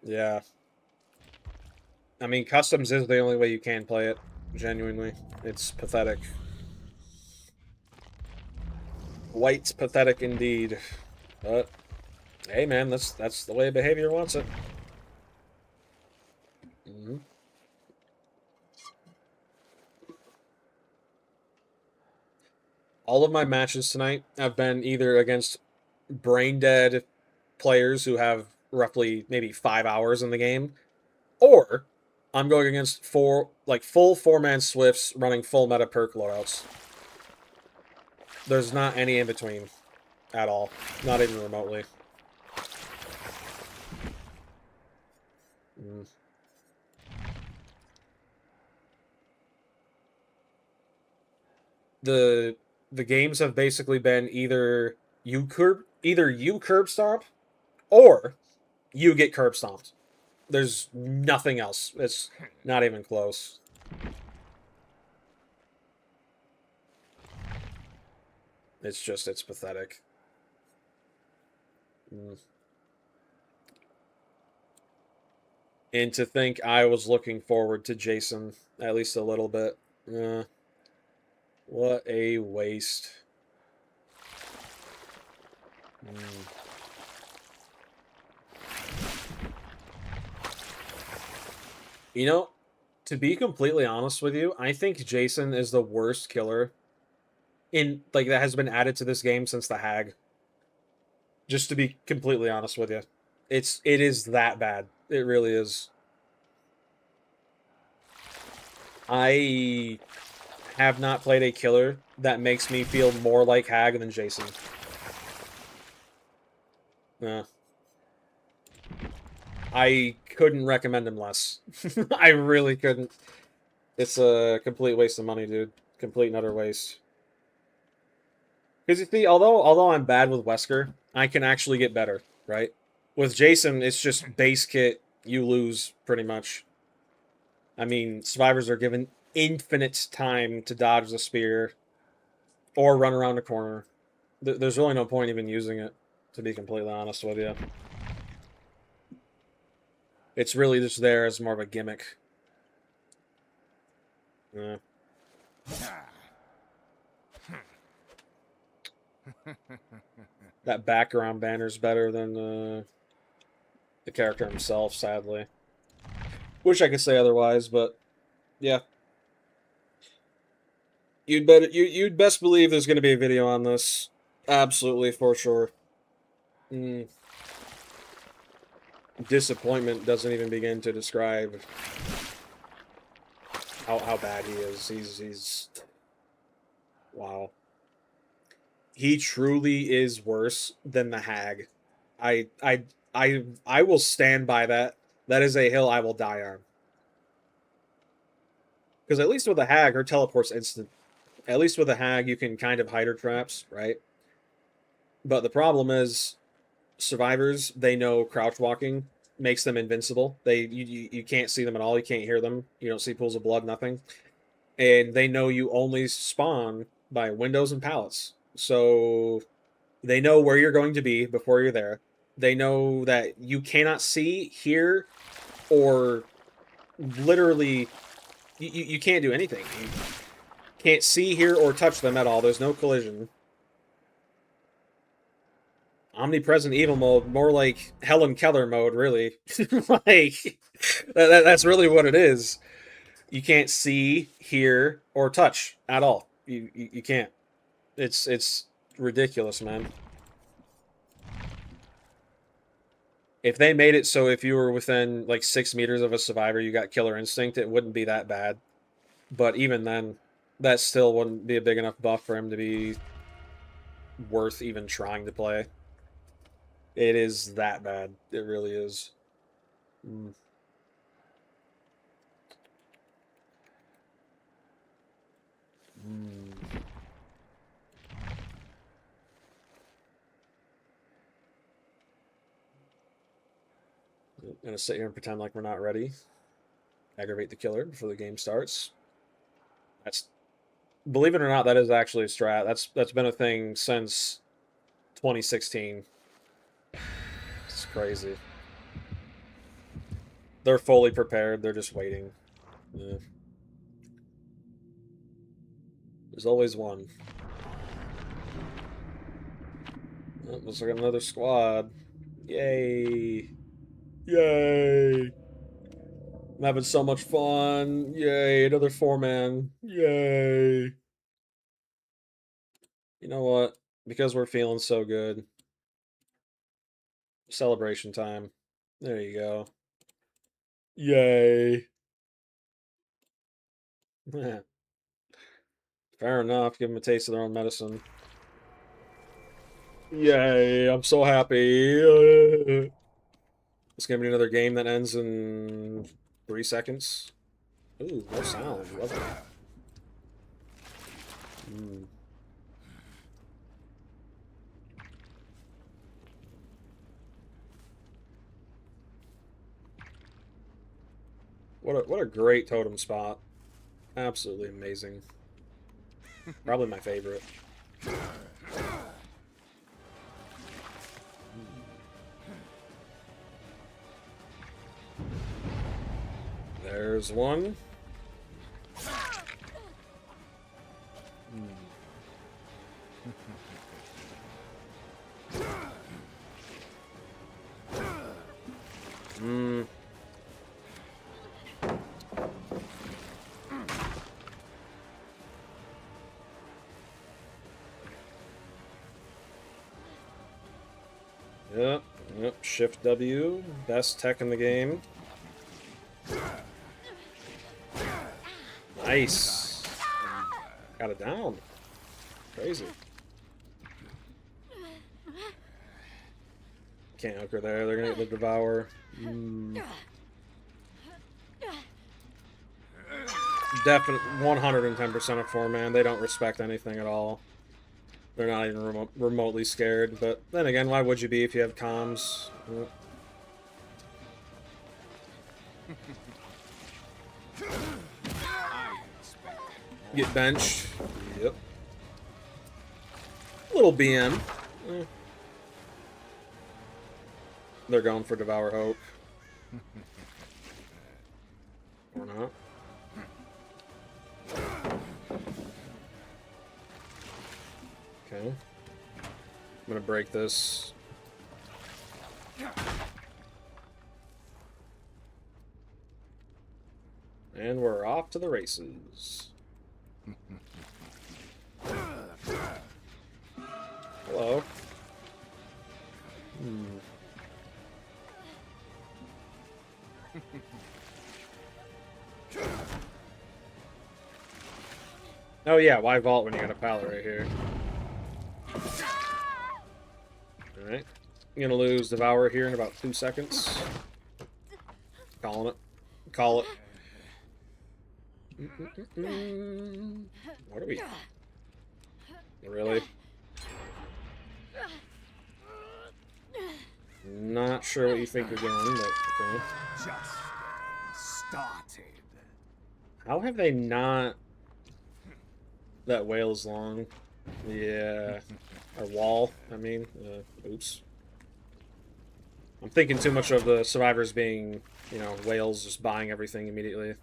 Yeah. I mean, customs is the only way you can play it. Genuinely. It's pathetic. Quite pathetic indeed. But hey, man, that's the way behavior wants it. Mm-hmm. All of my matches tonight have been either against brain dead players who have roughly maybe 5 hours in the game, or I'm going against full 4-man Swifts running full meta perk loadouts. There's not any in between at all, not even remotely. Mm. The games have basically been either you curb stomp or you get curb stomped. There's nothing else. It's not even close. It's pathetic. Mm. And to think I was looking forward to Jason at least a little bit. What a waste. Mm. You know, to be completely honest with you, I think Jason is the worst killer in that has been added to this game since the Hag. Just to be completely honest with you. It is that bad. It really is. I have not played a killer that makes me feel more like Hag than Jason. I couldn't recommend him less. I really couldn't. It's a complete waste of money, dude. Complete and utter waste. Because you see, although I'm bad with Wesker, I can actually get better, right? With Jason, it's just base kit, you lose pretty much. I mean, survivors are given infinite time to dodge the spear or run around a corner. There's really no point even using it, to be completely honest with you. It's really just there as more of a gimmick. Yeah. That background banner's better than the character himself, sadly. Wish I could say otherwise, but yeah. You'd best believe there's going to be a video on this. Absolutely, for sure. Disappointment doesn't even begin to describe how bad he is. He's wow. He truly is worse than the Hag. I I I will stand by that. That is a hill I will die on. Because at least with the Hag, her teleport's instant. At least with a Hag, you can kind of hide her traps, right? But the problem is, survivors, they know crouch walking makes them invincible. You can't see them at all. You can't hear them. You don't see pools of blood, nothing. And they know you only spawn by windows and pallets. So they know where you're going to be before you're there. They know that you cannot see, hear, or literally you can't do anything. You can't see, hear, or touch them at all. There's no collision. Omnipresent evil mode, more like Helen Keller mode, really. Like that's really what it is. You can't see, hear, or touch at all. You can't. It's ridiculous, man. If they made it so if you were within like 6 meters of a survivor, you got killer instinct, it wouldn't be that bad. But even then, that still wouldn't be a big enough buff for him to be worth even trying to play. It is that bad. It really is. Mm. Mm. I'm gonna sit here and pretend like we're not ready. Aggravate the killer before the game starts. That's, believe it or not, that is actually a strat. That's been a thing since 2016. It's crazy. They're fully prepared. They're just waiting. Yeah. There's always one. Oh, looks like another squad. Yay! Yay! I'm having so much fun. Yay! Another 4-man. Yay! You know what? Because we're feeling so good. Celebration time. There you go. Yay! Fair enough. Give them a taste of their own medicine. Yay! I'm so happy. It's gonna be another game that ends in 3 seconds. Ooh, no sound. Lovely. Mm. What a great totem spot. Absolutely amazing. Probably my favorite. There's one. Hmm. Yep, yep. Shift W. Best tech in the game. Nice. Got it down. Crazy. Can't hook her there. They're gonna get the devour. Definite 110% a 4-man. They don't respect anything at all. They're not even remotely scared. But then again, why would you be if you have comms? Get benched. Yep. Little BM. They're going for Devour Hope. Or not. Okay. I'm gonna break this. And we're off to the races. Hello. Oh yeah, why vault when you got a pallet right here? Alright. I'm gonna lose Devour here in about 2 seconds. Calling it. Call it. What are we? Really? Not sure what you think you're doing, but okay. Just started. How have they not... That whale's long. Yeah. Or wall, I mean. Oops. I'm thinking too much of the survivors being, you know, whales just buying everything immediately.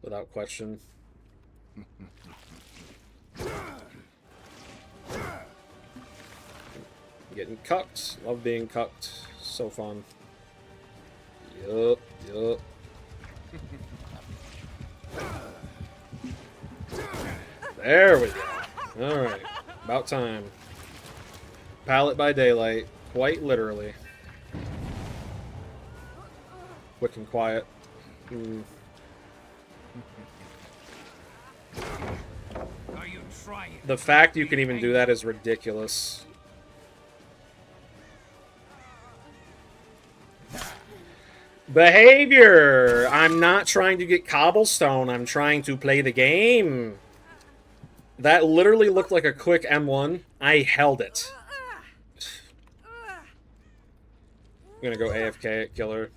Without question. Getting cucked. Love being cucked. So fun. Yup, yup. There we go. Alright. About time. Pallet by daylight. Quite literally. Quick and quiet. The fact you can even do that is ridiculous. Behavior! I'm not trying to get cobblestone. I'm trying to play the game. That literally looked like a quick M1. I held it. I'm gonna go AFK at killer.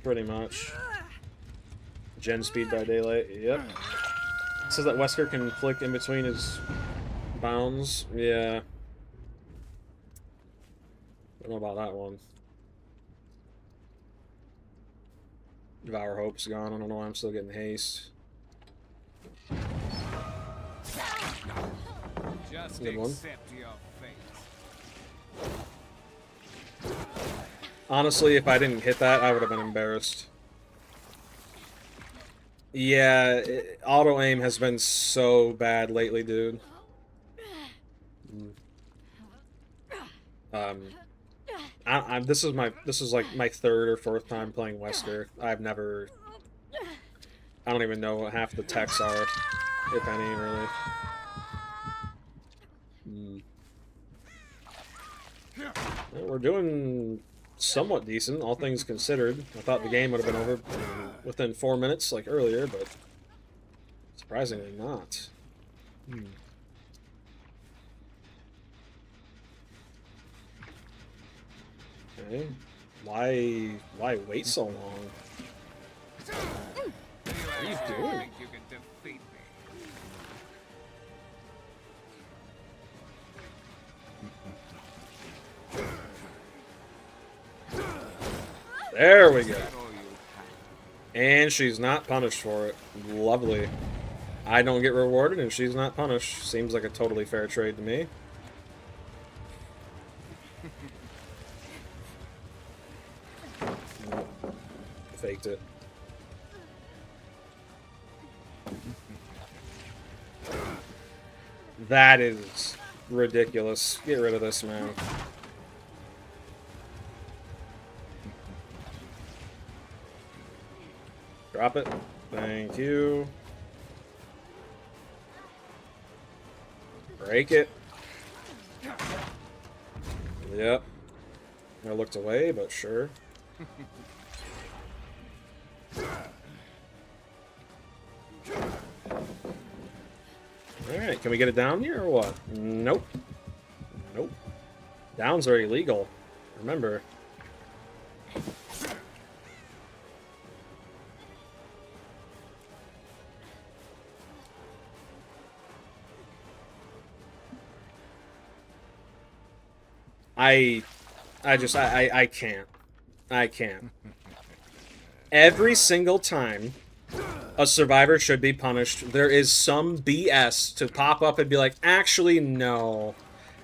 Pretty much. Gen speed by daylight. Yep. It says that Wesker can flick in between his bounds. Yeah. Don't know about that one. Devour Hope's gone. I don't know why I'm still getting haste. Just Good one. accept your fate. Honestly, if I didn't hit that, I would have been embarrassed. Yeah, auto-aim has been so bad lately, dude. This is like my third or fourth time playing Wesker. I don't even know what half the techs are, if any, really. Well, we're doing somewhat decent, all things considered. I thought the game would have been over within 4 minutes, like earlier, but surprisingly not. Okay. Why wait so long? What are you doing? You can defeat me. There we go. And she's not punished for it. Lovely. I don't get rewarded and she's not punished. Seems like a totally fair trade to me. Faked it. That is ridiculous. Get rid of this, man. Drop it. Thank you. Break it. Yep. I looked away, but sure. Alright, can we get it down here or what? Nope. Nope. Downs are illegal. Remember. I can't. I can't. Every single time a survivor should be punished, there is some BS to pop up and be like, actually, no.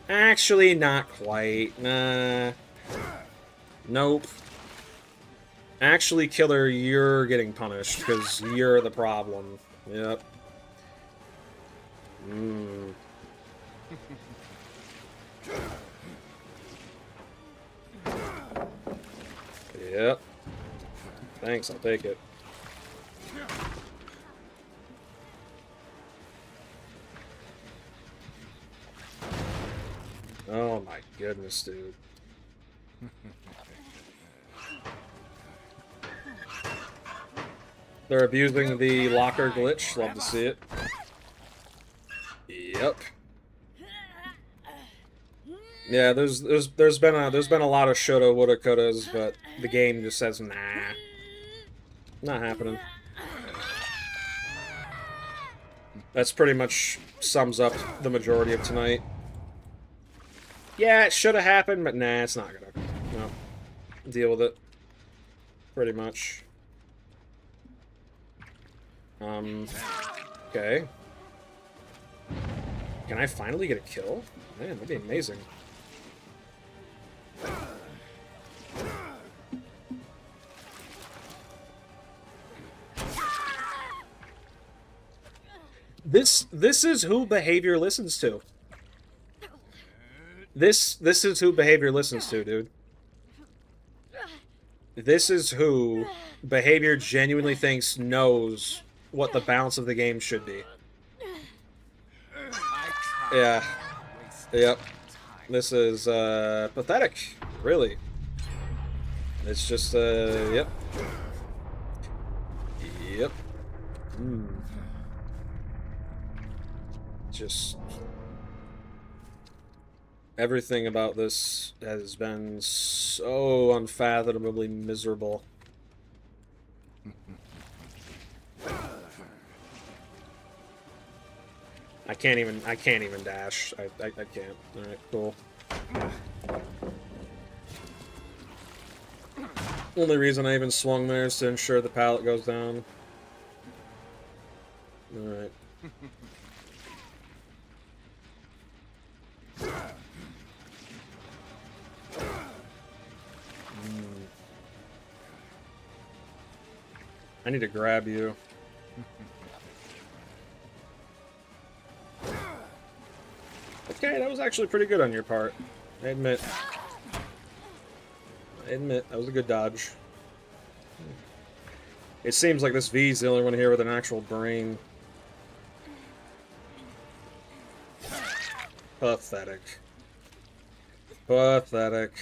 Actually, not quite. Nah. Nope. Actually, killer, you're getting punished because you're the problem. Yep. Yep. Thanks, I'll take it. Oh my goodness, dude. They're abusing the locker glitch. Love to see it. Yep. Yeah, there's been a lot of shoulda, woulda, couldas, but the game just says nah. Not happening. That's pretty much sums up the majority of tonight. Yeah, it should have happened, but nah, it's not gonna. No. Deal with it. Pretty much. Okay. Can I finally get a kill? Man, that'd be amazing. This is who behavior listens to. This is who behavior listens to, dude. This is who behavior genuinely thinks knows what the balance of the game should be. Yeah. Yep. This is pathetic, really. It's just yep. Yep. Just everything about this has been so unfathomably miserable. I can't even dash. I can't. Alright, cool. Only reason I even swung there is to ensure the pallet goes down. Alright. I need to grab you. Okay, that was actually pretty good on your part. I admit. That was a good dodge. It seems like this V's the only one here with an actual brain. Pathetic. Pathetic.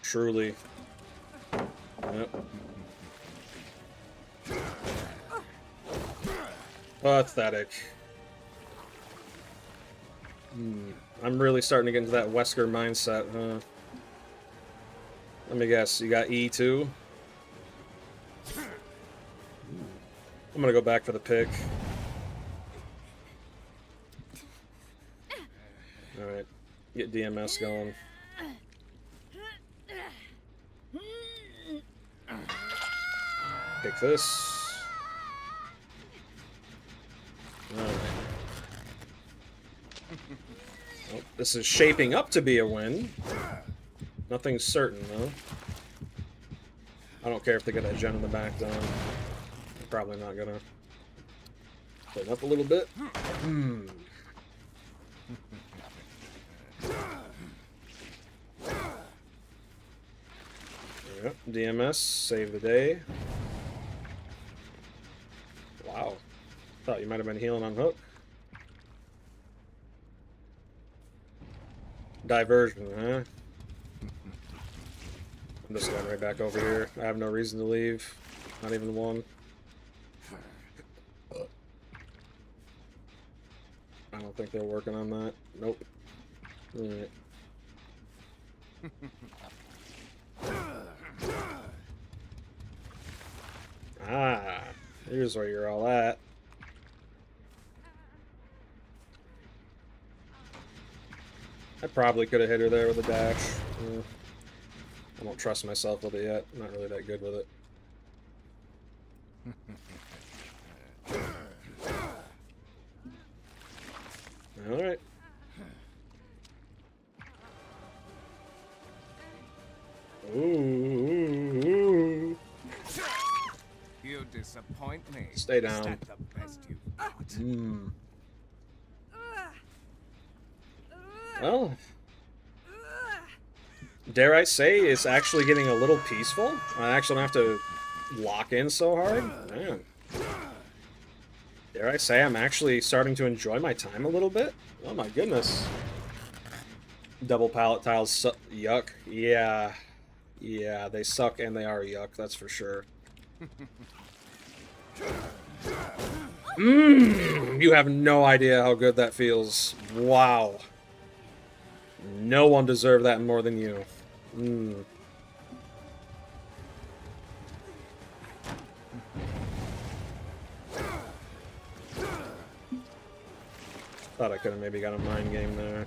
Truly. Yep. Pathetic. I'm really starting to get into that Wesker mindset, huh? Let me guess, you got E2? I'm gonna go back for the pick. Alright, get DMS going. Pick this. Alright. Well, this is shaping up to be a win. Nothing's certain, though. I don't care if they get that gen in the back, though. They're probably not gonna. Put up a little bit. Yep, DMS, save the day. Wow. Thought you might have been healing on hook. Diversion, huh? I'm just going right back over here. I have no reason to leave. Not even one. I don't think they're working on that. Nope. Alright. Ah, here's where you're all at. I probably could have hit her there with a dash. I don't trust myself with it yet. I'm not really that good with it. Alright. Ooh. You disappoint me. Stay down. Is that the best you've got? Well, dare I say it's actually getting a little peaceful? I actually don't have to lock in so hard? Man. Dare I say I'm actually starting to enjoy my time a little bit? Oh my goodness. Double pallet tiles yuck. Yeah. Yeah, they suck and they are yuck, that's for sure. You have no idea how good that feels. Wow. No one deserved that more than you. Thought I could have maybe got a mind game there.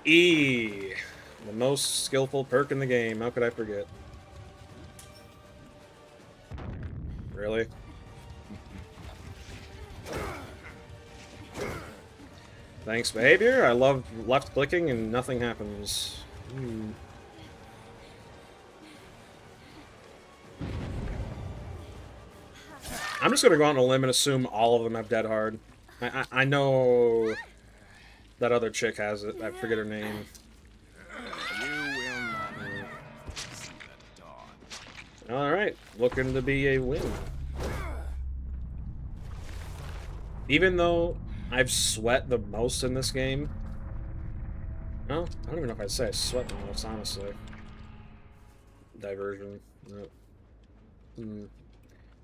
E! The most skillful perk in the game. How could I forget? Really? Thanks, behavior. I love left clicking and nothing happens. I'm just gonna go out on a limb and assume all of them have dead hard. I know that other chick has it. I forget her name. You will not see the dawn. Alright, looking to be a win. Even though I've sweat the most in this game. Well, I don't even know if I'd say I sweat the most, honestly. Diversion. No.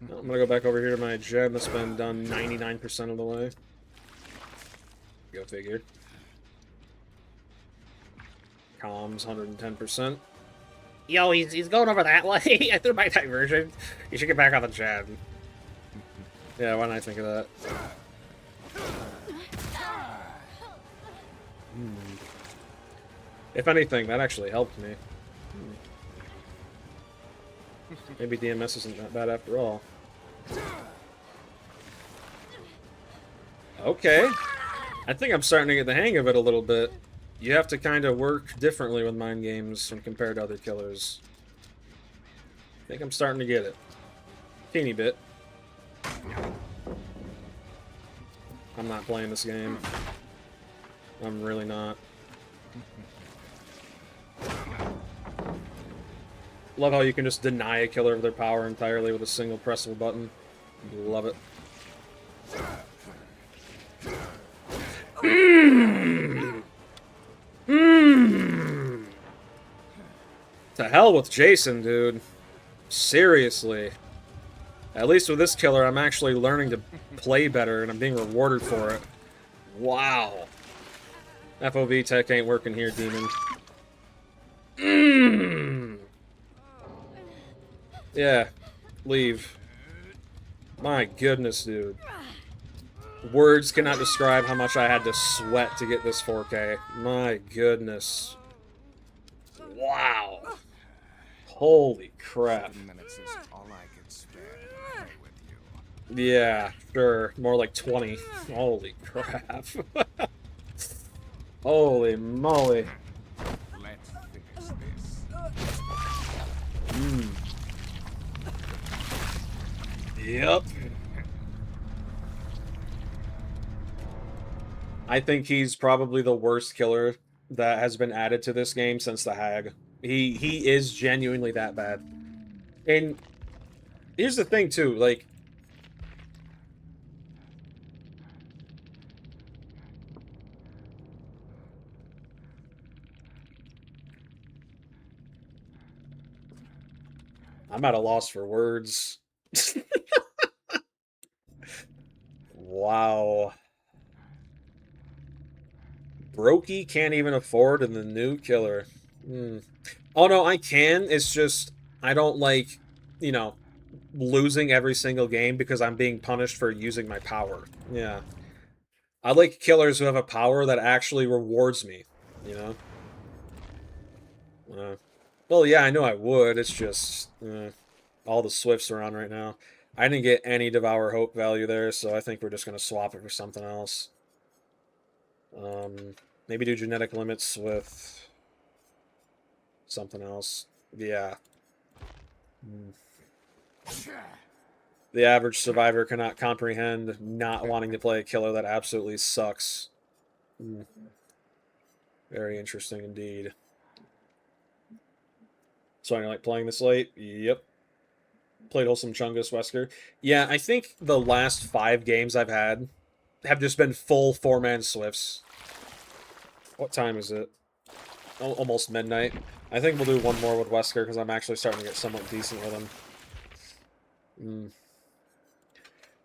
No, I'm gonna go back over here to my gem that's been done 99% of the way. Go figure. Comms, 110%. Yo, he's going over that way. I threw my diversion. You should get back on the gem. Yeah, why didn't I think of that? If anything, that actually helped me. Maybe DMS isn't that bad after all. Okay. I think I'm starting to get the hang of it a little bit. You have to kind of work differently with mind games when compared to other killers. I think I'm starting to get it. Teeny bit. I'm not playing this game. I'm really not. Love how you can just deny a killer of their power entirely with a single press of a button. Love it. To hell with Jason, dude. Seriously. At least with this killer, I'm actually learning to play better, and I'm being rewarded for it. Wow. FOV tech ain't working here, demon. Yeah. Leave. My goodness, dude. Words cannot describe how much I had to sweat to get this 4K. My goodness. Wow. Holy crap. 7 minutes is all I can spare to play with you. Yeah, sure. More like 20. Holy crap. Holy moly. Let's finish this. Yep. I think he's probably the worst killer that has been added to this game since the Hag. He is genuinely that bad. And here's the thing too, like, I'm at a loss for words. Wow. Brokey can't even afford in the new killer. Oh no, I can. It's just I don't like, you know, losing every single game because I'm being punished for using my power. Yeah. I like killers who have a power that actually rewards me, you know? Well, yeah, I know I would. It's just all the Swifts are on right now. I didn't get any Devour Hope value there, so I think we're just going to swap it for something else. Maybe do genetic limits with something else. Yeah. The average survivor cannot comprehend not wanting to play a killer that absolutely sucks. Very interesting indeed. So you like playing this late? Yep. Played Wholesome Chungus, Wesker. Yeah, I think the last 5 games I've had have just been full 4-man Swifts. What time is it? Almost midnight. I think we'll do one more with Wesker because I'm actually starting to get somewhat decent with him. I'm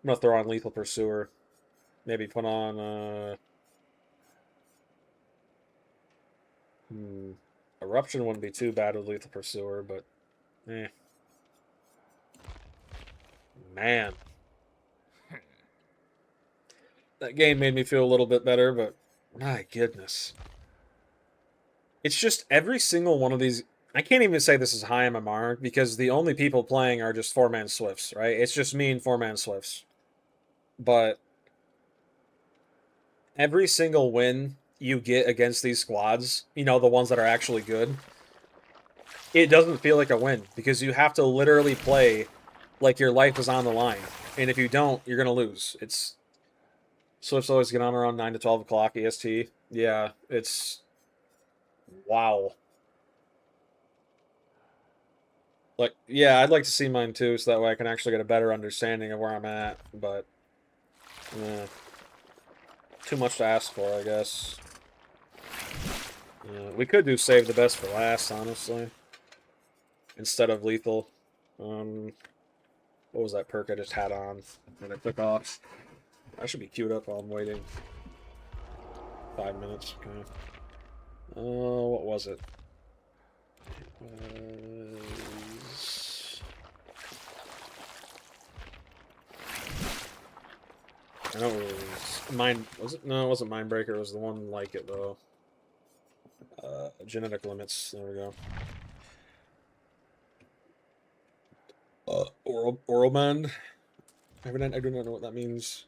gonna throw on Lethal Pursuer. Maybe put on Eruption wouldn't be too bad with Lethal Pursuer, but man. That game made me feel a little bit better, but my goodness. It's just every single one of these. I can't even say this is high MMR because the only people playing are just 4-man Swifts, right? It's just me and 4-man Swifts. But every single win you get against these squads, you know, the ones that are actually good, it doesn't feel like a win because you have to literally play like your life is on the line. And if you don't, you're going to lose. It's Swifts always get on around 9 to 12 o'clock EST. Yeah, it's wow. Like, yeah, I'd like to see mine too, so that way I can actually get a better understanding of where I'm at, but yeah. Too much to ask for, I guess. Yeah, we could do save the best for last, honestly. Instead of lethal. What was that perk I just had on that I took off? I should be queued up while I'm waiting. 5 minutes, okay. What was it? I know it was Mind. Was it? No, it wasn't Mindbreaker. It was the one like it though. Genetic limits. There we go. Oral band. I do not know what that means.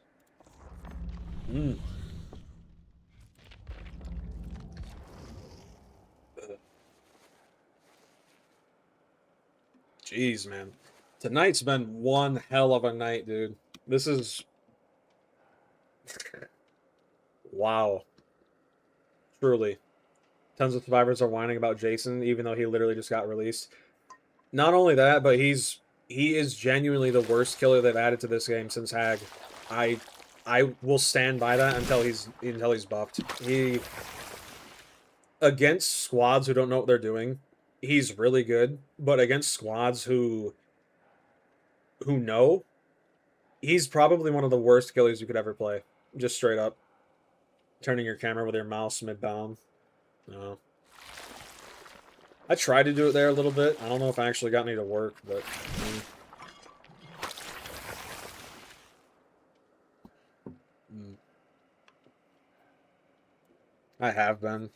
Jeez, man. Tonight's been one hell of a night, dude. This is... wow. Truly. Tons of survivors are whining about Jason, even though he literally just got released. Not only that, but he is genuinely the worst killer they've added to this game since Hag. I I will stand by that until he's buffed. He against squads who don't know what they're doing, he's really good, but against squads who know, he's probably one of the worst killers you could ever play. Just straight up. Turning your camera with your mouse mid-bound. No. I tried to do it there a little bit. I don't know if I actually got any to work, but... I have been.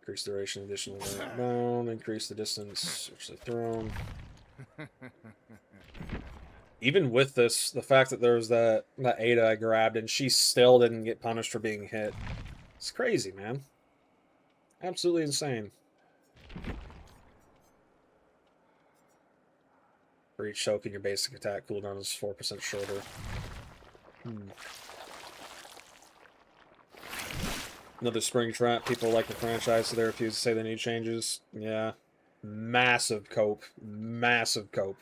Increase the duration, additional down, increase the distance, which the throne. Even with this, the fact that there was that Ada I grabbed and she still didn't get punished for being hit. It's crazy, man. Absolutely insane. For each choke in your basic attack, cooldown is 4% shorter. Another spring trap. People like the franchise, so they refuse to say they need changes. Yeah. Massive cope. Massive cope.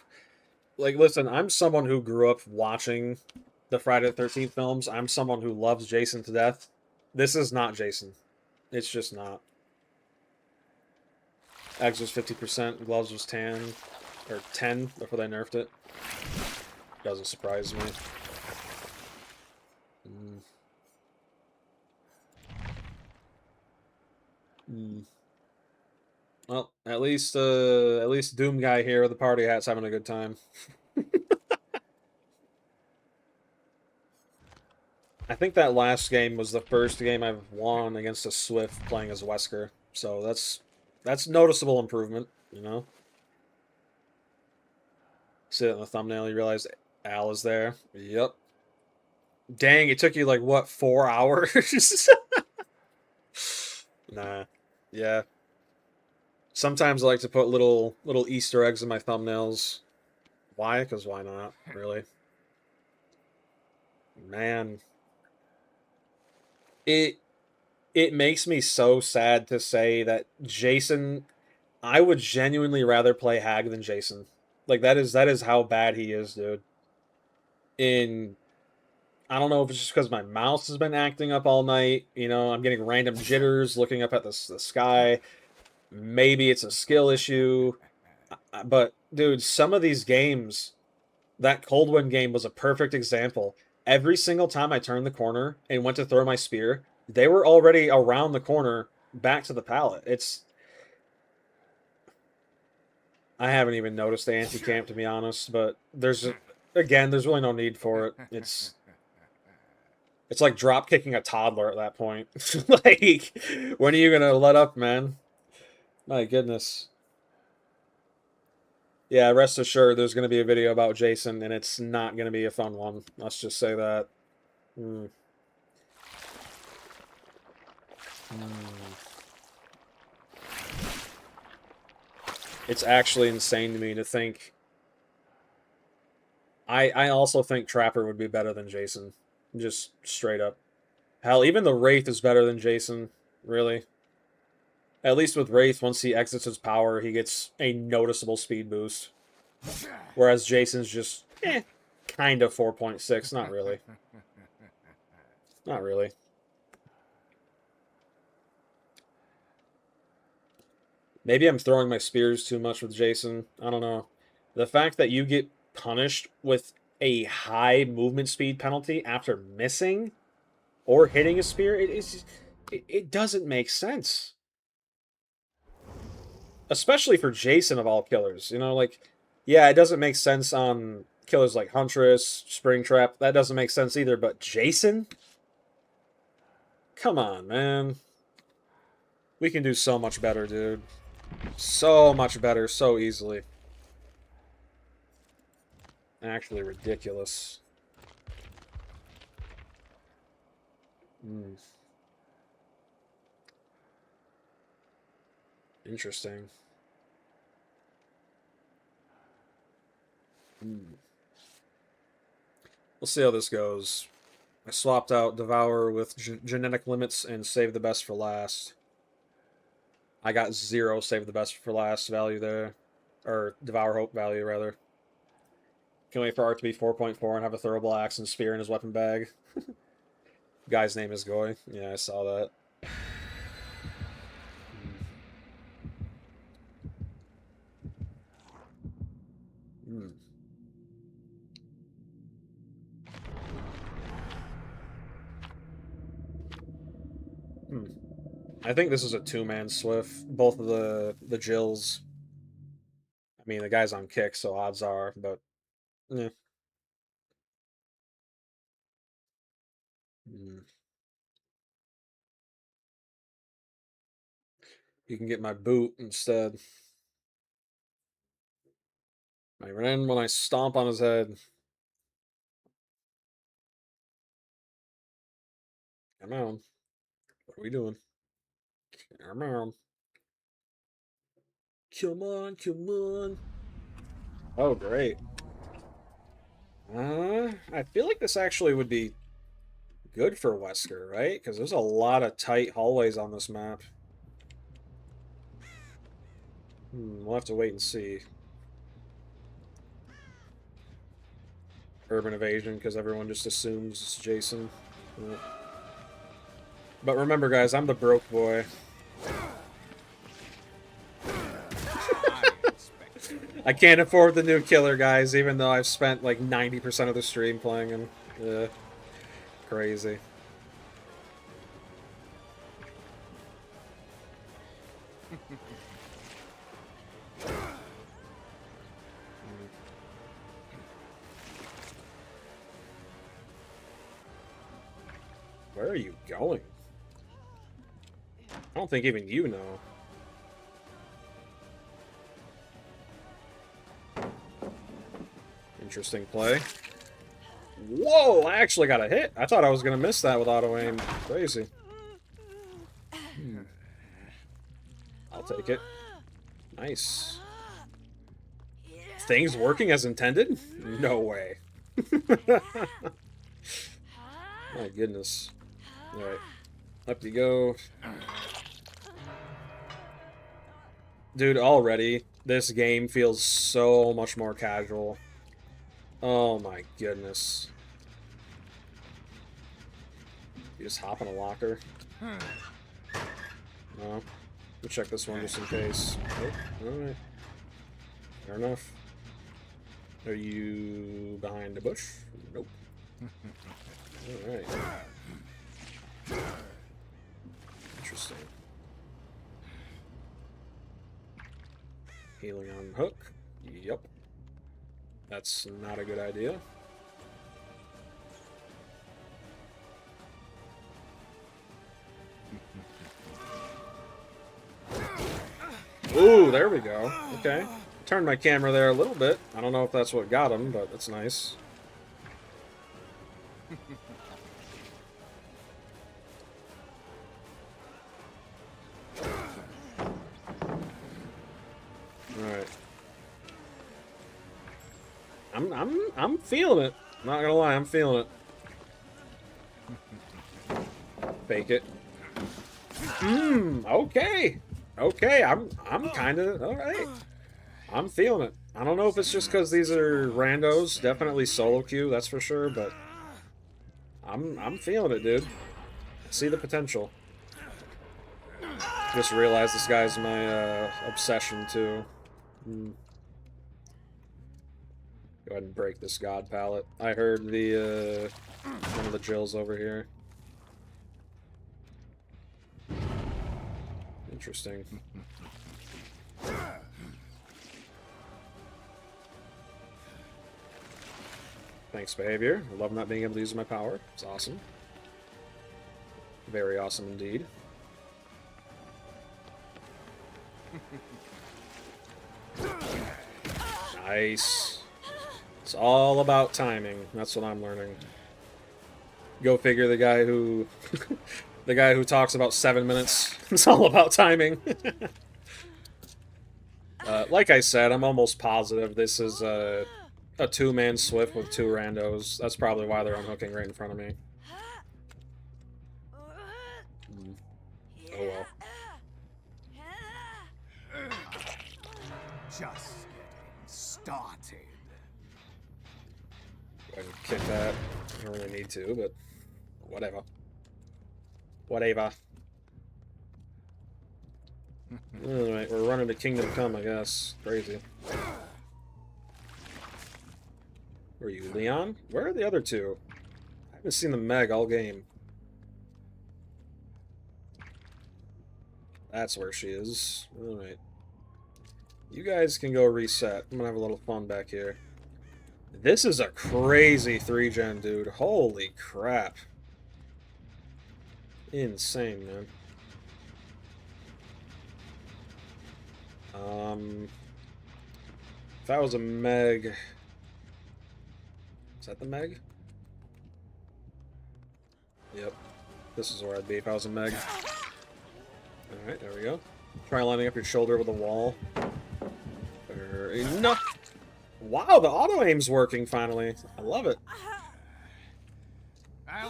Like, listen, I'm someone who grew up watching the Friday the 13th films. I'm someone who loves Jason to death. This is not Jason. It's just not. Eggs was 50%, gloves was 10 before they nerfed it. Doesn't surprise me. Well, at least Doom guy here with the party hat's having a good time. I think that last game was the first game I've won against a Swift playing as Wesker, so that's noticeable improvement, you know. See it in the thumbnail, you realize Al is there. Yep. Dang, it took you like what, 4 hours? Nah. Yeah. Sometimes I like to put little Easter eggs in my thumbnails. Why? Because why not? Really. Man. It makes me so sad to say that Jason, I would genuinely rather play Hag than Jason. Like that is how bad he is, dude. I don't know if it's just because my mouse has been acting up all night. You know, I'm getting random jitters looking up at the sky. Maybe it's a skill issue. But, dude, some of these games, that Coldwind game was a perfect example. Every single time I turned the corner and went to throw my spear, they were already around the corner back to the pallet. I haven't even noticed the anti-camp, to be honest, but there's really no need for it. It's like drop kicking a toddler at that point. Like, when are you gonna let up, man? My goodness. Yeah, rest assured, there's gonna be a video about Jason, and it's not gonna be a fun one. Let's just say that. It's actually insane to me to think. I also think Trapper would be better than Jason. Just straight up. Hell, even the Wraith is better than Jason, really. At least with Wraith, once he exits his power, he gets a noticeable speed boost. Whereas Jason's just, kind of 4.6. Not really. Not really. Maybe I'm throwing my spears too much with Jason. I don't know. The fact that you get punished with a high movement speed penalty after missing or hitting a spear, it doesn't make sense. Especially for Jason of all killers. You know, like, yeah, it doesn't make sense on killers like Huntress, Springtrap. That doesn't make sense either, but Jason? Come on, man. We can do so much better, dude. So much better, so easily. Actually ridiculous. Mm. Interesting. Mm. We'll see how this goes. I swapped out Devour with genetic limits and save the best for last. I got 0 save the best for last value there. Or Devour Hope value, rather. Can wait for Art to be 4.4 and have a throwable axe and spear in his weapon bag. Guy's name is Goy. Yeah, I saw that. Mm. Hmm. I think this is a 2-man Swift. Both of the Jills. I mean, the guy's on kick, so odds are, but yeah. Mm. You can get my boot instead. I ran when I stomp on his head. Come on. What are we doing? Come on. Come on, come on. Oh, great. I feel like this actually would be good for Wesker, right? Because there's a lot of tight hallways on this map. We'll have to wait and see. Urban evasion, because everyone just assumes it's Jason. Yeah. But remember, guys, I'm the broke boy. I can't afford the new killer, guys, even though I've spent like 90% of the stream playing him. Yeah. Crazy. Where are you going? I don't think even you know. Interesting play. Whoa, I actually got a hit. I thought I was going to miss that with auto aim. Crazy. I'll take it. Nice. Things working as intended? No way. My goodness. Alright. Up you go. Dude, already, this game feels so much more casual. Oh my goodness. You just hop in a locker. No. We'll check this one just in case. Oh, alright. Fair enough. Are you behind the bush? Nope. Alright. Interesting. Healing on hook. Yep. That's not a good idea. Ooh, there we go. Okay. Turned my camera there a little bit. I don't know if that's what got him, but that's nice. Alright. I'm feeling it. Not gonna lie, I'm feeling it. Fake it. Okay. Okay, I'm kinda alright. I'm feeling it. I don't know if it's just because these are randos, definitely solo queue, that's for sure, but I'm feeling it, dude. See the potential. Just realized this guy's my obsession too. Go ahead and break this god pallet. I heard the one of the Jills over here. Interesting. Thanks, behavior. I love not being able to use my power. It's awesome. Very awesome indeed. Nice. It's all about timing. That's what I'm learning. Go figure. The guy who, the guy who talks about 7 minutes. It's all about timing. Like I said, I'm almost positive this is a two-man Swift with 2 randos. That's probably why they're unhooking right in front of me. Oh well. Just getting started. Go ahead and kick that. I don't really need to, but whatever. Whatever. Alright, we're running to Kingdom Come, I guess. Crazy. Where are you, Leon? Where are the other 2? I haven't seen the Meg all game. That's where she is. Alright. You guys can go reset. I'm gonna have a little fun back here. This is a crazy 3-gen, dude. Holy crap. Insane, man. If I was a Meg... Is that the Meg? Yep. This is where I'd be if I was a Meg. Alright, there we go. Try lining up your shoulder with a wall. No! Wow, the auto-aim's working finally. I love it.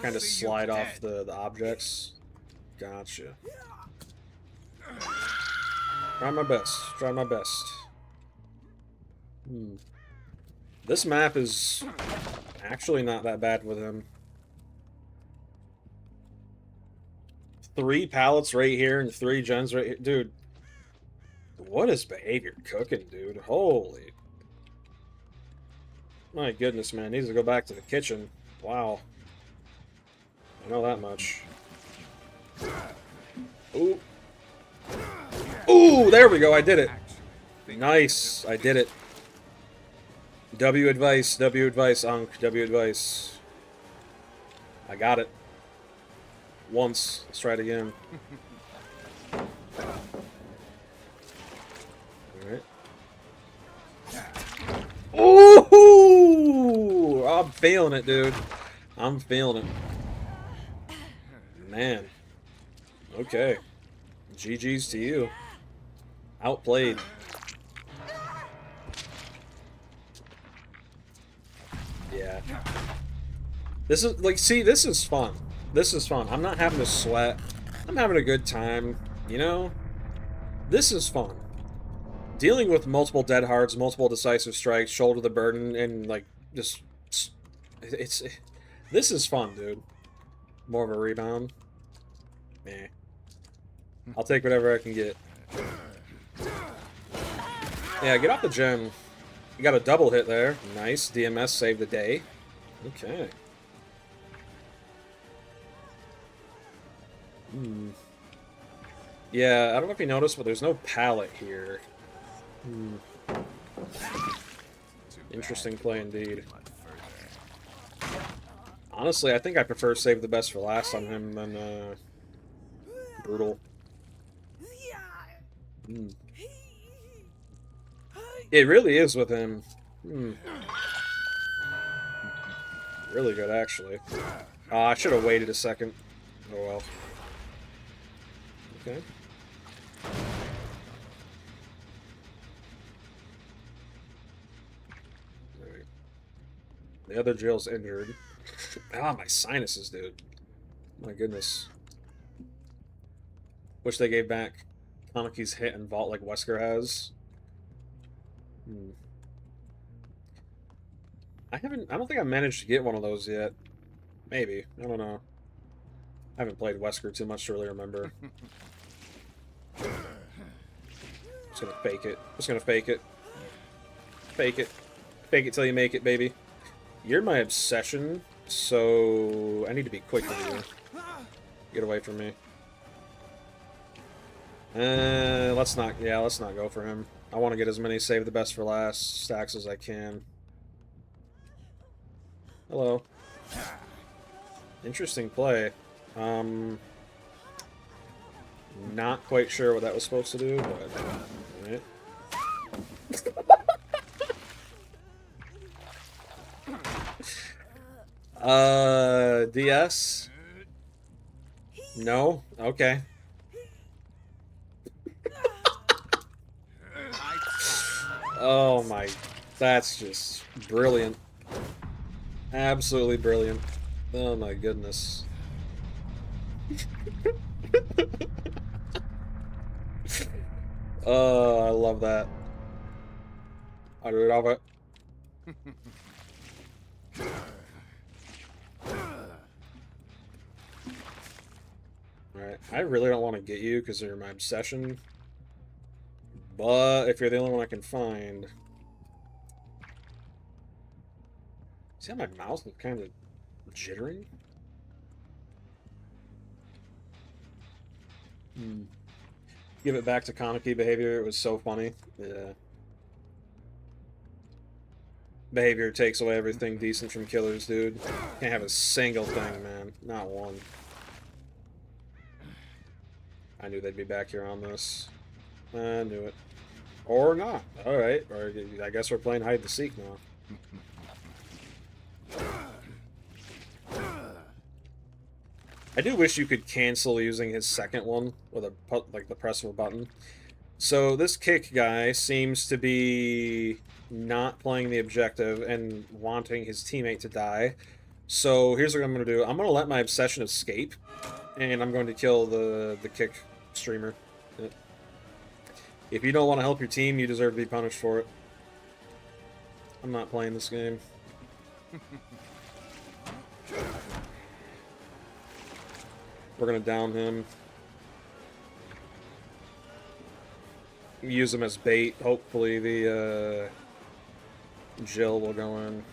Kind of slide off the objects. Gotcha. Try my best. Try my best. This map is actually not that bad with him. 3 pallets right here and 3 gens right here. Dude, what is behavior cooking, dude? Holy. My goodness, man. Needs to go back to the kitchen. Wow. I know that much. Ooh. Ooh, there we go. I did it. Nice. I did it. W advice, Unc. W advice. I got it. Once. Let's try it again. Alright. Ooh! I'm feeling it, dude. I'm feeling it. Man. Okay. GG's to you. Outplayed. Yeah. This is, like, see, this is fun. This is fun. I'm not having to sweat. I'm having a good time, you know? This is fun. Dealing with multiple dead hearts, multiple decisive strikes, shoulder the burden, and, like, just... This is fun, dude. More of a rebound. Meh. I'll take whatever I can get. Yeah, get off the gem. You got a double hit there. Nice. DMS saved the day. Okay. Yeah, I don't know if you noticed, but there's no pallet here. Interesting play indeed. Honestly, I think I prefer save the best for last on him than brutal. It really is with him. Really good, actually. I should have waited a second. Oh well. Okay. Alright. The other jail's injured. Ah, my sinuses, dude. My goodness. Wish they gave back Kaneki's hit and vault like Wesker has. I don't think I managed to get one of those yet. Maybe. I don't know. I haven't played Wesker too much to really remember. Just gonna fake it. Just gonna fake it. Fake it. Fake it till you make it, baby. You're my obsession, so I need to be quick with you. Get away from me. Let's not go for him. I want to get as many save the best for last stacks as I can. Hello. Interesting play. Not quite sure what that was supposed to do, but alright. DS? No? Okay. Oh my, that's just brilliant. Absolutely brilliant. Oh my goodness. Oh, I love that. I love it. Alright, I really don't want to get you because you're my obsession. But if you're the only one I can find... See how my mouse is kind of jittering? Give it back to comic-y behavior. It was so funny. Yeah. Behavior takes away everything decent from killers, dude. Can't have a single thing, man. Not one. I knew they'd be back here on this. I knew it. Or not. Alright. Or I guess we're playing hide-and-seek now. I do wish you could cancel using his second one with a like the press of a button. So this kick guy seems to be not playing the objective and wanting his teammate to die. So here's what I'm going to do. I'm going to let my obsession escape, and I'm going to kill the kick streamer. If you don't want to help your team, you deserve to be punished for it. I'm not playing this game. We're going to down him. Use him as bait. Hopefully the Jill will go in.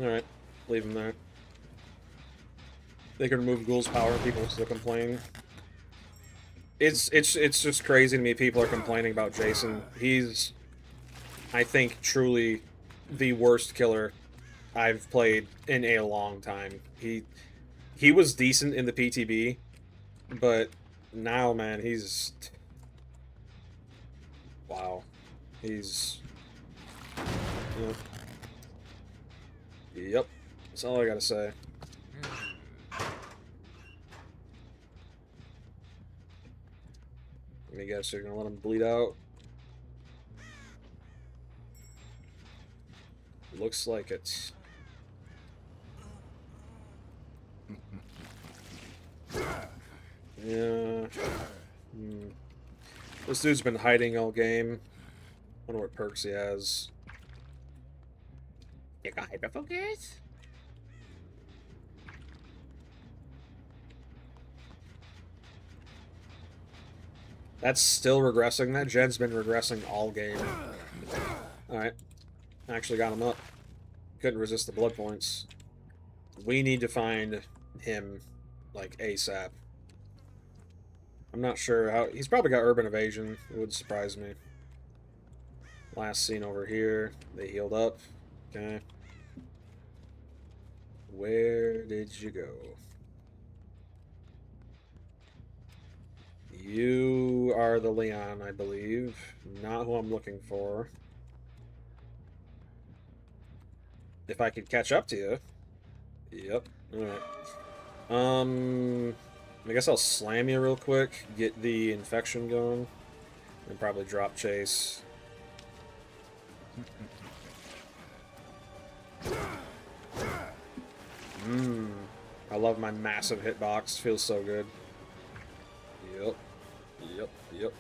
Alright, leave him there. They can remove Ghoul's power and people still complain. It's just crazy to me people are complaining about Jason. He's, I think, truly the worst killer I've played in a long time. He was decent in the PTB, but now, man, he's... Wow. He's... Yep. That's all I gotta say. Let me guess, you're gonna let him bleed out? Looks like it. Yeah. This dude's been hiding all game. Wonder what perks he has. You got hyperfocus? That's still regressing. That Jed's been regressing all game. Alright. Actually got him up. Couldn't resist the blood points. We need to find him, like, ASAP. I'm not sure how... He's probably got urban evasion. It would surprise me. Last scene over here. They healed up. Okay. Where did you go? You are the Leon, I believe. Not who I'm looking for. If I could catch up to you. Yep. Alright. I guess I'll slam you real quick, get the infection going, and probably drop chase. I love my massive hitbox. Feels so good. Yep.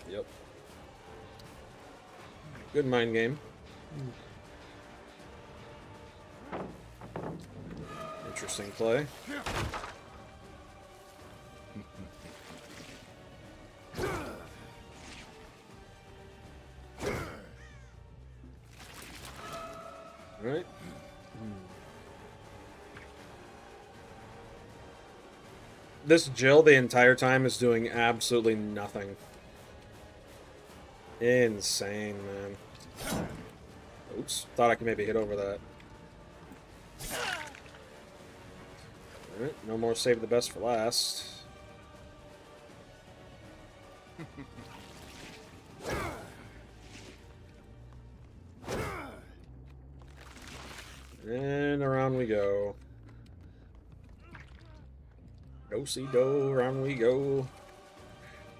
Yep. Good mind game. Interesting play. Alright. This Jill the entire time is doing absolutely nothing. Insane, man. Oops. Thought I could maybe hit over that. Alright, no more save the best for last. And around we go. Do-si-do, round we go.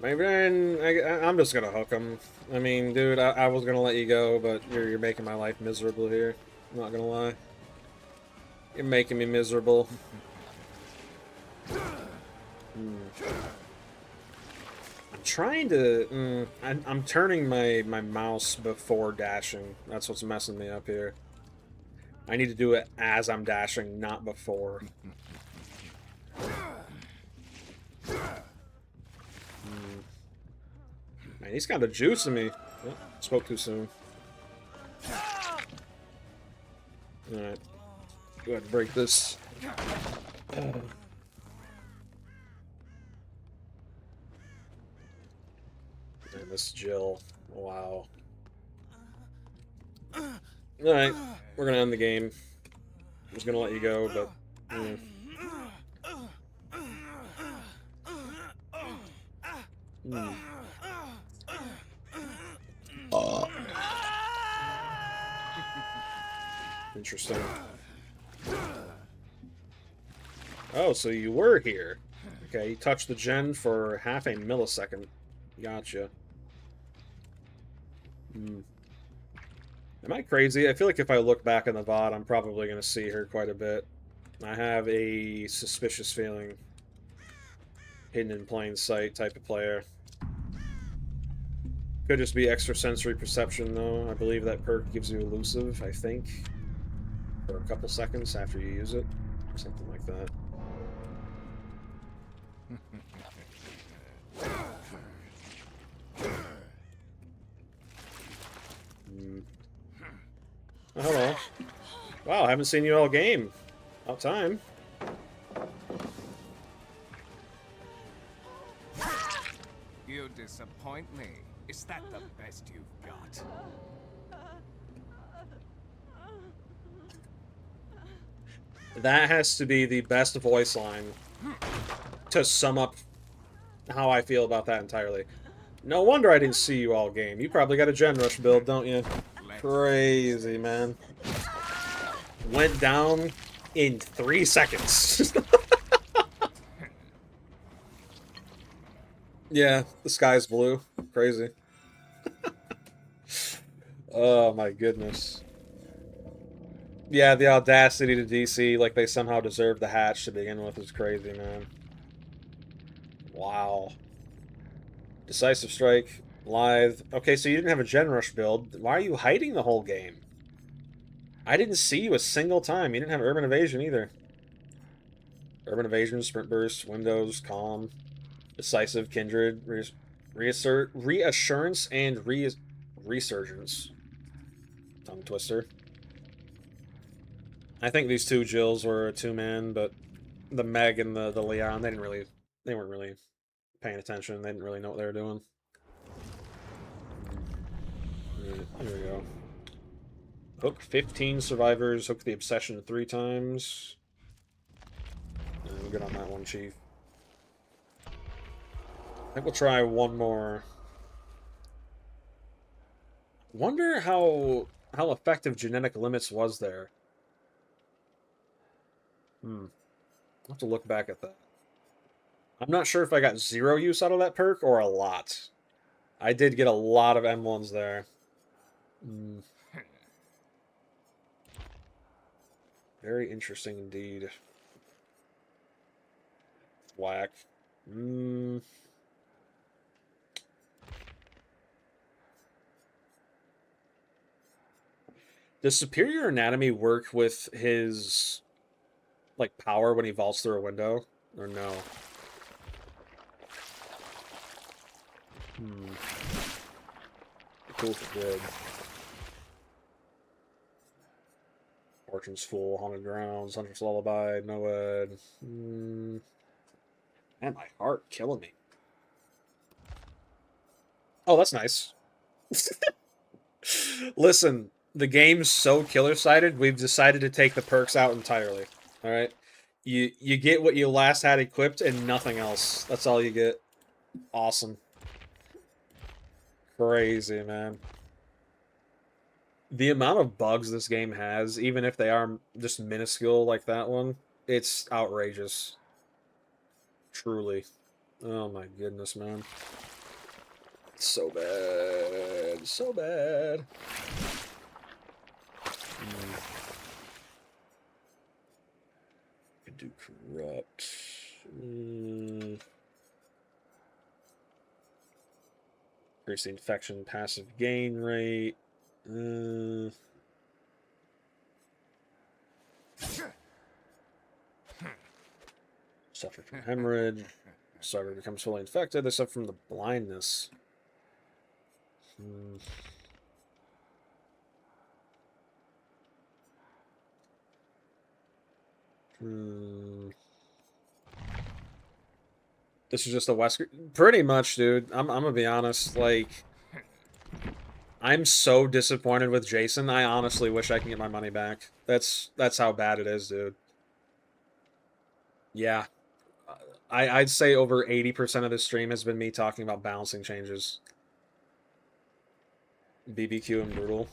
My friend, I'm just gonna hook him. I mean, dude, I was gonna let you go, but you're making my life miserable here. I'm not gonna lie. You're making me miserable. I'm trying to... I'm turning my mouse before dashing. That's what's messing me up here. I need to do it as I'm dashing, not before. Man, he's got a juice in me. Oh, spoke too soon. Alright. Go ahead and break this. Man, this Jill. Wow. Alright. We're gonna end the game. I'm just gonna let you go, but... Interesting. Oh, so you were here. Okay, you touched the gen for half a millisecond. Gotcha. Am I crazy? I feel like if I look back in the VOD, I'm probably going to see her quite a bit. I have a suspicious feeling. Hidden in plain sight type of player. Could just be extrasensory perception, though. I believe that perk gives you elusive, I think. For a couple seconds after you use it. Or something like that. Oh, hello. Wow, I haven't seen you all game. About time. You disappoint me. Is that the best you've got? That has to be the best voice line to sum up how I feel about that entirely. No wonder I didn't see you all game. You probably got a Gen Rush build, don't you? Crazy, man. Went down in 3 seconds. Yeah, the sky's blue. Crazy. Oh my goodness. Yeah, the audacity to DC, like they somehow deserve the hatch to begin with, is crazy, man. Wow. Decisive Strike, Lithe. Okay, so you didn't have a Gen Rush build. Why are you hiding the whole game? I didn't see you a single time. You didn't have Urban Evasion either. Urban Evasion, Sprint Burst, Windows, Calm, Decisive, Kindred, Reassurance, and Resurgence. Tongue Twister. I think these two Jills were a two-man, but the Meg and the Leon, they weren't really paying attention. They didn't really know what they were doing. Alright, here we go. Hook 15 survivors, hook the obsession 3 times. And good on that one, Chief. I think we'll try one more. Wonder how effective genetic limits was there. I'll have to look back at that. I'm not sure if I got 0 use out of that perk or a lot. I did get a lot of M1s there. Very interesting indeed. Whack. Does Superior Anatomy work with his, like, power when he vaults through a window? Or no? Cool if it did. Fortune's Fool, Haunted Grounds, Hunter's Lullaby, Noed. Man, my heart killing me. Oh, that's nice. Listen, the game's so killer-sided, we've decided to take the perks out entirely. Alright? You get what you last had equipped and nothing else. That's all you get. Awesome. Crazy, man. The amount of bugs this game has, even if they are just minuscule like that one, it's outrageous. Truly. Oh my goodness, man. So bad. So bad. Could do corrupt. Increase the infection passive gain rate. Suffer from hemorrhage. Starter becomes fully infected. They suffer from the blindness. This is just a Wesker. Pretty much, dude. I'm gonna be honest. Like, I'm so disappointed with Jason. I honestly wish I can get my money back. That's how bad it is, dude. Yeah. I'd say over 80% of the stream has been me talking about balancing changes. BBQ and brutal.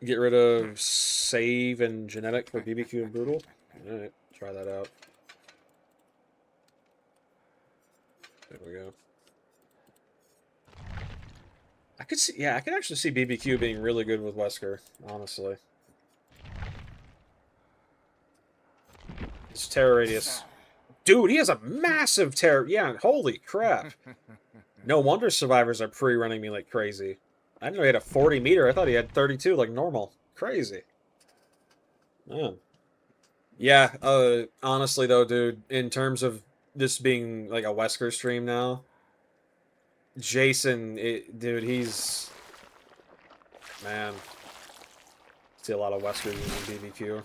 Get rid of save and genetic for BBQ and brutal. Alright, try that out. There we go. I could see, yeah, I could actually see BBQ being really good with Wesker, honestly. His terror radius. Dude, he has a massive terror. Yeah, holy crap. No wonder survivors are pre-running me like crazy. I didn't know he had a 40 meter. I thought he had 32 like normal. Crazy. Man. Yeah, honestly though, dude, in terms of this being like a Wesker stream now, Jason, dude, he's... Man. See a lot of Wesker using BBQ.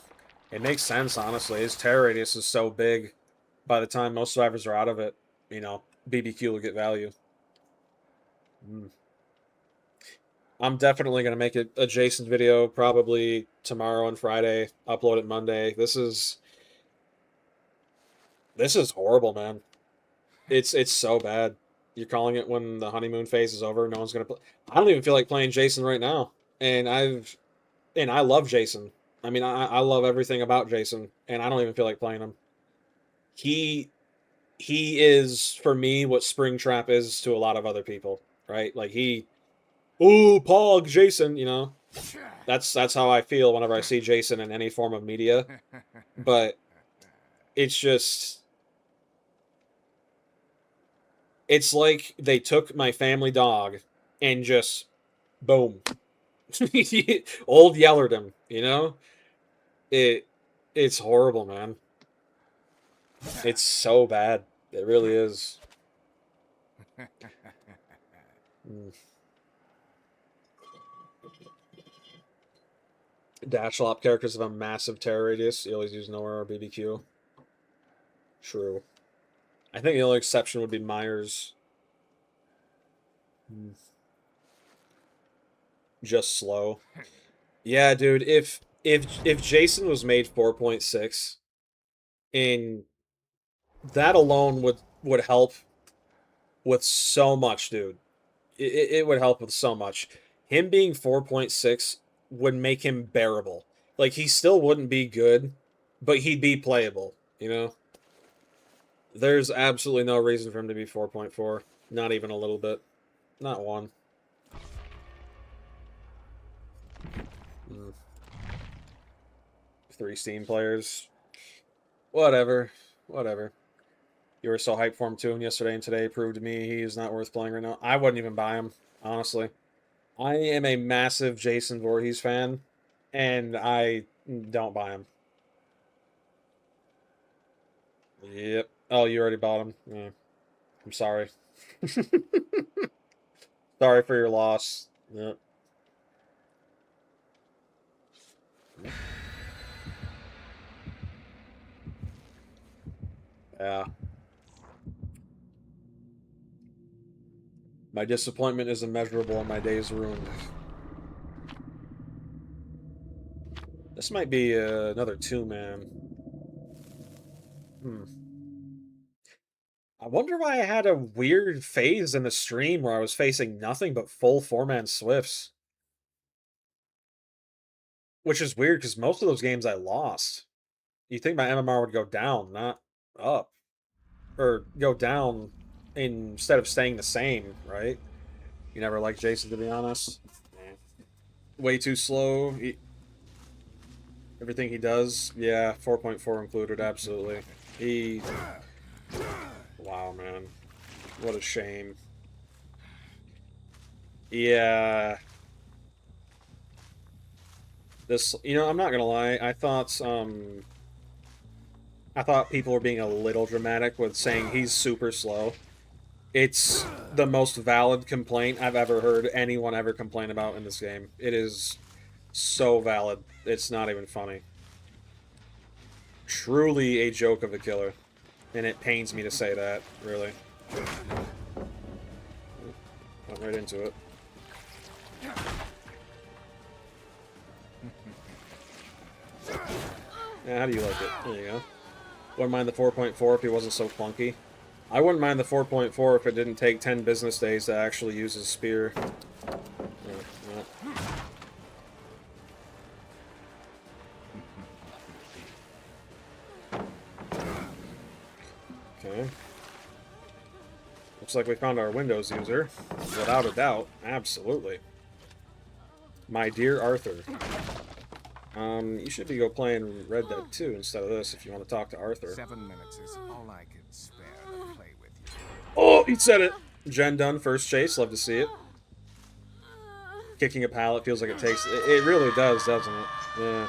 It makes sense, honestly. His terror radius is so big. By the time most survivors are out of it, you know, BBQ will get value. I'm definitely going to make a Jason video probably tomorrow and Friday, upload it Monday. This is horrible, man. It's so bad. You're calling it when the honeymoon phase is over. No one's going to play. I don't even feel like playing Jason right now. And I love Jason. I mean, I love everything about Jason, and I don't even feel like playing him. He is, for me, what Springtrap is to a lot of other people, right? Like, ooh, Pog, Jason, you know? That's how I feel whenever I see Jason in any form of media. But it's just... It's like they took my family dog and just... Boom. Old Yellered him, you know? It's horrible, man. It's so bad. It really is. Dash Lop characters have a massive terror radius. You always use Nowhere or BBQ. True. I think the only exception would be Myers. Just slow. Yeah, dude. If Jason was made 4.6, and that alone would help with so much, dude. It would help with so much. Him being 4.6 would make him bearable. Like, he still wouldn't be good, but he'd be playable, you know? There's absolutely no reason for him to be 4.4. Not even a little bit. Not one. 3 Steam players. Whatever. Whatever. You were so hyped for him too, and yesterday and today proved to me he is not worth playing right now. I wouldn't even buy him, honestly. I am a massive Jason Voorhees fan, and I don't buy him. Yep. Oh, you already bought him? Yeah. I'm sorry. Sorry for your loss. Yep. Yeah. My disappointment is immeasurable and my day is ruined. This might be another 2-man. I wonder why I had a weird phase in the stream where I was facing nothing but full 4-man Swifts. Which is weird because most of those games I lost. You think my MMR would go down, not up. Or go down instead of staying the same, right? You never liked Jason, to be honest. Yeah. Way too slow. Everything he does, yeah, 4.4 included, absolutely. He... Wow, man. What a shame. Yeah. This, I'm not gonna lie, I thought people were being a little dramatic with saying he's super slow. It's the most valid complaint I've ever heard anyone ever complain about in this game. It is so valid. It's not even funny. Truly a joke of a killer. And it pains me to say that, really. Went right into it. Yeah, how do you like it? There you go. Wouldn't mind the 4.4 if he wasn't so clunky. I wouldn't mind the 4.4 if it didn't take 10 business days to actually use his spear. Okay. Looks like we found our Windows user. Without a doubt. Absolutely. My dear Arthur. You should be playing Red Dead 2 instead of this if you want to talk to Arthur. 7 minutes is all I can spare to play with you. Oh, he said it! Gen done, first chase, love to see it. Kicking a pallet feels like it takes... It really does, doesn't it? Yeah.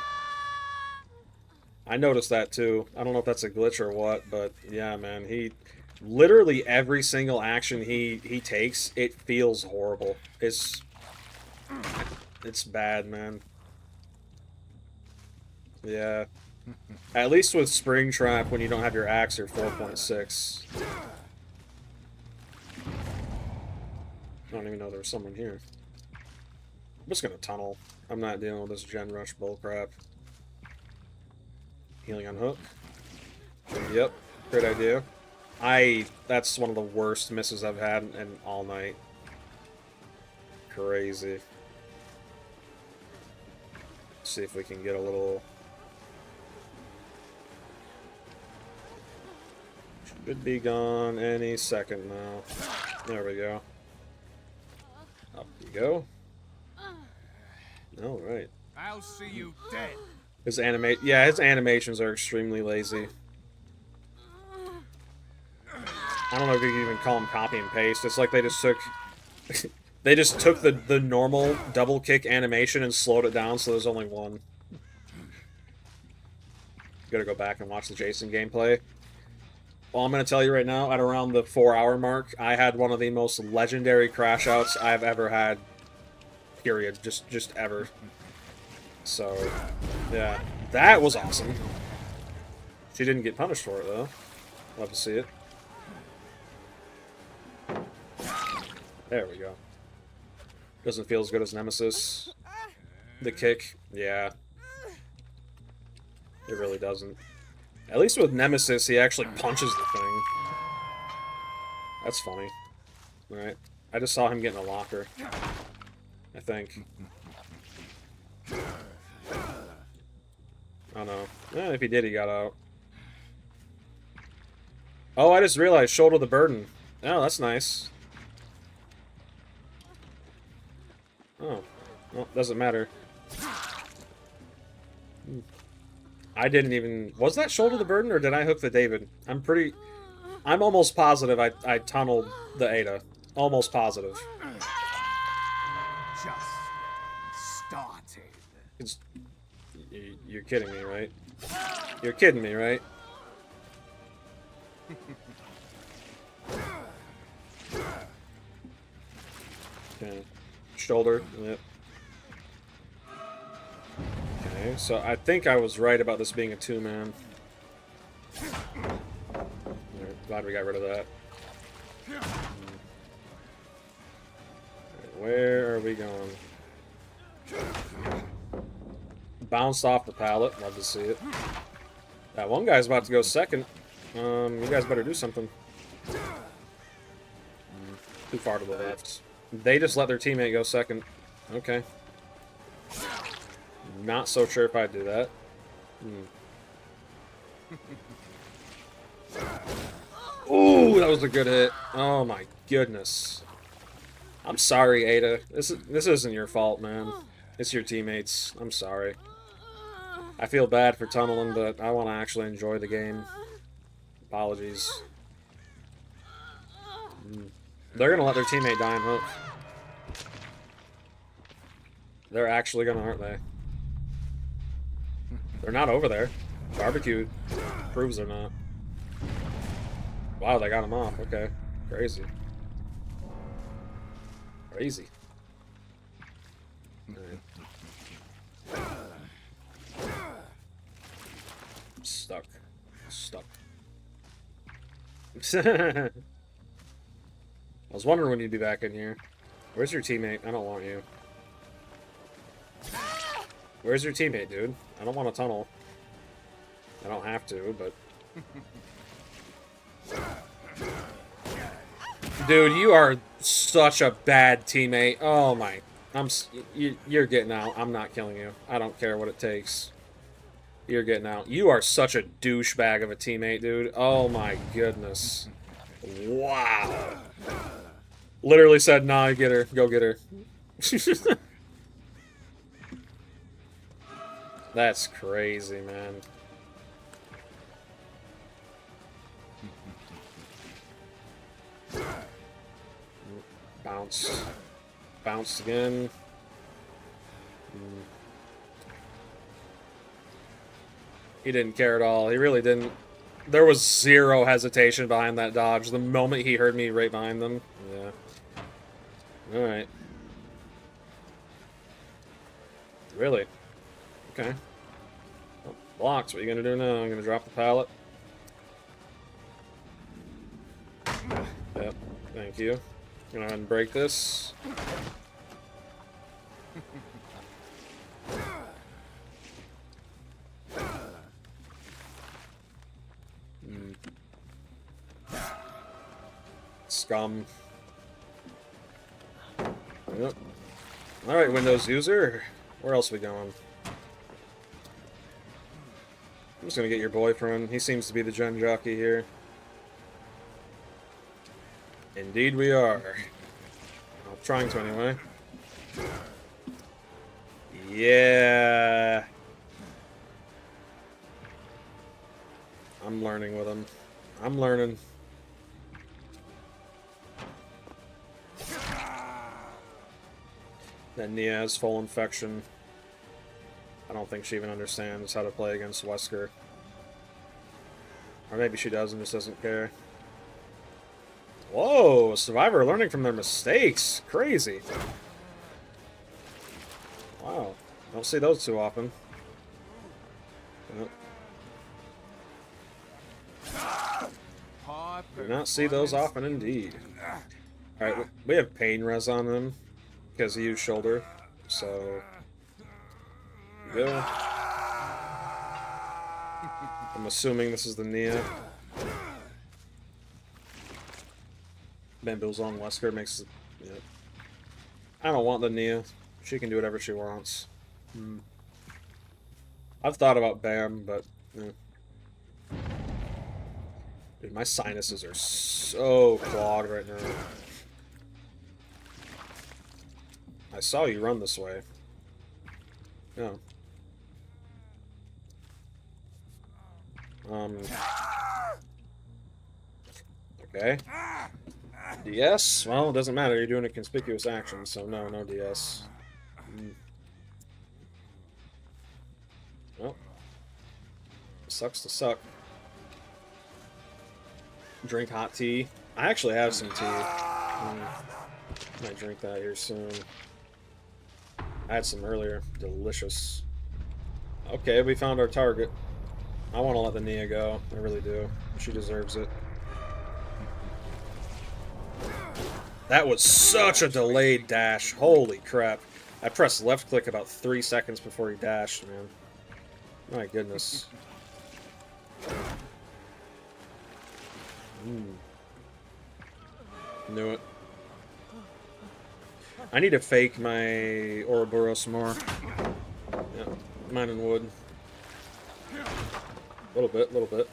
I noticed that too. I don't know if that's a glitch or what, but yeah, man, he... Literally every single action he takes, it feels horrible. It's bad, man. Yeah. At least with Springtrap, when you don't have your axe, you're 4.6. I don't even know there was someone here. I'm just gonna tunnel. I'm not dealing with this gen rush bullcrap. Healing on hook. Yep, great idea. That's one of the worst misses I've had in all night. Crazy. Let's see if we can get a little... Should be gone any second now. There we go. Up you go. Alright. I'll see you dead. His animations are extremely lazy. I don't know if you can even call them copy and paste. It's like they just took the normal double kick animation and slowed it down so there's only one. Gotta go back and watch the Jason gameplay. Well, I'm gonna tell you right now, at around the 4-hour mark, I had one of the most legendary crash outs I've ever had. Period. Just ever. So, yeah. That was awesome. She didn't get punished for it, though. Love to see it. There we go. Doesn't feel as good as Nemesis. The kick, yeah. It really doesn't. At least with Nemesis, he actually punches the thing. That's funny. Alright. I just saw him get in a locker. I think. Oh no. Eh, if he did, he got out. Oh, I just realized, shoulder the burden. Oh, that's nice. Oh. Well, doesn't matter. I didn't even... Was that shoulder the burden, or did I hook the David? I'm almost positive I tunneled the Ada. Almost positive. Just started. You're kidding me, right? You're kidding me, right? Okay. Shoulder. Yep. Okay, so I think I was right about this being a two-man. Glad we got rid of that. Where are we going? Bounced off the pallet. Love to see it. That one guy's about to go second. You guys better do something. Too far to the left. They just let their teammate go second. Okay. Not so sure if I'd do that. Ooh, that was a good hit. Oh my goodness. I'm sorry, Ada. This isn't your fault, man. It's your teammates. I'm sorry. I feel bad for tunneling, but I want to actually enjoy the game. Apologies. They're gonna let their teammate die in hook. They're actually gonna, aren't they? They're not over there. Barbecue proves they're not. Wow, they got him off. Okay. Crazy. Crazy. Right. Stuck. Stuck. I was wondering when you'd be back in here. Where's your teammate? I don't want you. Where's your teammate, dude? I don't want to tunnel. I don't have to, but... Dude, you are such a bad teammate. Oh my... You're getting out. I'm not killing you. I don't care what it takes. You're getting out. You are such a douchebag of a teammate, dude. Oh my goodness. Wow. Literally said, nah, get her. Go get her. That's crazy, man. Bounce. Bounced again. He didn't care at all. He really didn't. There was zero hesitation behind that dodge. The moment he heard me right behind them. Yeah. Alright. Really? Okay. Well, blocks. What are you gonna do now? I'm gonna drop the pallet. Yep. Thank you. Gonna go ahead and break this. Scum. Yep. Alright, Windows user. Where else are we going? I'm just gonna get your boyfriend. He seems to be the gen jockey here. Indeed we are. I'm trying to anyway. Yeah. I'm learning with him. I'm learning. That Nia has full infection. I don't think she even understands how to play against Wesker. Or maybe she does and just doesn't care. Whoa, a survivor learning from their mistakes. Crazy. Wow. Don't see those too often. Yep. Do not see those often indeed. Alright, we have pain res on them because he used shoulder. So go. I'm assuming this is the Nia. Bamboozle on Wesker makes it. Yeah. I don't want the Nia. She can do whatever she wants. I've thought about Bam, but. Dude, my sinuses are so clogged right now. I saw you run this way. No. Okay. DS? Well, it doesn't matter. You're doing a conspicuous action, so no, no DS. Well. Sucks to suck. Drink hot tea. I actually have some tea. Might drink that here soon. I had some earlier. Delicious. Okay, we found our target. I want to let the Nia go. I really do. She deserves it. That was such a delayed dash. Holy crap. I pressed left click about 3 seconds before he dashed, man. My goodness. Knew it. I need to fake my Ouroboros more. Yeah. Mining wood. A little bit.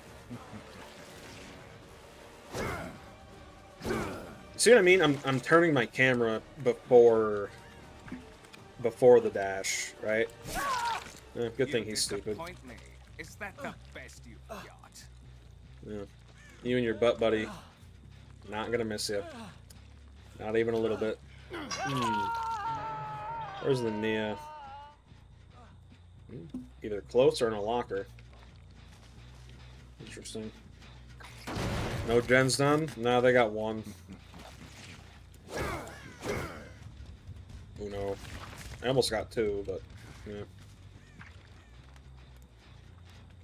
See what I mean? I'm turning my camera before the dash, right? Good thing he's stupid. Me. Is that the best you've got? Yeah. You and your butt buddy. Not gonna miss you. Not even a little bit. Where's the Nia? Either close or in a locker. Interesting. No gens done? No, they got one. Oh no. I almost got two, but yeah.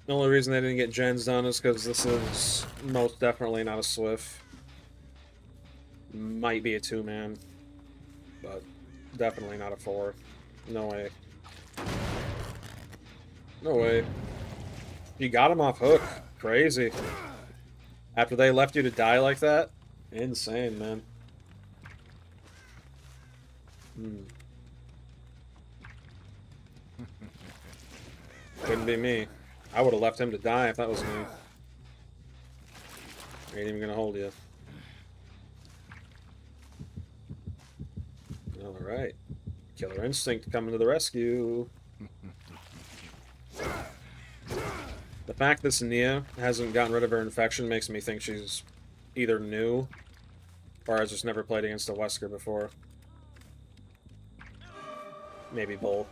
The only reason they didn't get gens done is because this is most definitely not a Swift. Might be a 2-man, but definitely not a 4. No way. No way. You got him off hook. Crazy. After they left you to die like that? Insane, man. Couldn't be me. I would have left him to die if that was me. Ain't even gonna hold you. Alright. Killer Instinct coming to the rescue. The fact this Nia hasn't gotten rid of her infection makes me think she's either new or has just never played against a Wesker before. Maybe both.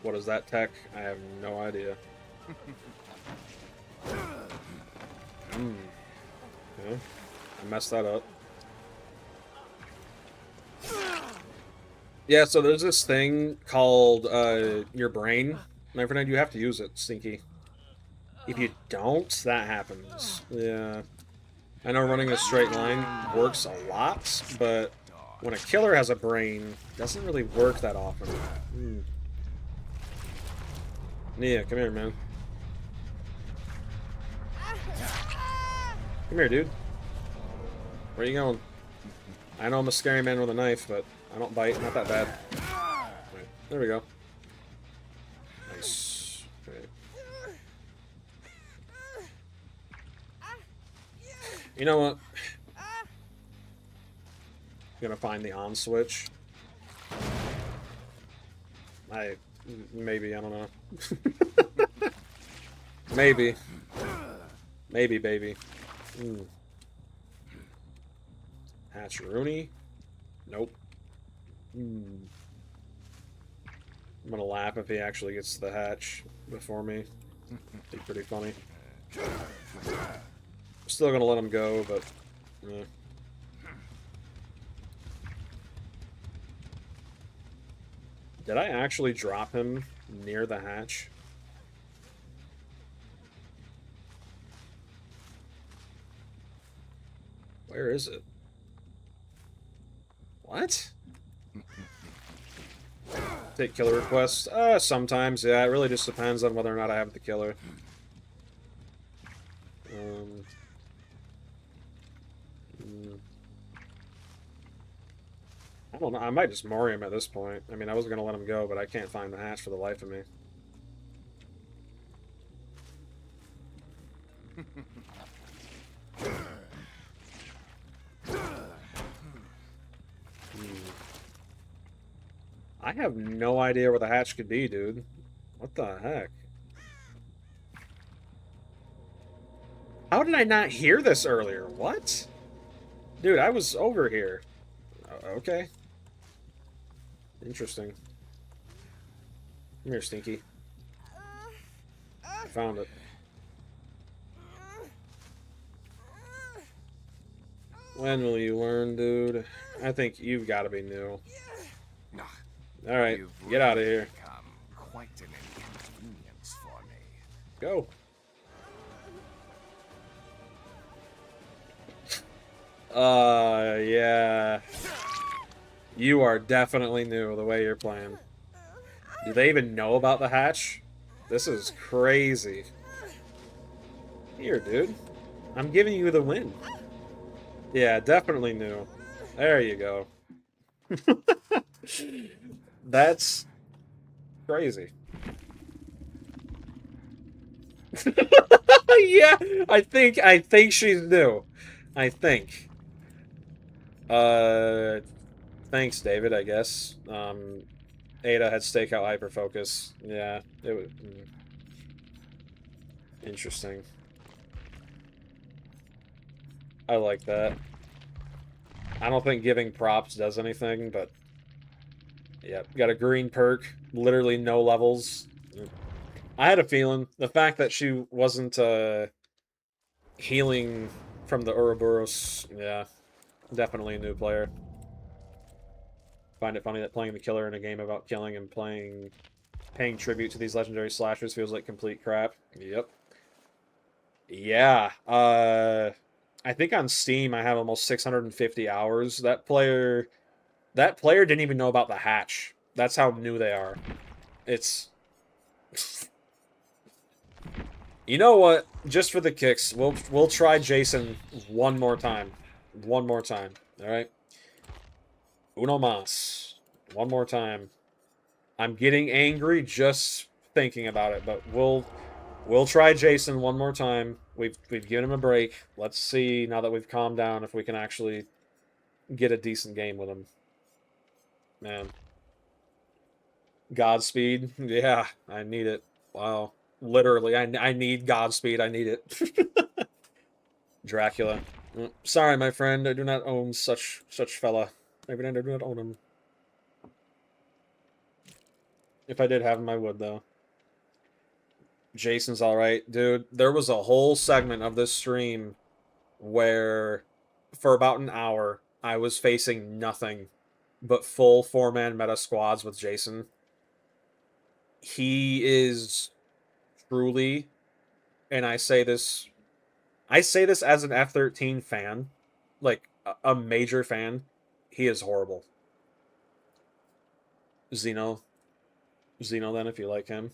What is that tech? I have no idea. Okay. I messed that up. Yeah, so there's this thing called your brain. My friend, you have to use it, Stinky. If you don't, that happens. Yeah. I know running a straight line works a lot, but when a killer has a brain, it doesn't really work that often. Nia, come here, man. Come here, dude. Where are you going? I know I'm a scary man with a knife, but I don't bite. Not that bad. Right, there we go. Nice. Okay. You know what? I'm gonna find the on switch. Maybe, I don't know. Maybe. Maybe, baby. Hatch Rooney? Nope. I'm gonna laugh if he actually gets to the hatch before me. Be pretty funny. Still gonna let him go, but yeah. Did I actually drop him near the hatch? Where is it? What? Take killer requests? Sometimes, yeah. It really just depends on whether or not I have the killer. I don't know. I might just mori him at this point. I mean, I was going to let him go, but I can't find the hatch for the life of me. I have no idea where the hatch could be, dude. What the heck? How did I not hear this earlier? What? Dude, I was over here. Okay. Interesting. Come here, Stinky. I found it. When will you learn, dude? I think you've got to be new. Alright, get out of here. Quite an inconvenience for me. Go. Yeah. You are definitely new the way you're playing. Do they even know about the hatch? This is crazy. Here, dude. I'm giving you the win. Yeah, definitely new. There you go. That's crazy. Yeah, I think she's new. I think. Uh, thanks, David. I guess. Ada had stakeout hyperfocus. Yeah, it was interesting. I like that. I don't think giving props does anything, but yeah, got a green perk, literally no levels. I had a feeling the fact that she wasn't healing from the Ouroboros, yeah, definitely a new player. Find it funny that playing the killer in a game about killing and paying tribute to these legendary slashers feels like complete crap. Yep. Yeah. I think on Steam I have almost 650 hours. That player didn't even know about the hatch. That's how new they are. It's You know what? Just for the kicks, we'll try Jason one more time. One more time. All right. Uno mas. One more time. I'm getting angry just thinking about it, but we'll try Jason one more time. We've given him a break. Let's see now that we've calmed down if we can actually get a decent game with him. Man. Godspeed. Yeah, I need it. Wow. Literally, I need Godspeed. I need it. Dracula. Sorry, my friend. I do not own such fella. My friend, I do not own him. If I did have him, I would, though. Jason's alright. Dude, there was a whole segment of this stream where, for about an hour, I was facing nothing but full four-man meta squads with Jason. He is truly, and I say this as an F-13 fan, like a major fan. He is horrible. Xeno, Xeno. Then, if you like him,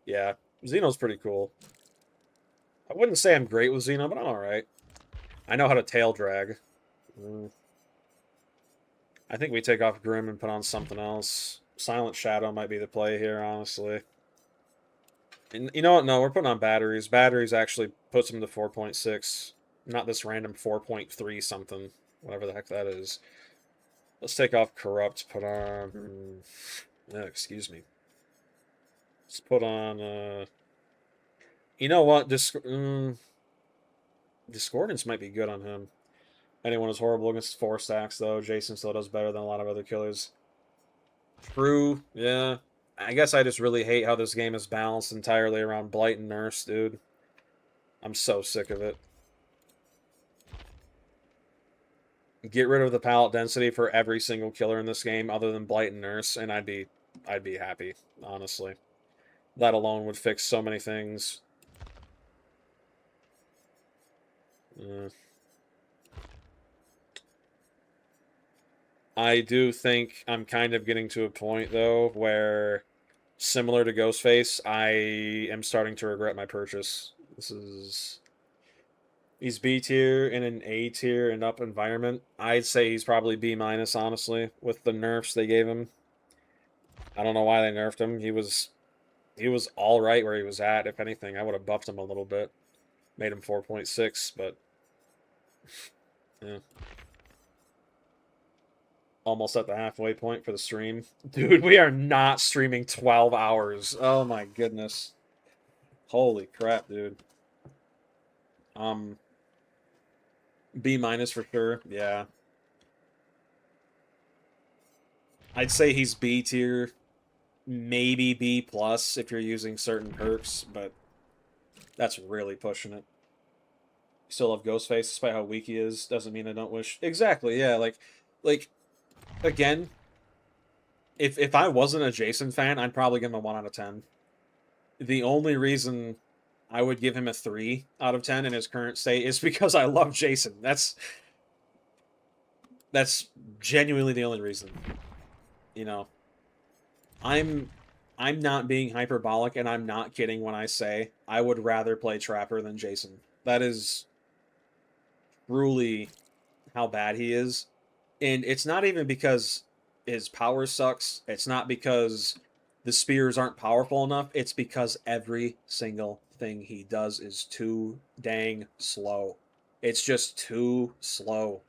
yeah, Xeno's pretty cool. I wouldn't say I'm great with Xeno, but I'm all right. I know how to tail drag. I think we take off Grim and put on something else. Silent Shadow might be the play here, honestly. And you know what? No, we're putting on batteries. Batteries actually puts him to 4.6, not this random 4.3 something, whatever the heck that is. Let's take off Corrupt, put on... excuse me. Let's put on... You know what? Discordance might be good on him. Anyone is horrible against 4 stacks, though. Jason still does better than a lot of other killers. True, yeah. I guess I just really hate how this game is balanced entirely around Blight and Nurse, dude. I'm so sick of it. Get rid of the pallet density for every single killer in this game other than Blight and Nurse, and I'd be happy, honestly. That alone would fix so many things. I do think I'm kind of getting to a point, though, where, similar to Ghostface, I am starting to regret my purchase. He's B tier in an A tier and up environment. I'd say he's probably B minus, honestly, with the nerfs they gave him. I don't know why they nerfed him. He was all right where he was at. If anything, I would have buffed him a little bit, made him 4.6, but yeah. Almost at the halfway point for the stream. Dude, we are not streaming 12 hours. Oh my goodness. Holy crap, dude. B minus for sure. Yeah. I'd say he's B tier, maybe B plus if you're using certain perks, but that's really pushing it. Still love Ghostface despite how weak he is. Doesn't mean I don't wish. Exactly, yeah, like again, if I wasn't a Jason fan, I'd probably give him a 1 out of 10. The only reason I would give him a 3 out of 10 in his current state is because I love Jason. That's genuinely the only reason. You know, I'm not being hyperbolic, and I'm not kidding when I say I would rather play Trapper than Jason. That is truly how bad he is. And it's not even because his power sucks, it's not because the spears aren't powerful enough. It's because every single thing he does is too dang slow. It's just too slow.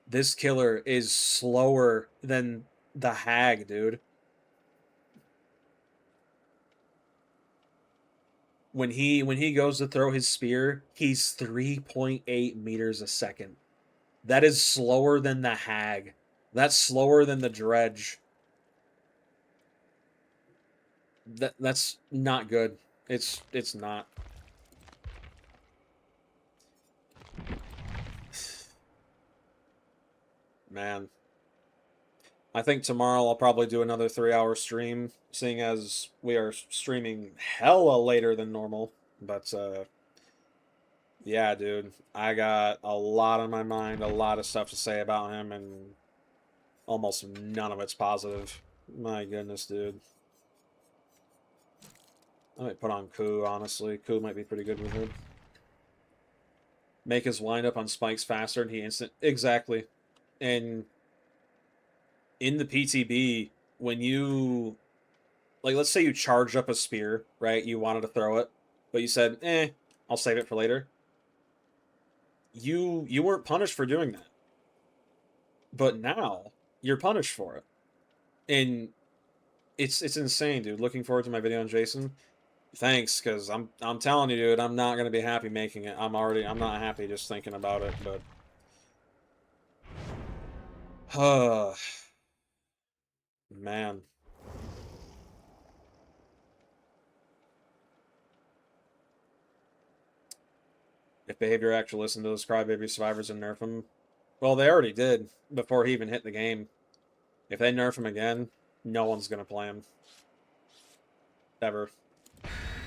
This killer is slower than the Hag, dude. When he goes to throw his spear, he's 3.8 meters a second. That is slower than the Hag. That's slower than the Dredge. That's not good. It's not. Man. I think tomorrow I'll probably do another 3-hour stream, seeing as we are streaming hella later than normal. But yeah, dude, I got a lot on my mind, a lot of stuff to say about him, and almost none of it's positive. My goodness, dude. I might put on Ku, honestly. Ku might be pretty good with him. Make his windup on spikes faster, and he instant... Exactly. And in the PTB, when you... Like, let's say you charged up a spear, right? You wanted to throw it, but you said, I'll save it for later. You weren't punished for doing that. But now, you're punished for it. And it's insane, dude. Looking forward to my video on Jason. Thanks, because I'm telling you, dude, I'm not gonna be happy making it. I'm not happy just thinking about it, but man. If Behavior actually listened to those crybaby survivors and nerf him, well, they already did before he even hit the game. If they nerf him again, no one's gonna play him. Ever.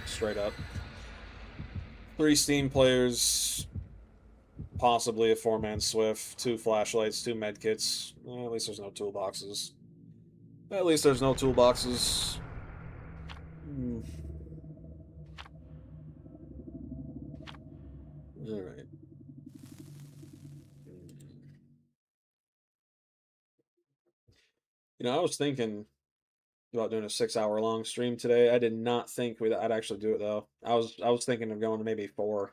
Straight up. 3 Steam players, possibly a 4-man Swift, 2 flashlights, 2 medkits. Well, at least there's no toolboxes. At least there's no toolboxes. Alright. You know, I was thinking about doing a 6-hour-long stream today. I did not think I'd actually do it, though. I was thinking of going to maybe 4.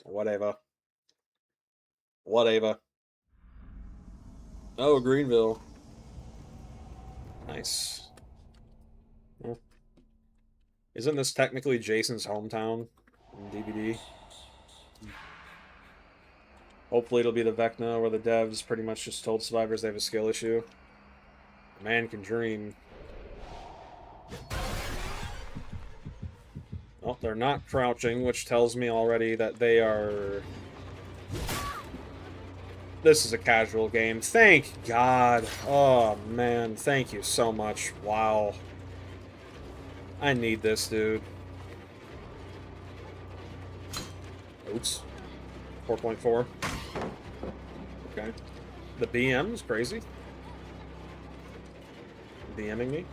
Whatever. Whatever. Oh, Greenville. Nice. Yeah. Isn't this technically Jason's hometown in DBD? Hopefully it'll be the Vecna where the devs pretty much just told survivors they have a skill issue. A man can dream. Oh, they're not crouching, which tells me already that they are... This is a casual game. Thank God. Oh, man. Thank you so much. Wow. I need this, dude. Oops. 4.4. Okay. The BM is crazy. BMing me?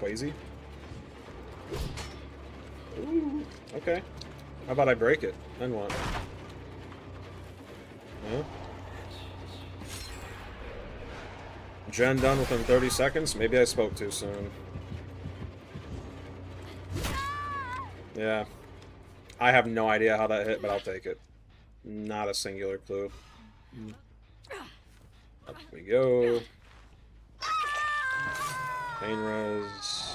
Crazy. Ooh, okay. How about I break it? Then what? Yeah. Gen done within 30 seconds? Maybe I spoke too soon. Yeah. I have no idea how that hit, but I'll take it. Not a singular clue. Up we go. Pain res.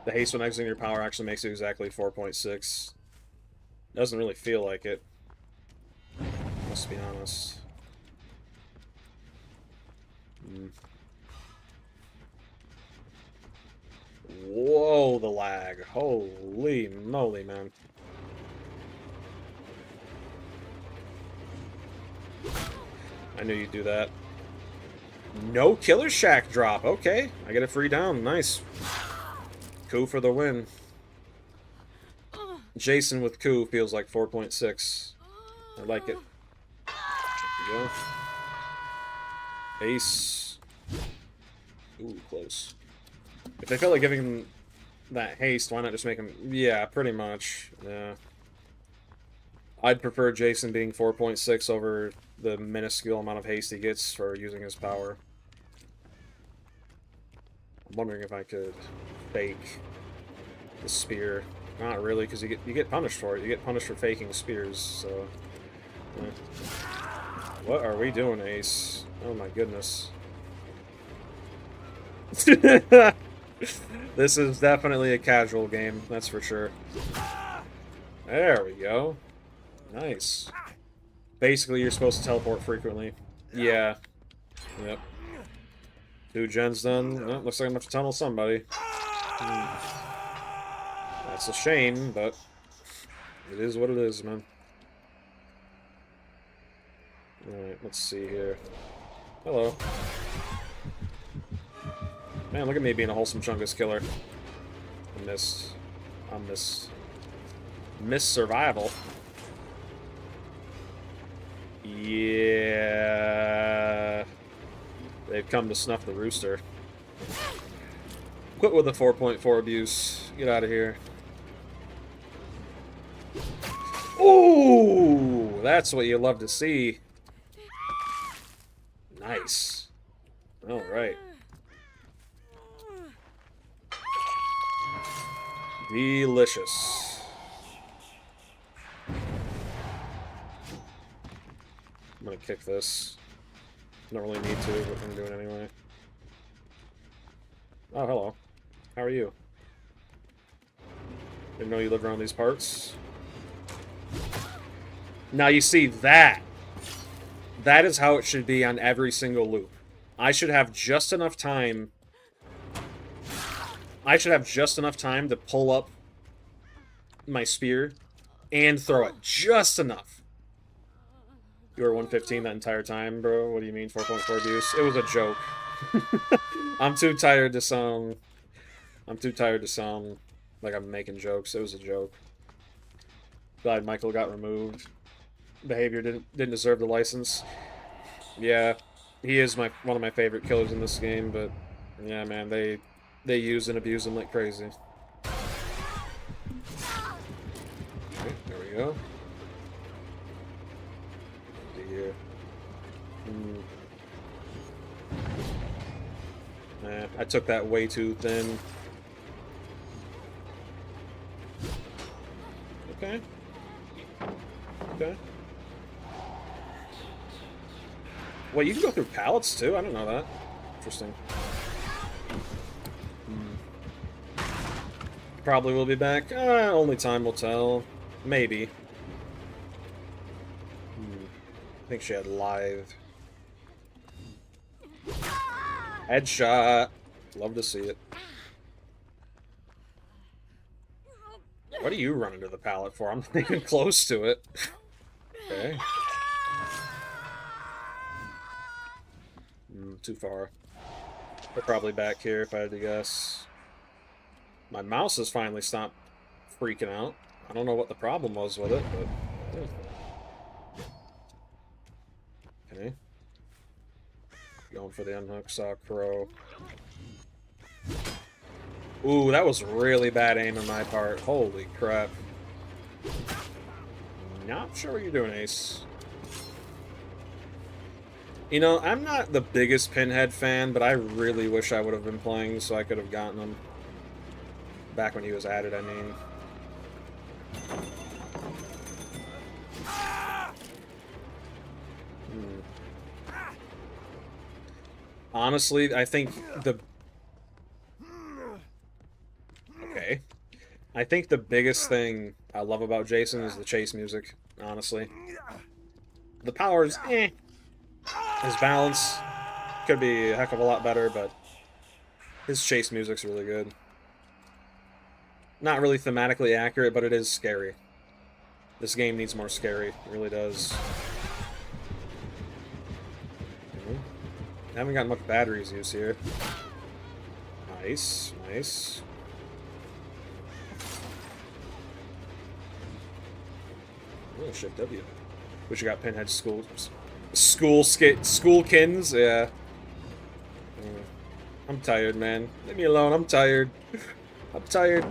The haste when exiting your power actually makes it exactly 4.6. Doesn't really feel like it. Let's be honest. Whoa, the lag. Holy moly, man. I knew you'd do that. No Killer Shack drop. Okay, I get a free down. Nice. Ku for the win. Jason with Ku feels like 4.6. I like it. There we go. Ace. Ooh, close. If they felt like giving him that haste, why not just make him... Yeah, pretty much. Yeah. I'd prefer Jason being 4.6 over the minuscule amount of haste he gets for using his power. I'm wondering if I could fake the spear. Not really, because you get punished for it. You get punished for faking spears, so... Yeah. What are we doing, Ace? Oh my goodness. This is definitely a casual game, that's for sure. There we go. Nice. Basically, you're supposed to teleport frequently. Yeah. Yep. 2 gens done. Oh, looks like I'm gonna have to tunnel somebody. That's a shame, but it is what it is, man. Alright, let's see here. Hello. Man, look at me being a wholesome Chungus killer. I missed. Miss survival. Yeah. They've come to snuff the rooster. Quit with the 4.4 abuse. Get out of here. Ooh! That's what you love to see. Nice. Alright. Delicious. I'm gonna kick this. Don't really need to, but I'm doing it anyway. Oh, hello. How are you? Didn't know you lived around these parts. Now you see that. That is how it should be on every single loop. I should have just enough time. I should have just enough time to pull up my spear and throw it. Just enough. You were 115 that entire time, bro? What do you mean 4.4 abuse? It was a joke. I'm too tired to sound like I'm making jokes. It was a joke. Glad Michael got removed. Behavior didn't deserve the license. Yeah, he is one of my favorite killers in this game, but yeah, man, they use and abuse him like crazy. Okay, there we go. Here. Nah, I took that way too thin. Okay. Okay. Wait, you can go through pallets too? I didn't know that. Interesting. Probably will be back. Only time will tell. Maybe. I think she had live. Headshot. Love to see it. What are you running to the pallet for? I'm not even close to it. Okay. Too far. They're probably back here if I had to guess. My mouse has finally stopped freaking out. I don't know what the problem was with it, but... Yeah. Okay. Going for the unhook, saw crow. Ooh, that was really bad aim on my part. Holy crap. Not sure what you're doing, Ace. You know, I'm not the biggest Pinhead fan, but I really wish I would have been playing so I could have gotten him. Back when he was added, I mean. Honestly, I think the... Okay. I think the biggest thing I love about Jason is the chase music, honestly. The power's eh. His balance could be a heck of a lot better, but his chase music's really good. Not really thematically accurate, but it is scary. This game needs more scary. It really does. I haven't got much batteries use here. Nice, nice. Oh, Shift W. Wish you got Pinhead Schoolkins, yeah. I'm tired, man. Leave me alone, I'm tired. I'm tired.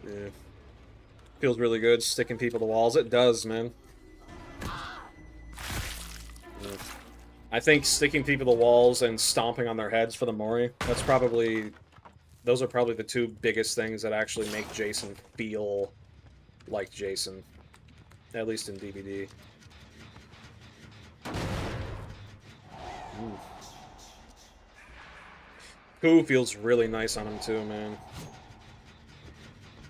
Yeah. Feels really good sticking people to walls. It does, man. Yeah. I think sticking people to walls and stomping on their heads for the Mori, those are probably the two biggest things that actually make Jason feel like Jason. At least in DBD. Ooh. Ku feels really nice on him too, man.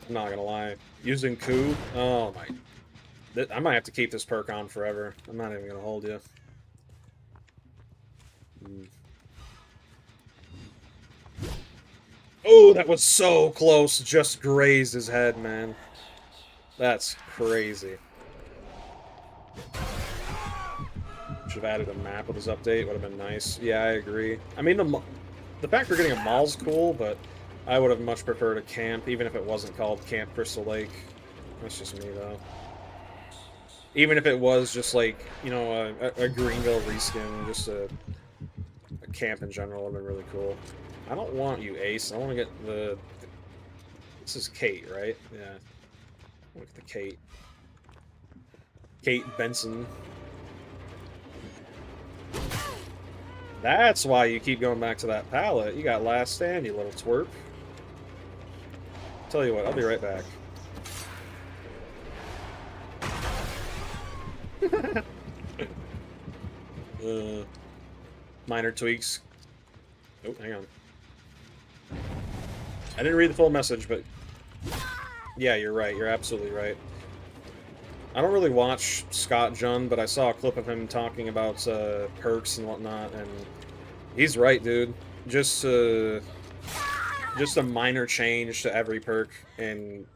I'm not gonna lie. Using Ku, oh my. I might have to keep this perk on forever. I'm not even gonna hold you. Oh, that was so close. Just grazed his head, man. That's crazy. Should have added a map with his update. Would have been nice. Yeah, I agree. I mean, the fact we're getting a mall's cool, but I would have much preferred a camp, even if it wasn't called Camp Crystal Lake. That's just me, though. Even if it was just like, you know, a Greenville reskin, just a camp in general would have been really cool. I don't want you, Ace. I want to get the... This is Kate, right? Yeah. Look at the Kate. Kate Benson. That's why you keep going back to that pallet. You got last stand, you little twerp. Tell you what, I'll be right back. Minor tweaks. Oh, hang on. I didn't read the full message, but... Yeah, you're right. You're absolutely right. I don't really watch Scott Jun, but I saw a clip of him talking about perks and whatnot, and he's right, dude. Just a minor change to every perk, and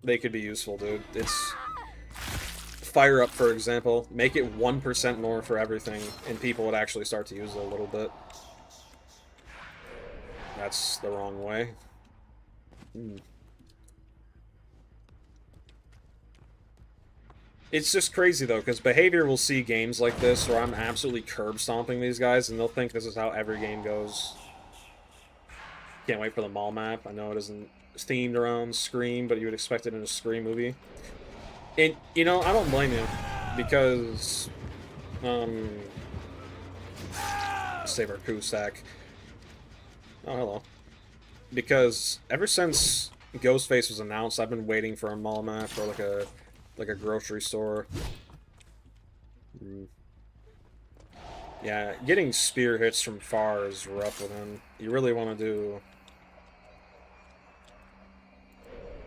they could be useful, dude. It's... Fire Up, for example. Make it 1% more for everything, and people would actually start to use it a little bit. That's the wrong way. It's just crazy, though, because Behavior will see games like this where I'm absolutely curb-stomping these guys, and they'll think this is how every game goes. Can't wait for the mall map. I know it isn't themed around Scream, but you would expect it in a Scream movie. And, you know, I don't blame you, because... Save our coup stack. Oh, hello. Because ever since Ghostface was announced, I've been waiting for a mall map or like a grocery store. Yeah, getting spear hits from far is rough with him. You really want to do...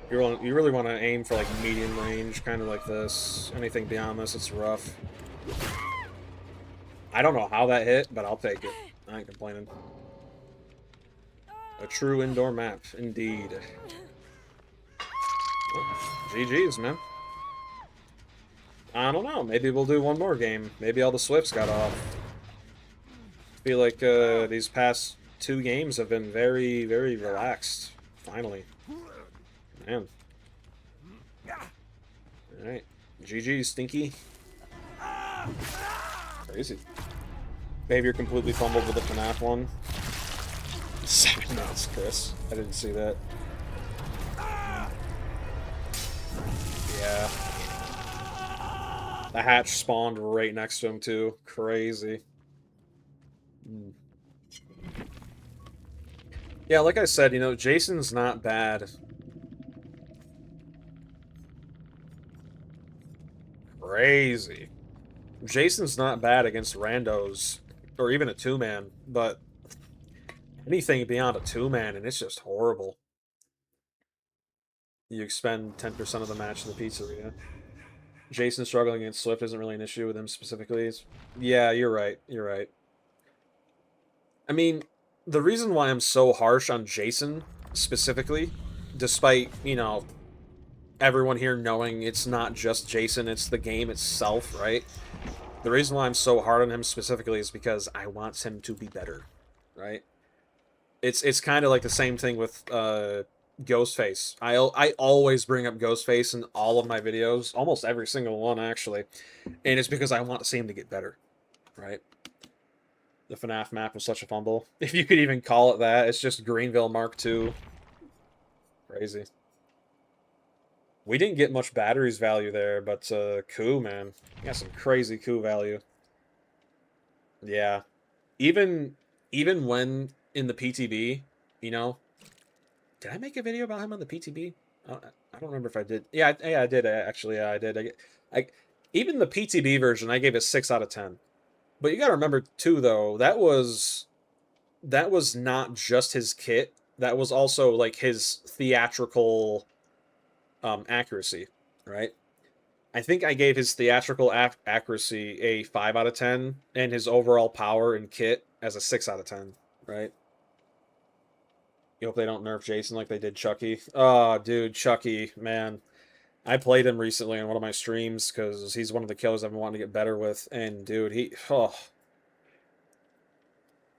You really want to aim for like medium range, kind of like this. Anything beyond this, it's rough. I don't know how that hit, but I'll take it. I ain't complaining. A true indoor map, indeed. Oh, GG's, man. I don't know. Maybe we'll do one more game. Maybe all the Swifts got off. I feel like these past 2 games have been very, very relaxed. Finally. Man. Alright. GG, Stinky. Crazy. Behavior completely fumbled with the FNAF one. 7 minutes, Chris. I didn't see that. Yeah. The hatch spawned right next to him, too. Crazy. Yeah, like I said, you know, Jason's not bad. Crazy. Jason's not bad against randos, or even a 2-man, but anything beyond a 2-man, and it's just horrible. You expend 10% of the match in the pizzeria. Jason struggling against Swift isn't really an issue with him specifically. Yeah, you're right. You're right. I mean, the reason why I'm so harsh on Jason specifically, despite, you know, everyone here knowing it's not just Jason, it's the game itself, right? The reason why I'm so hard on him specifically is because I want him to be better, right? It's kind of like the same thing with Ghostface. I always bring up Ghostface in all of my videos, almost every single one actually, and it's because I want to see him to get better, right? The FNAF map was such a fumble. If you could even call it that, it's just Greenville Mark II. Crazy. We didn't get much batteries value there, but coup, man. You got some crazy coup value. Yeah. Even when in the PTB, you know, did I make a video about him on the PTB? I don't remember if I did. Yeah, I did actually. Yeah, I did. Even the PTB version, I gave it 6 out of 10. But you got to remember too, though, that was not just his kit. That was also like his theatrical accuracy, right? I think I gave his theatrical accuracy a 5 out of 10, and his overall power and kit as a 6 out of 10, right? You hope they don't nerf Jason like they did Chucky. Oh, dude, Chucky, man. I played him recently on one of my streams because he's one of the killers I've been wanting to get better with. And, dude,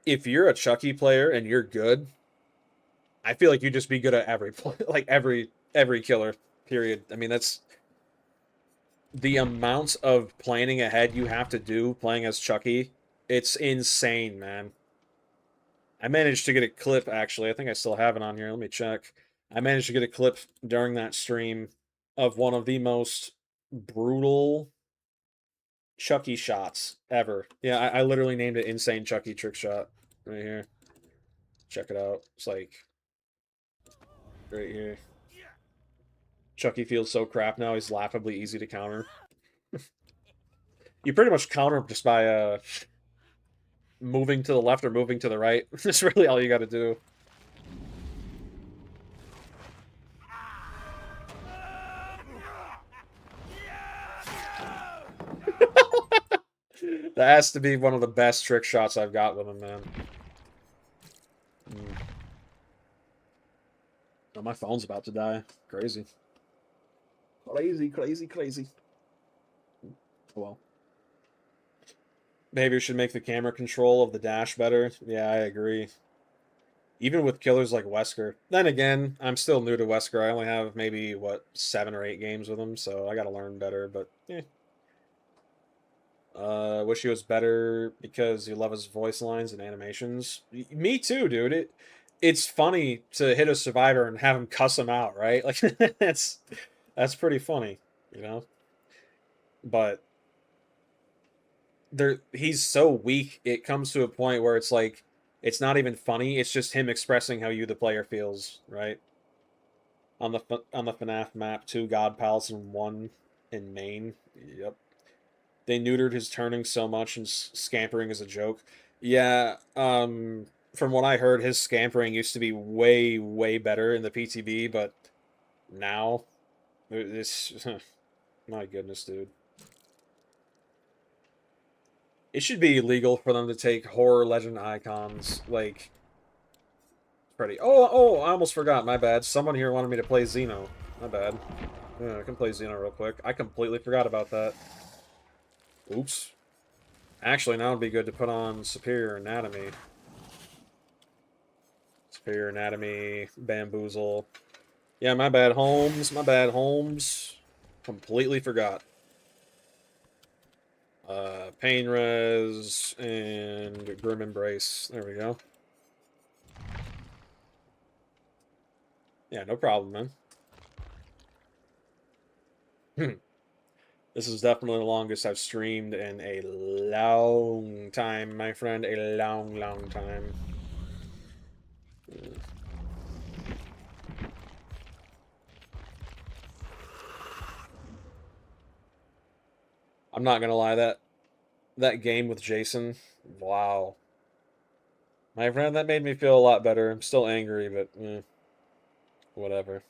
if you're a Chucky player and you're good, I feel like you just be good at every like every killer, period. I mean, that's the amount of planning ahead you have to do playing as Chucky. It's insane, man. I managed to get a clip, actually. I think I still have it on here. Let me check. I managed to get a clip during that stream of one of the most brutal Chucky shots ever. Yeah, I literally named it Insane Chucky Trick Shot right here. Check it out. It's like right here. Chucky feels so crap now, he's laughably easy to counter. You pretty much counter him just by moving to the left or moving to the right. That's really all you got to do. That has to be one of the best trick shots I've got with him, man. Oh, my phone's about to die. Crazy. Crazy. Well. Maybe we should make the camera control of the dash better. Yeah, I agree. Even with killers like Wesker. Then again, I'm still new to Wesker. I only have maybe, 7 or 8 games with him, so I gotta learn better, but eh. Wish he was better because you love his voice lines and animations. Me too, dude. It's funny to hit a survivor and have him cuss him out, right? Like that's pretty funny, you know? But he's so weak, it comes to a point where it's like it's not even funny, it's just him expressing how you the player feels, right? On the FNAF map, 2 God Palace and 1 in Maine. Yep. They neutered his turning so much and scampering is a joke. Yeah, from what I heard, his scampering used to be way better in the PTB, but now it's my goodness, dude. It should be illegal for them to take horror legend icons like Freddy. Oh, I almost forgot. My bad. Someone here wanted me to play Xeno. My bad. Yeah, I can play Xeno real quick. I completely forgot about that. Oops. Actually, now would be good to put on Superior Anatomy. Superior Anatomy, Bamboozle. Yeah, my bad, Holmes. My bad, Holmes. Completely forgot. Pain Res and Grim Embrace. There we go. Yeah, no problem, man. This is definitely the longest I've streamed in a long time, my friend. A long time. I'm not gonna lie, that game with Jason, wow. My friend, that made me feel a lot better. I'm still angry, but whatever.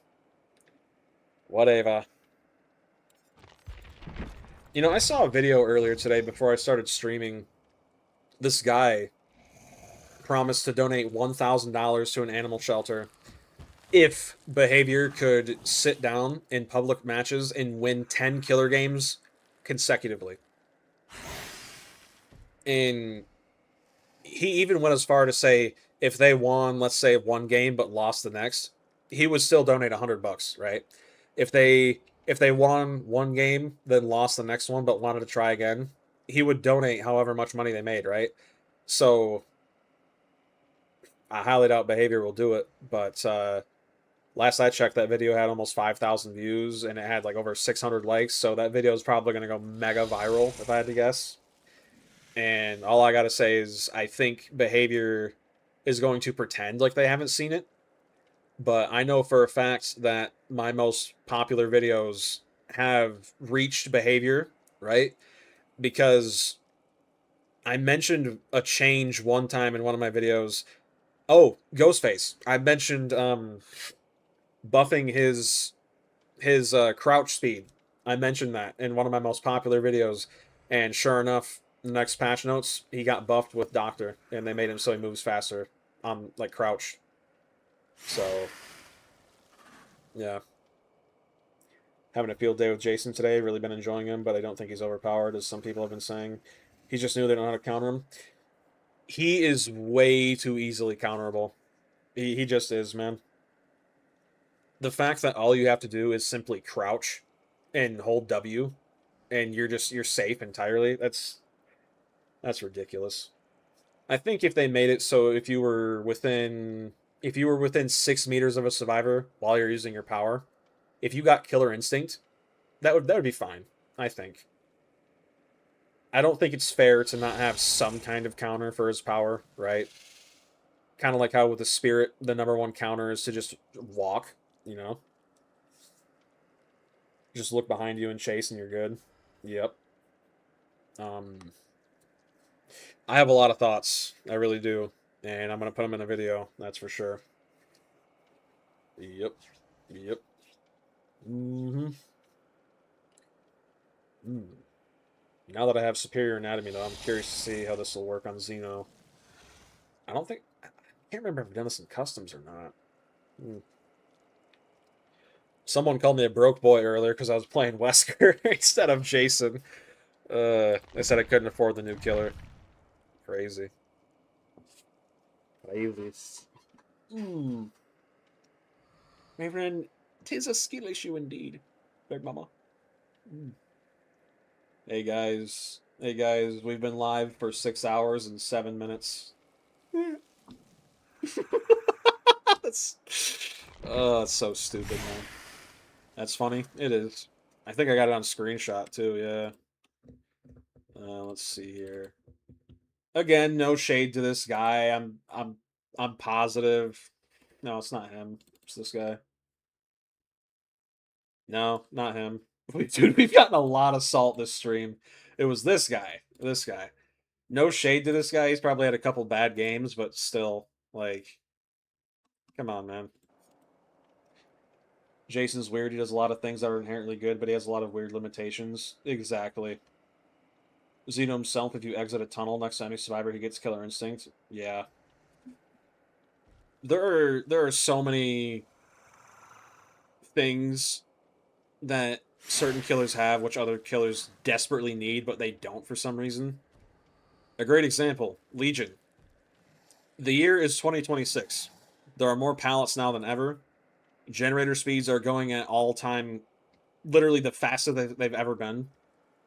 Whatever. You know, I saw a video earlier today before I started streaming. This guy promised to donate $1,000 to an animal shelter if Behavior could sit down in public matches and win 10 killer games consecutively. And he even went as far to say if they won, let's say, one game but lost the next, he would still donate $100, right? If they won one game then lost the next one but wanted to try again, he would donate however much money they made, right? So I highly doubt behavior will do it. But last I checked, that video had almost 5,000 views and it had like over 600 likes. So that video is probably going to go mega viral if I had to guess. And all I got to say is I think behavior is going to pretend like they haven't seen it. But I know for a fact that my most popular videos have reached behavior, right? Because I mentioned a change one time in one of my videos. Oh, Ghostface. I mentioned buffing his crouch speed. I mentioned that in one of my most popular videos, and sure enough, the next patch notes he got buffed with Doctor, and they made him so he moves faster on like crouch. So yeah, having a field day with Jason today. Really been enjoying him, but I don't think he's overpowered, as some people have been saying. He just knew they don't know how to counter him. He is way too easily counterable. He just is, man. The fact that all you have to do is simply crouch and hold W and you're safe entirely, that's ridiculous. I think if they made it so if you were within 6 meters of a survivor while you're using your power, if you got killer instinct, that would be fine, I think. I don't think it's fair to not have some kind of counter for his power, right? Kind of like how with the spirit, the number one counter is to just walk, you know? Just look behind you and chase and you're good. Yep. Um, I have a lot of thoughts. I really do. And I'm going to put them in a video. That's for sure. Yep. Yep. Mm-hmm. Mm. Now that I have superior anatomy, though, I'm curious to see how this will work on Xeno. I don't think... I can't remember if I've done this in customs or not. Hmm. Someone called me a broke boy earlier because I was playing Wesker instead of Jason. They said I couldn't afford the new killer. Crazy. Crazy. My friend, 'tis a skill issue indeed. Big mama. Hey guys. Hey guys, we've been live for 6 hours and 7 minutes. That's oh, that's so stupid, man. That's funny. It is. I think I got it on screenshot too, yeah. Let's see here. Again, no shade to this guy. I'm positive. No, it's not him. It's this guy. No, not him. Dude, we've gotten a lot of salt this stream. It was this guy. This guy. No shade to this guy. He's probably had a couple bad games, but still, like, come on, man. Jason's weird. He does a lot of things that are inherently good, but he has a lot of weird limitations. Exactly. Xeno himself, if you exit a tunnel next to any survivor, he gets killer instinct. Yeah. There are so many things that certain killers have, which other killers desperately need, but they don't for some reason. A great example, Legion. The year is 2026. There are more pallets now than ever. Generator speeds are going at all time, literally the fastest they've ever been.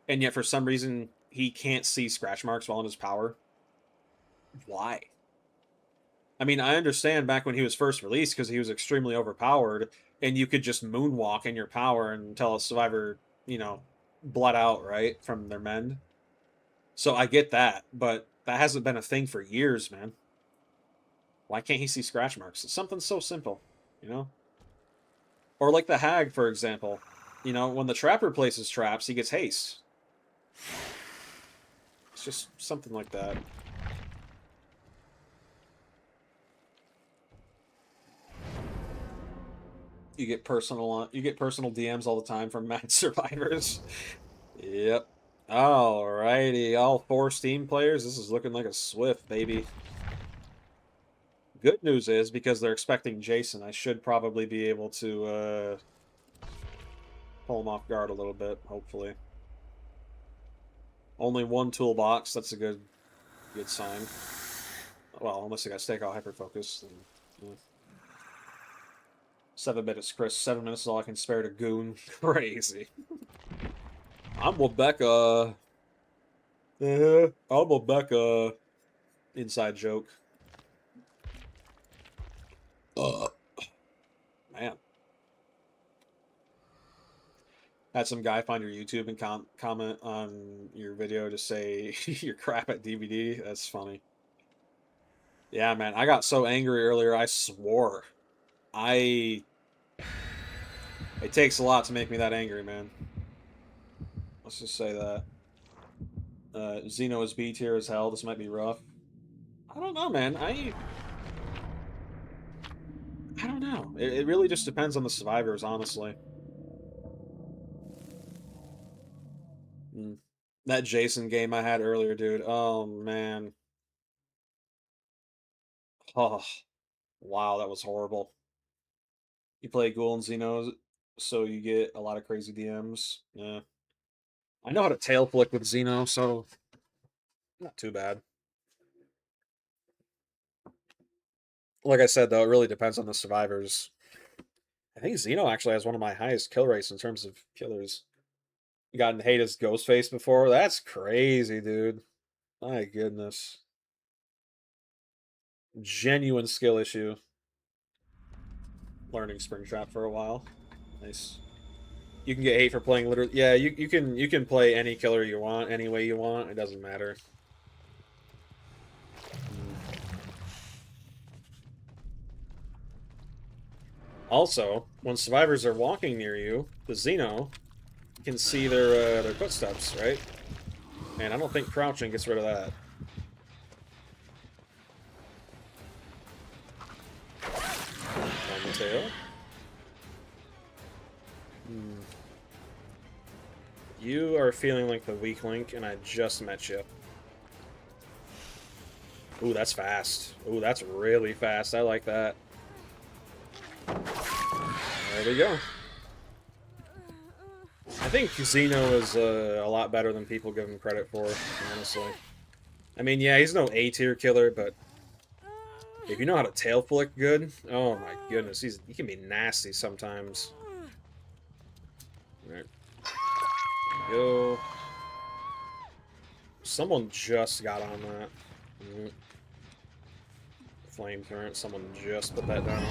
And yet, for some reason, he can't see scratch marks while in his power. Why? I mean, I understand back when he was first released because he was extremely overpowered, and you could just moonwalk in your power until a survivor, bled out, right, from their mend. So I get that, but that hasn't been a thing for years, man. Why can't he see scratch marks? It's something so simple, you know? Or like the Hag, for example. When the Trapper places traps, he gets haste. It's just something like that. You get personal DMs all the time from mad survivors. Yep. Alrighty, all 4 Steam players. This is looking like a Swift, baby. Good news is, because they're expecting Jason, I should probably be able to pull him off guard a little bit, hopefully. Only 1 toolbox, that's a good sign. Well, unless you got Stakeout Hyperfocus, then... Yeah. 7 minutes, Chris. 7 minutes is all I can spare to goon. Crazy. I'm Rebecca. I'm Rebecca. Inside joke. Man. Had some guy find your YouTube and comment on your video to say you're crap at DBD. That's funny. Yeah, man. I got so angry earlier, I swore. It takes a lot to make me that angry, man. Let's just say that. Xeno is B tier as hell. This might be rough. I don't know, man. I don't know. It really just depends on the survivors, honestly. Mm. That Jason game I had earlier, dude. Oh, man. Oh, wow, that was horrible. You play Ghoul and Xeno, so you get a lot of crazy DMs. Yeah. I know how to tail flick with Xeno, so not too bad. Like I said, though, it really depends on the survivors. I think Xeno actually has one of my highest kill rates in terms of killers. You gotten hate as Ghostface before? That's crazy, dude. My goodness. Genuine skill issue. Learning Springtrap for a while. Nice. You can get hate for playing literally. Yeah, you can play any killer you want, any way you want. It doesn't matter. Also, when survivors are walking near you, the Xeno can see their footsteps, right? And I don't think crouching gets rid of that. On the tail. You are feeling like the weak link, and I just met you. Ooh, that's fast. Ooh, that's really fast. I like that. There we go. I think Xeno is a lot better than people give him credit for, honestly. I mean, yeah, he's no A-tier killer, but if you know how to tail flick good, oh my goodness, he can be nasty sometimes. Alright. Go. Someone just got on that. Flame current, someone just put that down.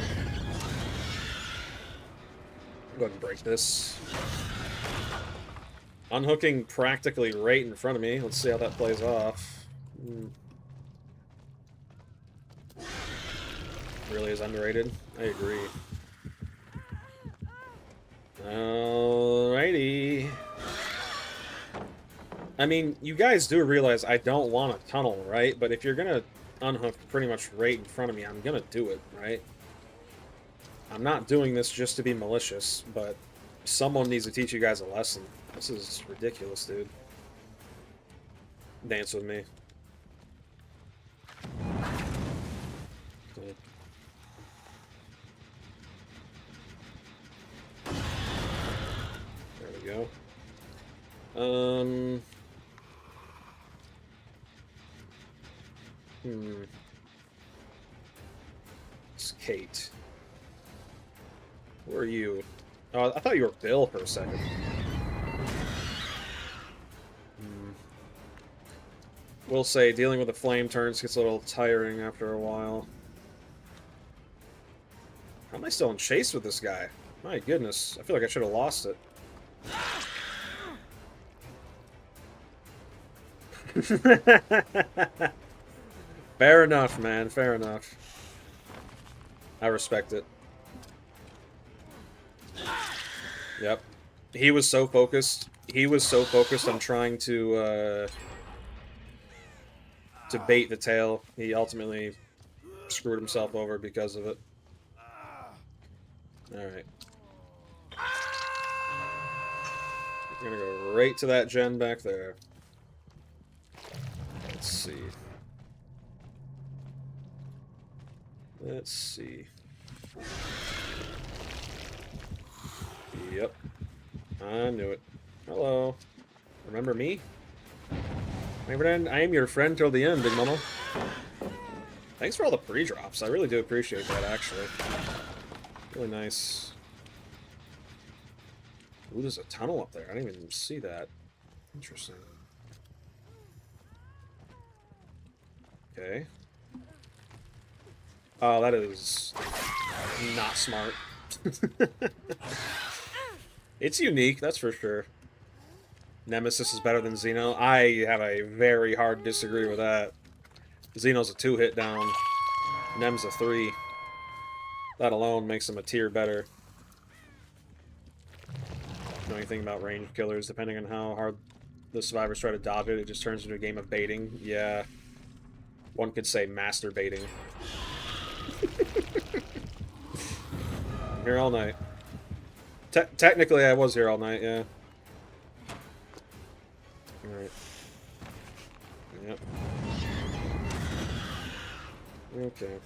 Go ahead and break this. Unhooking practically right in front of me. Let's see how that plays off. Really is underrated. I agree. Alrighty. I mean, you guys do realize I don't want a tunnel, right? But if you're gonna unhook pretty much right in front of me, I'm gonna do it, right? I'm not doing this just to be malicious, but someone needs to teach you guys a lesson. This is ridiculous, dude. Dance with me. Okay. There we go. It's Kate. Where are you? Oh, I thought you were Bill for a second. We'll say dealing with the flame turns gets a little tiring after a while. How am I still in chase with this guy? My goodness, I feel like I should have lost it. Fair enough, man. Fair enough. I respect it. Yep. He was so focused. He was so focused on trying to bait the tail. He ultimately screwed himself over because of it. Alright. We're gonna go right to that gen back there. Let's see. Let's see. Yep. I knew it. Hello. Remember me? My friend, I am your friend till the end, Big Mama. Thanks for all the pre-drops. I really do appreciate that, actually. Really nice. Ooh, there's a tunnel up there. I didn't even see that. Interesting. Okay. Oh, that is not smart. It's unique, that's for sure. Nemesis is better than Xeno. I have a very hard disagree with that. Xeno's a 2-hit down. Nem's a 3. That alone makes him a tier better. Know anything about range killers? Depending on how hard the survivors try to dodge it, it just turns into a game of baiting. Yeah. One could say masturbating. I'm here all night. Technically, I was here all night, yeah. Alright. Yep. Okay.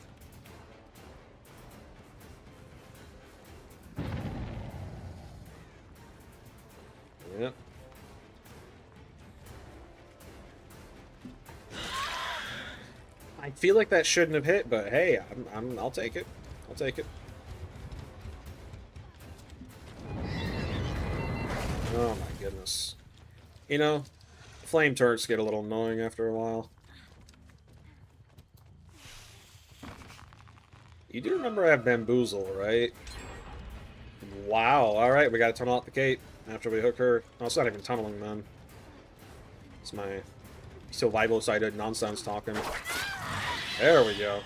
Yep. I feel like that shouldn't have hit, but hey, I'll take it. I'll take it. Oh my goodness. You know, flame turrets get a little annoying after a while. You do remember I have Bamboozle, right? Wow, alright, we gotta tunnel out the Kate after we hook her. Oh, it's not even tunneling, man. It's my survival-sided nonsense talking. There we go.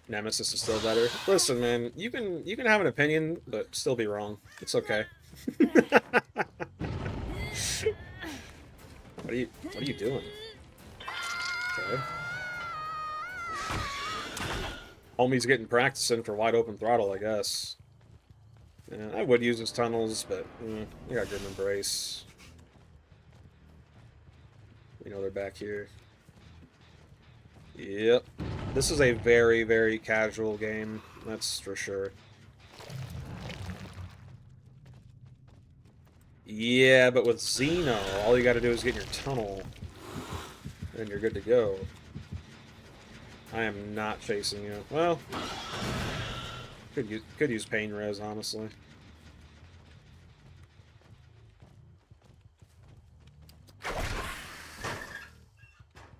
Nemesis is still better. Listen, man, you can have an opinion, but still be wrong. It's okay. What are you doing? Okay. Homie's getting practicing for wide open throttle, I guess. Yeah, I would use his tunnels, but I got good embrace. We know they're back here. Yep. This is a very, very casual game, that's for sure. Yeah, but with Xeno, all you gotta do is get in your tunnel, and you're good to go. I am not chasing you. Well, could use pain res, honestly.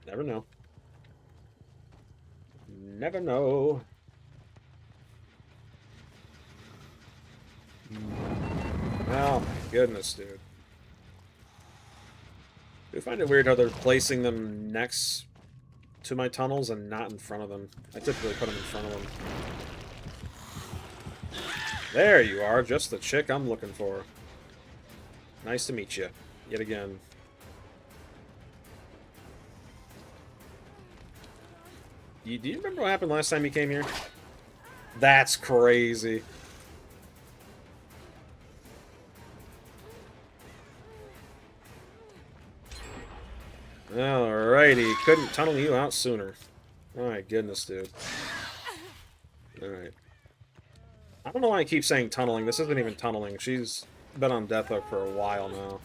Never know. Never know. Oh my goodness, dude. I find it weird how they're placing them next to my tunnels and not in front of them. I typically put them in front of them. There you are, just the chick I'm looking for. Nice to meet you, yet again. Do you remember what happened last time you came here? That's crazy. Alrighty, couldn't tunnel you out sooner. Oh my goodness, dude. Alright. I don't know why I keep saying tunneling. This isn't even tunneling. She's been on Death Hook for a while now.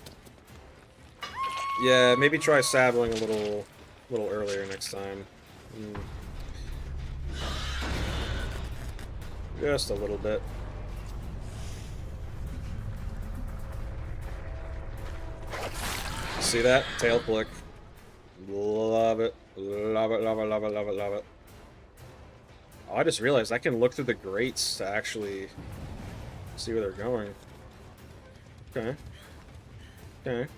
Yeah, maybe try saddling a little earlier next time. Just a little bit. See that? Tail flick. Love it. Love it, love it, love it, love it, love it. Oh, I just realized I can look through the grates to actually see where they're going. Okay. Okay.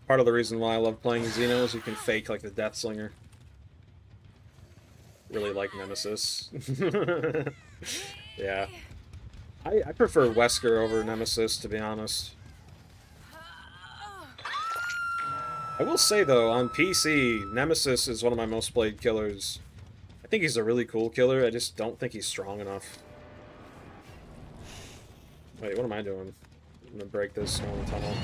Part of the reason why I love playing Xeno is you can fake like the Death Slinger. Really like Nemesis. Yeah. I prefer Wesker over Nemesis, to be honest. I will say, though, on PC, Nemesis is one of my most played killers. I think he's a really cool killer, I just don't think he's strong enough. Wait, what am I doing? I'm gonna break this small tunnel.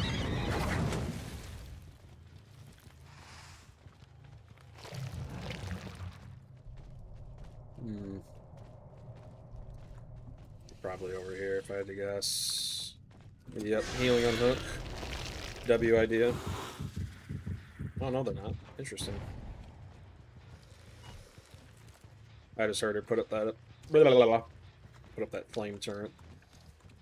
Probably over here, if I had to guess. Yep, healing on hook. W idea. Oh, no, they're not. Interesting. I just heard her put up that... Blah, blah, blah, blah. Put up that flame turret.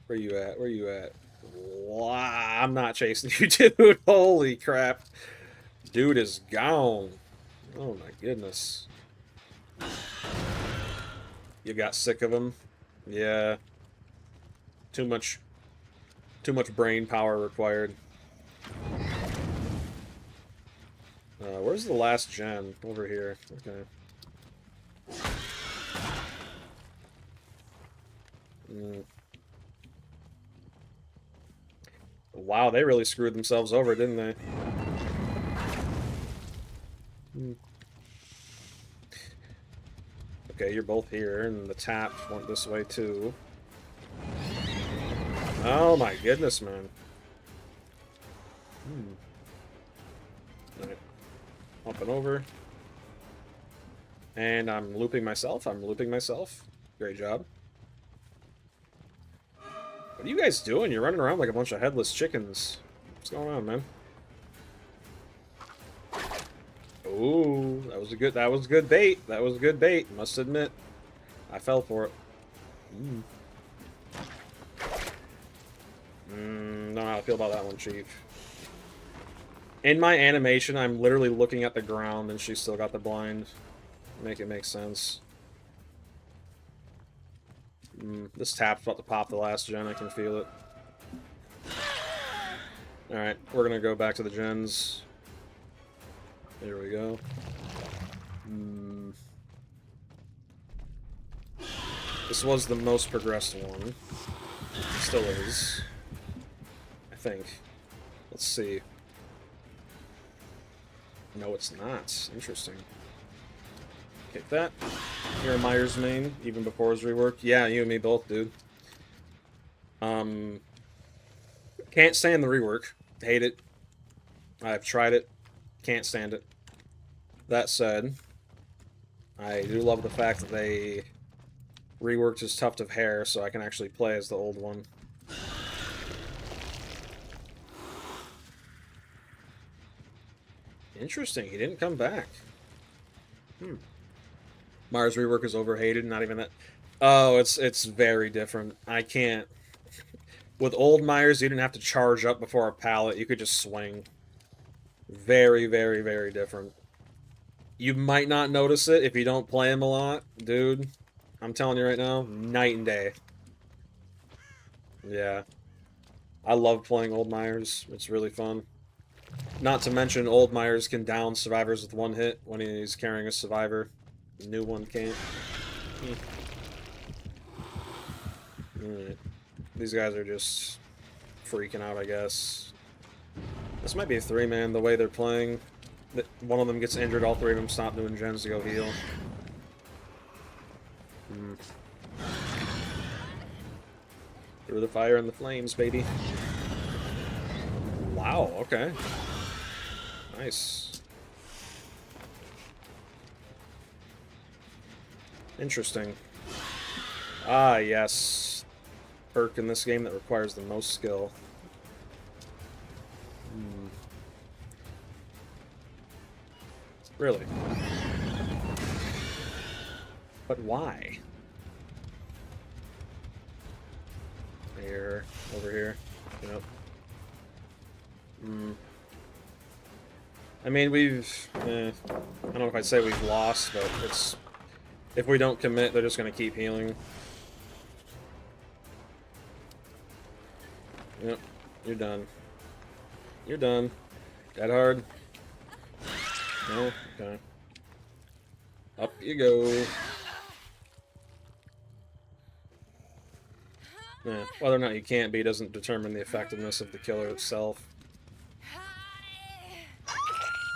Where you at? Where you at? Wow, I'm not chasing you, dude. Holy crap. Dude is gone. Oh my goodness. You got sick of him? Yeah. Too much brain power required. Where's the last gen? Over here. Okay. Wow, they really screwed themselves over, didn't they? Okay, you're both here, and the tap went this way too. Oh my goodness, man. Alright. Up and over. And I'm looping myself. Great job. What are you guys doing? You're running around like a bunch of headless chickens. What's going on, man? Ooh, that was good bait. That was good bait, must admit. I fell for it. Don't know how I feel about that one, Chief. In my animation, I'm literally looking at the ground and she's still got the blind. Make it make sense. This tap's about to pop the last gen, I can feel it. Alright, we're gonna go back to the gens. There we go. This was the most progressed one. It still is. I think. Let's see. No, it's not. Interesting. Kick that. You're a Myers main, even before his rework. Yeah, you and me both, dude. Can't stand the rework. Hate it. I've tried it. Can't stand it. That said, I do love the fact that they reworked his tuft of hair so I can actually play as the old one. Interesting, he didn't come back. Mars rework is overhated, not even that. Oh, it's very different. I can't. With old Myers, you didn't have to charge up before a pallet. You could just swing. Very, very, very different. You might not notice it if you don't play him a lot, dude. I'm telling you right now, night and day. Yeah. I love playing old Myers. It's really fun. Not to mention, old Myers can down survivors with one hit when he's carrying a survivor. The new one can't. Alright. These guys are just freaking out, I guess. This might be a three-man, the way they're playing. One of them gets injured, all three of them stop doing gens to go heal. Through the fire and the flames, baby. Wow, okay. Nice. Interesting. Ah, yes. Perk in this game that requires the most skill. Really? But why? Here, over here. Yep. I mean, I don't know if I'd say we've lost, but it's... If we don't commit, they're just gonna keep healing. Yep, you're done. You're done. That hard? No? Okay. Up you go. Yeah, whether or not you can't be doesn't determine the effectiveness of the killer itself.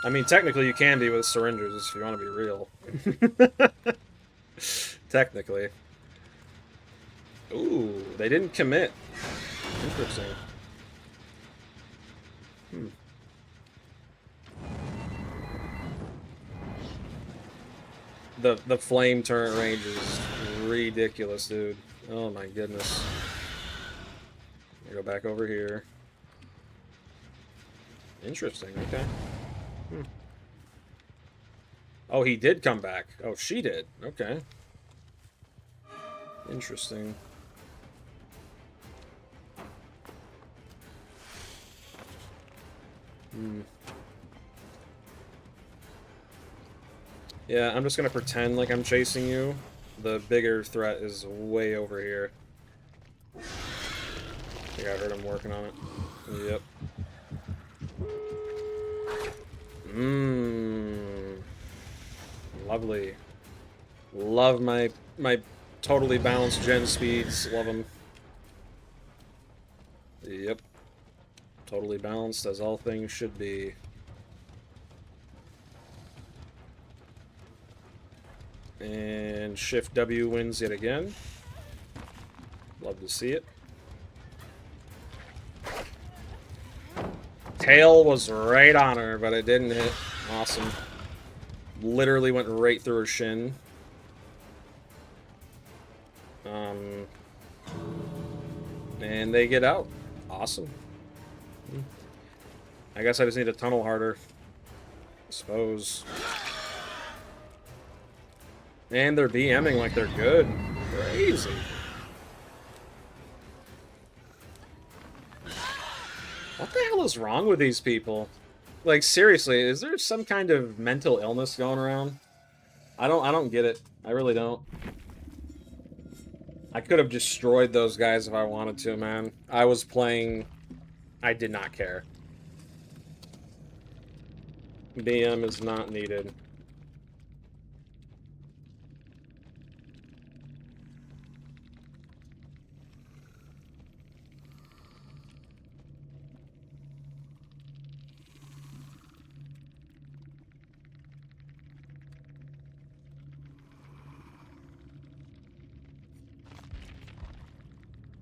I mean, technically you can be with syringes if you want to be real. Technically. Ooh, they didn't commit. Interesting. The flame turret range is ridiculous, dude. Oh my goodness. Go back over here. Interesting, okay. Oh, he did come back. Oh, she did. Okay. Interesting. Yeah, I'm just gonna pretend like I'm chasing you. The bigger threat is way over here. I think I heard him working on it. Yep. Mmm. Lovely. Love my totally balanced gen speeds. Love them. Yep. Totally balanced as all things should be. And Shift W wins yet again. Love to see it. Tail was right on her, but it didn't hit. Awesome. Literally went right through her shin. And they get out. Awesome. I guess I just need to tunnel harder. I suppose. And they're BMing like they're good. Crazy. What the hell is wrong with these people? Like, seriously, is there some kind of mental illness going around? I don't get it. I really don't. I could have destroyed those guys if I wanted to, man. I was playing... I did not care. BM is not needed.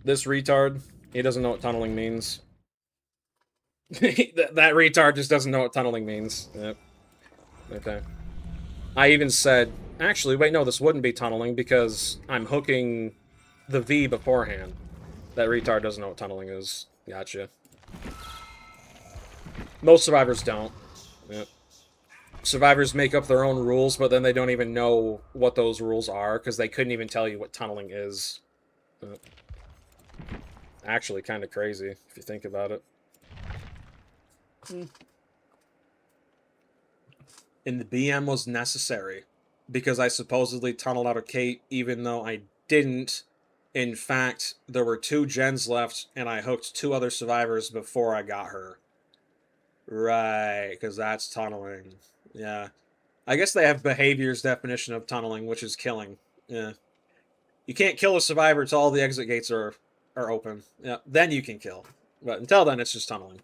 This retard, he doesn't know what tunneling means. that retard just doesn't know what tunneling means. Yep. Okay. I even said, actually, wait, no, this wouldn't be tunneling because I'm hooking the V beforehand. That retard doesn't know what tunneling is. Gotcha. Most survivors don't. Yep. Survivors make up their own rules, but then they don't even know what those rules are because they couldn't even tell you what tunneling is. Actually, kind of crazy if you think about it. And the BM was necessary because I supposedly tunneled out of Kate even though I didn't. In fact, there were 2 gens left and I hooked 2 other survivors before I got her. Right, because that's tunneling. Yeah. I guess they have behavior's definition of tunneling, which is killing. Yeah. You can't kill a survivor until all the exit gates are open. Yeah, then you can kill. But until then, it's just tunneling.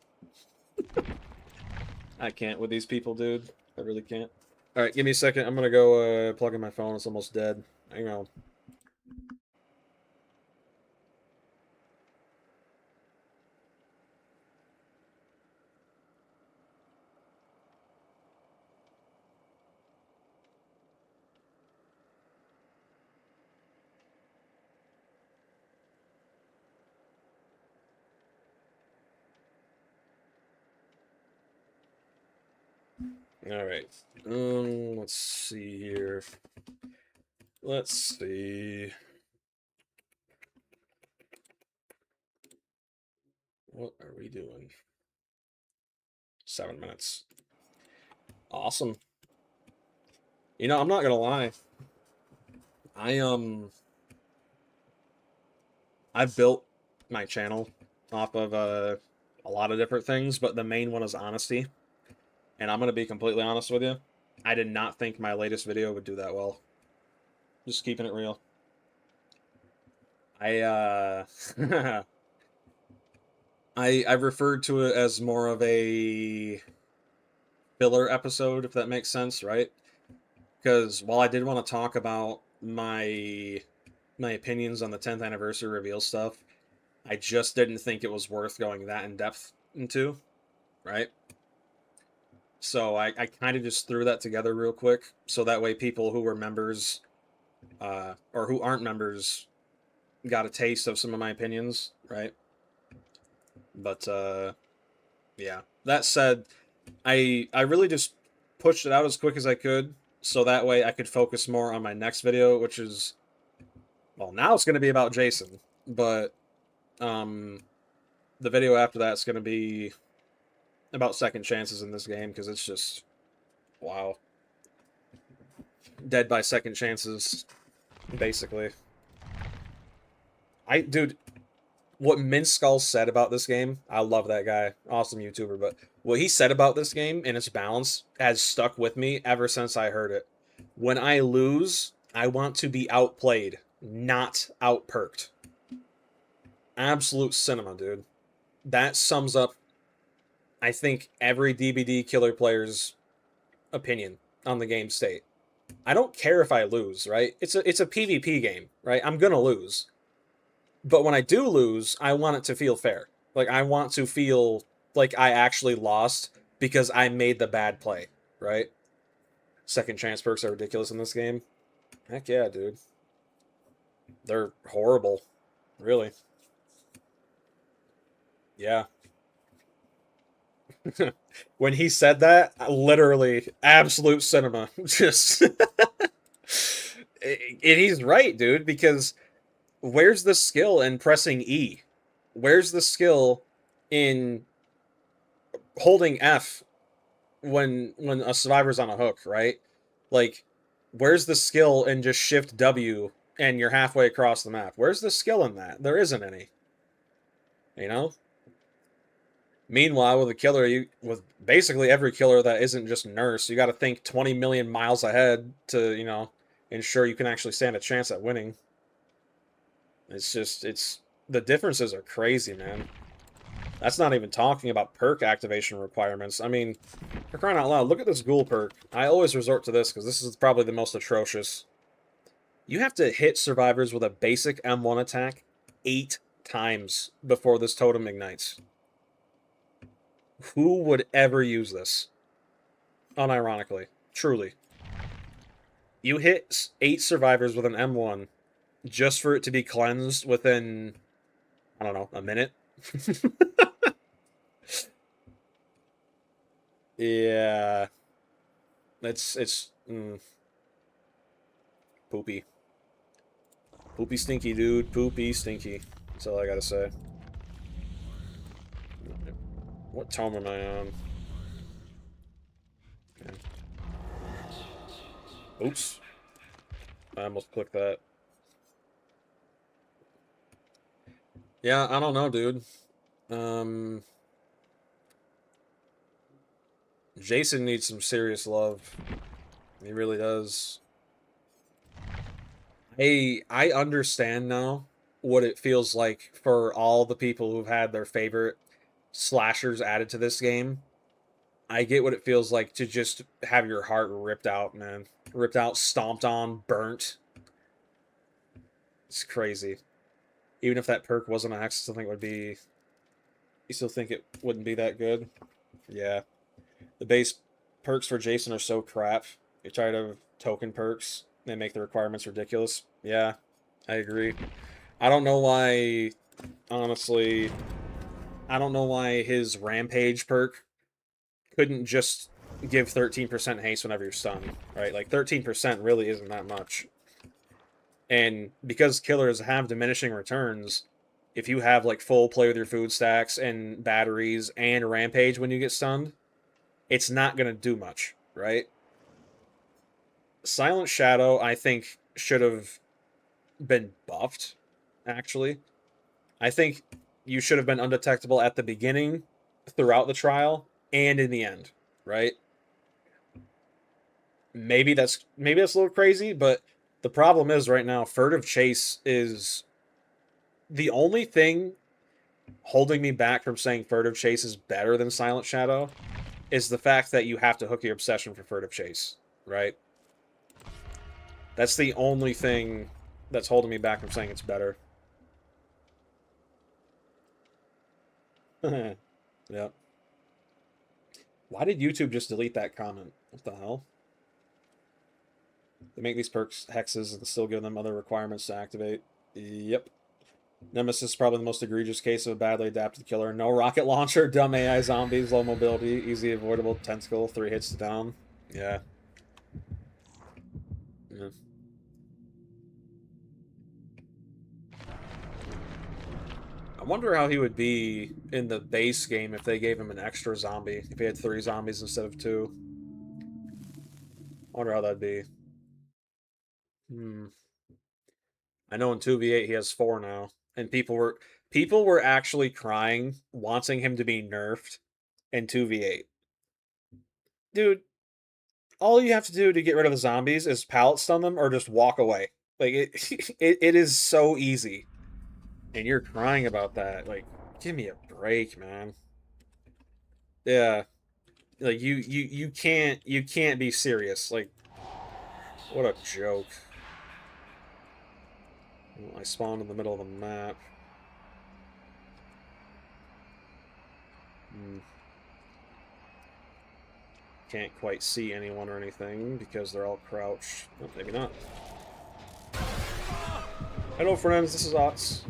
I can't with these people, dude. I really can't. All right, give me a second. I'm gonna go plug in my phone. It's almost dead. Hang on. All right. Let's see here. Let's see. What are we doing? 7 minutes. Awesome. You know, I'm not gonna lie. I've built my channel off of a lot of different things, but the main one is honesty. And I'm gonna be completely honest with you. I did not think my latest video would do that well. Just keeping it real. I referred to it as more of a filler episode, if that makes sense, right? Because while I did want to talk about my opinions on the 10th anniversary reveal stuff, I just didn't think it was worth going that in depth into, right? So I kind of just threw that together real quick, so that way people who were members or who aren't members got a taste of some of my opinions, right? But yeah. That said, I really just pushed it out as quick as I could, so that way I could focus more on my next video, which is, well, now it's going to be about Jason, but the video after that's going to be about second chances in this game because it's just wow. Dead by second chances, basically. Dude, what Minskull said about this game, I love that guy, awesome YouTuber, but what he said about this game and its balance has stuck with me ever since I heard it. When I lose, I want to be outplayed, not outperked. Absolute cinema, dude. That sums up, I think, every DBD killer player's opinion on the game state. I don't care if I lose, right? It's a PvP game, right? I'm gonna lose. But when I do lose, I want it to feel fair. Like, I want to feel like I actually lost because I made the bad play, right? Second chance perks are ridiculous in this game. Heck yeah, dude. They're horrible. Really. Yeah. When he said that, literally, absolute cinema. Just... he's right, dude, because where's the skill in pressing E? Where's the skill in holding F when a survivor's on a hook, right? Like, where's the skill in just shift W and you're halfway across the map? Where's the skill in that? There isn't any. You know? Meanwhile, with a killer, with basically every killer that isn't just nurse, you got to think 20 million miles ahead to, ensure you can actually stand a chance at winning. It's the differences are crazy, man. That's not even talking about perk activation requirements. I mean, for crying out loud, look at this ghoul perk. I always resort to this because this is probably the most atrocious. You have to hit survivors with a basic M1 attack 8 times before this totem ignites. Who would ever use this? Unironically. Truly. You hit 8 survivors with an M1 just for it to be cleansed within, I don't know, a minute? Yeah. It's poopy. Poopy stinky, dude. Poopy stinky. That's all I gotta say. What tome am I on? Okay. Oops. I almost clicked that. Yeah, I don't know, dude. Jason needs some serious love. He really does. I understand now what it feels like for all the people who've had their favorite slashers added to this game. I get what it feels like to just have your heart ripped out, man. Ripped out, stomped on, burnt. It's crazy. Even if that perk wasn't an X, I still think it would be... You still think it wouldn't be that good? Yeah. The base perks for Jason are so crap. You're tired of token perks. They make the requirements ridiculous. Yeah, I agree. I don't know why, honestly, I don't know why his Rampage perk couldn't just give 13% haste whenever you're stunned, right? Like, 13% really isn't that much. And because killers have diminishing returns, if you have, like, full play with your food stacks and batteries and Rampage when you get stunned, it's not going to do much, right? Silent Shadow, I think, should have been buffed, actually. I think you should have been undetectable at the beginning, throughout the trial, and in the end, right? Maybe that's a little crazy, but the problem is right now, Furtive Chase is the only thing holding me back from saying Furtive Chase is better than Silent Shadow is the fact that you have to hook your obsession for Furtive Chase, right? That's the only thing that's holding me back from saying it's better. Yep. Why did YouTube just delete that comment? What the hell? They make these perks hexes and still give them other requirements to activate. Yep. Nemesis is probably the most egregious case of a badly adapted killer. No rocket launcher, dumb AI zombies, low mobility, easy avoidable, tentacle, 3 hits to down. Yeah. Yeah. wonder how he would be in the base game if they gave him an extra zombie. If he had 3 zombies instead of 2. I wonder how that'd be. I know in 2v8 he has 4 now. And people were actually crying, wanting him to be nerfed in 2v8. Dude, all you have to do to get rid of the zombies is pallet stun them or just walk away. Like, it is so easy. And you're crying about that. Like, give me a break, man. Yeah. Like, you can't be serious. Like, what a joke. Well, I spawned in the middle of the map. Can't quite see anyone or anything because they're all crouched. Oh, maybe not. Hello, friends. This is Ots.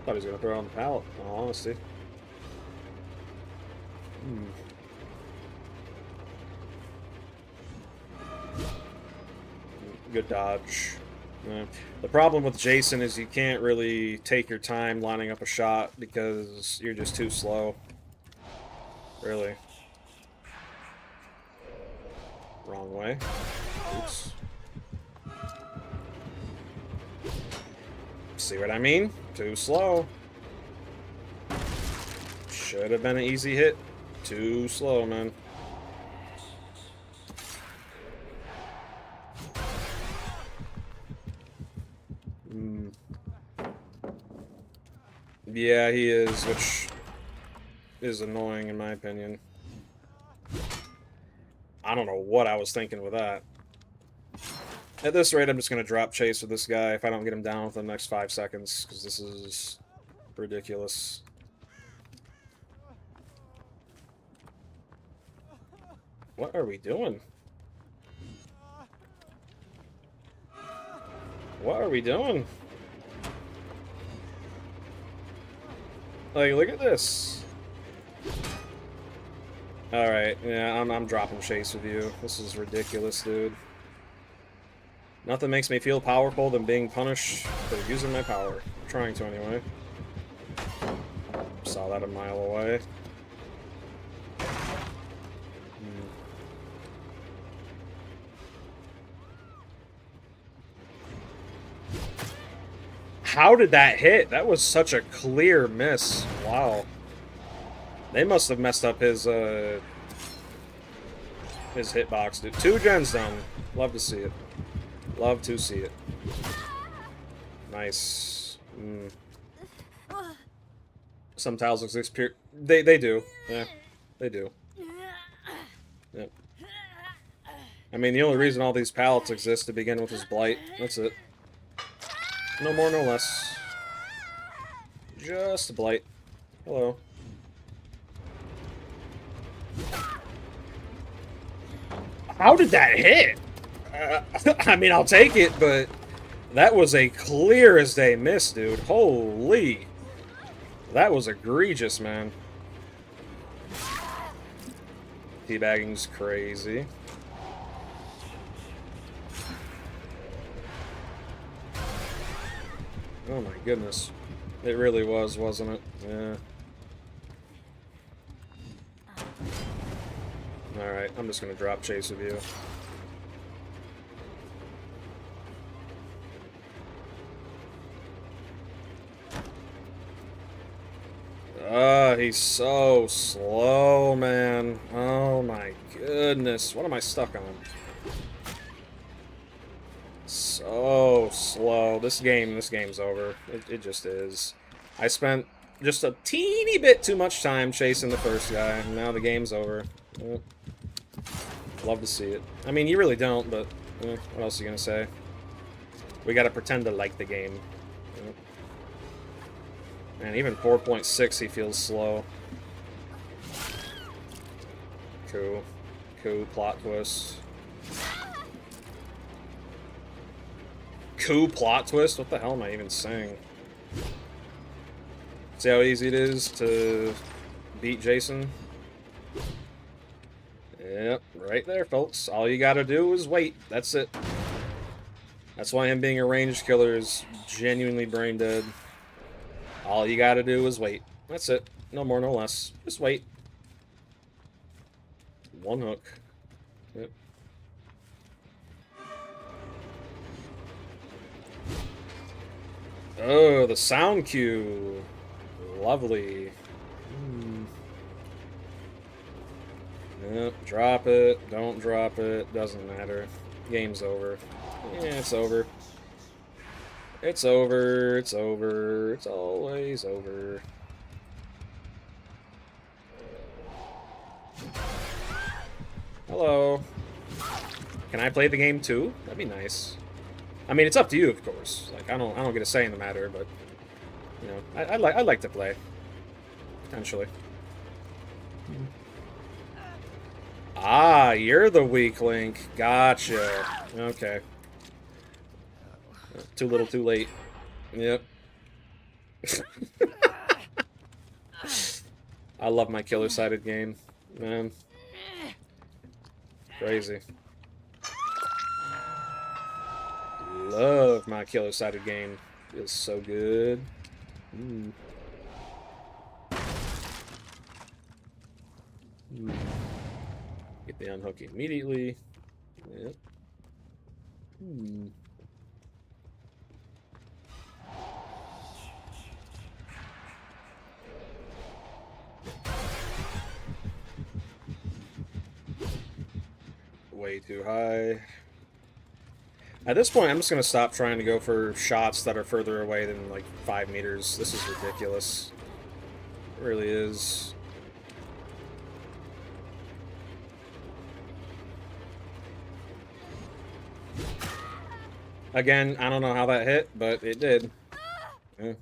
Thought he was gonna throw it on the pallet, in all honesty. Good dodge. The problem with Jason is you can't really take your time lining up a shot because you're just too slow. Really. Wrong way. Oops. See what I mean? Too slow. Should have been an easy hit. Too slow, man. Yeah, he is, which is annoying in my opinion. I don't know what I was thinking with that. At this rate, I'm just going to drop chase with this guy if I don't get him down within the next 5 seconds, because this is ridiculous. What are we doing? What are we doing? Like, look at this. Alright, yeah, I'm dropping chase with you. This is ridiculous, dude. Nothing makes me feel powerful than being punished for using my power. I'm trying to, anyway. Saw that a mile away. How did that hit? That was such a clear miss. Wow. They must have messed up his hitbox, dude. 2 gens done. Love to see it. Love to see it. Nice. Some tiles exist pure. They do. Yeah. They do. Yep. I mean, the only reason all these pallets exist to begin with is blight. That's it. No more, no less. Just a blight. Hello. How did that hit? I mean, I'll take it, but that was a clear as day miss, dude. Holy. That was egregious, man. Teabagging's crazy. Oh my goodness. It really was, wasn't it? Yeah. Alright, I'm just gonna drop chase with you. He's so slow, man. Oh my goodness. What am I stuck on? So slow. This game's over. It just is. I spent just a teeny bit too much time chasing the first guy, and now the game's over. Love to see it. I mean, you really don't, but what else are you gonna say? We gotta pretend to like the game. And even 4.6, he feels slow. Cool. Cool plot twist. Cool plot twist? What the hell am I even saying? See how easy it is to beat Jason? Yep, right there, folks. All you gotta do is wait. That's it. That's why him being a ranged killer is genuinely brain dead. All you gotta do is wait. That's it. No more, no less. Just wait. One hook. Yep. Oh, the sound cue. Lovely. Yep, drop it. Don't drop it. Doesn't matter. Game's over. Yeah, it's over. It's over. It's over. It's always over. Hello. Can I play the game too? That'd be nice. I mean, it's up to you, of course. Like, I don't get a say in the matter, but you know, I'd like to play potentially. Ah, you're the weak link. Gotcha. Okay. Too little, too late. Yep. I love my killer-sided game, man. Crazy. Love my killer-sided game. Feels so good. Get the unhook immediately. Yep. Way too high. At this point, I'm just going to stop trying to go for shots that are further away than, like, 5 meters. This is ridiculous. It really is. Again, I don't know how that hit, but it did. Yeah.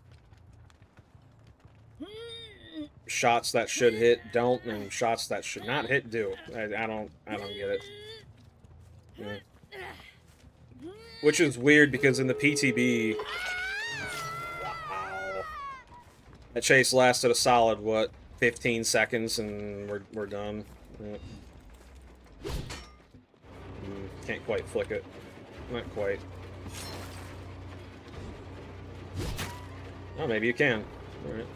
Shots that should hit don't, and shots that should not hit do. I don't get it. Yeah. Which is weird because in the PTB, wow, that chase lasted a solid, what, 15 seconds, and we're done. Yeah. Can't quite flick it. Not quite. Oh, maybe you can. Alright.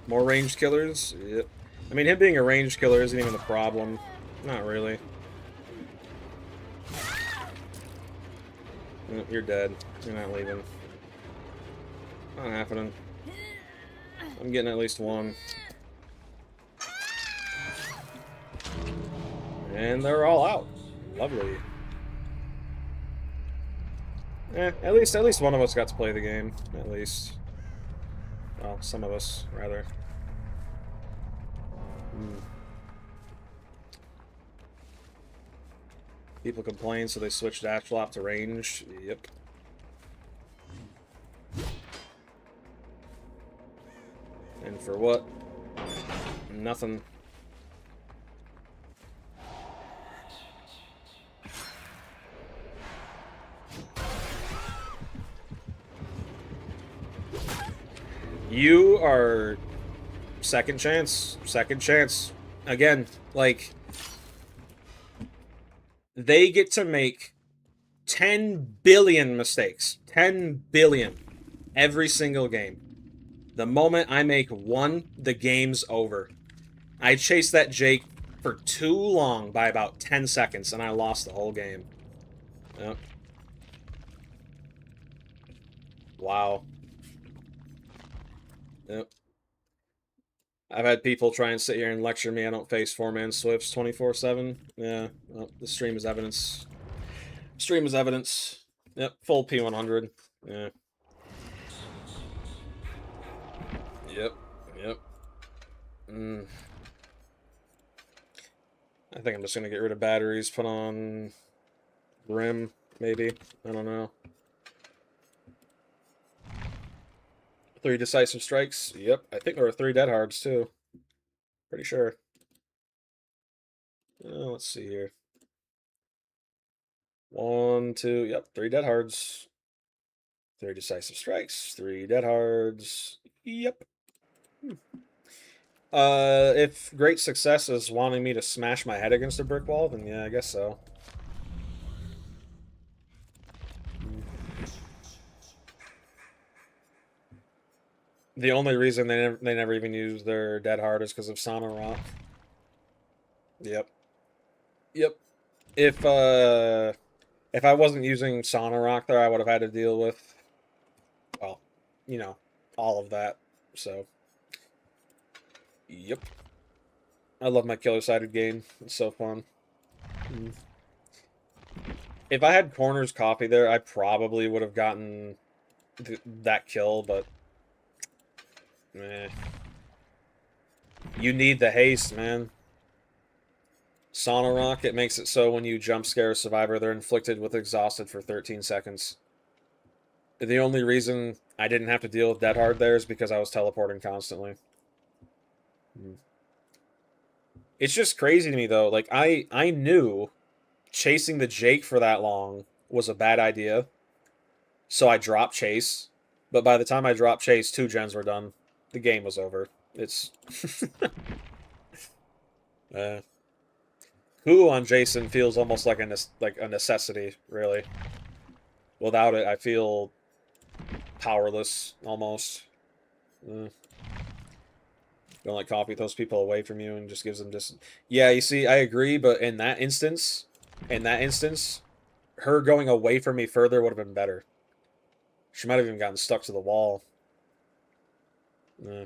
More ranged killers? Yep. I mean, him being a ranged killer isn't even the problem. Not really. You're dead. You're not leaving. Not happening. I'm getting at least one. And they're all out. Lovely. At least one of us got to play the game. At least. Well, some of us, rather. People complain, so they switched Ashlock to range. Yep. And for what? Nothing. You are second chance. Second chance. Again, like, they get to make 10 billion mistakes. 10 billion. Every single game. The moment I make one, the game's over. I chased that Jake for too long by about 10 seconds, and I lost the whole game. Yep. Wow. Yep. I've had people try and sit here and lecture me I don't face 4-man Swifts 24/7. Yeah, well, the stream is evidence. Stream is evidence. Yep, full P100. Yeah. Yep, yep. I think I'm just gonna get rid of batteries, put on Grim, maybe. I don't know. 3 decisive strikes. Yep, I think there were 3 dead hards too. Pretty sure. Let's see here. 1, 2. Yep, 3 dead hards. 3 decisive strikes. 3 dead hards. Yep. If great success is wanting me to smash my head against a brick wall, then yeah, I guess so. The only reason they never even use their Dead Hard is because of Sauna Rock. Yep. Yep. If I wasn't using Sauna Rock there, I would have had to deal with, well, you know, all of that. So, yep. I love my killer-sided game. It's so fun. If I had Corner's Coffee there, I probably would have gotten that kill, but you need the haste, man. Sauna Rock, it makes it so when you jump scare a survivor, they're inflicted with exhausted for 13 seconds. The only reason I didn't have to deal with Dead Hard there is because I was teleporting constantly. It's just crazy to me, though. Like, I knew chasing the Jake for that long was a bad idea, so I dropped Chase. But by the time I dropped Chase, 2 gens were done. The game was over. It's... Who on Jason feels almost like a necessity, really. Without it, I feel powerless, almost. Don't like Coffee throws people away from you and just gives them distance. Yeah, you see, I agree, but in that instance, her going away from me further would have been better. She might have even gotten stuck to the wall. I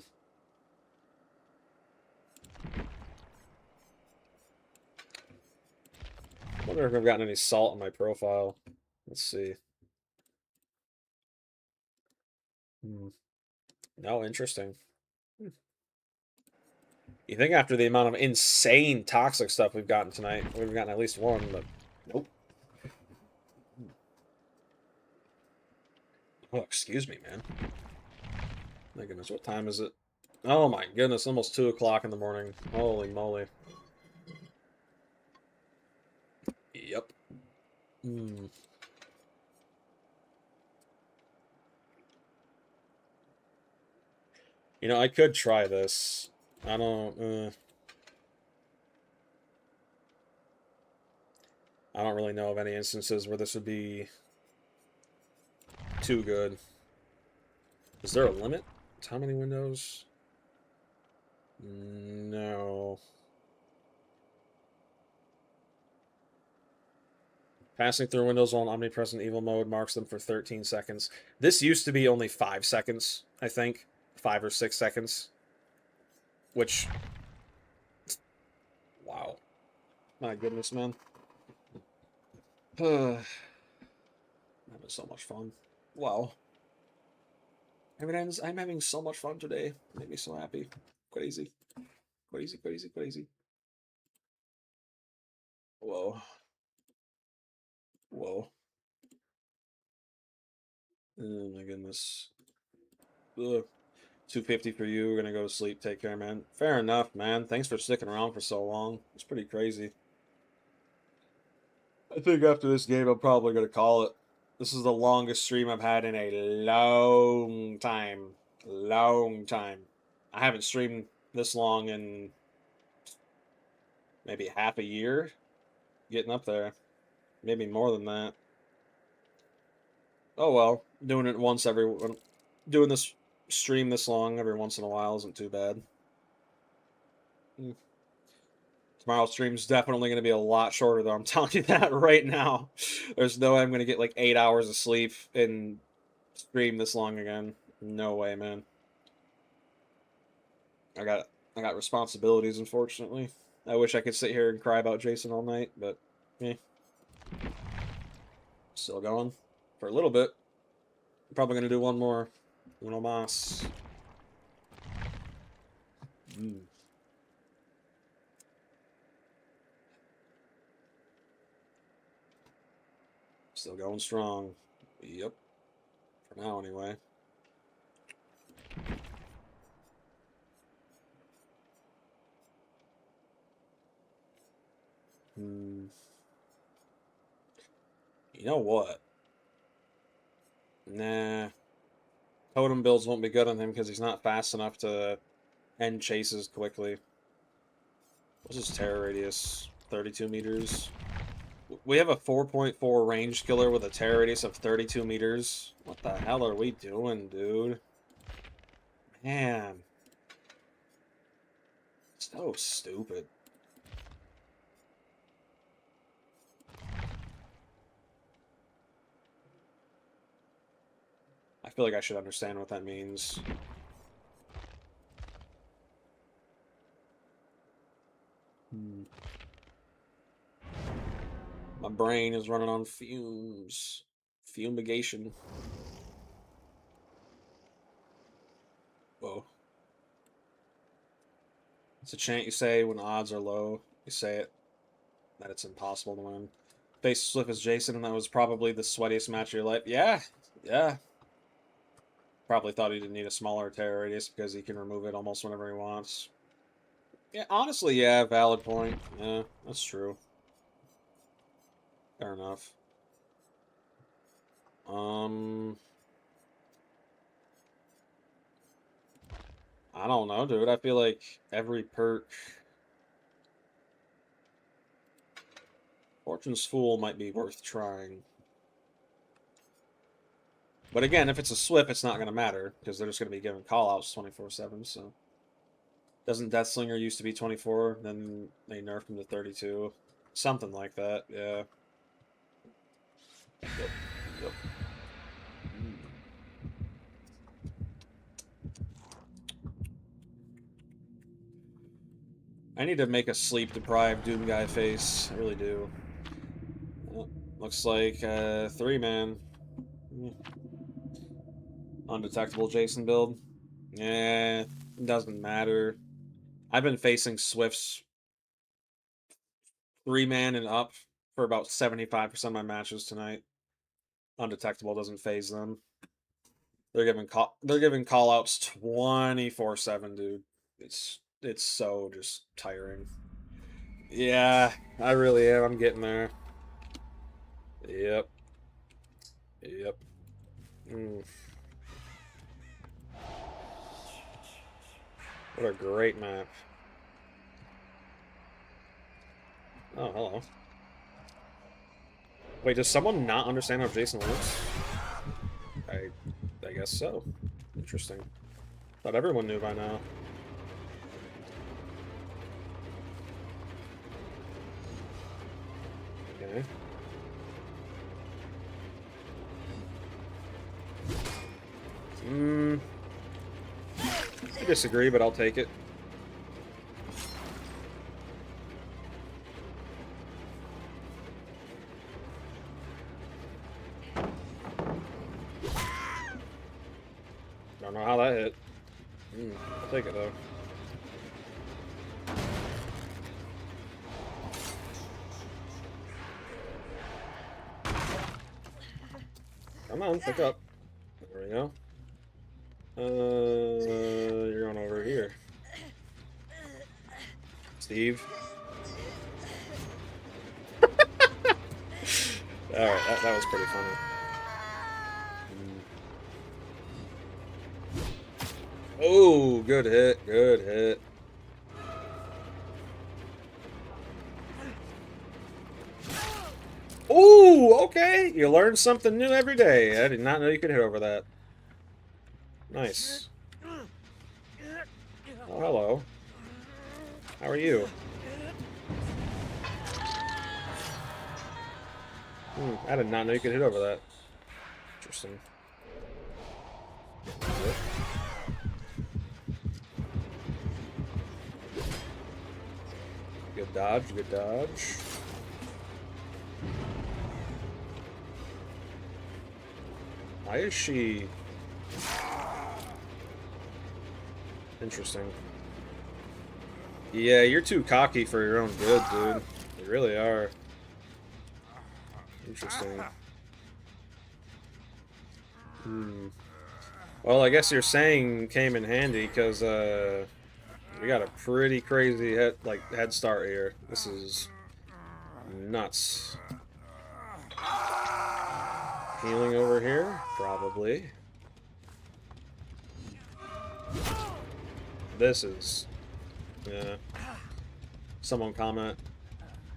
wonder if I've gotten any salt in my profile. Let's see. No, interesting. You think after the amount of insane toxic stuff we've gotten tonight, we've gotten at least one, but nope. Oh, excuse me, man. My goodness, what time is it? Oh my goodness, almost 2 o'clock in the morning. Holy moly. Yep. You know, I could try this. I don't really know of any instances where this would be too good. Is there a limit to how many windows? No. Passing through windows while in omnipresent evil mode marks them for 13 seconds. This used to be only 5 seconds, I think. 5 or 6 seconds. Which... Wow. My goodness, man. Having so much fun. Wow. I'm having so much fun today. Made me so happy. Crazy. Crazy, crazy, crazy. Whoa. Whoa. Oh my goodness. Ugh. 250 for you. We're gonna go to sleep. Take care, man. Fair enough, man. Thanks for sticking around for so long. It's pretty crazy. I think after this game, I'm probably gonna call it. This is the longest stream I've had in a long time. Long time. I haven't streamed this long in maybe half a year. Getting up there. Maybe more than that. Oh well. Doing it once doing this stream this long every once in a while isn't too bad. Tomorrow's stream's definitely going to be a lot shorter, though. I'm telling you that right now. There's no way I'm going to get like 8 hours of sleep and stream this long again. No way, man. I got responsibilities, unfortunately. I wish I could sit here and cry about Jason all night, but still going for a little bit. I'm probably going to do one more. Uno más. Still going strong. Yep. For now, anyway. You know what? Nah. Totem builds won't be good on him because he's not fast enough to end chases quickly. What's his terror radius? 32 meters. We have a 4.4 range killer with a terror radius of 32 meters. What the hell are we doing, dude? Man. So stupid. I feel like I should understand what that means. My brain is running on fumes. Fumigation. Whoa. It's a chant you say when odds are low. You say it that it's impossible to win. Face Swift as Jason, and that was probably the sweatiest match of your life. Yeah, yeah. Probably thought he didn't need a smaller terror radius because he can remove it almost whenever he wants. Yeah, honestly, yeah, valid point. Yeah, that's true. Fair enough. I don't know, dude. I feel like every perk... Fortune's Fool might be worth trying. But again, if it's a Swift, it's not going to matter, because they're just going to be giving callouts 24/7, so... Doesn't Deathslinger used to be 24, then they nerfed him to 32? Something like that, yeah. Yep, yep. I need to make a sleep-deprived Doom Guy face. I really do. Well, looks like 3-man. Undetectable Jason build. Yeah, doesn't matter. I've been facing Swifts 3-man and up for about 75% of my matches tonight. Undetectable doesn't phase them. They're giving call outs 24/7, dude. It's so just tiring. Yeah, I really am. I'm getting there. Yep. Yep. What a great map. Oh, hello. Wait, does someone not understand how Jason works? I guess so. Interesting. Thought everyone knew by now. Okay. I disagree, but I'll take it. Don't know how that hit. I'll take it, though. Come on, pick up. There we go. You're on over here. Steve. Alright, that was pretty funny. Oh, good hit, good hit. Ooh, okay. You learn something new every day. I did not know you could hit over that. Nice. Oh, hello. How are you? I did not know you could hit over that. Interesting. Yep. Good dodge, good dodge. Why is she... Interesting. Yeah, you're too cocky for your own good, dude. You really are. Interesting. Well, I guess your saying came in handy, because, we got a pretty crazy head start here. This is nuts. Healing over here? Probably. This is... Yeah. Someone comment.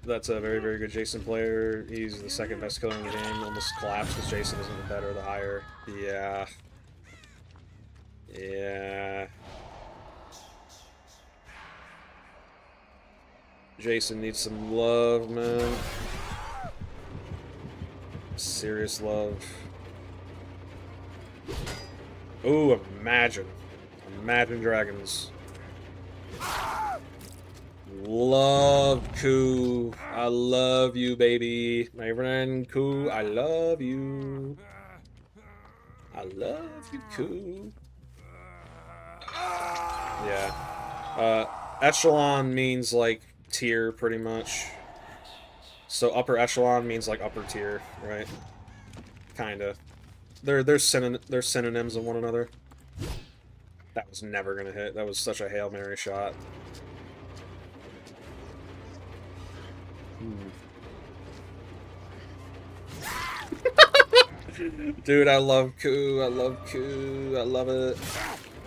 That's a very, very good Jason player. He's the second best killer in the game. Almost collapsed because Jason isn't the better, the higher. Yeah. Yeah. Jason needs some love, man. Serious love. Ooh, imagine. Imagine Dragons. Love Koo. I love you, baby. My friend Koo, I love you. I love you, Koo. Yeah. Echelon means like tier, pretty much. So upper echelon means like upper tier, right? Kinda. They're synonyms of one another. That was never gonna hit. That was such a Hail Mary shot. Dude, I love Koo. I love Koo. I love it.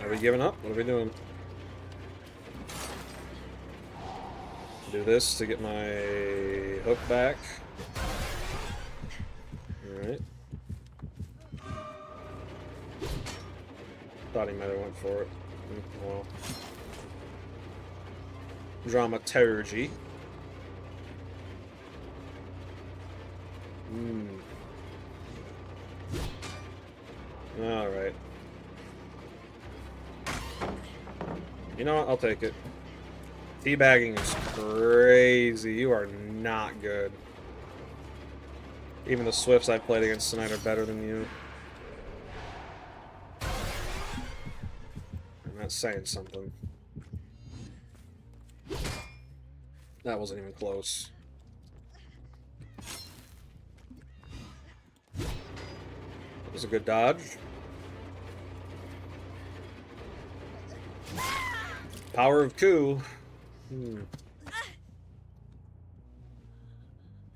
Are we giving up? What are we doing? Do this to get my hook back. Alright. Thought he might have went for it. Well. Dramaturgy. Alright. You know what? I'll take it. Teabagging is crazy. You are not good. Even the Swifts I played against tonight are better than you. And that's saying something. That wasn't even close. That was a good dodge. Power of Koo.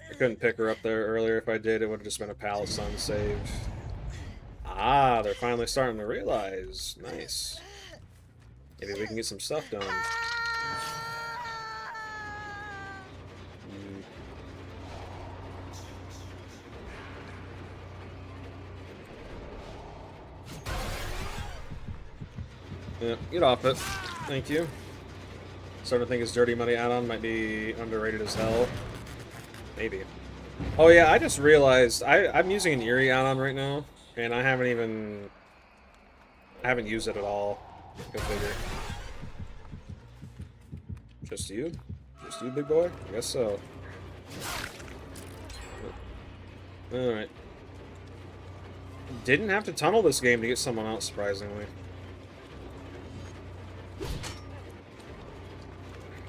I couldn't pick her up there earlier. If I did, it would have just been a Palace Sun save. Ah, they're finally starting to realize. Nice. Maybe we can get some stuff done. Yeah, get off it. Thank you. Starting to think his Dirty Money add-on might be underrated as hell. Maybe. Oh yeah, I just realized I'm using an Eerie add-on right now, and I haven't used it at all. Go figure. Just you? Just you, big boy? I guess so. Alright. Didn't have to tunnel this game to get someone out, surprisingly.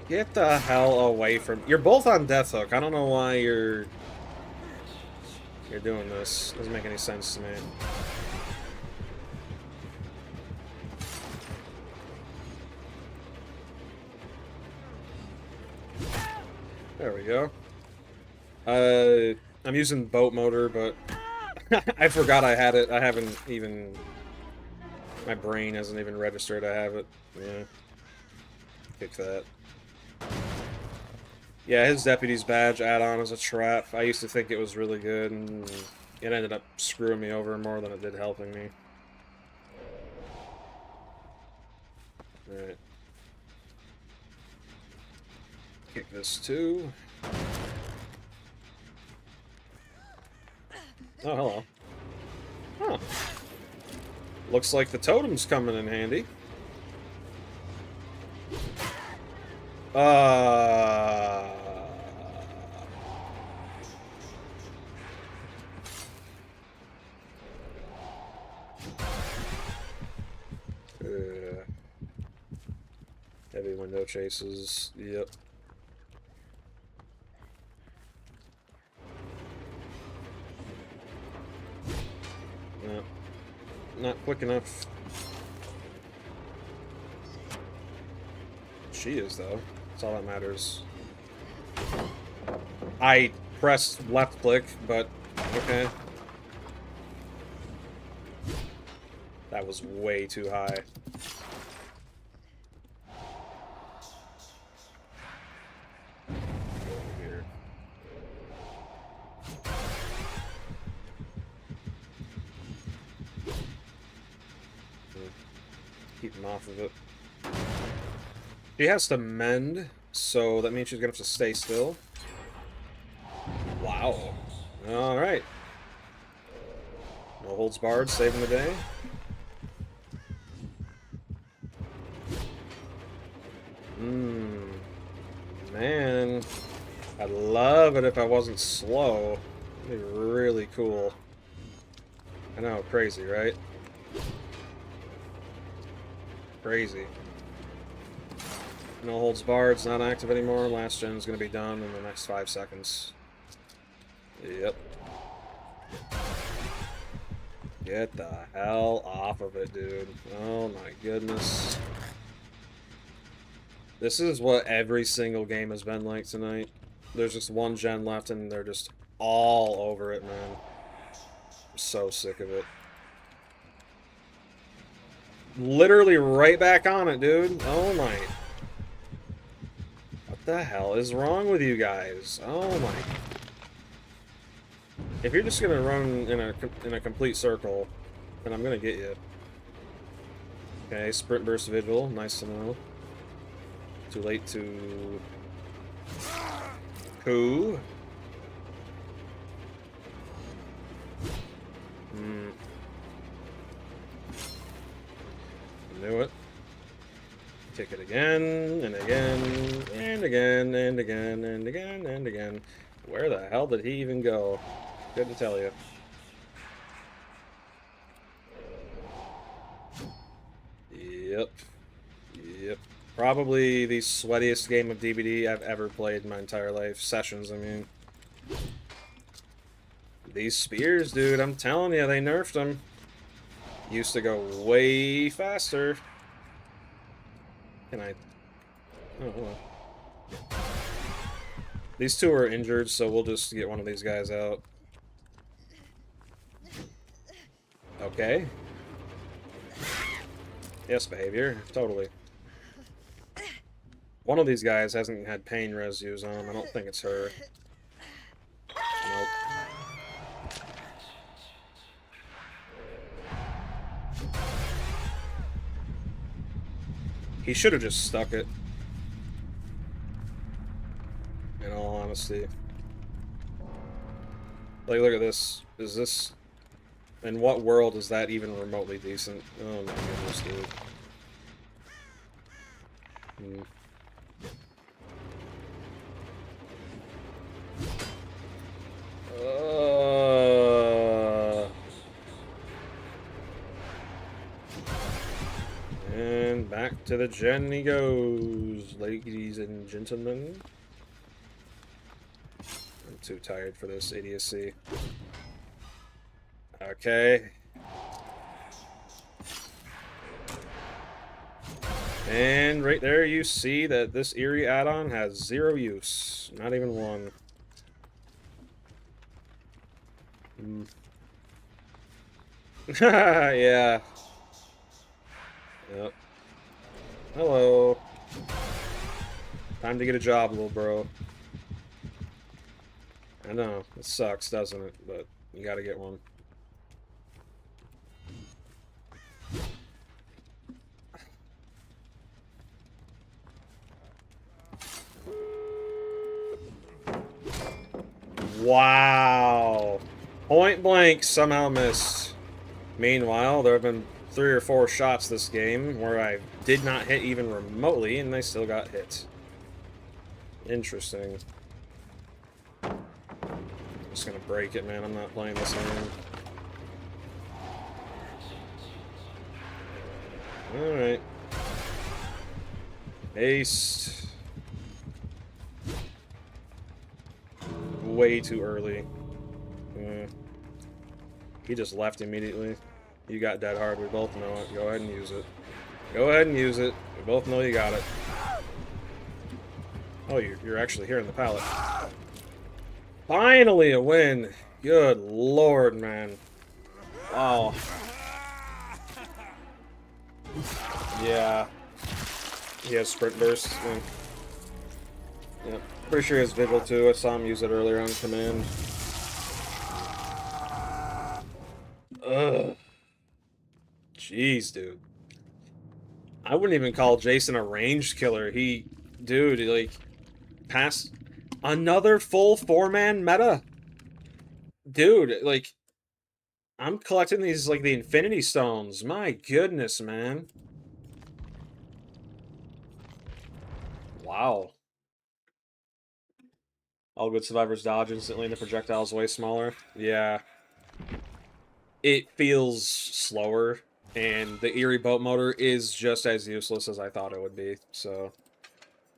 Get the hell away from... You're both on Death Hook. I don't know why you're doing this. Doesn't make any sense to me. There we go. I'm using boat motor, but I forgot I had it. I haven't even... My brain hasn't even registered I have it. Yeah. Kick that. Yeah, his Deputy's Badge add-on is a trap. I used to think it was really good, and it ended up screwing me over more than it did helping me. Alright. Kick this too. Oh, hello. Huh. Looks like the totem's coming in handy. Heavy window chases. Yep. No. Not quick enough. She is, though. That's all that matters. I pressed left click, but okay. That was way too high. Here. keep him off of it. She has to mend, so that means she's gonna have to stay still. Wow. Alright. No holds barred, saving the day. Man. I'd love it if I wasn't slow. It'd be really cool. I know, crazy, right? Crazy. No holds barred, it's not active anymore. Last gen's gonna be done in the next 5 seconds. Yep. Get the hell off of it, dude. Oh my goodness. This is what every single game has been like tonight. There's just one gen left and they're just all over it, man. I'm so sick of it. Literally right back on it, dude. Oh my. What the hell is wrong with you guys? Oh my. If you're just gonna run in a complete circle, then I'm gonna get you. Okay, sprint burst vigil, nice to know. Too late to coup. Knew it. Kick it again, and again, and again, and again, and again, and again. Where the hell did he even go? Good to tell you. Yep. Yep. Probably the sweatiest game of DBD I've ever played in my entire life. Sessions, I mean. These spears, dude, I'm telling you, they nerfed them. Used to go way faster. Can I... Oh, well. These two are injured, so we'll just get one of these guys out. Okay. Yes, behavior. Totally. One of these guys hasn't had pain residues on him. I don't think it's her. Nope. He should have just stuck it. In all honesty. Like, look at this. Is this... In what world is that even remotely decent? Oh my goodness, dude. And back to the gen he goes, ladies and gentlemen. I'm too tired for this idiocy. Okay. And right there you see that this Eerie add-on has 0 use. Not even one. Yeah. Yep. Hello. Time to get a job, little bro. I know. It sucks, doesn't it? But you gotta get one. Wow. Point blank somehow missed. Meanwhile, there have been 3 or 4 shots this game where I did not hit even remotely, and they still got hit. Interesting. I'm just gonna break it, man. I'm not playing this game. Alright. Haste. Way too early. He just left immediately. You got dead hard. We both know it. Go ahead and use it. Go ahead and use it. We both know you got it. Oh, you're actually here in the pallet. Finally a win. Good lord, man. Oh. Yeah. He has sprint burst. Yep. Pretty sure he has vigil too. I saw him use it earlier on command. Ugh. Jeez, dude. I wouldn't even call Jason a ranged killer. Dude, like, past another full 4-man meta. Dude, like, I'm collecting these, like, the Infinity Stones. My goodness, man. Wow. All good survivors dodge instantly and the projectile's way smaller. Yeah. It feels slower, and the Eerie boat motor is just as useless as I thought it would be. So,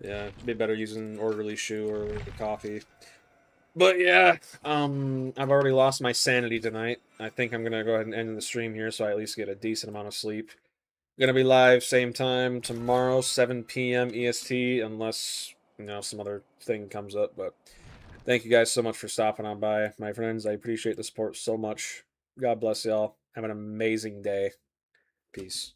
yeah, be better using Orderly Shoe or the coffee. But yeah, I've already lost my sanity tonight. I think I'm gonna go ahead and end the stream here so I at least get a decent amount of sleep. Gonna be live same time tomorrow, 7 p.m. EST, unless, some other thing comes up. But thank you guys so much for stopping on by, my friends. I appreciate the support so much. God bless y'all. Have an amazing day. Peace.